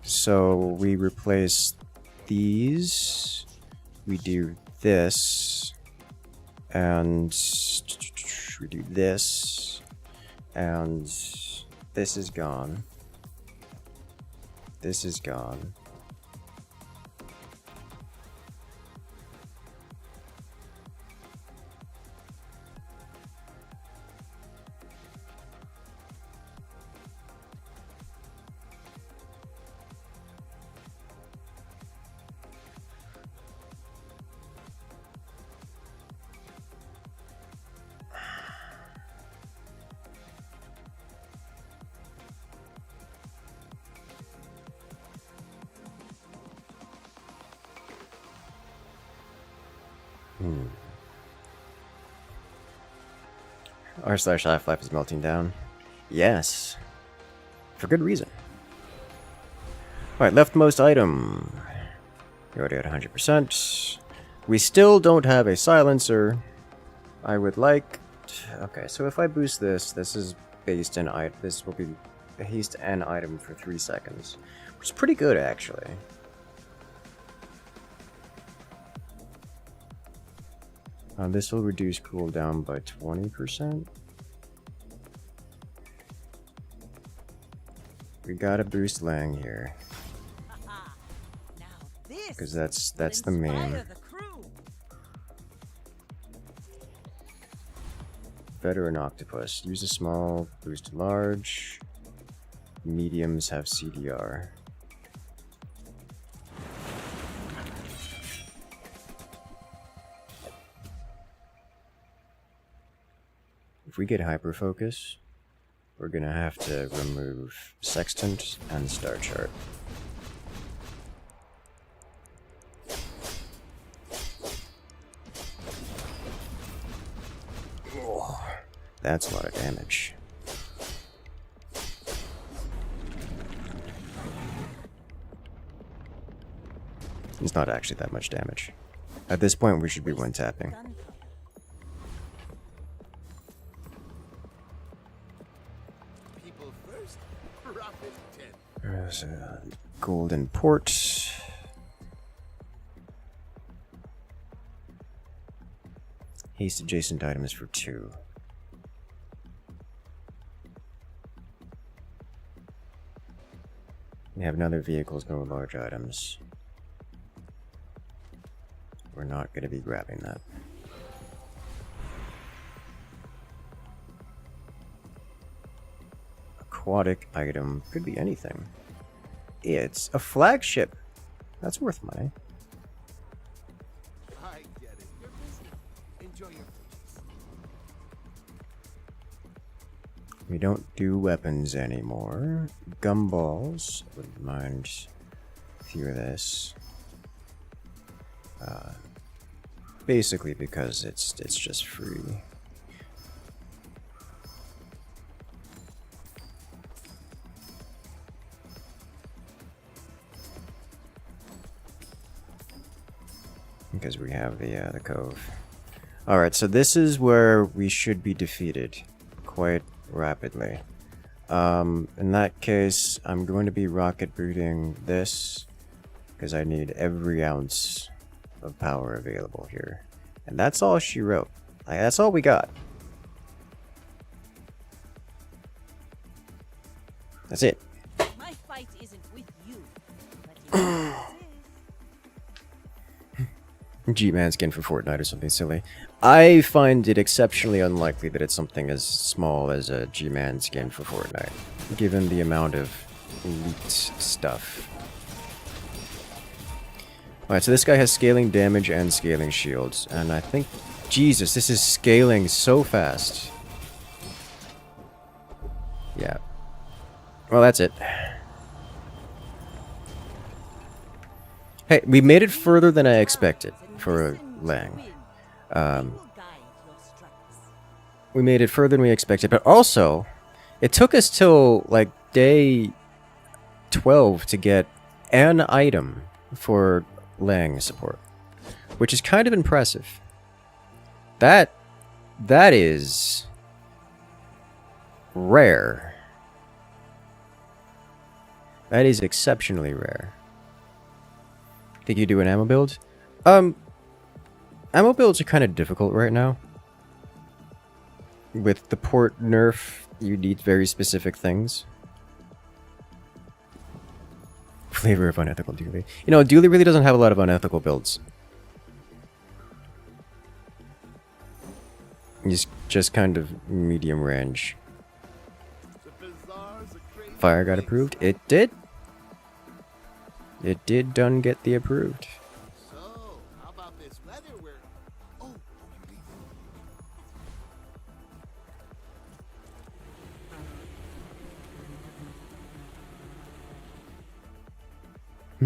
A: So we replace these. We do this. And we do this. And this is gone. This is gone. R/Half-Life is melting down. Yes. For good reason. Alright, leftmost item. You're already at 100%. We still don't have a silencer. I would like... Okay, so if I boost this, this is based in... This will be a haste N item for 3 seconds. Which is pretty good, actually. This will reduce cooldown by 20%. We gotta boost Lang here. Because that's the main. Veteran Octopus. Use a small, boost large. Mediums have CDR. If we get hyper focus, we're gonna have to remove Sextant and Star Chart. Oh, that's a lot of damage. It's not actually that much damage. At this point, we should be one tapping. There's a golden port. Haste adjacent items for 2. We have another vehicles, no large items. We're not going to be grabbing that. Aquatic item could be anything. It's a flagship. That's worth money.
F: I get it. You're busy. Enjoy your purchase.
A: We don't do weapons anymore. Gumballs. Wouldn't mind a few of this. Basically because it's just free. Because we have the cove. Alright, so this is where we should be defeated quite rapidly. In that case, I'm going to be rocket booting this because I need every ounce of power available here. And that's all she wrote. Like, that's all we got. That's it.
B: My fight isn't with you, but
A: G-Man skin for Fortnite or something silly. I find it exceptionally unlikely that it's something as small as a G-Man skin for Fortnite, given the amount of leaked stuff. Alright, so this guy has scaling damage and scaling shields, and I think... Jesus, this is scaling so fast. Yeah. Well, that's it. Hey, we made it further than I expected for Lang. We made it further than we expected, but also, it took us till, like, day 12 to get an item for Lang support, which is kind of impressive. That is rare. That is exceptionally rare. Think you do an ammo build? Ammo builds are kind of difficult right now. With the port nerf, you need very specific things. Flavor of unethical Dooley. You know, Dooley really doesn't have a lot of unethical builds. He's just kind of medium range. Fire got approved? It did. It did done get the approved.
F: So, how about this weather where... Oh,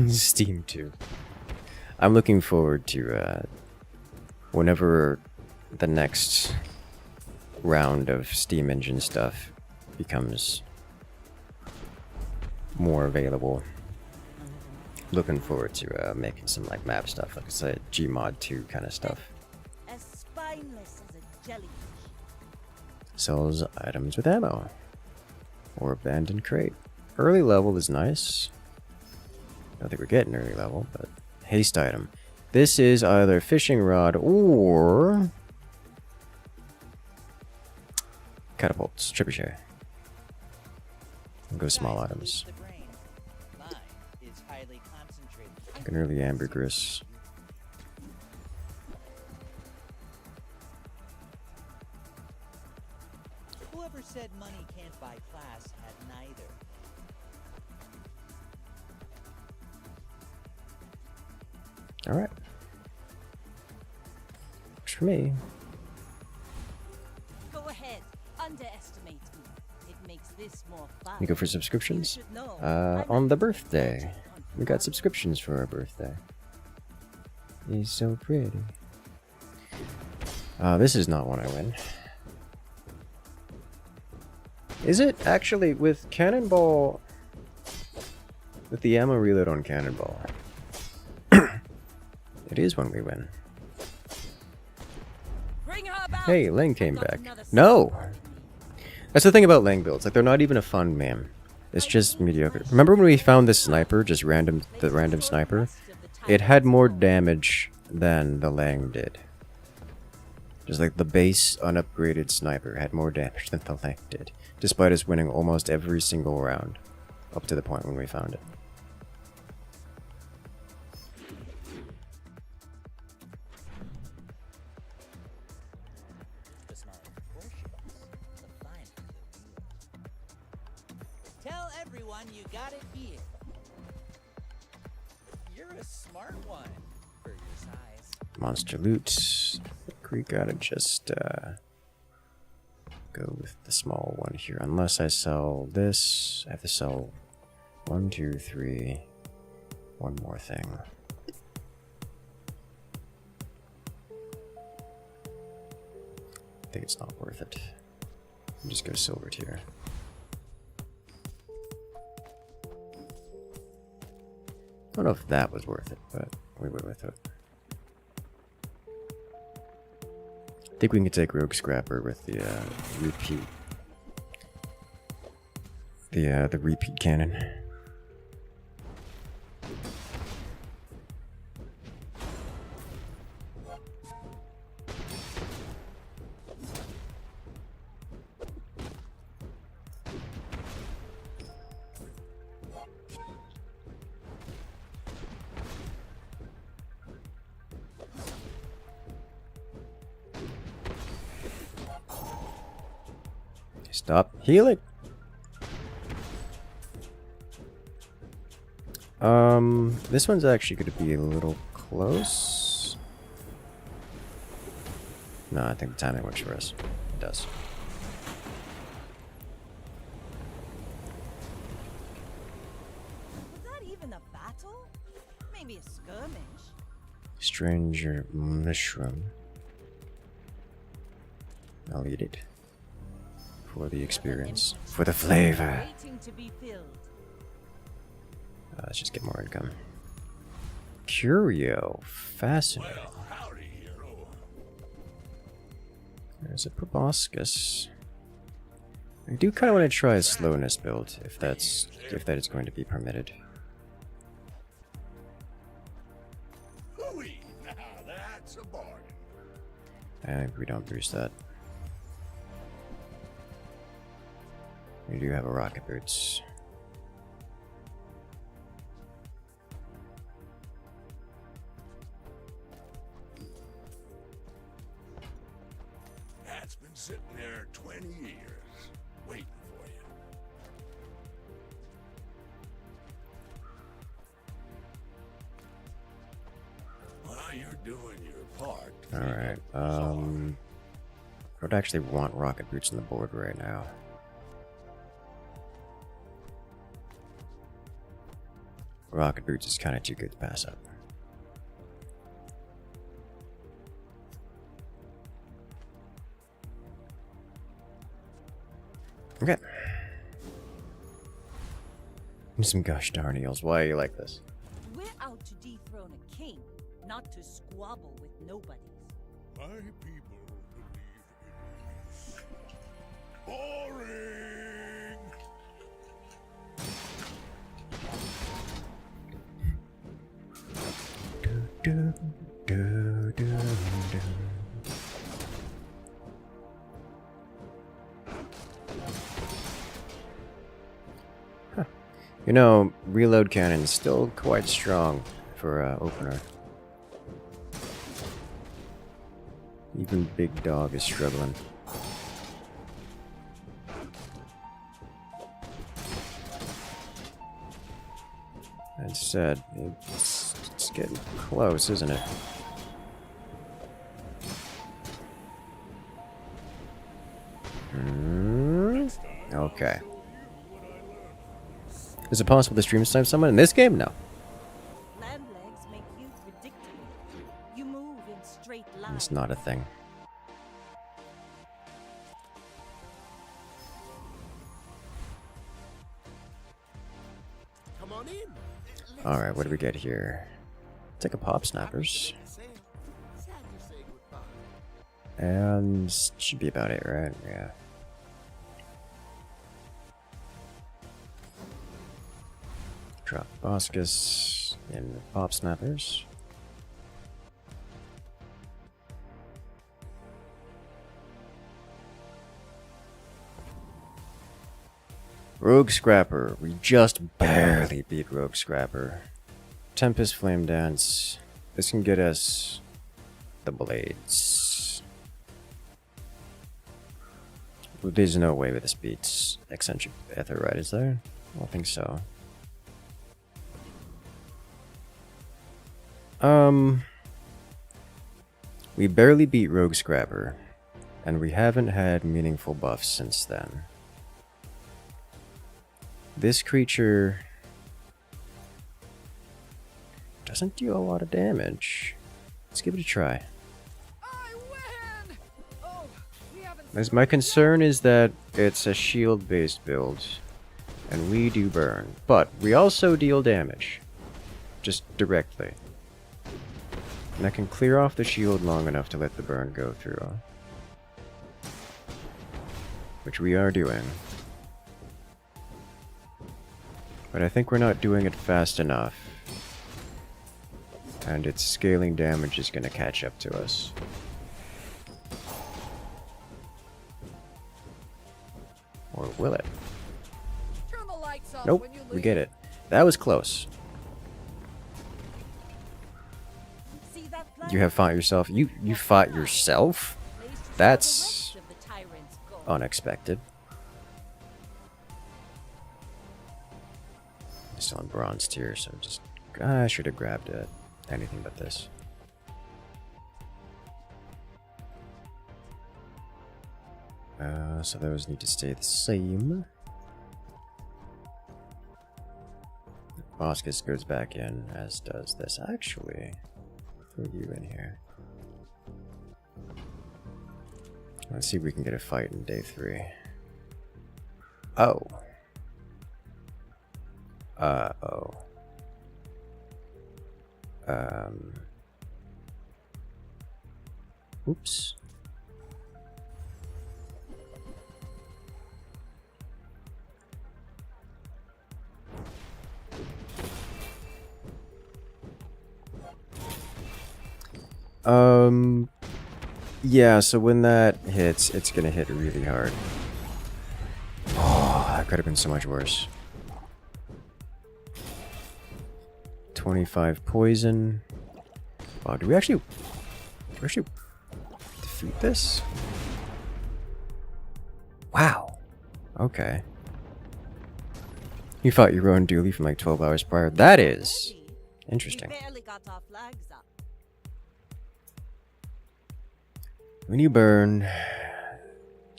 A: Steam 2. I'm looking forward to whenever the next round of steam engine stuff becomes more available. Looking forward to making some like map stuff, like I said, Gmod 2 kind of stuff.
B: As spineless as a jellyfish.
A: Sells items with ammo. Or abandoned crate. Early level is nice. I don't think we're getting early level, but haste item. This is either fishing rod or catapults, trebuchet. We'll go small items. Like an early ambergris.
I: Whoever said money can't buy class had neither.
A: Alright. Works for me.
B: Go ahead, underestimate me. It makes this more fun.
A: We go for subscriptions.
B: You should know,
A: On the birthday. We got subscriptions for our birthday. He's so pretty. This is not one I win. Is it actually with Cannonball? With the ammo reload on Cannonball. It is when we win.
B: Bring her back.
A: Hey, Lang came back. No! That's the thing about Lang builds. Like, they're not even a fun meme. It's just mediocre. Remember when we found this sniper, the random sniper? It had more damage than the Lang did. Just like the base unupgraded sniper had more damage than the Lang did. Despite us winning almost every single round. Up to the point when we found it.
I: Tell everyone you got it here. You're a smart one for your size.
A: Monster loot. I think we gotta just go with the small one here. Unless I sell this, I have to sell 1, 2, 3. One more thing. I think it's not worth it. I'll just go silver tier. I don't know if that was worth it, but we went with it. I think we can take Rogue Scrapper with the repeat. The repeat cannon. Stop healing. This one's actually going to be a little close. No, I think the timing works for us. It does.
B: Was that even a battle? Maybe a skirmish.
A: Stranger mushroom. I'll eat it. For the experience. For the flavor.
B: Waiting to be filled.
A: Let's just get more income. Curio. Fascinating.
D: Well, howdy, hero.
A: There's a proboscis. I do kind of want to try a slowness build, if that is going to be permitted.
D: Hooey! Now that's a bargain.
A: I think we don't boost that. We do have a rocket boots.
D: That's been sitting there 20 years, waiting for you. Well, you're doing your part.
A: Alright, I would actually want rocket boots on the board right now. Rocket boots is kind of too good to pass up. Okay. Some gosh darn eels. Why are you like this?
B: We're out to dethrone a king, not to squabble with nobodies.
D: My people believe in peace. Boring!
A: Do, do, do, do. Huh. You know, reload cannon's still quite strong for opener. Even Big Dog is struggling. That said, it's getting close, isn't it? Okay. Is it possible to stream snipe someone in this game? No.
B: Land legs make you predictable. You move in straight lines.
A: It's not a thing.
F: Come on in.
A: Alright, what do we get here? Take a pop snappers.
F: Sad to say goodbye.
A: And should be about it, right? Yeah. Drop Boscus in pop snappers. Rogue Scrapper. We just barely beat Rogue Scrapper. Tempest Flame Dance. This can get us the blades. There's no way with this beats Eccentric Ether, right? Is there? I don't think so. We barely beat Rogue Scrapper, and we haven't had meaningful buffs since then. This creature doesn't do a lot of damage. Let's give it a try.
G: I win! Oh, we haven't
A: As my concern is that it's a shield-based build, and we do burn, but we also deal damage, just directly. And I can clear off the shield long enough to let the burn go through, which we are doing. But I think we're not doing it fast enough, and its scaling damage is going to catch up to us. Or will it?
G: turn the lights off
A: Nope,
G: when you
A: we
G: leave.
A: get it. That was close.
B: See that flag?
A: You have fought yourself. You fought yourself?
B: Place to show
A: That's
B: the rest of the tyrant's goal.
A: unexpected. Still in bronze tier, so just I should have grabbed anything but this. So those need to stay the same. Boscus goes back in, as does this. Actually, throw you in here. Let's see if we can get a fight in day 3. Oh. Uh-oh. Oops. Yeah, so when that hits, it's gonna hit really hard. Oh, that could have been so much worse. 25 poison. Wow, do we actually defeat this? Wow. Okay. You fought your own dually from like 12 hours prior. That is interesting.
B: We barely got our flags up.
A: When you burn,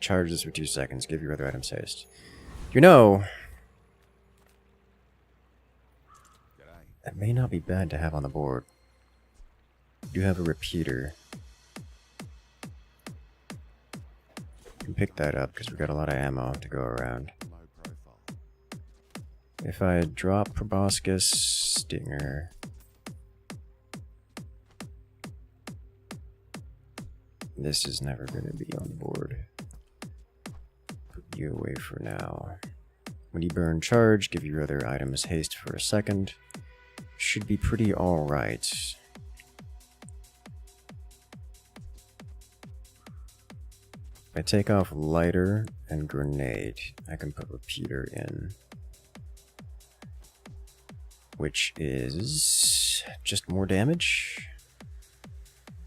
A: charge this for 2 seconds. Give your other items haste. You know, that may not be bad to have on the board. You have a repeater. can pick that up because we got a lot of ammo to go around. If I drop proboscis, stinger. This is never going to be on board. Put you away for now. When you burn charge, give your other items haste for a second. Should be pretty alright. If I take off lighter and grenade, I can put repeater in. Which is just more damage.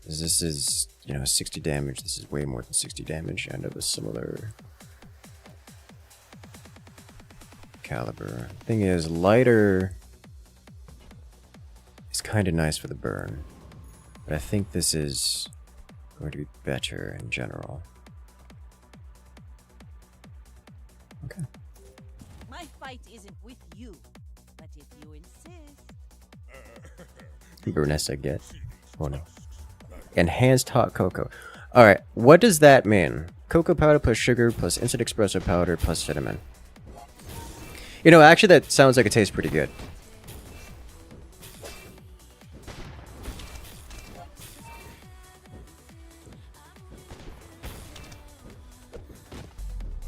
A: This is, you know, 60 damage. This is way more than 60 damage and of a similar caliber. Thing is, lighter is kind of nice for the burn, but I think this is going to be better in general. Okay.
B: My fight isn't with you, but if you insist.
A: Burnessa get. Oh no. Enhanced hot cocoa. Alright, what does that mean? Cocoa powder plus sugar plus instant espresso powder plus cinnamon. You know, actually that sounds like it tastes pretty good.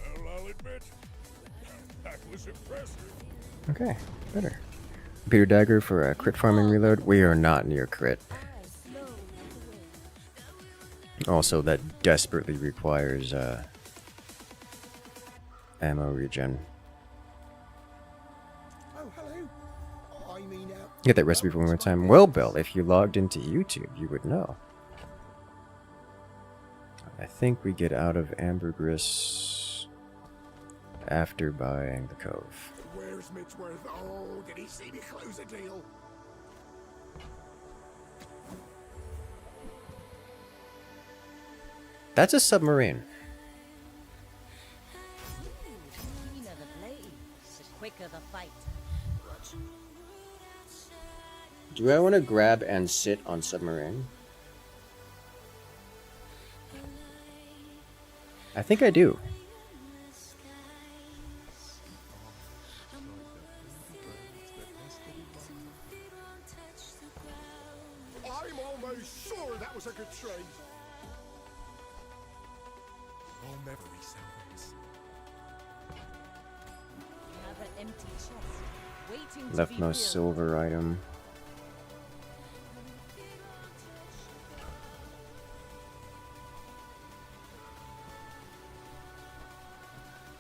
D: Well, I'll admit, that was impressive.
A: Okay, better. Repeater dagger for a crit farming reload. We are not near crit. Also, that desperately requires ammo regen.
F: Oh, hello. I mean,
A: Get that recipe for one more time. Well, Bill, if you logged into YouTube, you would know. I think we get out of ambergris after buying the cove.
F: where's Midsworth? Oh, did he see me close a deal?
A: That's a submarine.
B: The keener the blaze, the quicker the fight.
A: Do I want to grab and sit on submarine? I think I do.
F: I'm almost sure that was a good trade.
C: I'll never resell this.
B: Another empty chest, waiting to be
A: Leftmost
B: filled.
A: silver item.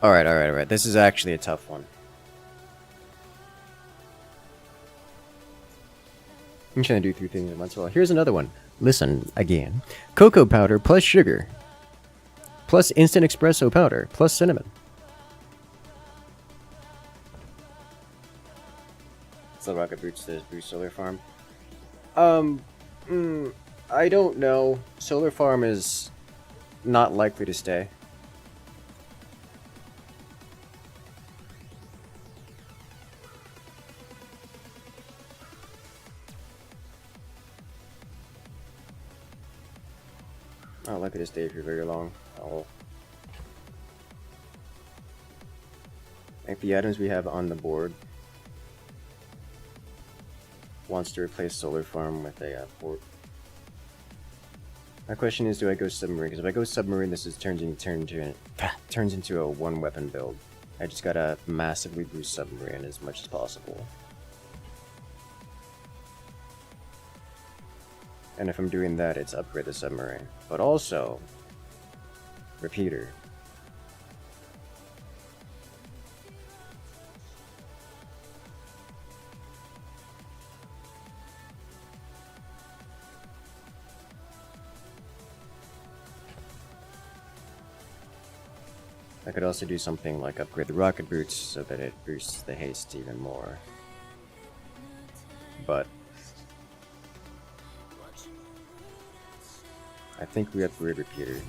A: Alright. This is actually a tough one. I'm trying to do 3 things at once. Well, here's another one. Listen again. Cocoa powder plus sugar. Plus instant espresso powder. Plus cinnamon. So rocket boots says boost solar farm. I don't know. Solar farm is not likely to stay. Not likely to stay for very long. Oh. Like the items we have on the board wants to replace solar farm with a port. My question is, do I go submarine? Because if I go submarine, this is turns into a one weapon build. I just gotta massively boost submarine as much as possible. And if I'm doing that, it's upgrade the submarine. But also, repeater. I could also do something like upgrade the rocket boots so that it boosts the haste even more. But I think we upgrade repeater.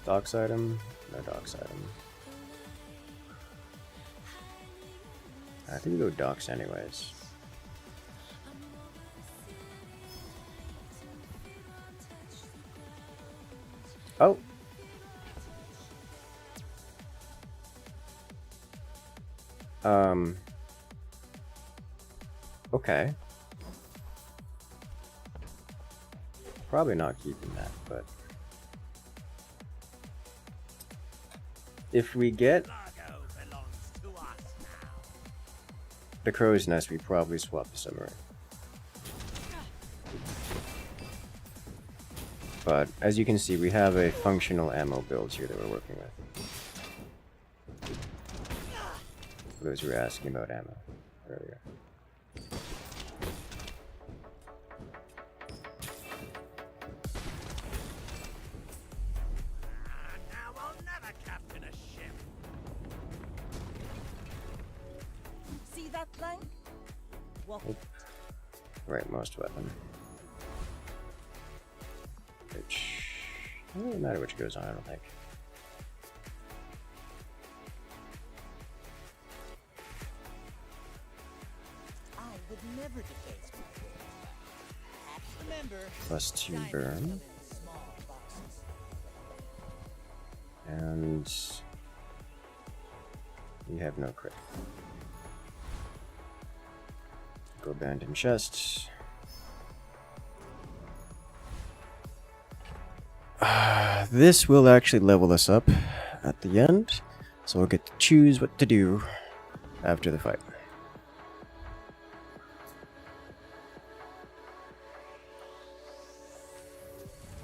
A: Docks item? No docks item. I think we go docks anyways. Oh! Okay. Probably not keeping that, but if we get the crow's nest, we probably swap the submarine. But as you can see, we have a functional ammo build here that we're working with. For those who were asking about ammo earlier.
D: Now I'll never captain a ship.
B: See that plank? Walk
A: Rightmost weapon. Which doesn't really matter which goes on, I don't think.
I: I would never deface my word. Remember,
A: +2
I: diamonds
A: burn.
I: come in small boxes.
A: And we have no crit. Go abandoned chest. This will actually level us up at the end, so we'll get to choose what to do after the fight.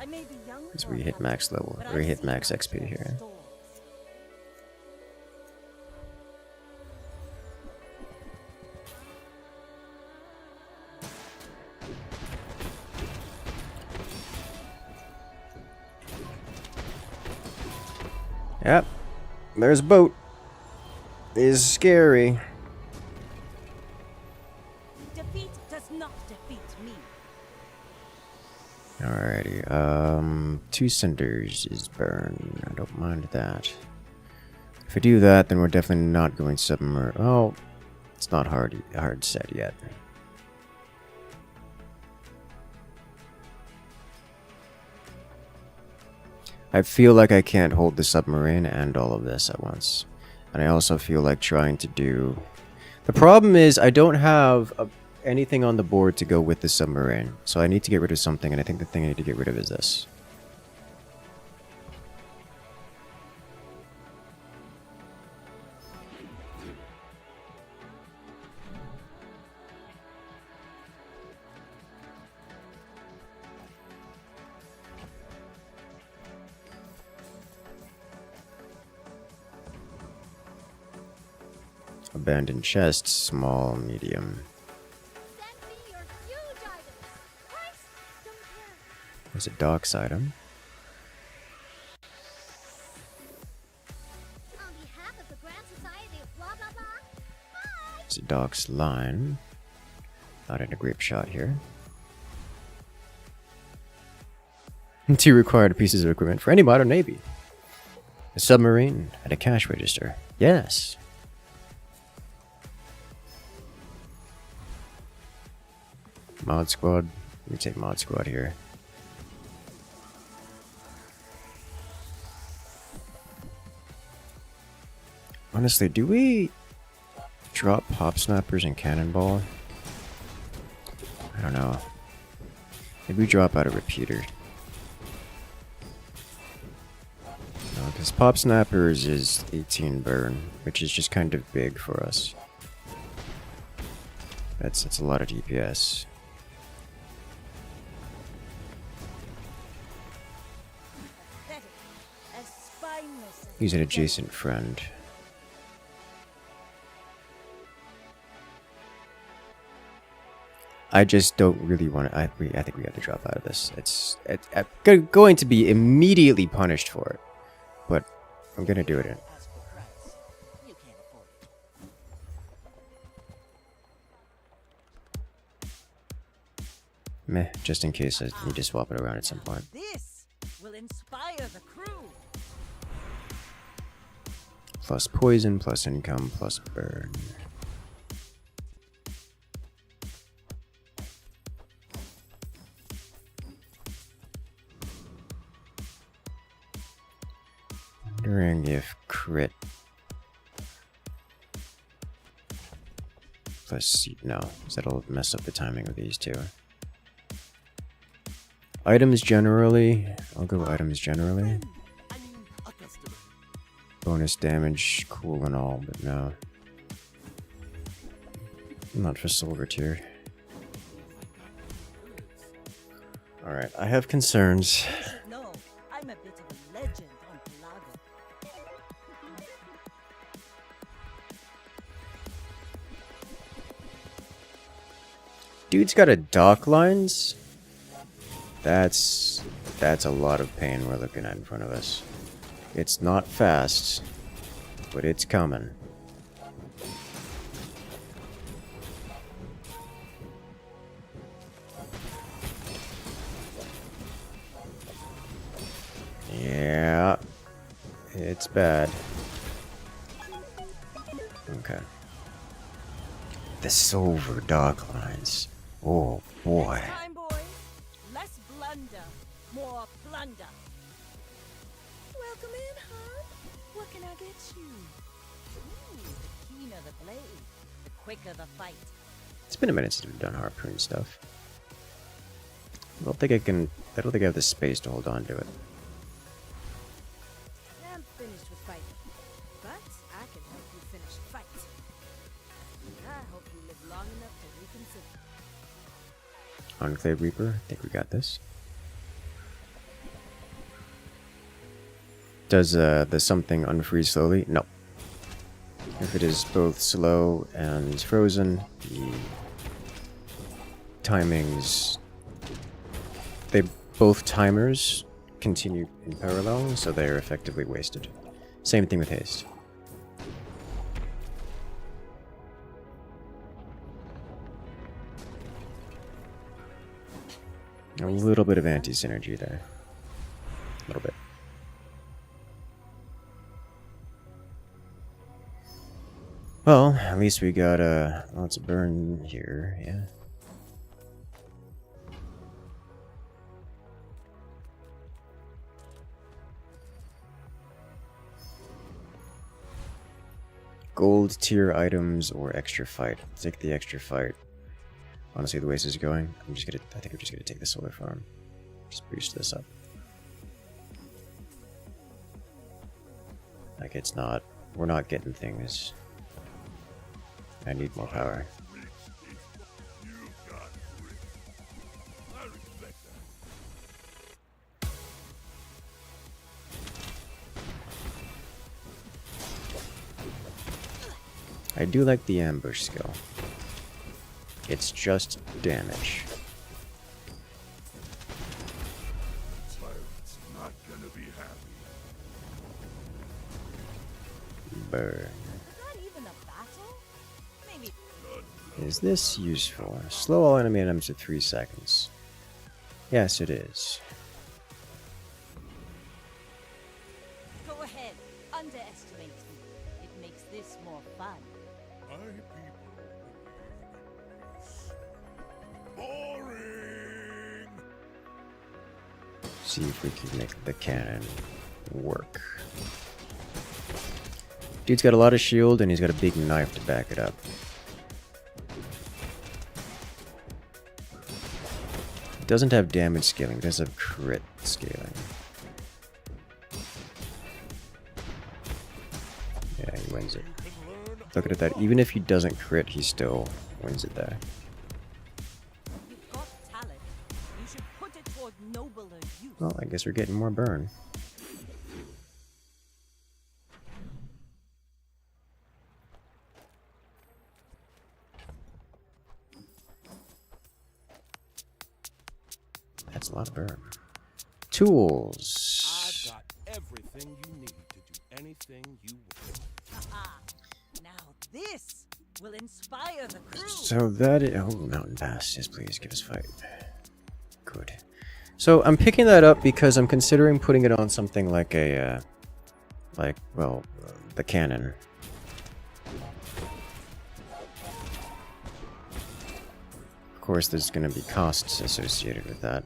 B: I may be young,
A: As we hit max level, or hit max XP here. Yep, there's a boat. Is scary.
B: Defeat does not defeat me.
A: Alrighty, 2 cinders is burn. I don't mind that. If we do that, then we're definitely not going submerged. Oh, it's not hard set yet. I feel like I can't hold the submarine and all of this at once. And I also feel like trying to do... The problem is I don't have anything on the board to go with the submarine. So I need to get rid of something, and I think the thing I need to get rid of is this. Abandoned chest, small, medium.
J: Send me your huge items. Price, don't care.
A: There's a docks item.
J: On behalf of the Grand Society of blah blah blah. Bye.
A: There's a docks line. Not in a grape shot here. 2 required pieces of equipment for any modern navy. A submarine and a cash register. Yes. Mod squad. Let me take mod squad here. Honestly, do we drop pop snappers and cannonball? I don't know. Maybe we drop out a repeater. No, because pop snappers is 18 burn, which is just kind of big for us. That's a lot of DPS.
B: Pathetic, as spineless as
A: Use an
B: the
A: adjacent friend. I just don't really want to. I think we have to drop out of this. I'm going to be immediately punished for it, but I'm gonna do it.
I: Ask the price. You can't afford it.
A: Meh, just in case I need to swap it around at some point.
B: This will inspire the crew.
A: Plus poison, plus income, plus burn. Wondering if crit Let's see. No, that'll mess up the timing of these two. Items generally. I'll go items generally. Bonus damage, cool and all, but no. Not for silver tier. Alright, I have concerns.
B: No, I'm a bit of a legend on Pelago.
A: Dude's got a dock lines? That's a lot of pain we're looking at in front of us. It's not fast, but it's coming. Yeah, it's bad. Okay. The silver dock lines. Oh boy.
B: Time, boys. Less blunder, more plunder. Welcome in, hon. What can I get you? Ooh, the keener the blade, the quicker the fight.
A: It's been a minute since we've done harpoon stuff. I don't think I have the space to hold on to it.
H: I'm finished with fighting, but I can help you finish the fight. I hope you live long enough to reconsider.
A: Enclave Reaper, I think we got this. Does the something unfreeze slowly? No. If it is both slow and frozen, the timings... both timers continue in parallel, so they are effectively wasted. Same thing with haste. A little bit of anti-synergy there. A little bit. Well, at least we got lots of burn here, yeah. Gold tier items or extra fight. Let's take the extra fight. Honestly, the way this is going, I think I'm just gonna take the solar farm. Just boost this up. Like it's not, we're not getting things. I need more power. I do like the ambush skill. It's just damage.
D: Pirate's not gonna be happy.
A: Burn.
B: Not even a battle? Maybe.
A: Is this useful? Slow all enemy items to 3 seconds. Yes, it is.
B: Go ahead, underestimate me. It makes this more fun.
D: My people. Boring.
A: See if we can make the cannon work. Dude's got a lot of shield and he's got a big knife to back it up. It doesn't have damage scaling, it does have crit scaling. Yeah, he wins it. Look at that, even if he doesn't crit, he still wins it there.
B: You've got talent. You should put it toward nobler use.
A: Well, I guess we're getting more burn. That's a lot of burn. Tools.
C: I've got everything you need to do anything you want.
B: Haha. Now this will inspire the crew.
A: So that is, oh, Mountain Pass, yes please, give us fight. Good. So I'm picking that up because I'm considering putting it on something like a, the cannon. Of course, there's going to be costs associated with that.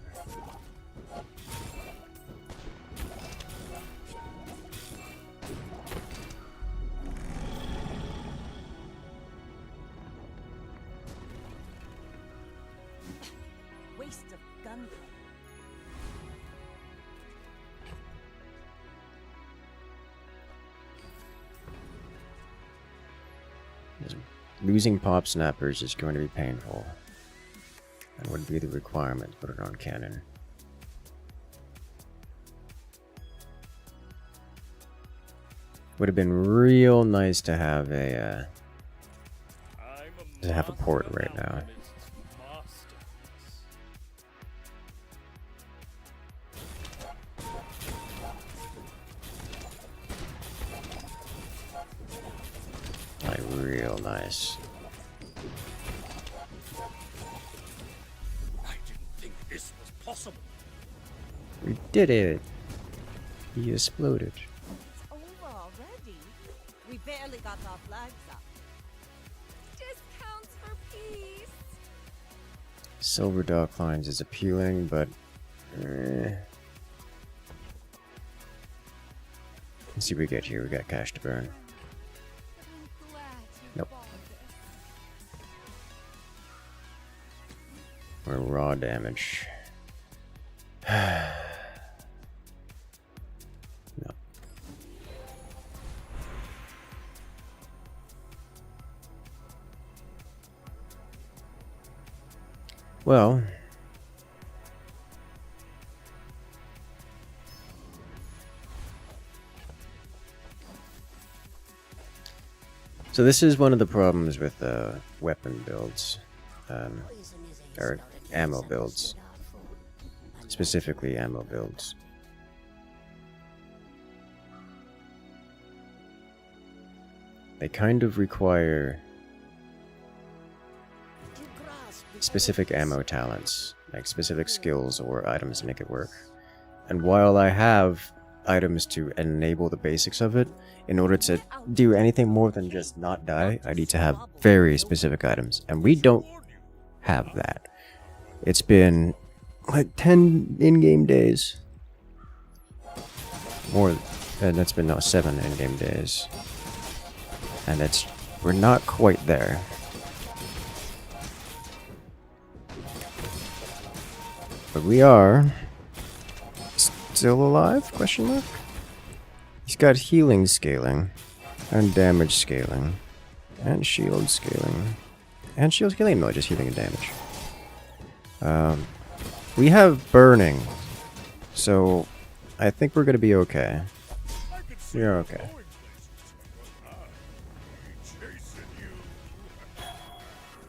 A: Losing pop snappers is going to be painful. That would be the requirement to put it on cannon. Would have been real nice to have a port right now. Like real nice.
D: I didn't think this was possible.
A: We did it. He exploded.
B: It's over already. We barely got our flags up.
G: Discounts for peace.
A: Silver Dock Lines is appealing, but let's see what we get here. We got cash to burn.
G: I'm glad you
A: Nope.
G: bought this.
A: Or raw damage. No. Well, so this is one of the problems with weapon builds, or ammo builds, specifically ammo builds. They kind of require specific ammo talents, like specific skills or items to make it work. And while I have items to enable the basics of it, in order to do anything more than just not die, I need to have very specific items. And we don't have that. It's been like 10 in-game days. More, and that's been now 7 in-game days. And we're not quite there. But we are still alive? Question mark? He's got healing scaling, and damage scaling, and shield scaling, and shield scaling. No, just healing and damage. We have burning, so I think we're gonna be okay. You're okay.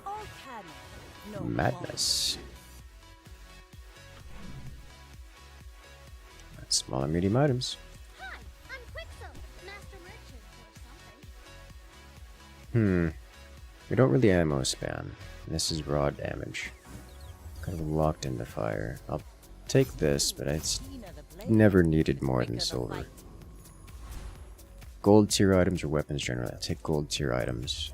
B: All cannon, no
A: Madness. Small and medium items.
J: Hi, I'm Quicksilver, Master Merchant or something.
A: We don't really ammo spam. This is raw damage. Kind of locked into fire. I'll take this, but it's never needed more than silver. Gold tier items or weapons generally. I'll take gold tier items.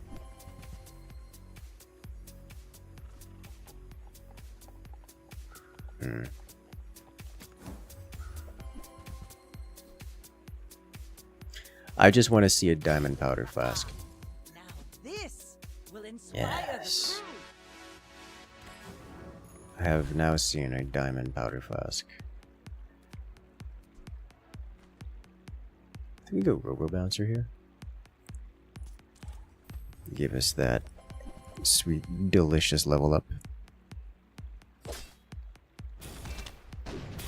A: I just want to see a diamond powder flask.
B: Now this will inspire
A: Yes.
B: the crew.
A: I have now seen a diamond powder flask. I think we go Robo Bouncer here. Give us that sweet, delicious level up.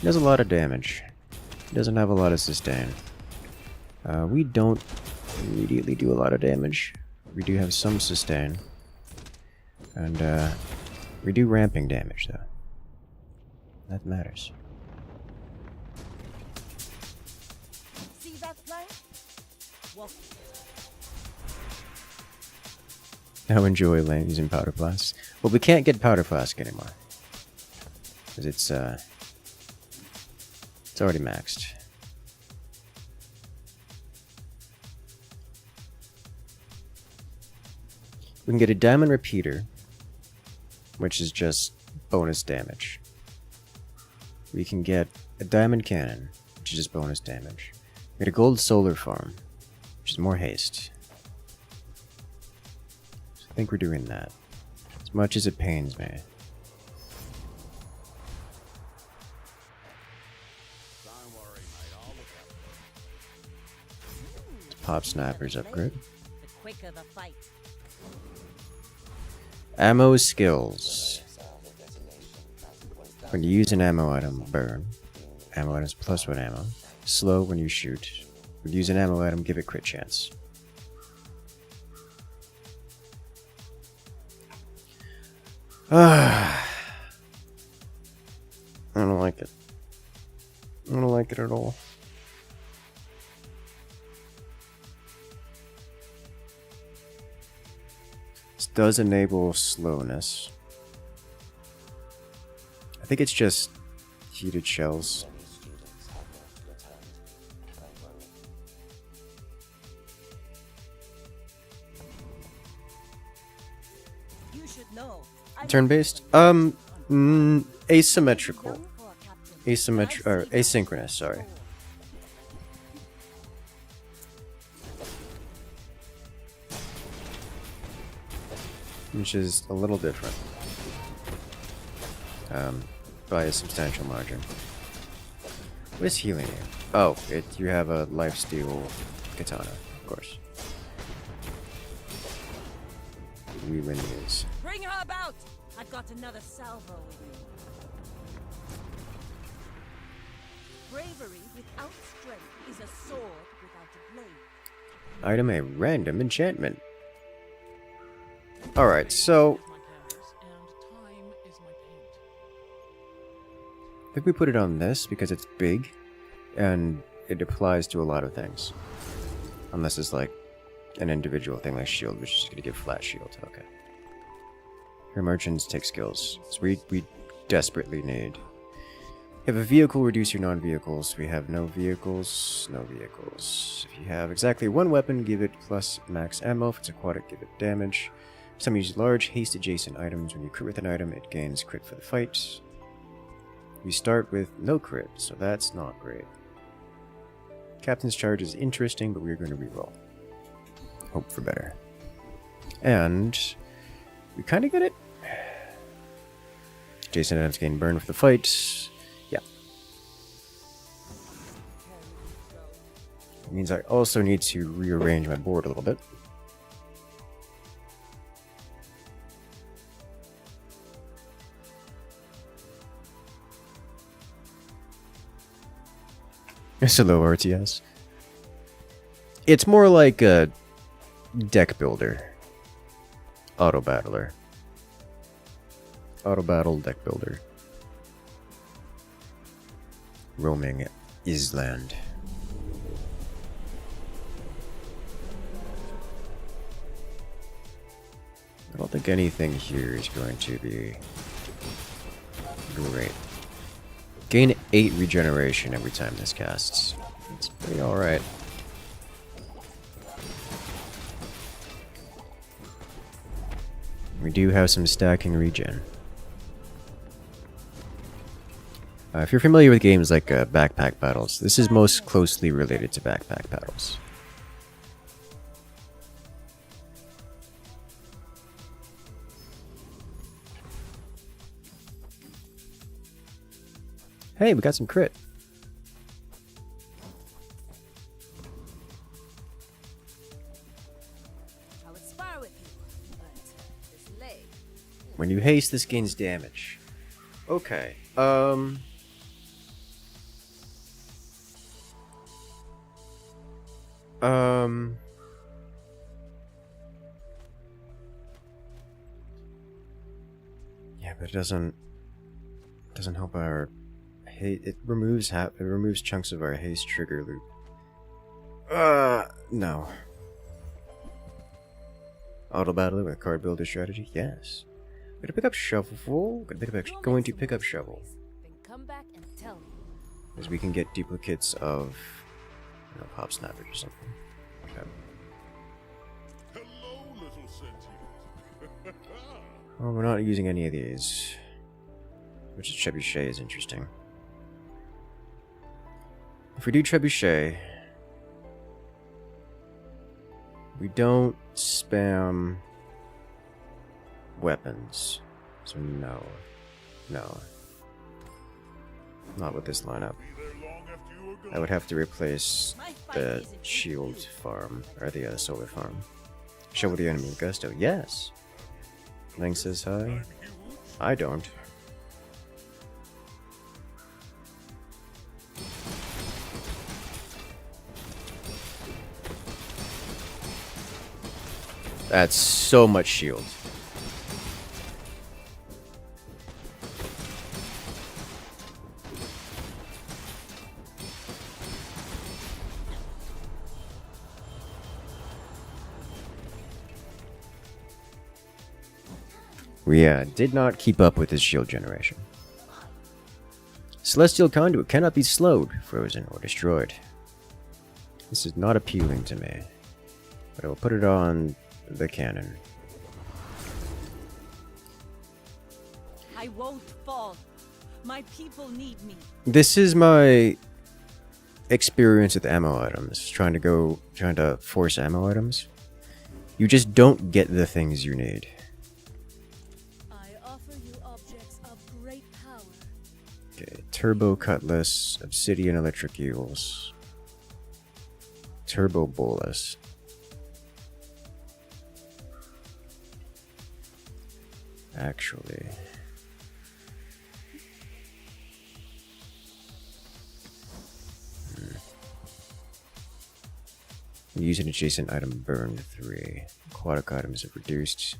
A: Does a lot of damage. Doesn't have a lot of sustain. We don't immediately do a lot of damage. We do have some sustain. And we do ramping damage though. That matters.
B: See that flag? Walk
A: Now enjoy using powder flasks. Well, we can't get powder flask anymore. Because it's already maxed. We can get a diamond repeater, which is just bonus damage. We can get a diamond cannon, which is just bonus damage. We get a gold solar farm, which is more haste. So I think we're doing that. As much as it pains me. Pop snappers upgrade.
B: The quicker the fight.
A: Ammo skills. When you use an ammo item, burn. Ammo items plus 1 ammo. Slow when you shoot. When you use an ammo item, give it crit chance. I don't like it. I don't like it at all. This does enable slowness. I think it's just heated shells.
B: You should know.
A: Turn-based? Asymmetrical. Asynchronous, sorry. Which is a little different. By a substantial margin. What is healing you? Oh, you have a lifesteal katana, of course. We win these.
B: Bring her about! I've got another salvo with me. Bravery without strength is a sword without a blade.
A: Item a random enchantment. Alright, so I think we put it on this because it's big and it applies to a lot of things. Unless it's like an individual thing like shield, which is going to give flat shield. Okay. Your merchants take skills. So we desperately need. If a vehicle, reduce your non-vehicles. We have no vehicles, no vehicles. If you have exactly one weapon, give it plus max ammo. If it's aquatic, give it damage. Some use large haste adjacent items. When you crit with an item, it gains crit for the fight. We start with no crit, so that's not great. Captain's charge is interesting, but we're going to reroll. Hope for better. And we kind of get it. Adjacent items gain burn for the fight. Yeah. It means I also need to rearrange my board a little bit. It's a low RTS. It's more like a deck builder. Auto battler. Auto battle deck builder. Roaming Island. I don't think anything here is going to be great. Gain 8 regeneration every time this casts. It's pretty alright. We do have some stacking regen. If you're familiar with games like backpack battles, this is most closely related to backpack battles. Hey, we got some crit.
H: I'll spar with you, but this leg.
A: When you haste, this gains damage. Okay. Yeah, but it doesn't help our it removes chunks of our haste trigger loop. No. Auto battler with card builder strategy? Yes. Gonna pick up shovel. Going to pick up shovel.
H: Then come back and tell me.
A: Because we can get duplicates of pop snappers or something. Okay.
D: Hello, little sentient.
A: Well, we're not using any of these. Which is trebuchet is interesting. If we do trebuchet, we don't spam weapons. So no. Not with this lineup. I would have to replace the shield farm, or the solar farm. Shovel the enemy with gusto. Yes. Link says hi. I don't. That's so much shield. We did not keep up with his shield generation. Celestial Conduit cannot be slowed, frozen, or destroyed. This is not appealing to me, but I will put it on the cannon.
B: I won't fall. My people need me.
A: This is my experience with ammo items. Trying to force ammo items. You just don't get the things you need.
H: I offer you objects of great power.
A: Okay, Turbo Cutlass, Obsidian Electric Eels, Turbo Bolus. Actually, use an adjacent item burn 3. Aquatic items have reduced.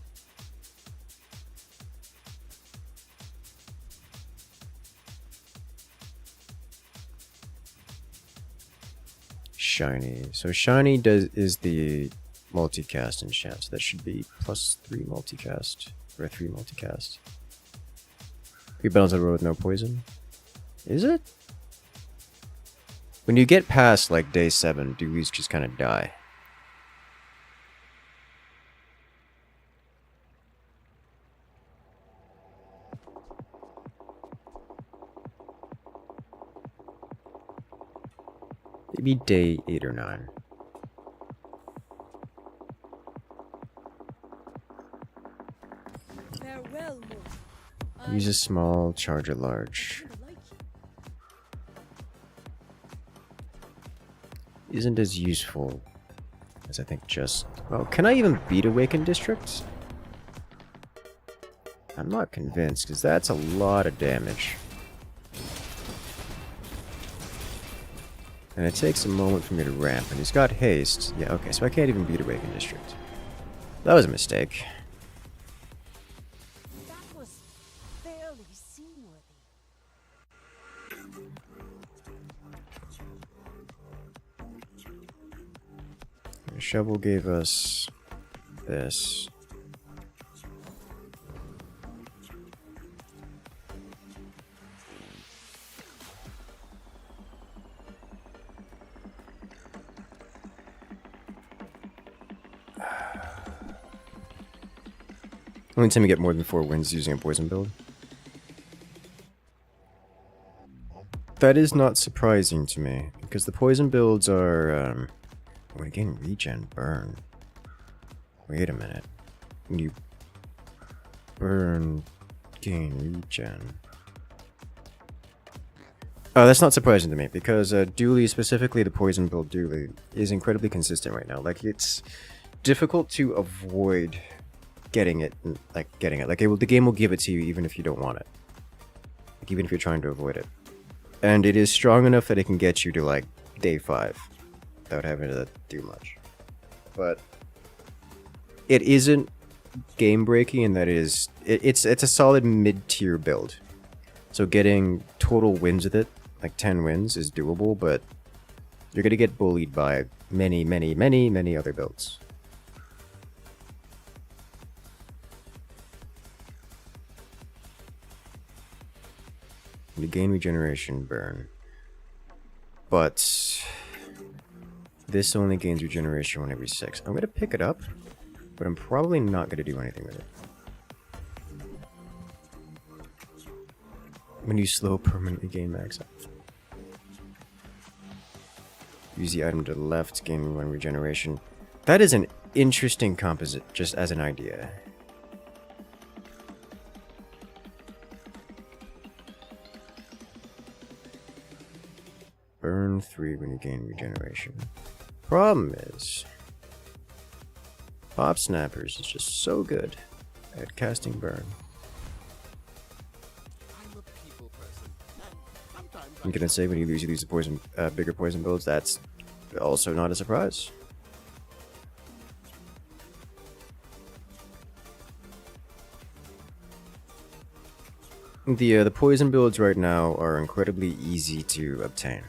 A: Shiny. So shiny is the multicast enchant. So that should be +3 multicast. Or 3 multicast. 3 battles on the road with no poison. Is it? When you get past like day 7, dualies just kind of die. Maybe day 8 or 9.
H: Farewell, mortal.
A: Use a small, charge a large. Isn't as useful as I think just... Well, can I even beat Awakened Districts? I'm not convinced, because that's a lot of damage. And it takes a moment for me to ramp, and he's got haste. Yeah, okay, so I can't even beat Awakened District. That was a mistake.
B: That was fairly seaworthy.
A: The shovel gave us this. Only time you get more than 4 wins using a poison build. That is not surprising to me, because the poison builds are, when you gain regen, burn. Wait a minute. When you burn, gain regen. Oh, that's not surprising to me, because dually, specifically the poison build dually, is incredibly consistent right now. Like, it's difficult to avoid getting it. Like, the game will give it to you even if you don't want it. Like, even if you're trying to avoid it. And it is strong enough that it can get you to, like, day 5 without having to do much. But it isn't game-breaking in that it's a solid mid-tier build. So getting total wins with it, like 10 wins, is doable, but you're going to get bullied by many, many, many, many other builds. You gain regeneration burn. But this only gains regeneration 1 every 6. I'm going to pick it up, but I'm probably not going to do anything with it. When you slow, permanently gain max health. Use the item to the left, gain 1 regeneration. That is an interesting composite, just as an idea. Burn 3 when you gain regeneration. Problem is, Pop Snappers is just so good at casting burn.
F: I'm a people person, and sometimes
A: I'm gonna say when you lose the poison, bigger poison builds. That's also not a surprise. The poison builds right now are incredibly easy to obtain.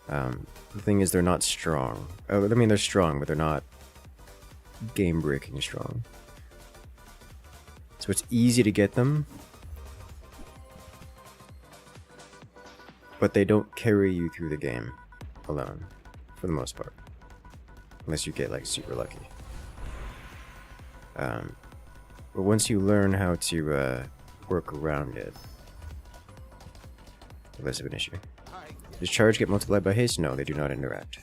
A: The thing is, they're not strong. I mean, they're strong, but they're not game-breaking strong. So it's easy to get them, but they don't carry you through the game alone, for the most part, unless you get like super lucky. But once you learn how to work around it, less of an issue. Does charge get multiplied by haste? No, they do not interact.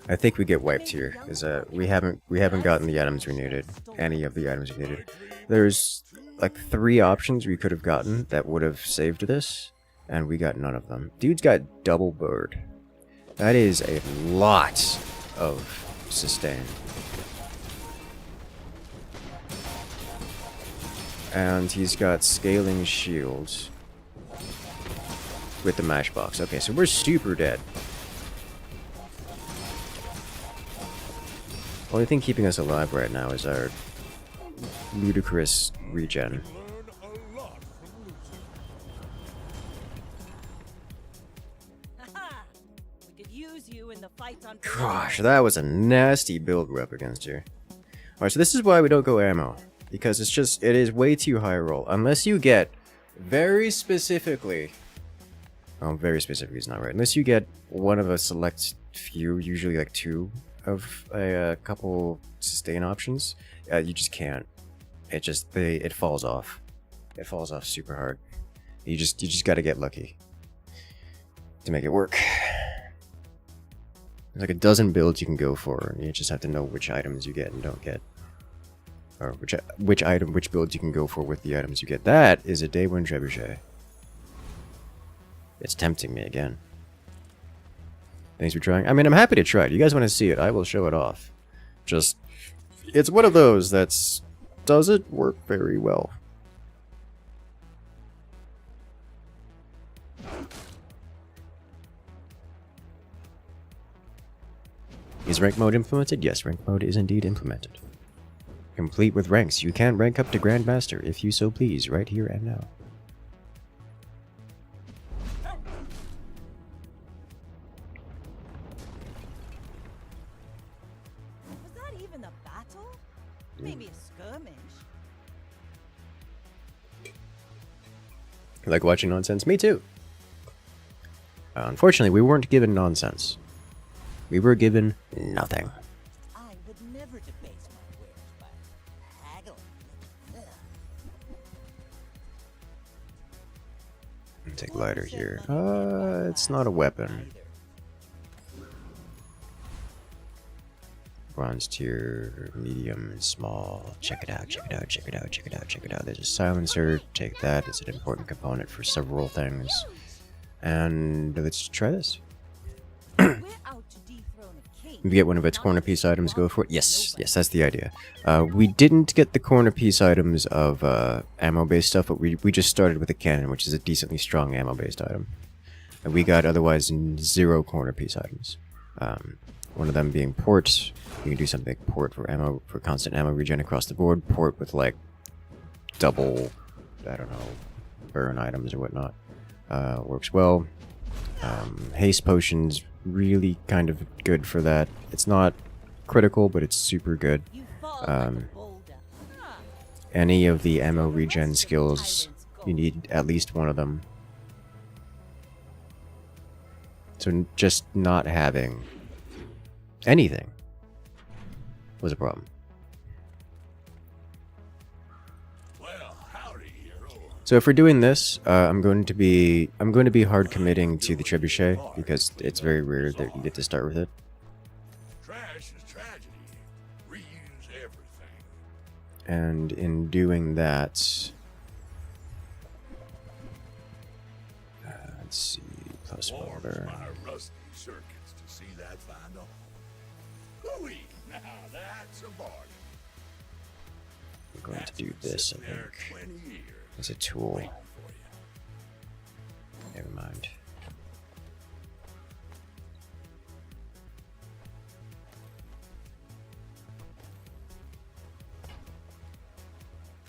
A: I think we get wiped here because we haven't gotten the items we needed. Any of the items we needed. There's like 3 options we could have gotten that would have saved this, and we got none of them. Dude's got double bird. That is a lot of sustain. And he's got scaling shields with the mash box. Okay, so we're super dead. Only thing keeping us alive right now is our ludicrous regen.
B: We could use you in the fight on.
A: Gosh, that was a nasty build we're up against here. Alright, so this is why we don't go ammo. Because it is way too high roll. Unless you get very specifically... Oh, very specifically is not right. Unless you get one of a select few, usually like 2 of a couple sustain options, you just can't. It falls off. It falls off super hard. You just gotta get lucky to make it work. There's like a dozen builds you can go for, and you just have to know which items you get and don't get. Or which builds you can go for with the items you get. That is a day 1 trebuchet. It's tempting me again. Thanks for trying. I mean, I'm happy to try it. You guys want to see it, I will show it off. Just, it's one of those that's doesn't work very well. Is rank mode implemented? Yes, rank mode is indeed implemented. Complete with ranks. You can rank up to Grandmaster if you so please, right here and now.
B: Was that even a battle? Maybe a skirmish.
A: You like watching nonsense? Me too. Unfortunately, we weren't given nonsense. We were given nothing.
I: I would never debase my wares by haggling.
A: Take lighter here. It's not a weapon. Bronze tier, medium, and small. Check it out, check it out, check it out, check it out, check it out. There's a silencer. Take that. It's an important component for several things. And let's try this.
B: We're out to dethrone a king.
A: We get one of its corner piece items, go for it. Yes, yes, that's the idea. We didn't get the corner piece items of ammo-based stuff, but we just started with a cannon, which is a decently strong ammo-based item. And we got otherwise 0 corner piece items. One of them being port. You can do something like port for ammo, for constant ammo regen across the board. Port with like double, I don't know, burn items or whatnot. Works well. Haste potions, really kind of good for that. It's not critical, but it's super good.
B: You fall like a boulder.
A: Any of the ammo regen skills, you need at least one of them. So just not having anything was a problem.
D: Well, howdy, hero.
A: So if we're doing this, I'm going to be hard committing to the trebuchet because it's very rare that you get to start with it.
D: Trash is tragedy. Reuse everything.
A: And in doing that, Let's see, plus
D: Warms
A: water.
D: my rusty circuits to see that final. Hooey! Now that's a bargain.
A: I'm going to
D: That's
A: do
D: been
A: this, I
D: sitting there
A: think,
D: 20 years
A: as a tool.
D: waiting for you.
A: Never mind.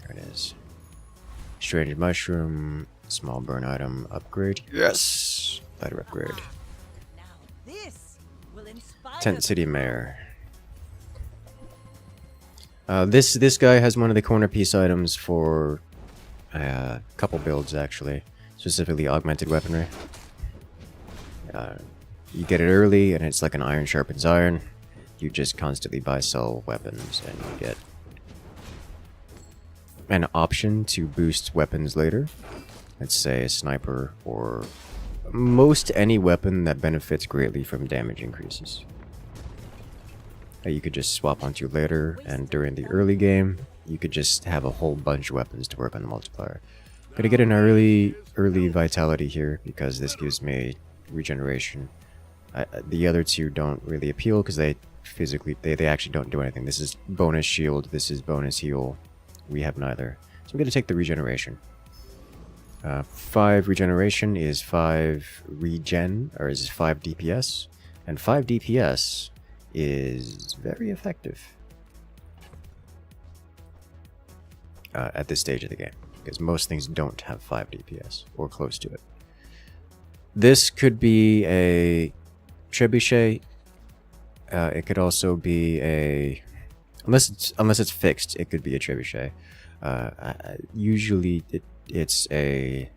A: There it is. Stranded mushroom, small burn item upgrade. Yes! Lighter upgrade.
B: Now this will inspire
A: Tent City Mayor. This guy has one of the corner piece items for a couple builds actually, specifically augmented weaponry. You get it early, and it's like an iron sharpens iron. You just constantly buy sell weapons, and you get an option to boost weapons later. Let's say a sniper or most any weapon that benefits greatly from damage increases. You could just swap onto later, and during the early game, you could just have a whole bunch of weapons to work on the multiplier. Gonna get an early vitality here because this gives me regeneration. The other two don't really appeal because they actually don't do anything. This is bonus shield, this is bonus heal. We have neither. So I'm gonna take the regeneration. 5 regeneration is 5 regen, or is 5 DPS, and 5 DPS is very effective at this stage of the game, because most things don't have 5 DPS or close to it. This could be a trebuchet. It could also be a, unless it's fixed, it could be a trebuchet. Usually it's a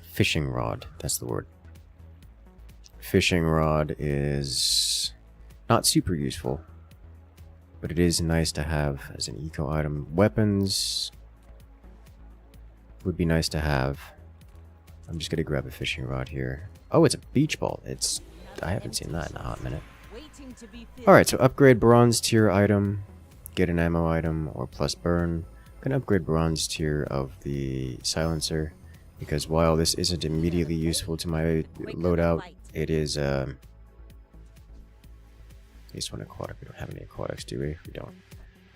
A: fishing rod. That's the word. Fishing rod is not super useful, but it is nice to have as an eco item. Weapons would be nice to have. I'm just gonna grab a fishing rod here. Oh, it's a beach ball. I haven't seen that in a hot minute. Alright, so upgrade bronze tier item, get an ammo item, or plus burn. I'm gonna upgrade bronze tier of the silencer, because while this isn't immediately useful to my loadout, it is, at least one aquatic. We don't have any aquatics, do we? We don't.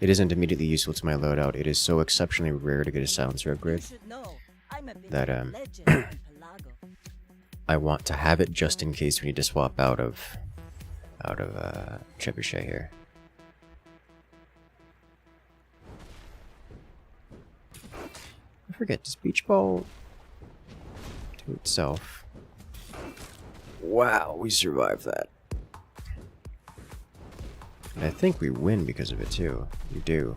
A: It isn't immediately useful to my loadout. It is so exceptionally rare to get a silencer upgrade that, I want to have it just in case we need to swap out of trebuchet here. I forget, does beach ball to itself? Wow, we survived that. And I think we win because of it too. We do.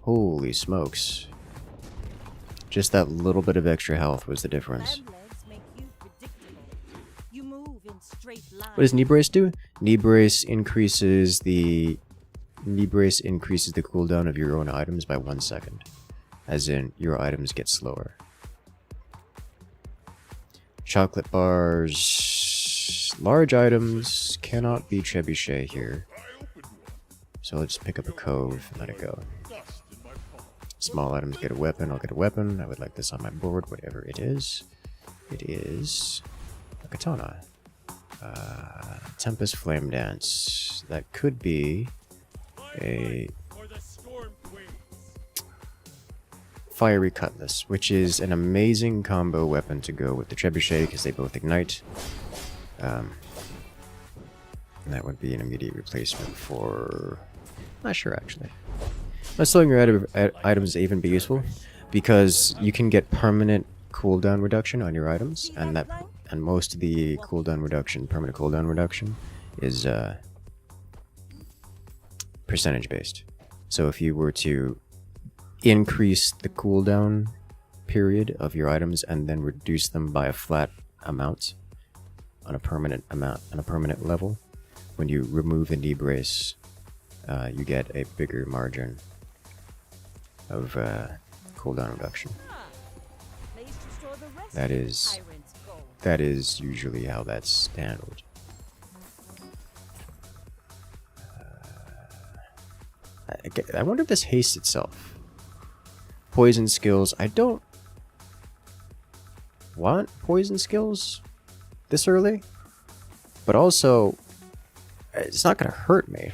A: Holy smokes. Just that little bit of extra health was the difference. What does knee brace do? Knee brace increases the cooldown of your own items by 1 second. As in, your items get slower. Chocolate bars. Large items cannot be trebuchet here. So let's pick up a cove and let it go. Small items get a weapon. I'll get a weapon. I would like this on my board, whatever it is. It is a katana. Tempest Flame Dance. That could be a Fiery Cutlass, which is an amazing combo weapon to go with the trebuchet because they both ignite. And that would be an immediate replacement for... Not sure, actually. Not selling your items even be useful, because you can get permanent cooldown reduction on your items, and most of the cooldown reduction, permanent cooldown reduction, is percentage based. So if you were to increase the cooldown period of your items and then reduce them by a flat amount on a permanent level, when you remove the knee brace, you get a bigger margin of cooldown reduction. That is usually how that's handled. I wonder if this hastes itself. Poison skills. I don't want poison skills this early, but also it's not gonna hurt me.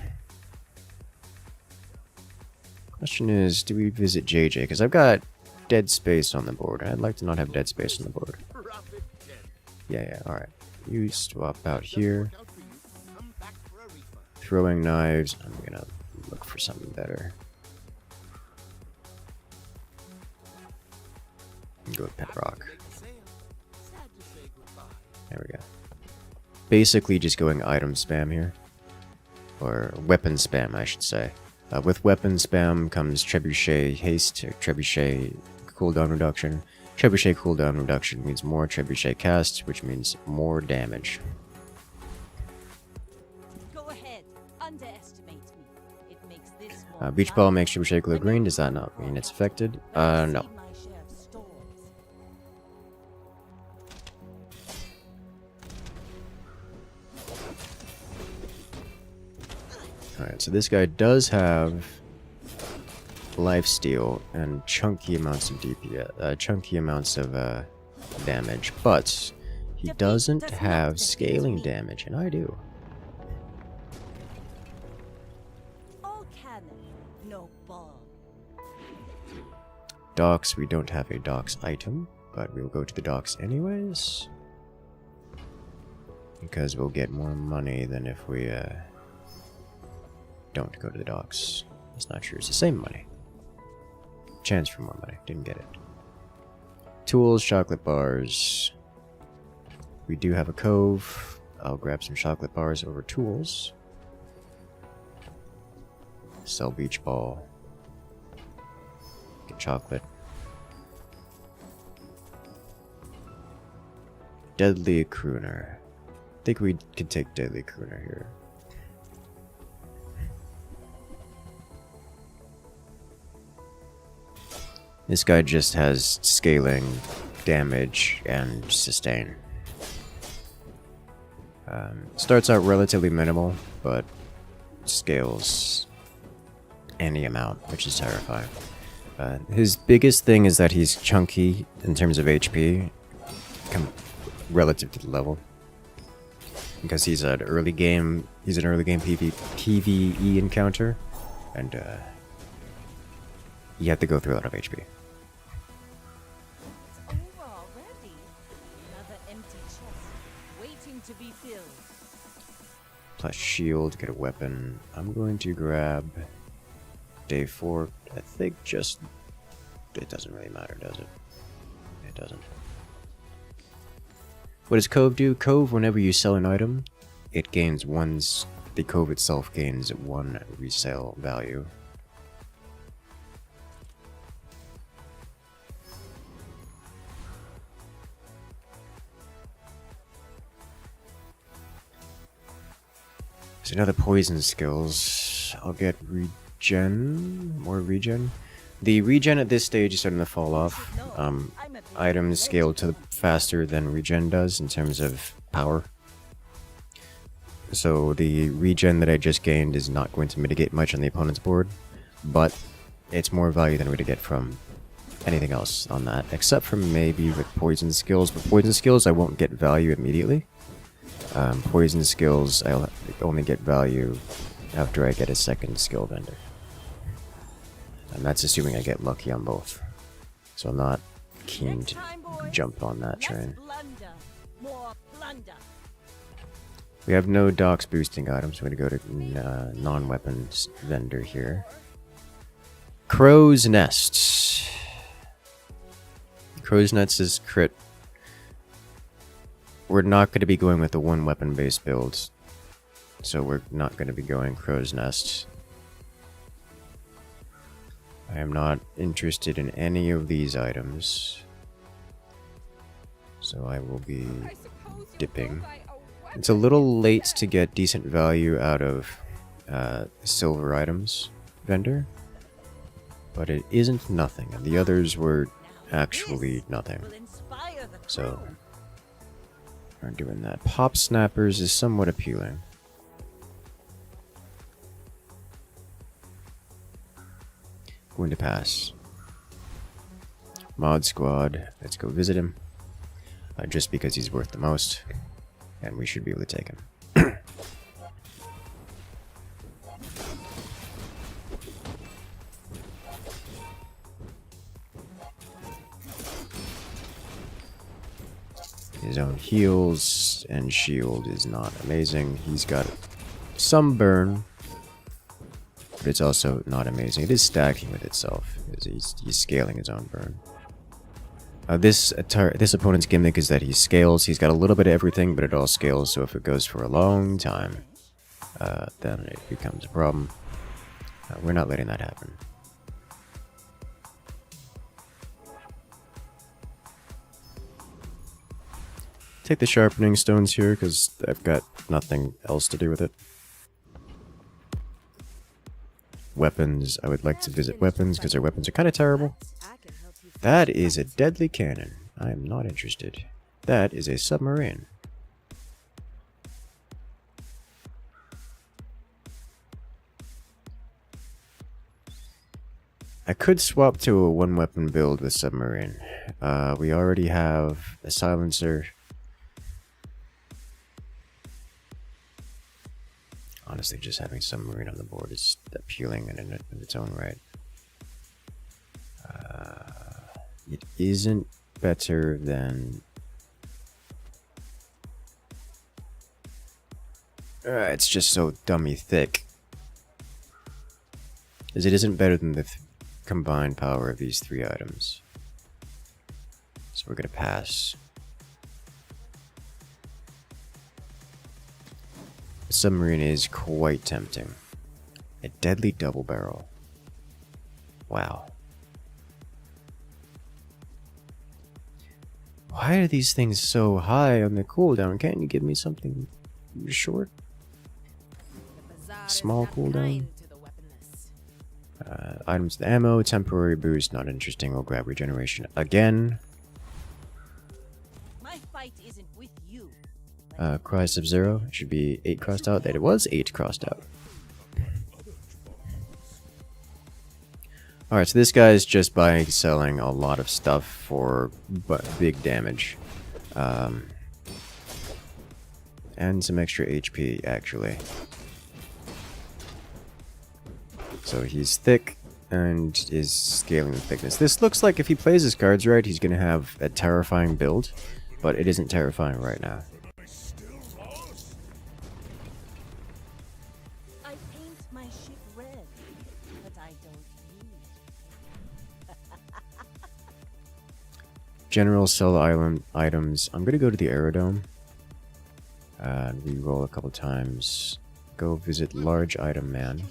A: Question is, do we visit JJ? Because I've got dead space on the board, and I'd like to not have dead space on the board. Yeah, alright. You swap out here. Throwing knives. I'm gonna look for something better. Go with Pet Rock. There we go. Basically just going item spam here. Or weapon spam, I should say. With weapon spam comes Trebuchet Haste, or Trebuchet cooldown reduction. Trebuchet cooldown reduction means more Trebuchet cast, which means more damage.
B: Go ahead, underestimate me. It makes this more
A: Beach Ball makes Trebuchet glow green. Does that not mean it's affected? No. Alright, so this guy does have lifesteal and chunky amounts of DPS, chunky amounts of damage, but he doesn't have scaling damage, and I do.
B: All cannon, no ball.
A: Docks, we don't have a docks item, but we'll go to the docks anyways. Because we'll get more money than if we don't go to the docks. That's not true, it's the same money. Chance for more money, didn't get it. Tools, chocolate bars. We do have a cove. I'll grab some chocolate bars over tools. Sell beach ball. Get chocolate. Deadly crooner. I think we could take deadly crooner here. This guy just has scaling, damage, and sustain. Starts out relatively minimal, but scales any amount, which is terrifying. His biggest thing is that he's chunky in terms of HP, relative to the level. Because he's an early game PvE encounter, and you have to go through a lot of HP.
B: It's over already. Another empty chest, waiting to be filled.
A: Plus shield, get a weapon. I'm going to grab day 4. I think just... it doesn't really matter, does it? It doesn't. What does Cove do? Cove, whenever you sell an item, it gains the Cove itself gains 1 resale value. So another poison skills. I'll get regen, more regen. The regen at this stage is starting to fall off. Items scale to faster than regen does in terms of power. So the regen that I just gained is not going to mitigate much on the opponent's board, but it's more value than we're going to get from anything else on that, except for maybe with poison skills. With poison skills, I won't get value immediately. Poison skills, I'll only get value after I get a second skill vendor. And that's assuming I get lucky on both. So I'm not keen to jump on that train. We have no docks boosting items, so we're going to go to non-weapons vendor here. Crow's Nest. Crow's Nest is crit. We're not going to be going with the 1 weapon based build, so we're not going to be going Crow's Nest. I am not interested in any of these items, so I will be dipping. It's a little late to get decent value out of silver items vendor, but it isn't nothing, and the others were actually nothing. So we're doing that. Pop Snappers is somewhat appealing. Going to pass. Mod Squad, let's go visit him. just because he's worth the most, and we should be able to take him. His own heals and shield is not amazing. He's got some burn, but it's also not amazing. It is stacking with itself. He's scaling his own burn. This opponent's gimmick is that he scales. He's got a little bit of everything, but it all scales, so if it goes for a long time, then it becomes a problem. We're not letting that happen. Take the sharpening stones here, because I've got nothing else to do with it. Weapons, I would like to visit weapons, because their weapons are kind of terrible. That is a deadly cannon. I am not interested. That is a submarine. I could swap to a one-weapon build with submarine. We already have a silencer. Honestly, just having submarine on the board is appealing in its own right. It isn't better than... it's just so dummy thick. As it isn't better than the combined power of these three items. So we're gonna pass. The submarine is quite tempting. A deadly double barrel. Wow. Why are these things so high on the cooldown? Can't you give me something short? Small cooldown. Items to ammo, temporary boost, not interesting. We'll grab regeneration again.
B: My fight isn't with you.
A: Cry Sub-Zero. It should be 8 crossed out. That it was 8 crossed out. Alright, so this guy is just buying, selling a lot of stuff for big damage. And some extra HP, actually. So he's thick and is scaling the thickness. This looks like if he plays his cards right, he's going to have a terrifying build, but it isn't terrifying right now.
B: I paint my ship red, but I don't use.
A: General sell island items. I'm going to go to the Aerodome and re-roll a couple times. Go visit Large Item Man.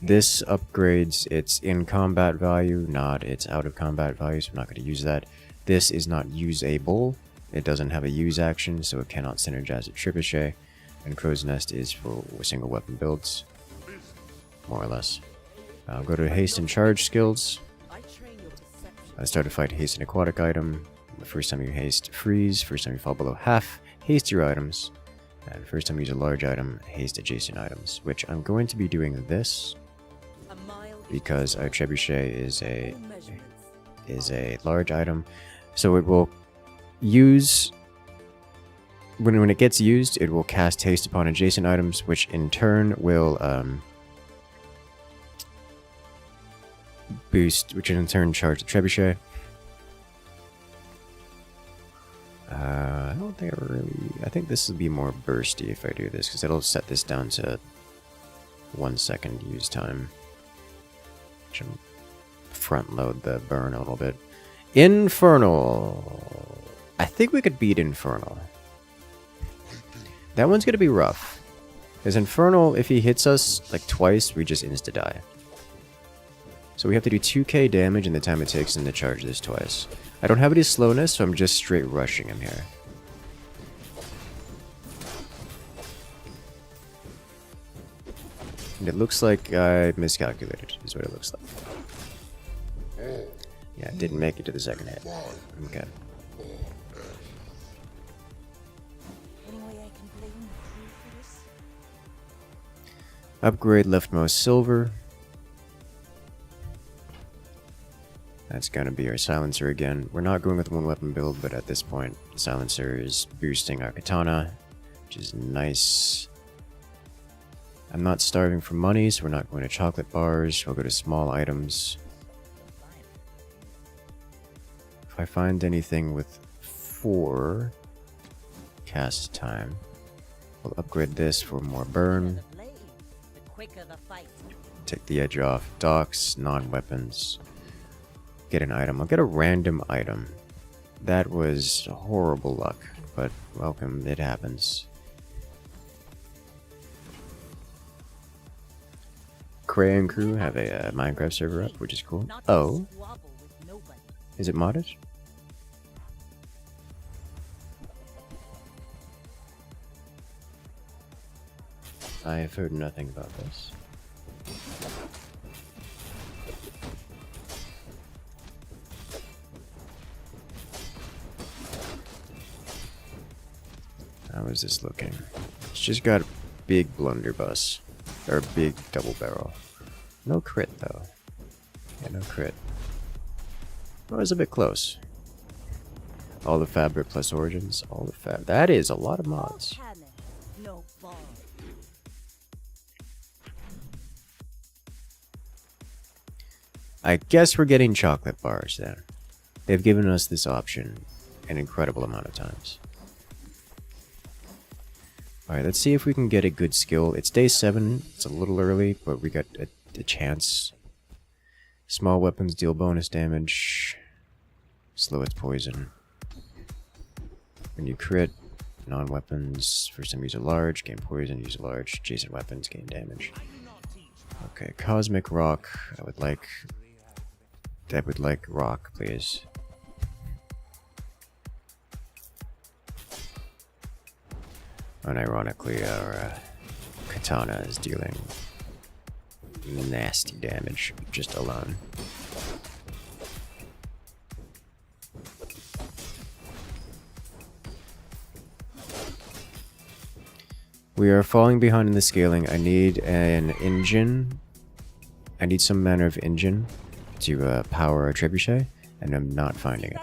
A: This upgrades its in-combat value, not its out-of-combat value, so I'm not going to use that. This is not usable. It doesn't have a use action, so it cannot synergize with Trebuchet. And Crow's Nest is for single weapon builds, more or less. I'll go to Haste and Charge skills. I start a fight, haste an aquatic item. The first time you haste, freeze. First time you fall below half, haste your items. And first time you use a large item, haste adjacent items. Which I'm going to be doing this. Because our Trebuchet is a large item, so it will use when it gets used, it will cast haste upon adjacent items, which in turn will which in turn charge the Trebuchet. I don't think I think this will be more bursty if I do this, because it'll set this down to 1 second use time. Front load the burn a little bit. Infernal. I think we could beat Infernal. That one's gonna be rough. Because Infernal, if he hits us like twice, we just insta-die. So we have to do 2k damage in the time it takes him to charge this twice. I don't have any slowness, so I'm just straight rushing him here. And it looks like I miscalculated, is what it looks like. Yeah, it didn't make it to the second hit. Okay.
B: Any way I can blame you for this?
A: Upgrade leftmost silver. That's gonna be our silencer again. We're not going with one weapon build, but at this point, the silencer is boosting our katana, which is nice. I'm not starving for money, so we're not going to chocolate bars. We'll go to small items. If I find anything with 4 cast time, we'll upgrade this for more burn.
B: The quicker the fight.
A: Take the edge off. Docks, non-weapons. Get an item. I'll get a random item. That was horrible luck, but welcome, it happens. Crayon Crew have a Minecraft server up, which is cool. Oh, is it modded? I have heard nothing about this. How is this looking? It's just got a big blunderbuss. Or a big double barrel. No crit though. Yeah, no crit. Oh, it was a bit close. All the fabric plus origins. All the fab. That is a lot of mods.
B: No ball.
A: I guess we're getting chocolate bars then. They've given us this option an incredible amount of times. Alright, let's see if we can get a good skill. It's day 7, it's a little early, but we got a chance. Small weapons deal bonus damage. Slow its poison. When you crit, non-weapons, first time use a large, gain poison, use a large, adjacent weapons, gain damage. Okay, Cosmic Rock, I would like rock, please. Unironically, our katana is dealing nasty damage just alone. We are falling behind in the scaling. I need an engine. I need some manner of engine to power a trebuchet, and I'm not finding it.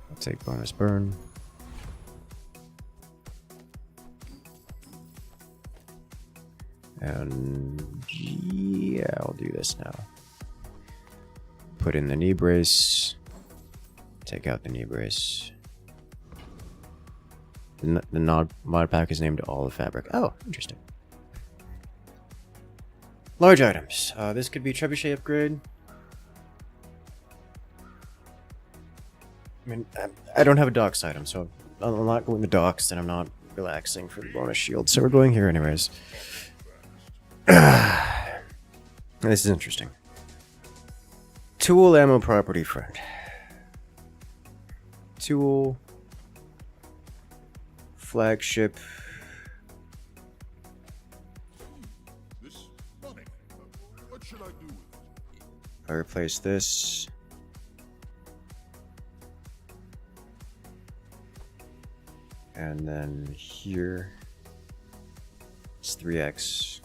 A: I'll take bonus burn. And yeah, I'll do this now. Put in the knee brace. Take out the knee brace. The mod pack is named All the Fabric. Oh, interesting. Large items. This could be trebuchet upgrade. I mean, I don't have a docks item, so I'm not going to docks, and I'm not relaxing for the bonus shield, so we're going here anyways. This is interesting. Tool ammo property friend. Tool. Flagship.
F: This money. What should I do with it?
A: I replace this. And then here. It's 3x.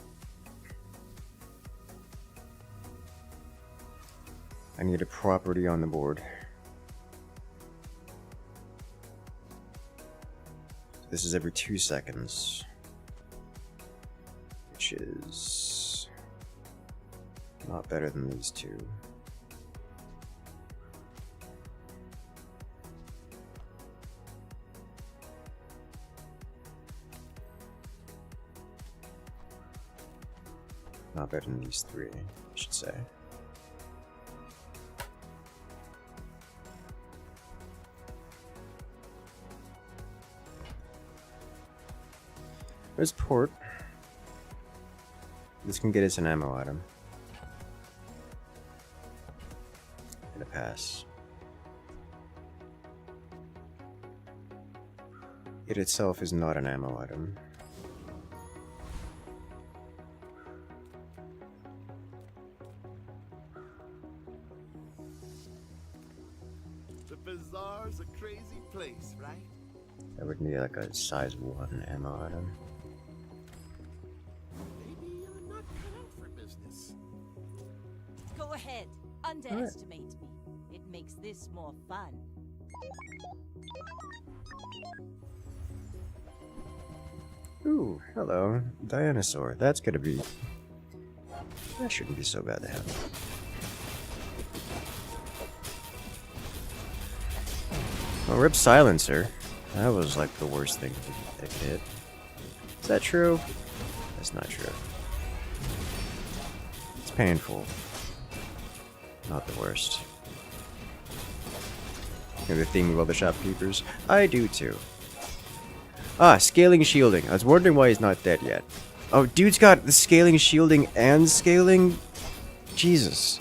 A: I need a property on the board. This is every 2 seconds, which is not better than these two. Not better than these 3, I should say. There's port. This can get us an ammo item. And a pass. It itself is not an ammo item.
F: The Bazaar's a crazy place, right?
A: I would need like a size 1 ammo item.
F: Maybe you're not
B: underestimate me. It makes this more fun.
A: Ooh, hello. Dinosaur. That's gonna be... That shouldn't be so bad to have. Well, rip silencer. That was like the worst thing I could hit. Is that true? That's not true. It's painful. Not the worst. You know the thing with all the shopkeepers? I do too. Ah, scaling shielding. I was wondering why he's not dead yet. Oh, dude's got the scaling shielding and scaling? Jesus.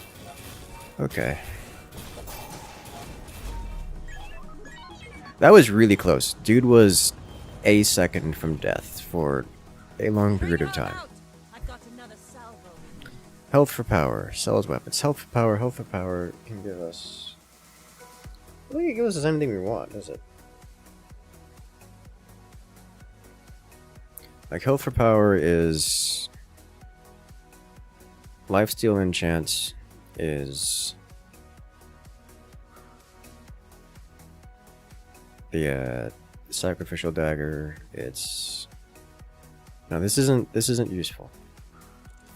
A: Okay. That was really close. Dude was a second from death for a long period of time.
B: I've got another salvo.
A: Health for power. Sells weapons. Health for power. Health for power can give us... I don't think it gives us anything we want, does it? Like, health for power is... Lifesteal enchants is... The sacrificial dagger, it's... No, this isn't useful.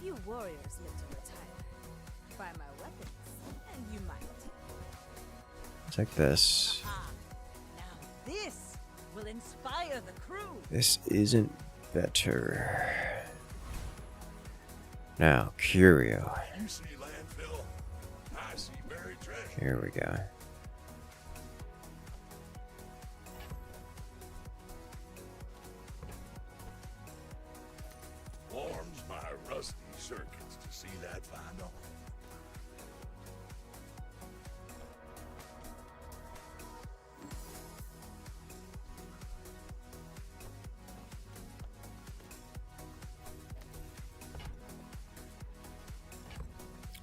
H: Few warriors live to retire. Buy my weapons, and you might.
A: Take this.
B: Ah, now this will inspire the crew.
A: This isn't better. Now, Curio.
D: You see landfill? I see buried treasure.
A: Here we go.
D: Warms my rusty circuits to see that find off.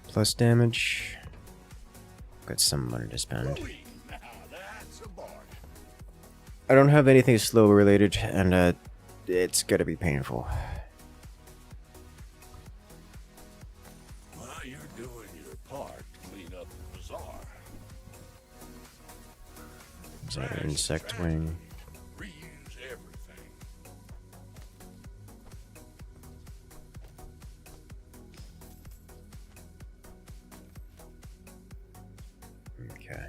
A: Plus damage. Got some money to spend.
D: Now that's a bargain.
A: I don't have anything slow related, and it's gonna be painful.
D: Well, you're doing your part to clean up the bazaar.
A: Is that an insect wing?
D: Reuse everything.
A: Okay.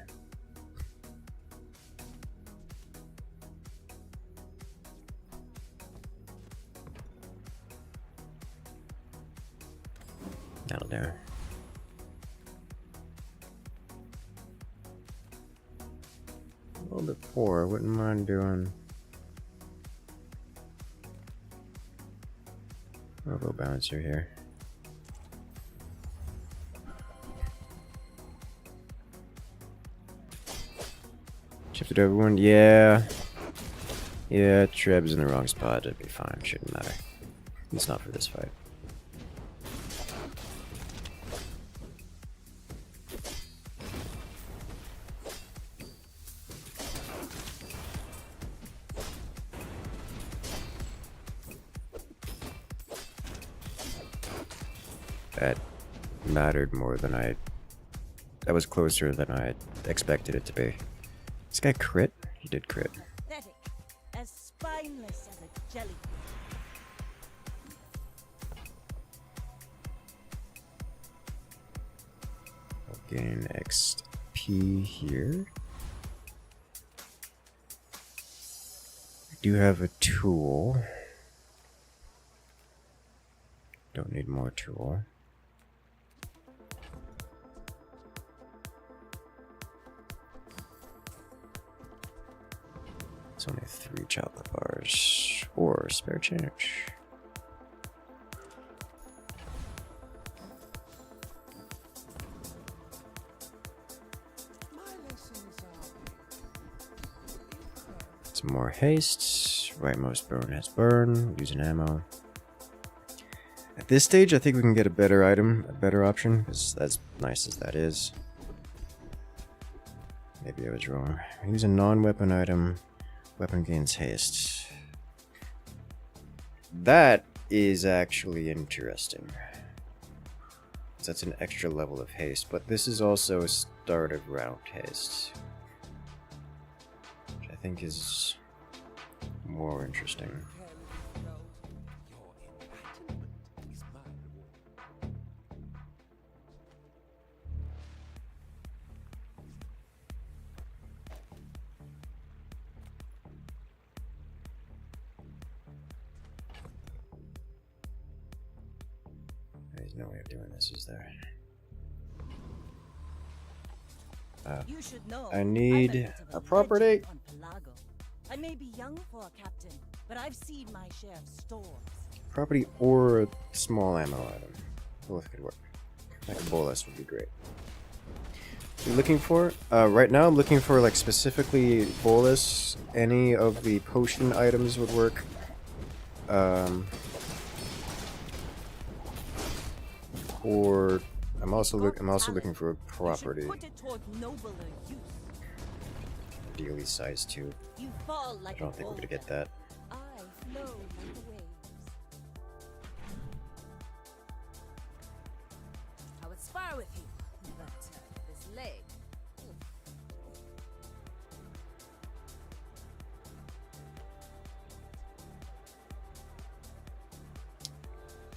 A: That'll do. A little bit poor. Wouldn't mind doing a little bouncer here. Shifted everyone. Yeah. Yeah, Treb's in the wrong spot. It'd be fine. Shouldn't matter. It's not for this fight. That mattered more than that was closer than I expected it to be. This guy crit? He did crit.
B: Pathetic, as spineless as a jelly.
A: I'll gain XP here. I do have a tool. Don't need more tool. It's only 3 chocolate bars or spare change. Some more haste. Rightmost burn has burn. Using ammo. At this stage, I think we can get a better item, a better option, because as nice as that is. Maybe I was wrong. Use a non-weapon item. Weapon gains haste. That is actually interesting. So that's an extra level of haste, but this is also a start of round haste, which I think is more interesting. There's no way of doing this, is there?
B: You should know.
A: I
B: I'm
A: need
B: bit of
A: a property.
B: legend on Pelago. I may be young for a captain, but I've seen my share of stores.
A: Property or a small ammo item. Both could work. Like a bolus would be great. You're looking for? Right now I'm looking for like specifically bolus. Any of the potion items would work. Or I'm also looking for a property.
B: Put it toward nobler use.
A: Ideally size 2.
B: You fall like
A: I don't think we're gonna get that.
B: I flow like the waves.
H: I would spar with you, but this leg.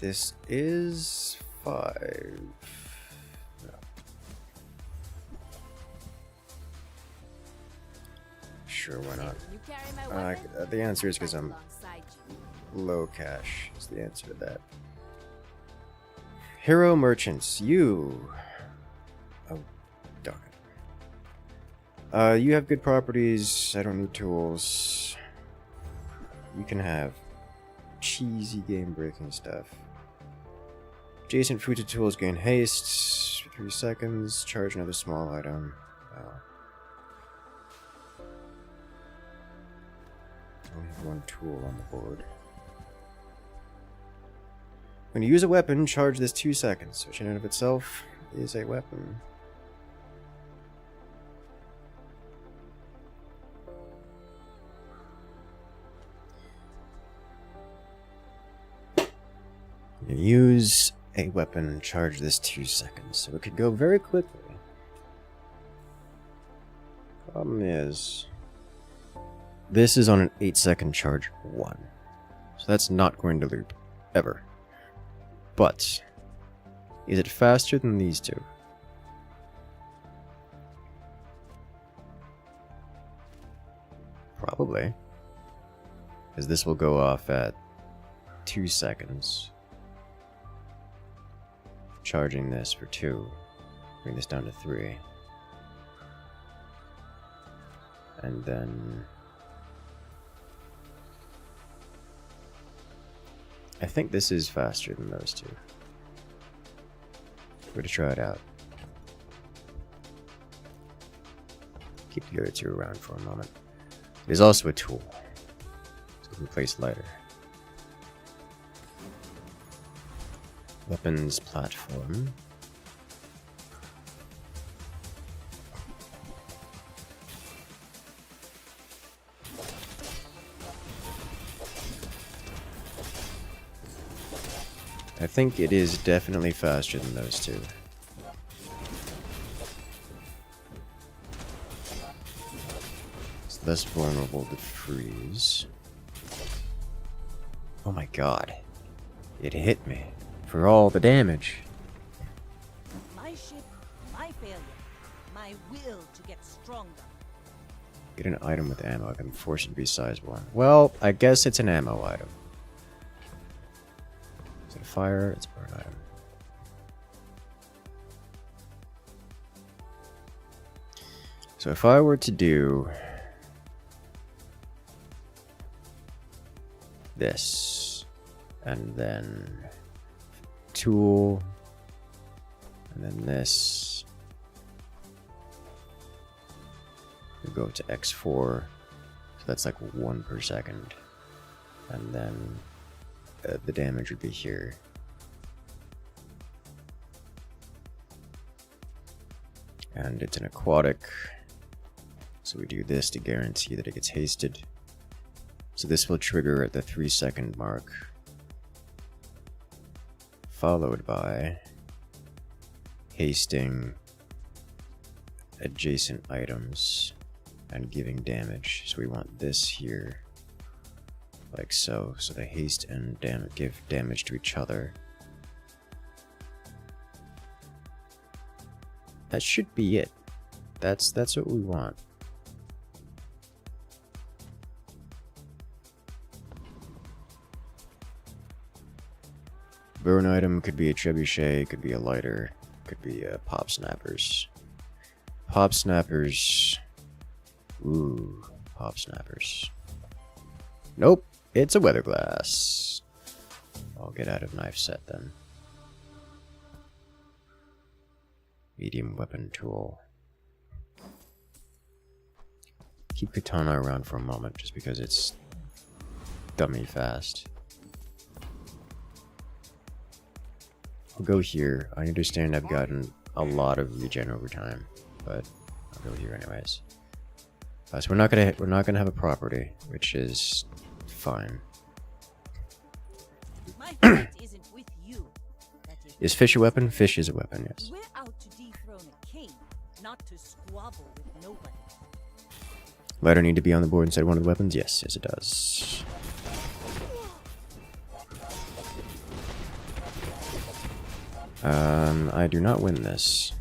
A: This is 5. No. Sure, why not?
H: You carry my weapon,
A: The answer is because I'm
H: alongside you.
A: low cash. Is the answer to that. Hero merchants, you. Oh, darn it. You have good properties. I don't need tools. You can have cheesy game-breaking stuff. Adjacent food to tools gain haste for 3 seconds. Charge another small item. Only have 1 tool on the board. When you use a weapon, charge this 2 seconds, which in and of itself is a weapon. You use a weapon, charge this 2 seconds, so it could go very quickly. Problem is, this is on an 8-second charge 1, so that's not going to loop, ever. But, is it faster than these two? Probably. Because this will go off at 2 seconds. Charging this for 2. Bring this down to 3. And then... I think this is faster than those two. We're gonna try it out. Keep the other 2 around for a moment. It is also a tool, so we can place lighter. Weapons platform. I think it is definitely faster than those two. It's less vulnerable to freeze. Oh my god. It hit me. For all the damage.
B: My ship, my failure, my will to get stronger.
A: Get an item with ammo. I can force it to be size 1. Well, I guess it's an ammo item. Is it a fire? It's a burn item. So if I were to do this, and then tool, and then this, we go to X4, so that's like 1 per second, and then the damage would be here. And it's an aquatic, so we do this to guarantee that it gets hasted. So this will trigger at the 3-second mark, followed by hasting adjacent items and giving damage. So we want this here, like so. So they haste and give damage to each other. That should be it. That's what we want. Burn item could be a trebuchet, could be a lighter, could be pop snappers. Pop snappers. Ooh, pop snappers. Nope, it's a weather glass. I'll get out of knife set then. Medium weapon tool. Keep katana around for a moment just because it's dummy fast. I'll go here. I understand I've gotten a lot of regen over time, but I'll go here anyways. So we're not gonna have a property, which is fine.
B: My heart isn't with you. That
A: Is fish a weapon? Fish is a weapon, yes.
B: We're out to dethrone a king, not to squabble with nobody.
A: Lighter need to be on the board inside one of the weapons? Yes, yes it does. I do not win this.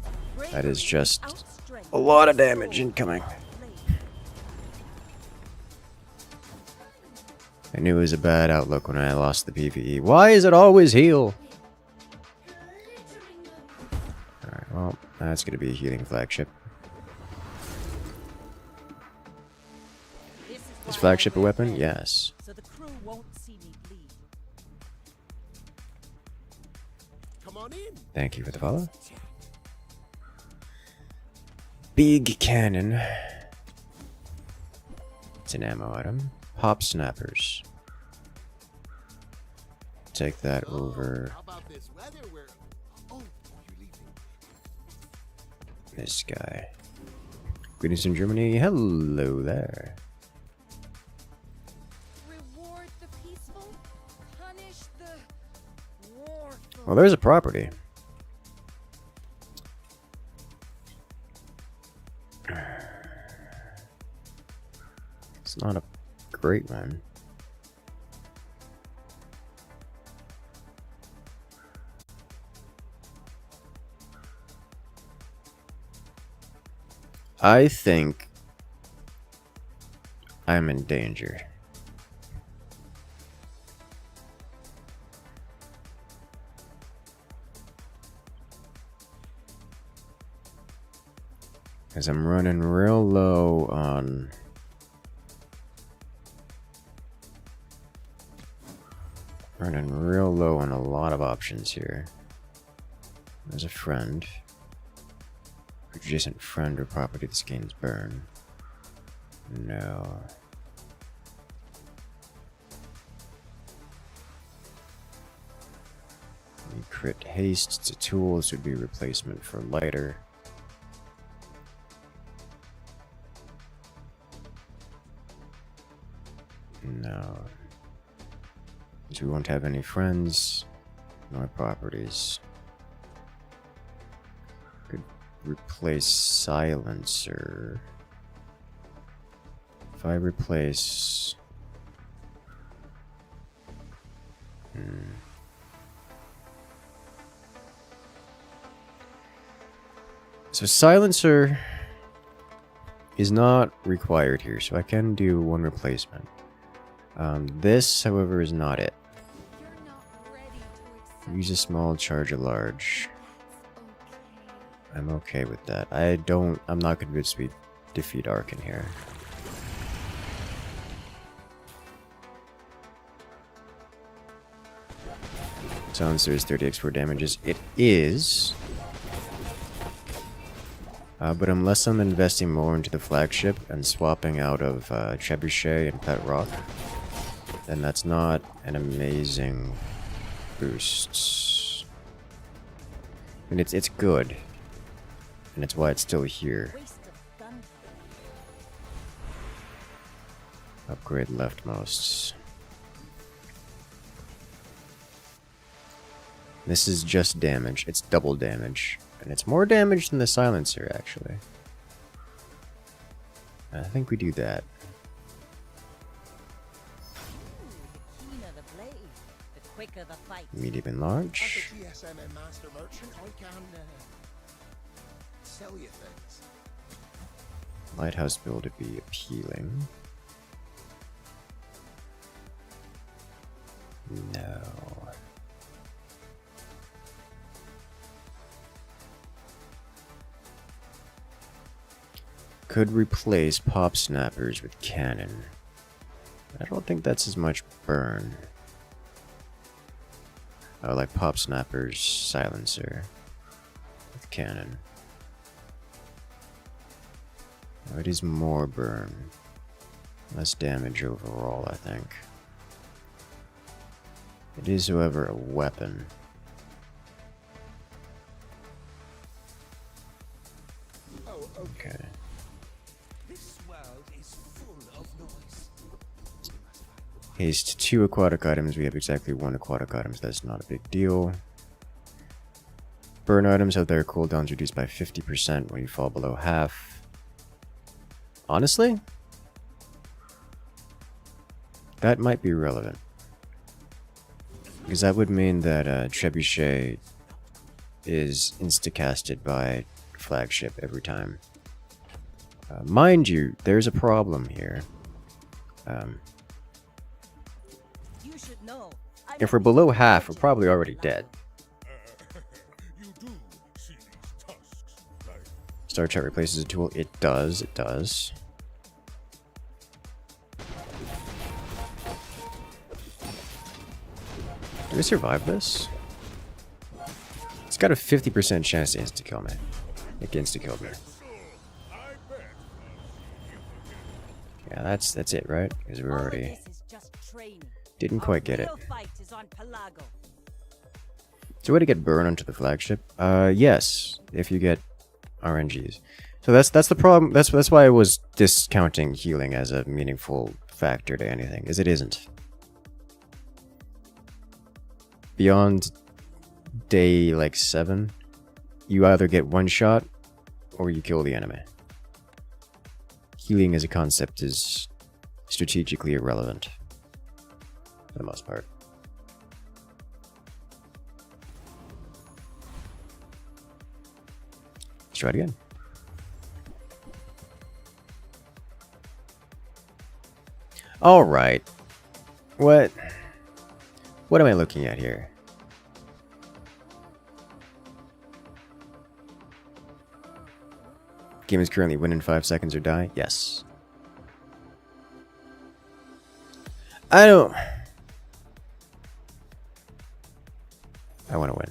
A: That is just a lot of damage incoming. I knew it was a bad outlook when I lost the PvE. Why is it always heal? Alright, well, that's gonna be a healing flagship. Is flagship a weapon? Yes.
B: So the crew won't see me bleed.
F: Come on in.
A: Thank you for the follow. Big cannon. It's an ammo item. Pop snappers. Take that over.
F: How about this weather where... Oh, you leaving?
A: This guy. Greetings from Germany. Hello there.
G: Reward the peaceful, punish the warful.
A: Well, there's a property. It's not a great one. I think I'm in danger. Because I'm running real low on... Running real low on a lot of options here. There's a friend. Adjacent friend or property this gains burn. No. Crit haste, it's a tool, this would be a replacement for lighter. No. So we won't have any friends, nor properties. Could replace silencer. If I replace... So silencer is not required here, so I can do one replacement. This, however, is not it.
G: You're not ready to accept.
A: Use a small, charge a large.
G: Okay.
A: I'm okay with that. I'm not convinced we defeat Arkin here. Silencer is 30x4 damages. It is. But unless I'm investing more into the flagship and swapping out of Trebuchet and Pet Rock, then that's not an amazing boost. I mean, it's good, and it's why it's still here.
B: Waste of gunpowder.
A: Upgrade leftmost. This is just damage. It's double damage, And it's more damage than the silencer, actually. I think we do that.
B: The keener the blade, the quicker the fight.
A: Medium and
F: As
A: large.
F: a GSM master merchant, I can sell you things.
A: Lighthouse build would be appealing. No. Could replace pop snappers with cannon. I don't think that's as much burn. Oh, like pop snappers silencer with cannon. Oh, it is more burn. Less damage overall, I think. It is, however, a weapon.
F: Oh,
A: Okay.
I: This world is full of noise.
A: Haste 2 aquatic items. We have exactly 1 aquatic items. That's not a big deal. Burn items have their cooldowns reduced by 50% when you fall below half. Honestly, that might be relevant. Because that would mean that Trebuchet is insta-casted by flagship every time. Mind you, there's a problem here.
B: You should know.
A: If we're below half, we're probably already dead.
C: You do see these tusks, right?
A: Star Chart replaces a tool. It does, it does. Do we survive this? It's got a 50% chance to insta-kill me. It insta-killed me. Yeah, that's it, right? Because we already didn't quite get it. So way to get burn onto the flagship? Yes, if you get RNGs. So that's the problem. That's why I was discounting healing as a meaningful factor to anything, is it isn't. Beyond day like 7, you either get one shot or you kill the enemy. Healing as a concept is strategically irrelevant for the most part. Let's try it again. All right. What am I looking at here? Game is currently win in 5 seconds or die. Yes. I want to win.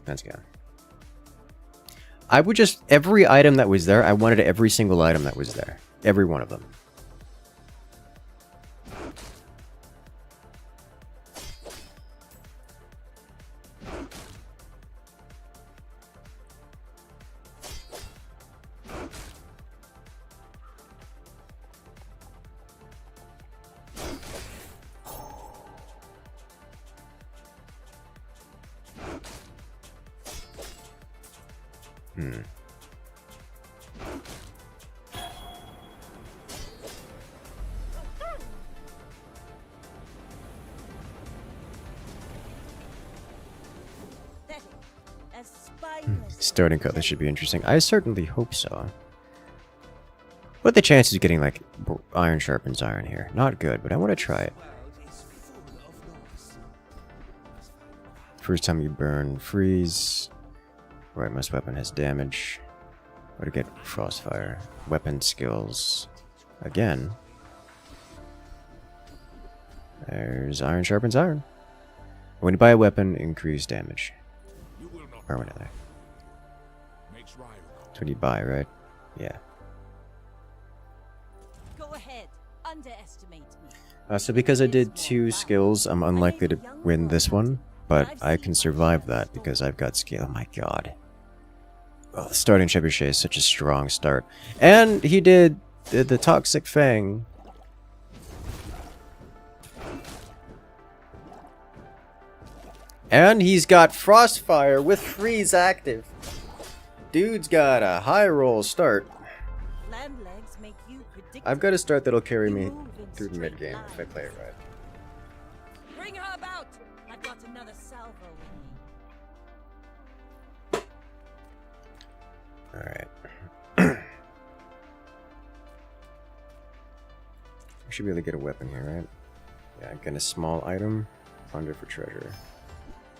A: Let's go. I would just, every item that was there, I wanted every single item that was there. Every one of them. Starting cut, this should be interesting. I certainly hope so. What are the chances of getting, like, iron sharpens iron here? Not good, but I want to try it. First time you burn, freeze. Right, most weapon has damage. Or to get frostfire. Weapon skills. Again. There's iron sharpens iron. When you buy a weapon, increase damage. Permanently. That's what you buy, right? Yeah.
B: Go ahead. Underestimate me.
A: So because I did 2 skills, I'm unlikely to win this one. but I can survive that because I've got skill. Oh my god. Oh, starting Trebuchet is such a strong start. And he did the Toxic Fang. And he's got Frostfire with Freeze active. Dude's got a high roll start.
B: Land legs make you predictable.
A: I've got a start that'll carry
B: You
A: me
B: move in
A: through the
B: straight
A: mid game if I
B: lines.
A: play it right.
B: Bring her about. I've got another salvo in me.
A: Alright. I should be able to get a weapon here, right? Yeah, get a small item. Plunder for treasure.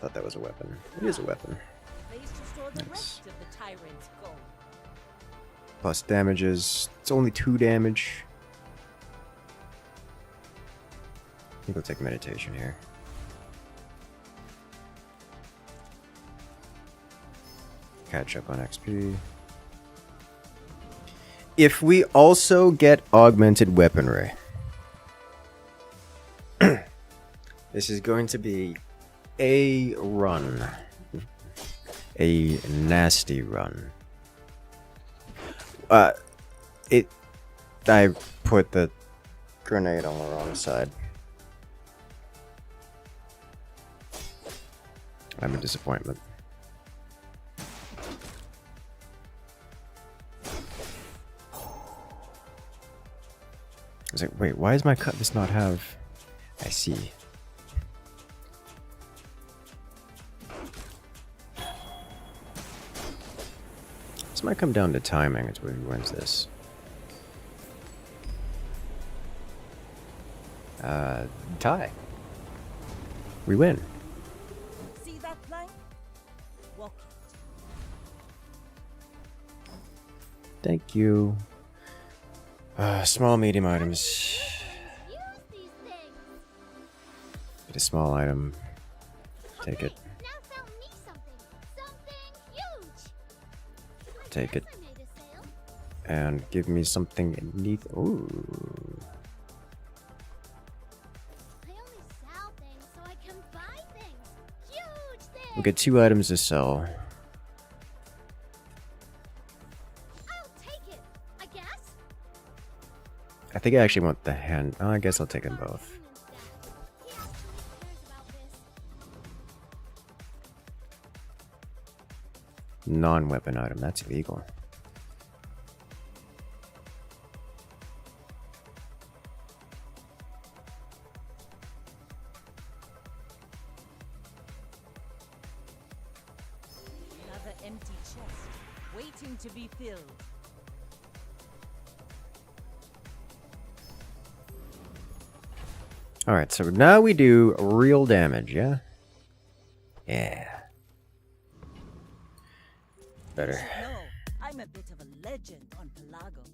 A: Thought that was a weapon. It is a weapon.
B: Place to store the
A: Nice.
B: rest of the tyrant's gold.
A: Plus damages. It's only 2 damage. I think I'll take meditation here. Catch up on XP. If we also get augmented weaponry, this is going to be a run. A nasty run. I put the grenade on the wrong side. I'm a disappointment. I was like, wait, why does my cutlass not have... I see. This might come down to timing. It's who wins this. Tie. We win.
B: See that plank? Walk it.
A: Thank you. Small, medium items.
J: Use these things.
A: Get a small item. Take it.
J: Now sell me something huge. I
A: Take it.
J: guess I made a sale.
A: And give me something neat. Ooh.
J: I only sell things so I can buy things. Huge things.
A: We'll get 2 items to sell.
J: I'll take it. I guess.
A: I think I actually want the hand. Oh, I guess I'll take them both.
J: He actually cares about this.
A: Non-weapon item. That's illegal.
B: Another empty chest, waiting to be filled.
A: Alright, so now we do real damage, yeah? Yeah. Better.
B: No, I'm a bit of a legend on Pelago.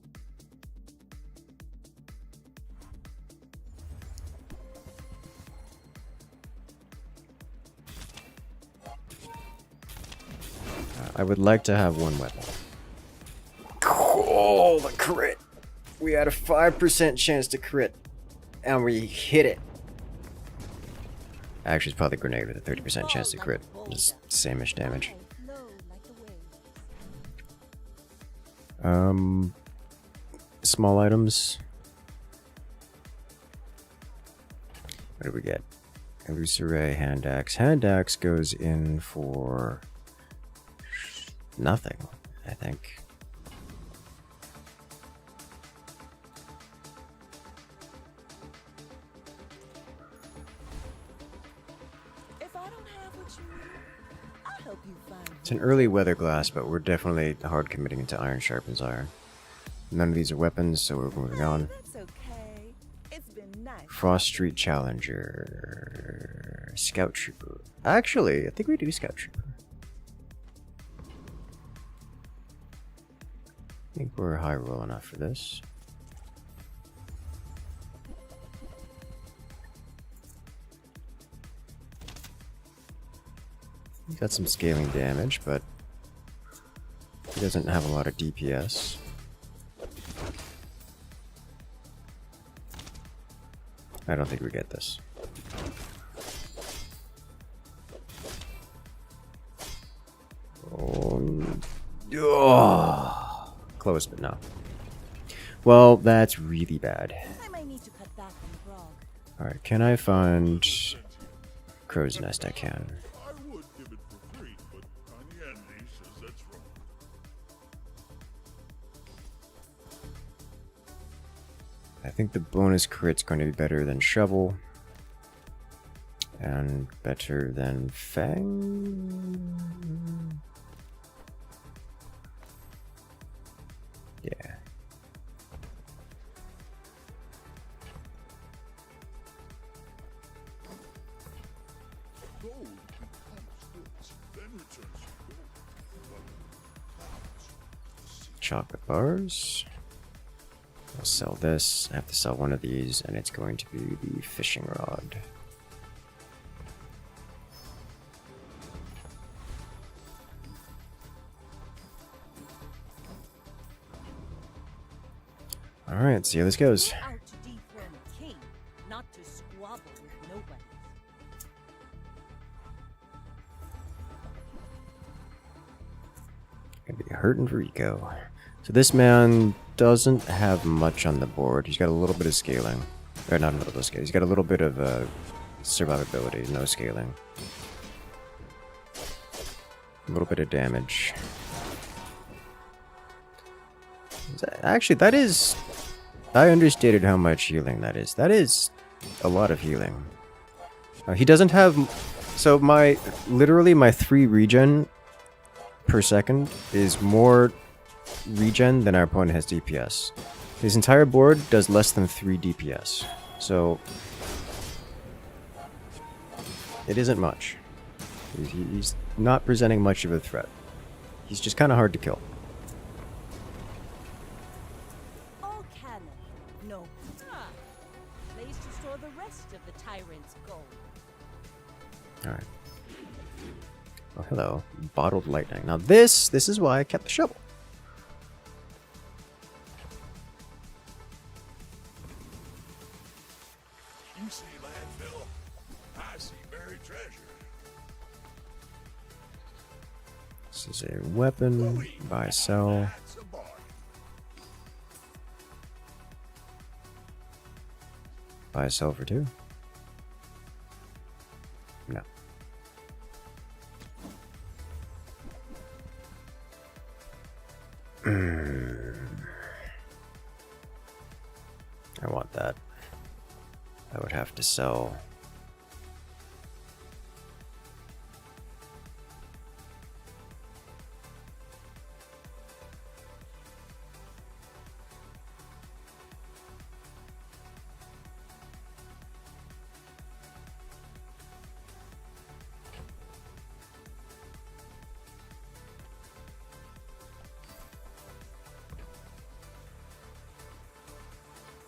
A: I would like to have 1 weapon. Oh, the crit! We had a 5% chance to crit. And we hit it. Actually, it's probably grenade with a 30% chance to crit. Just same-ish damage. Small items. What do we get? Illusory hand axe. Hand axe goes in for nothing, I think.
B: If I don't have what you need, I'll help you find
A: It's an early weather glass, but we're definitely hard committing into iron sharpens iron. None of these are weapons, so we're moving on.
B: That's okay. It's been nice.
A: Frost Street Challenger. Scout Trooper. Actually, I think we do Scout Trooper. I think we're high roll enough for this. He's got some scaling damage, but he doesn't have a lot of DPS. I don't think we get this. Oh, close, but no. Well, that's really bad.
B: I might need to cut back on the grog.
A: Alright, can I find crow's nest? I can.
D: I would give it for free, but Tiny Andy says that's wrong.
A: I think the bonus crit's going to be better than shovel. And better than Fang. Yeah.
D: Gold becomes goods, then returns to gold. But clouds, the sea.
A: Chocolate bars. I'll sell this. I have to sell one of these, and it's going to be the fishing rod. Alright, see how this goes.
B: We're out to dethrone a king, not to squabble with nobody.
A: Gonna be hurting for Rico. So this man doesn't have much on the board. He's got a little bit of scaling. Or not a little bit of scaling. He's got a little bit of survivability, no scaling. A little bit of damage. Actually, that is... I understated how much healing that is. That is a lot of healing. He doesn't have... So literally my 3 regen per second is more regen than our opponent has DPS. His entire board does less than 3 DPS. So... it isn't much. He's not presenting much of a threat. He's just kind of hard to kill.
B: All cannon. No. Ah. Place to store the rest of the tyrant's gold.
A: Alright. Oh, hello. Bottled lightning. Now this is why I kept the shovel.
D: You see landfill, I see buried treasure.
A: This is a weapon. Buy, sell.
D: That's a bargain.
A: Buy, sell for 2. No. I want that. I would have to sell.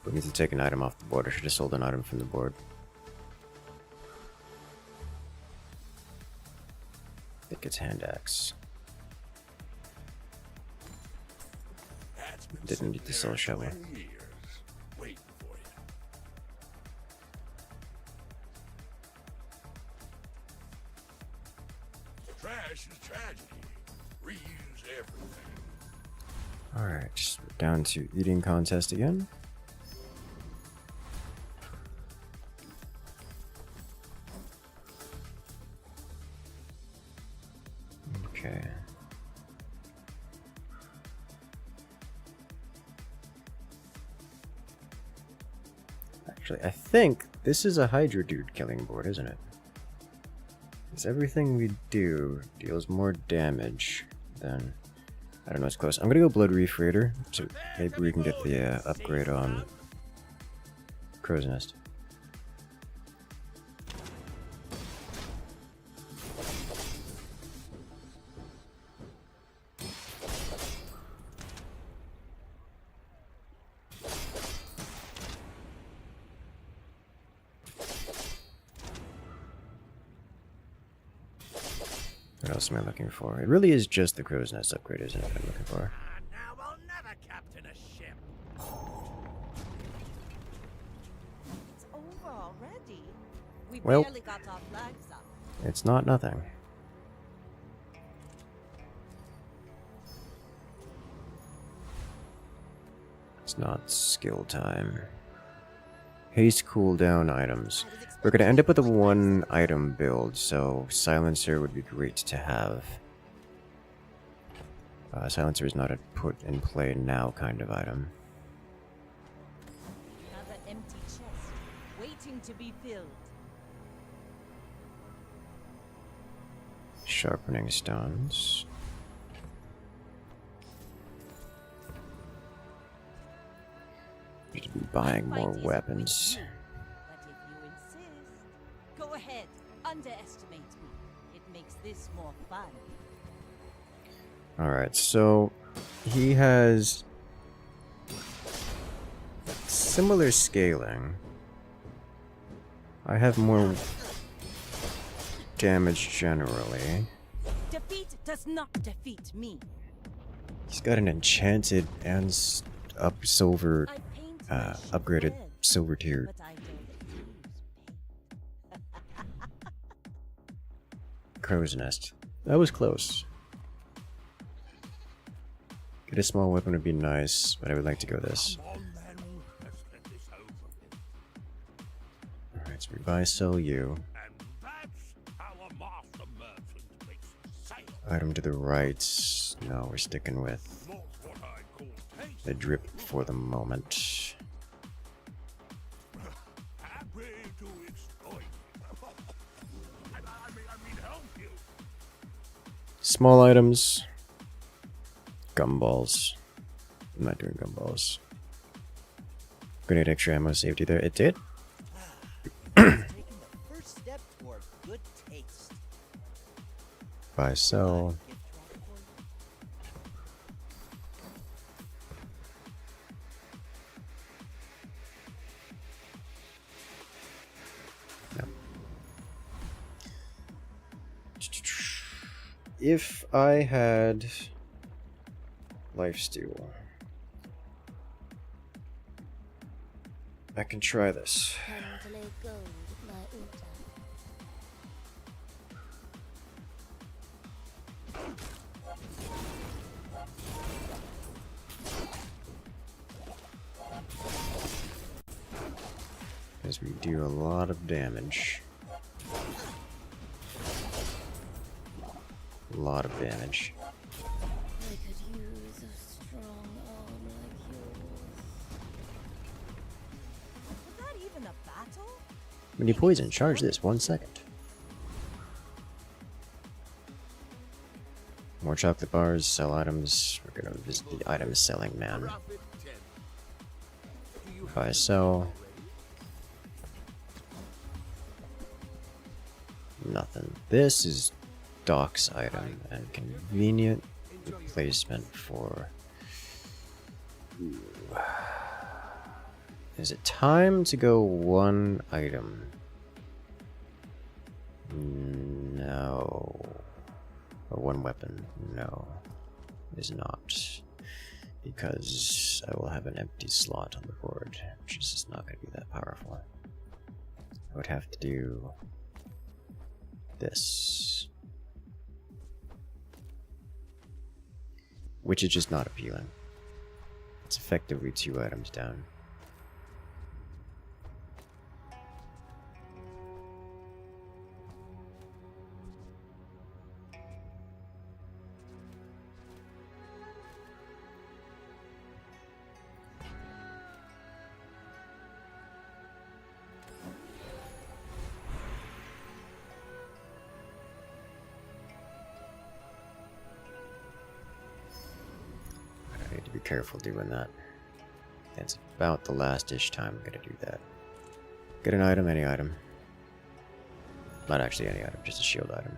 A: We need to take an item off the board. I should have sold an item from the board. I think it's hand axe.
D: That's been
A: Didn't need to sell a shovel.
D: 20 years, waiting for you. Trash is tragedy. Reuse everything.
A: Alright, down to eating contest again. Okay. Actually, I think this is a Hydra dude killing board, isn't it? Because everything we do deals more damage than... I don't know, it's close. I'm gonna go Blood Reef Raider, so maybe we can get the upgrade on Crow's Nest. What else am I looking for? It really is just the Crow's Nest upgrade, isn't it, I'm looking for?
I: Now we'll never captain a ship.
B: It's over already. We
A: Well-
B: barely got our flags up.
A: It's not nothing. It's not skill time. Haste cooldown items. We're gonna end up with a 1 item build, so silencer would be great to have. Silencer is not a put in play now kind of item.
B: Another empty chest, waiting to be filled.
A: Sharpening stones. We should be buying more weapons.
B: But if you insist, go ahead, underestimate me. It makes this more fun.
A: Alright, so he has similar scaling. I have more damage generally.
B: Defeat does not defeat me.
A: He's got an enchanted and silver,
B: I paint my ship
A: upgraded
B: red,
A: silver tier
B: but I don't use paint.
A: crow's nest. That was close. Get a small weapon would be nice, but I would like to go this.
D: Come on, then. Let's get this over with.
A: Alright, so we buy, sell you.
D: And that's how a master merchant makes sail.
A: Item to the right. No, we're sticking with
D: Not what I call taste.
A: the drip for the moment.
D: Happy to exploit you. I mean, help you.
A: Small items. Gumballs. I'm not doing gumballs. Grenade extra ammo saved you there. It did?
I: Taking the first step toward good taste.
A: Buy, sell.
I: Gift wrap for you?
A: If I had lifesteal, I can try this. Because we do a lot of damage. A lot of damage.
J: I could use a strong arm like yours.
B: Was that even a battle?
A: When you poison, charge this 1 second. More chocolate bars, sell items. We're gonna visit the item selling man. Buy, sell. Nothing. This is Doc's item and convenient replacement for. Ooh. Is it time to go 1 item? No. Or 1 weapon? No. It is not. Because I will have an empty slot on the board, which is just not going to be that powerful. I would have to do this. Which is just not appealing. It's effectively 2 items down. I need to be careful doing that. That's about the last-ish time I'm gonna do that. Get an item, any item. Not actually any item, just a shield item.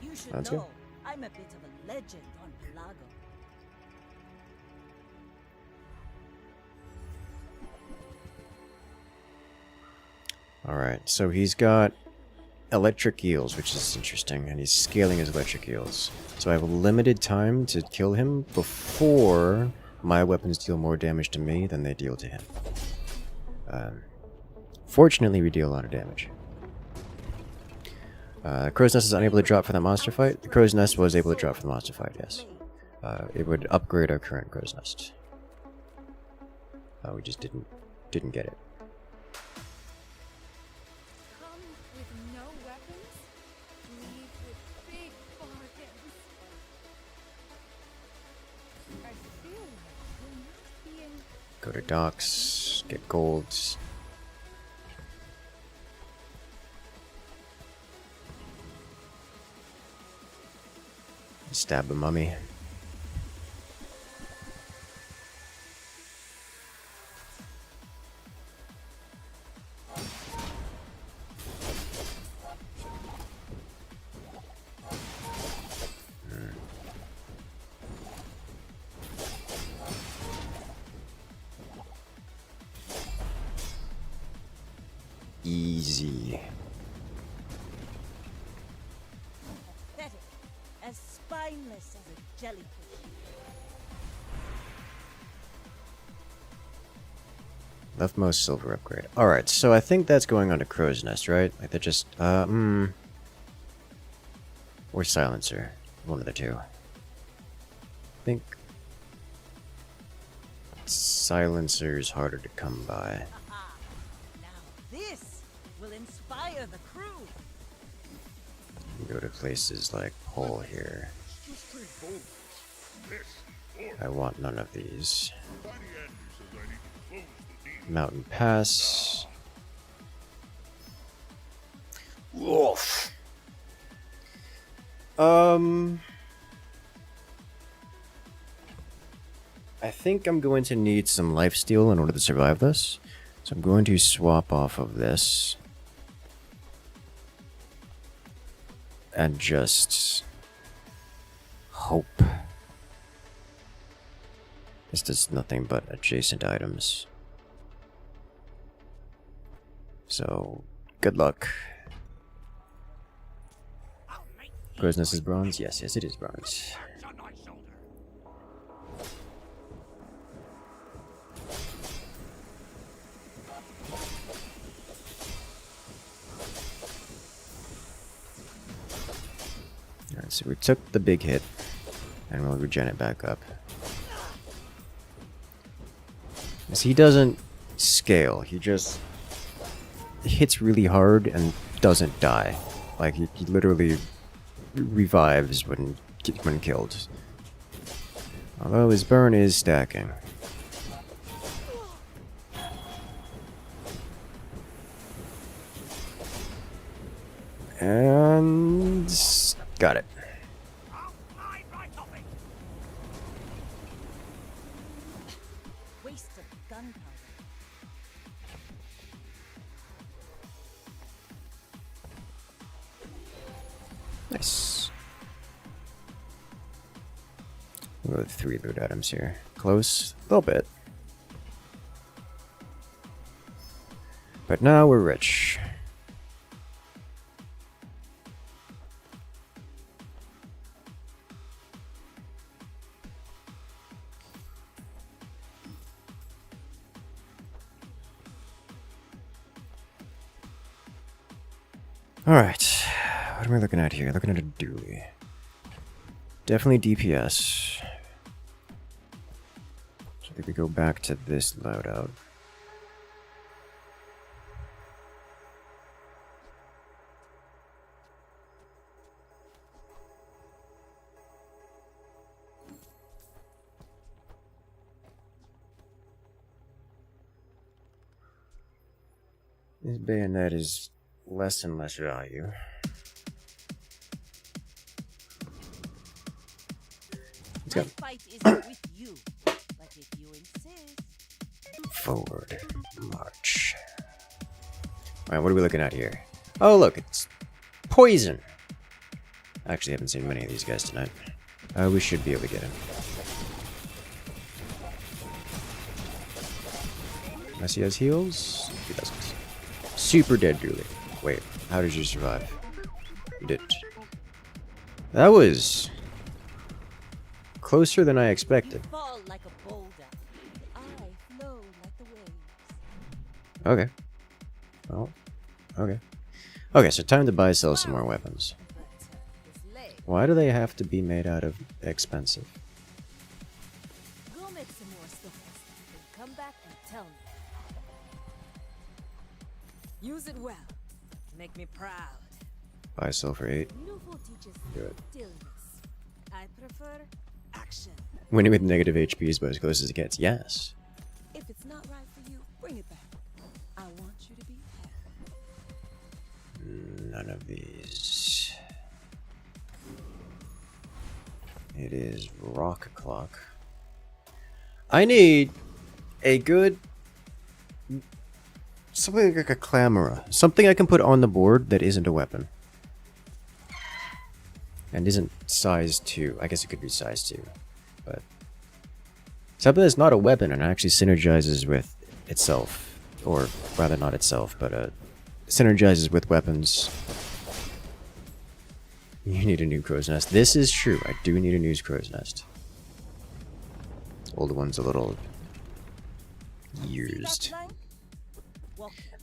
B: You should
A: Sounds
B: know,
A: good.
B: I'm a bit of a legend on Pelago.
A: Alright, so he's got electric eels, which is interesting, and he's scaling his electric eels. So I have a limited time to kill him before my weapons deal more damage to me than they deal to him. Fortunately, we deal a lot of damage. Crow's Nest is unable to drop for that monster fight. The Crow's Nest was able to drop for the monster fight, yes. it would upgrade our current crow's nest. We just didn't get it.
G: Come with no weapons, leave with big bargains. I feel like we're not being
A: Go to docks, get golds. Stab the mummy. Easy.
B: Pathetic. As spineless as a jellyfish.
A: Leftmost silver upgrade. Alright, so I think that's going on to crow's nest, right? Like they're just, or silencer. One of the two. I think silencer's harder to come by.
B: Aha! Now this will inspire the crew.
A: Go to places like Pole here.
D: Just take both. This or
A: I want none of these.
D: Tiny Andy says I need to close the deal.
A: Mountain Pass. Wolf. I think I'm going to need some lifesteal in order to survive this. So I'm going to swap off of this. And just hope. This does nothing but adjacent items. So, good luck. Crow's nest is bronze? Yes, it is bronze. Alright, so we took the big hit, and we'll regen it back up. As he doesn't scale, he just hits really hard and doesn't die. Like, he literally revives when killed. Although his burn is stacking. And got it.
B: Waste of gunpowder.
A: Nice. We'll go with 3 loot items here. Close, a little bit. But now we're rich. Alright, what am I looking at here? Looking at a dually. Definitely DPS. So I think we go back to this loadout. This bayonet is less and less value.
B: My fight isn't with you, but if you insist.
A: Forward march. Alright, what are we looking at here? Oh, look, it's poison. I actually haven't seen many of these guys tonight. We should be able to get him. Unless he has heals? He doesn't. Super dead, Dooley. Wait, how did you survive? You didn't. That was closer than I expected.
B: You fall like a boulder. I flow like the waves.
A: Okay. Well, okay. Okay, so time to buy, sell some more weapons. Why do they have to be made out of expensive?
H: come back and tell me. Use it well. Make me proud.
A: Buy sulfur 8.
H: Beautiful teaches
A: Do it.
H: stillness. I prefer action.
A: Winning with negative HP is about as close as it gets. Yes.
H: If it's not right for you, bring it back. I want you to be happy.
A: None of these. It is rock clock. I need a good something like a clamora. Something I can put on the board that isn't a weapon. And isn't size 2. I guess it could be size 2. But something that's not a weapon and actually synergizes with itself. Or rather not itself, but synergizes with weapons. You need a new crow's nest. This is true. I do need a new crow's nest. Old one's a little used.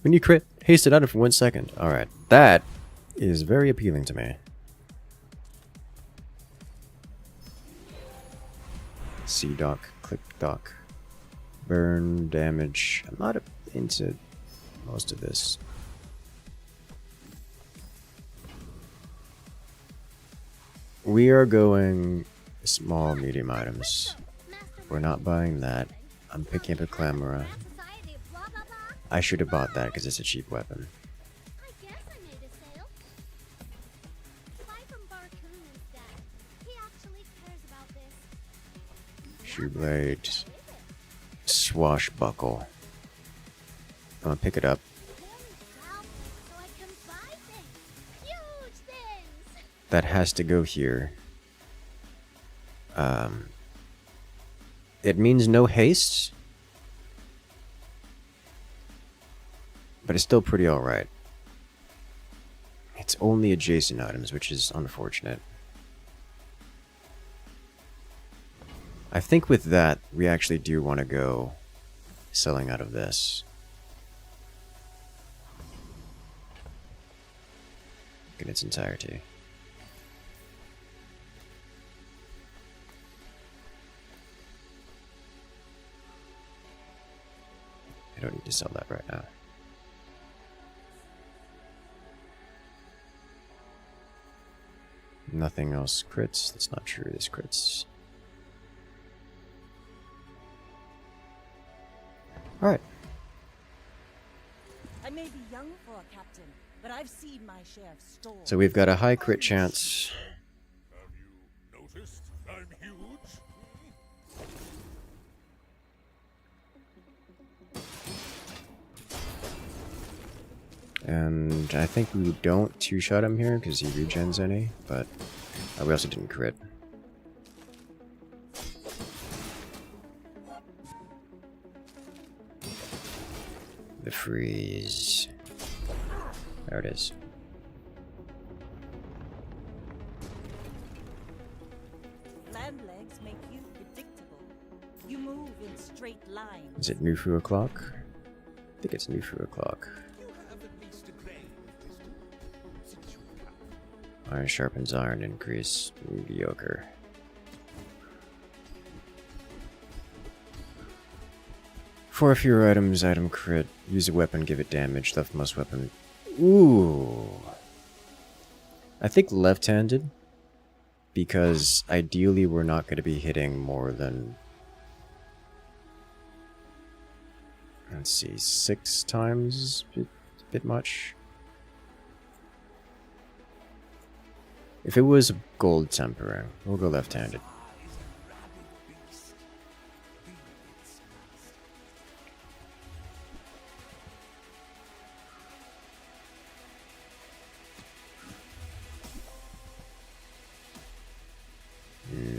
A: When you crit, haste it out for 1 second. Alright. That is very appealing to me. C dock, click dock, burn, damage. I'm not into most of this. We are going small, medium items. We're not buying that. I'm picking up a clamora. I should have bought that because it's a cheap weapon.
J: I guess I made a sale. Buy from Barcoon instead. He actually cares about this.
A: Shoeblade. Swashbuckle. I'm gonna pick it up.
J: So I can buy things. Huge things.
A: That has to go here. It means no haste. But it's still pretty alright. It's only adjacent items, which is unfortunate. I think with that, we actually do want to go selling out of this. In its entirety. I don't need to sell that right now. Nothing else crits. That's not true. This crits. Alright.
B: I may be young for a captain, but I've seen my share of storms.
A: So we've got a high crit chance.
D: Have you noticed I'm huge?
A: And I think we don't two-shot him here because he regens any, but we also didn't crit. The freeze. There it is.
B: Land legs make you predictable. You move in straight lines.
A: Is it new for o'clock? I think it's new for o'clock. Iron sharpens iron, increase mediocre. For a few items, item crit. Use a weapon, give it damage. Leftmost weapon. Ooh. I think left-handed. Because ideally we're not going to be hitting more than... Let's see, 6 times? A bit much. If it was gold tempering, we'll go left-handed.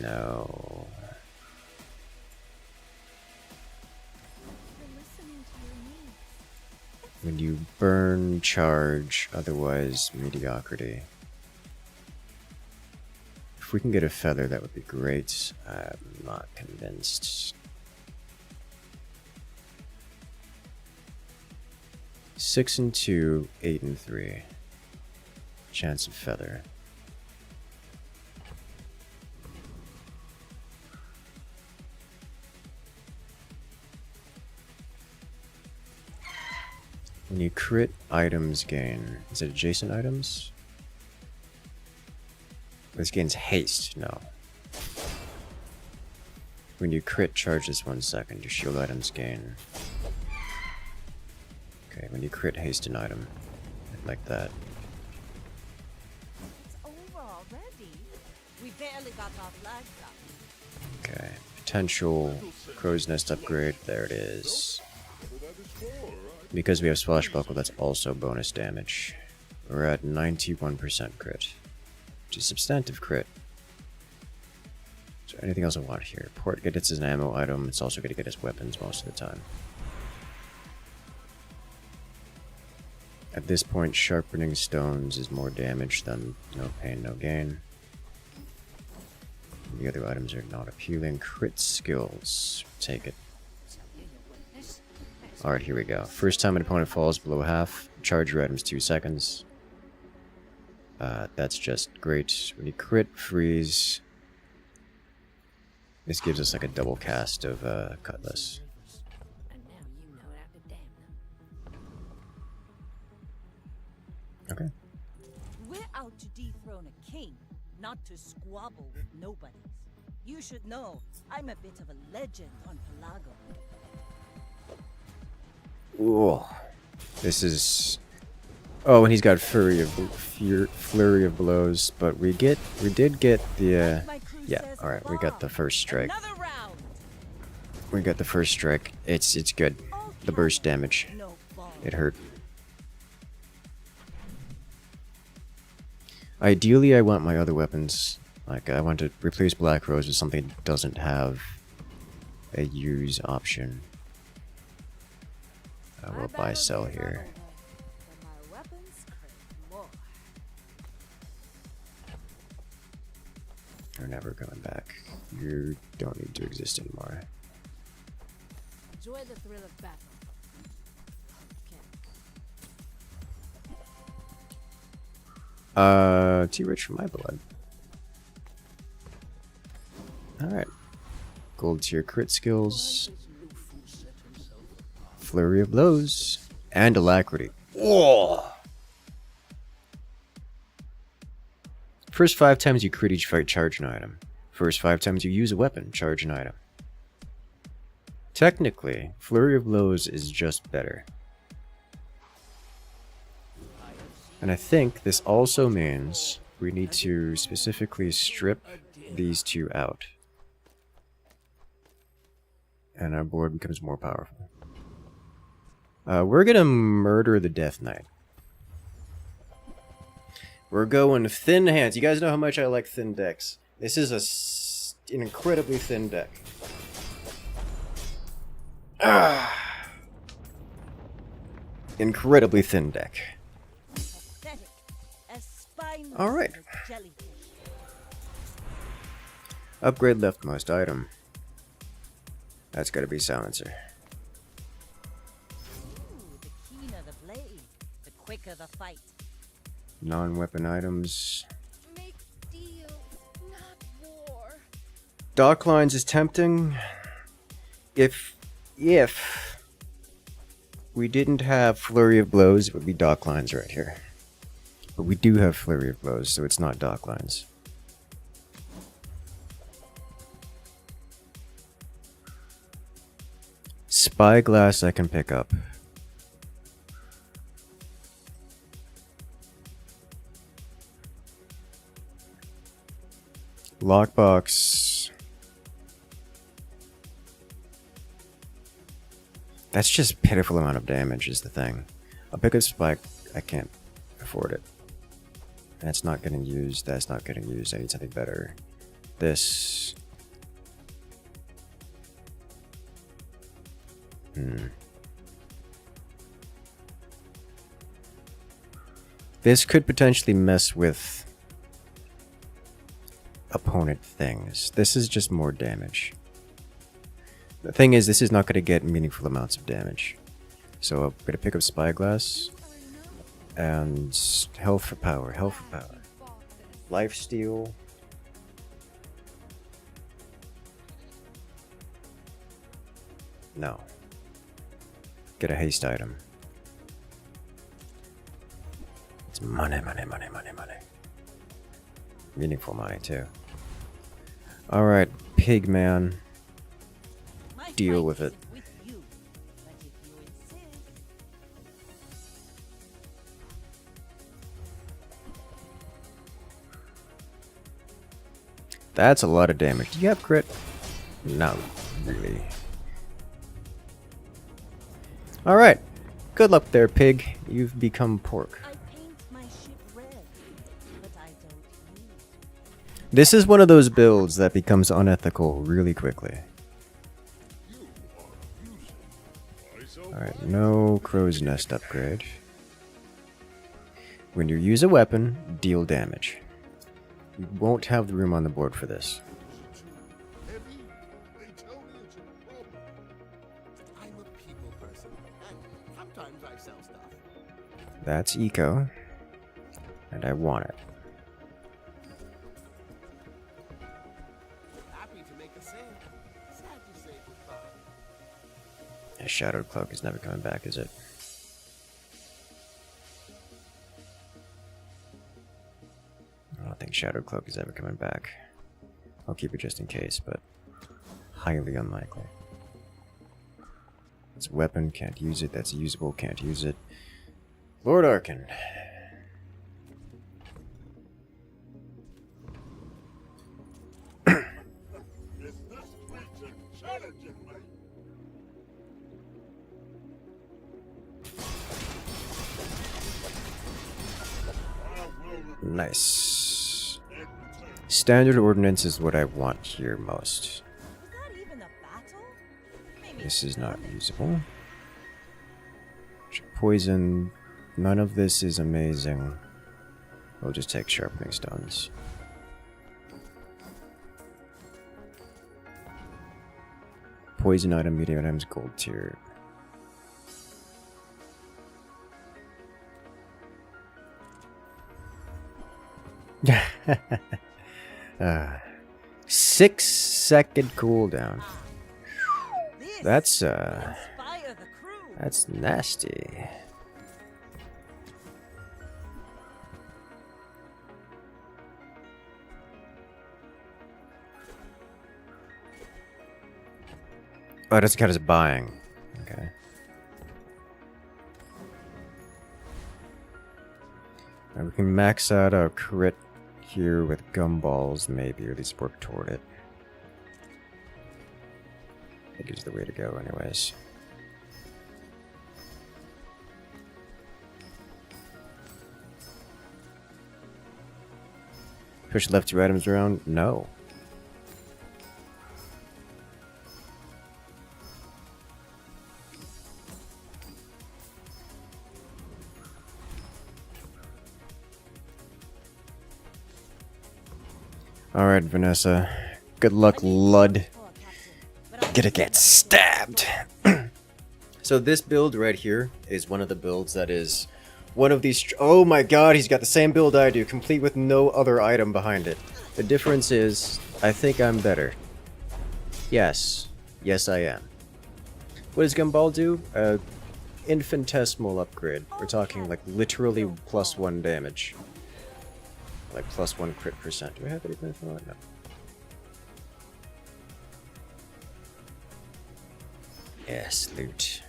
A: No. When you burn, charge, otherwise mediocrity. If we can get a feather, that would be great. I'm not convinced. 6 and 2, 8 and 3. Chance of feather. When you crit, items gain. Is it adjacent items? This gains haste. No. When you crit, charges 1 second. Your shield items gain. Okay, when you crit, haste an item. Like that.
B: It's over already. We barely got our flags up.
A: Okay. Potential crow's nest upgrade. There it is. Because we have swashbuckle, that's also bonus damage. We're at 91% crit. Which is substantive crit. Is there anything else I want here? Port gets as an ammo item. It's also going to get us weapons most of the time. At this point, sharpening stones is more damage than no pain, no gain. The other items are not appealing. Crit skills. Take it. Alright, here we go. First time an opponent falls below half, charge your items 2 seconds. That's just great. When you crit, freeze. This gives us like a double cast of Cutlass. Okay.
B: We're out to dethrone a king, not to squabble with nobodies. You should know, I'm a bit of a legend on Pelago.
A: Ooh. This is... Oh, and he's got flurry of blows, but we did get the yeah, alright, we got the first strike. We got the first strike. It's good. The burst damage. It hurt. Ideally, I want my other weapons. Like, I want to replace Black Rose with something that doesn't have a use option. I will buy sell here. You're never coming back. You don't need to exist anymore.
H: Enjoy the thrill of battle.
A: Too rich for my blood. Alright. Gold tier crit skills. Flurry of blows. And alacrity. Whoa! First 5 times you crit each fight, charge an item. First 5 times you use a weapon, charge an item. Technically, Flurry of Blows is just better. And I think this also means we need to specifically strip these two out. And our board becomes more powerful. We're gonna murder the Death Knight. We're going thin hands. You guys know how much I like thin decks. This is an incredibly thin deck. Incredibly thin deck. Alright. Upgrade leftmost item. That's gotta be silencer.
B: Ooh, the keener the blade, the quicker the fight.
A: Non-weapon items.
G: Make deals, not war.
A: Docklines is tempting. If we didn't have Flurry of Blows, it would be Docklines right here. But we do have Flurry of Blows, so it's not Docklines. Spyglass I can pick up. Lockbox. That's just pitiful amount of damage is the thing. I'll pick up Spike. I can't afford it. And it's not getting used. That's not getting used. I need something better. This. This could potentially mess with opponent things. This is just more damage. The thing is, this is not going to get meaningful amounts of damage. So I'm going to pick up Spyglass. And health for power, health for power. Lifesteal. No. Get a haste item. Money, money, money, money, money. Meaningful money, too. Alright, pig man.
B: My
A: Deal
B: fight
A: with it.
B: isn't with you, but if you insist.
A: That's a lot of damage. Do you have crit? Not really. Alright. Good luck there, pig. You've become pork.
B: I paint my ship red, but I don't use.
A: This is one of those builds that becomes unethical really quickly. Alright, no crow's nest upgrade. When you use a weapon, deal damage. You won't have the room on the board for this.
F: Heavy? They tell me it's a problem. I'm a people person, and sometimes I sell stuff.
A: That's eco. And I want it.
F: Happy to make a sale. Sad to say goodbye.
A: A shadowed cloak is never coming back, is it? I don't think shadowed cloak is ever coming back. I'll keep it just in case, but highly unlikely. It's a weapon, can't use it. That's usable, can't use it. Lord Arkin. Nice. Standard ordnance is what I want here most.
B: Was that even a battle? Maybe
A: This is not usable. Poison. None of this is amazing. We'll just take sharpening stones. Poison item, medium items, gold tier. uh, 6-second cooldown.
B: this
A: That's
B: will inspire the crew.
A: that's nasty. Oh, that's count as buying. Okay. Now we can max out our crit here with gumballs, maybe, or at least work toward it. I think it's the way to go, anyways. Push left 2 items around? No. Alright, Vanessa. Good luck, Lud. Gonna get stabbed. So this build right here is one of the builds that is one of these... Oh my god, he's got the same build I do, complete with no other item behind it. The difference is, I think I'm better. Yes. Yes, I am. What does Gumball do? Infinitesimal upgrade. We're talking like literally +1 damage. Like +1 crit percent. Do I have anything for that? No. Yes, loot.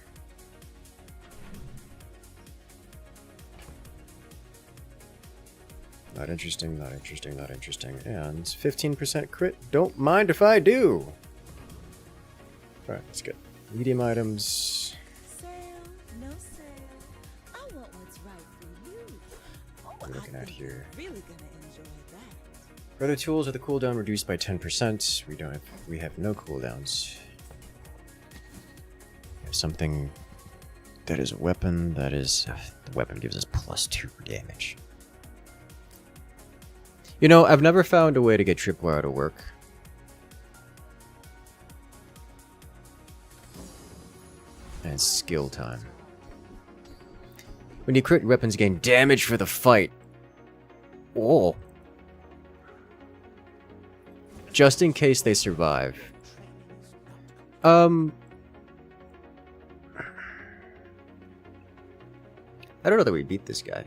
A: Not interesting, not interesting, not interesting. And 15% crit. Don't mind if I do! Alright, that's good. Medium items.
B: Sale, no sale. I want what's right for you. Oh,
A: What are we looking at here?
B: Really gonna enjoy that.
A: For other tools with a cooldown reduced by 10%. We have no cooldowns. We have something that is a weapon that is the weapon gives us +2 damage. You know, I've never found a way to get tripwire to work. And it's skill time. When you crit, weapons gain damage for the fight. Oh. Just in case they survive. I don't know that we beat this guy.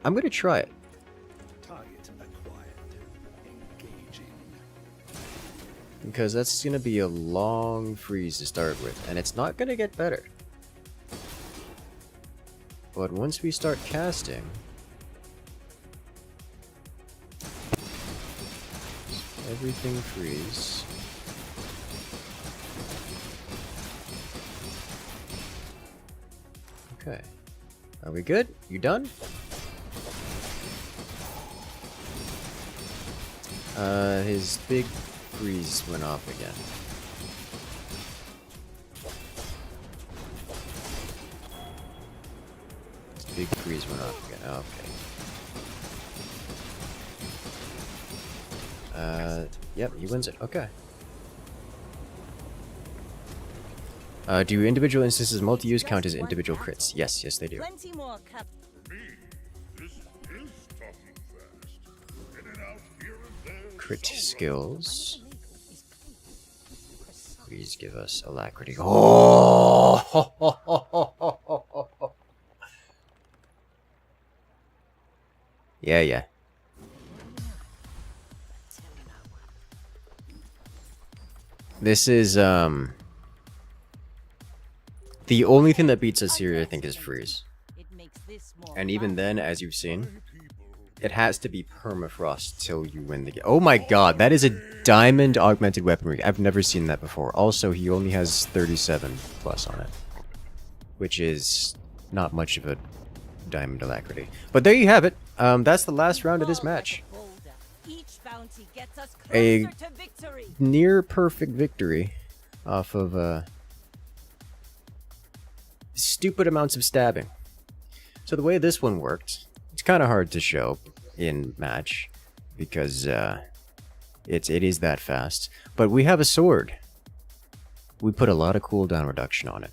A: I'm gonna try it.
C: Target acquired. Engaging.
A: Because that's gonna be a long freeze to start with, and it's not gonna get better. But once we start casting, everything freeze. Okay. Are we good? You done? His big freeze went off again. His big freeze went off again. Okay. Yep, he wins it. Okay. Do individual instances multi-use count as individual crits? Yes, yes they do.
B: Plenty more cup.
A: Crit skills. Please give us alacrity. Oh! Yeah, yeah. This is, the only thing that beats us here, I think, is freeze. And even then, as you've seen, it has to be permafrost till you win the game. Oh my god, that is a diamond augmented weaponry. I've never seen that before. Also, he only has 37 plus on it, which is not much of a diamond alacrity. But there you have it. That's the last round of this match. A near perfect victory off of stupid amounts of stabbing. So the way this one worked, it's kind of hard to show in match because it is that fast. But we have a sword. We put a lot of cooldown reduction on it.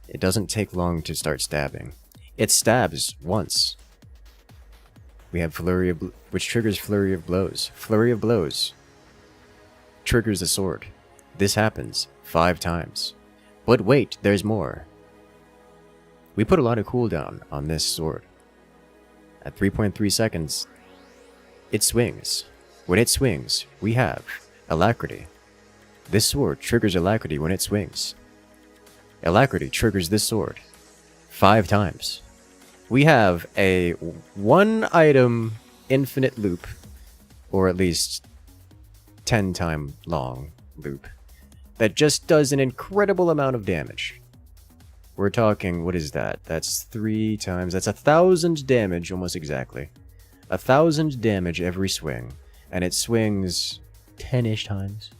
A: It doesn't take long to start stabbing. It stabs once. We have Flurry of which triggers Flurry of Blows. Flurry of Blows triggers the sword. This happens 5 times. But wait, there's more. We put a lot of cooldown on this sword. At 3.3 seconds, it swings. When it swings, we have Alacrity. This sword triggers Alacrity when it swings. Alacrity triggers this sword 5 times. We have a 1-item infinite loop, or at least 10-time long loop, that just does an incredible amount of damage. We're talking, what is that? That's 3 times, that's 1,000 damage almost exactly. 1,000 damage every swing, and it swings 10-ish times.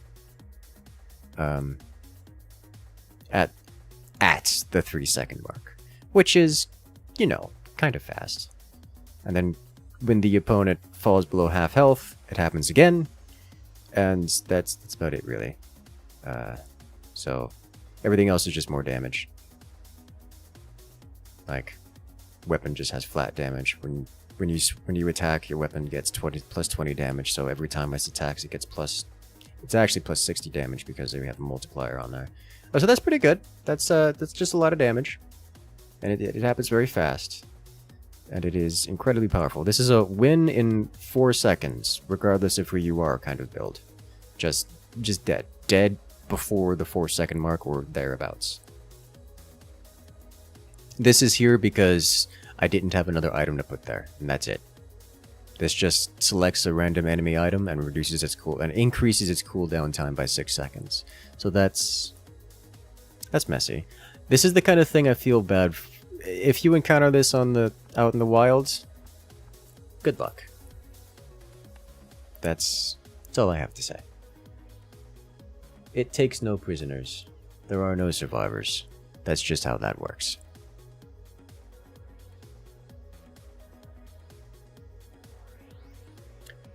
A: At the 3-second mark, which is, you know, kind of fast. And then when the opponent falls below half health, it happens again, and that's about it really. So everything else is just more damage. Like, weapon just has flat damage. When you attack, your weapon gets plus 20 damage. So every time it attacks, it gets it's actually plus 60 damage because we have a multiplier on there. Oh, so that's pretty good. That's just a lot of damage, and it happens very fast, and it is incredibly powerful. This is a win in 4 seconds, regardless of who you are kind of build. Just dead before the 4-second mark or thereabouts. This is here because I didn't have another item to put there, and that's it. This just selects a random enemy item and reduces its increases its cooldown time by 6 seconds. So that's messy. This is the kind of thing I feel bad if you encounter this out in the wilds. Good luck. That's all I have to say. It takes no prisoners. There are no survivors. That's just how that works.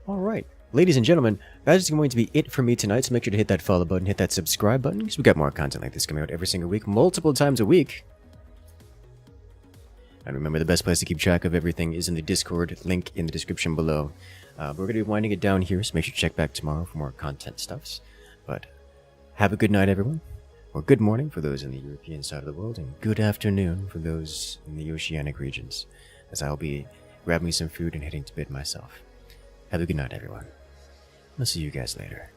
A: Alright, ladies and gentlemen, that is going to be it for me tonight, so make sure to hit that follow button, hit that subscribe button, because we got more content like this coming out every single week, multiple times a week. And remember, the best place to keep track of everything is in the Discord, link in the description below. We're going to be winding it down here, so make sure to check back tomorrow for more content stuffs. But have a good night, everyone, or good morning for those in the European side of the world, and good afternoon for those in the oceanic regions, as I'll be grab me some food, and heading to bed myself. Have a good night, everyone. I'll see you guys later.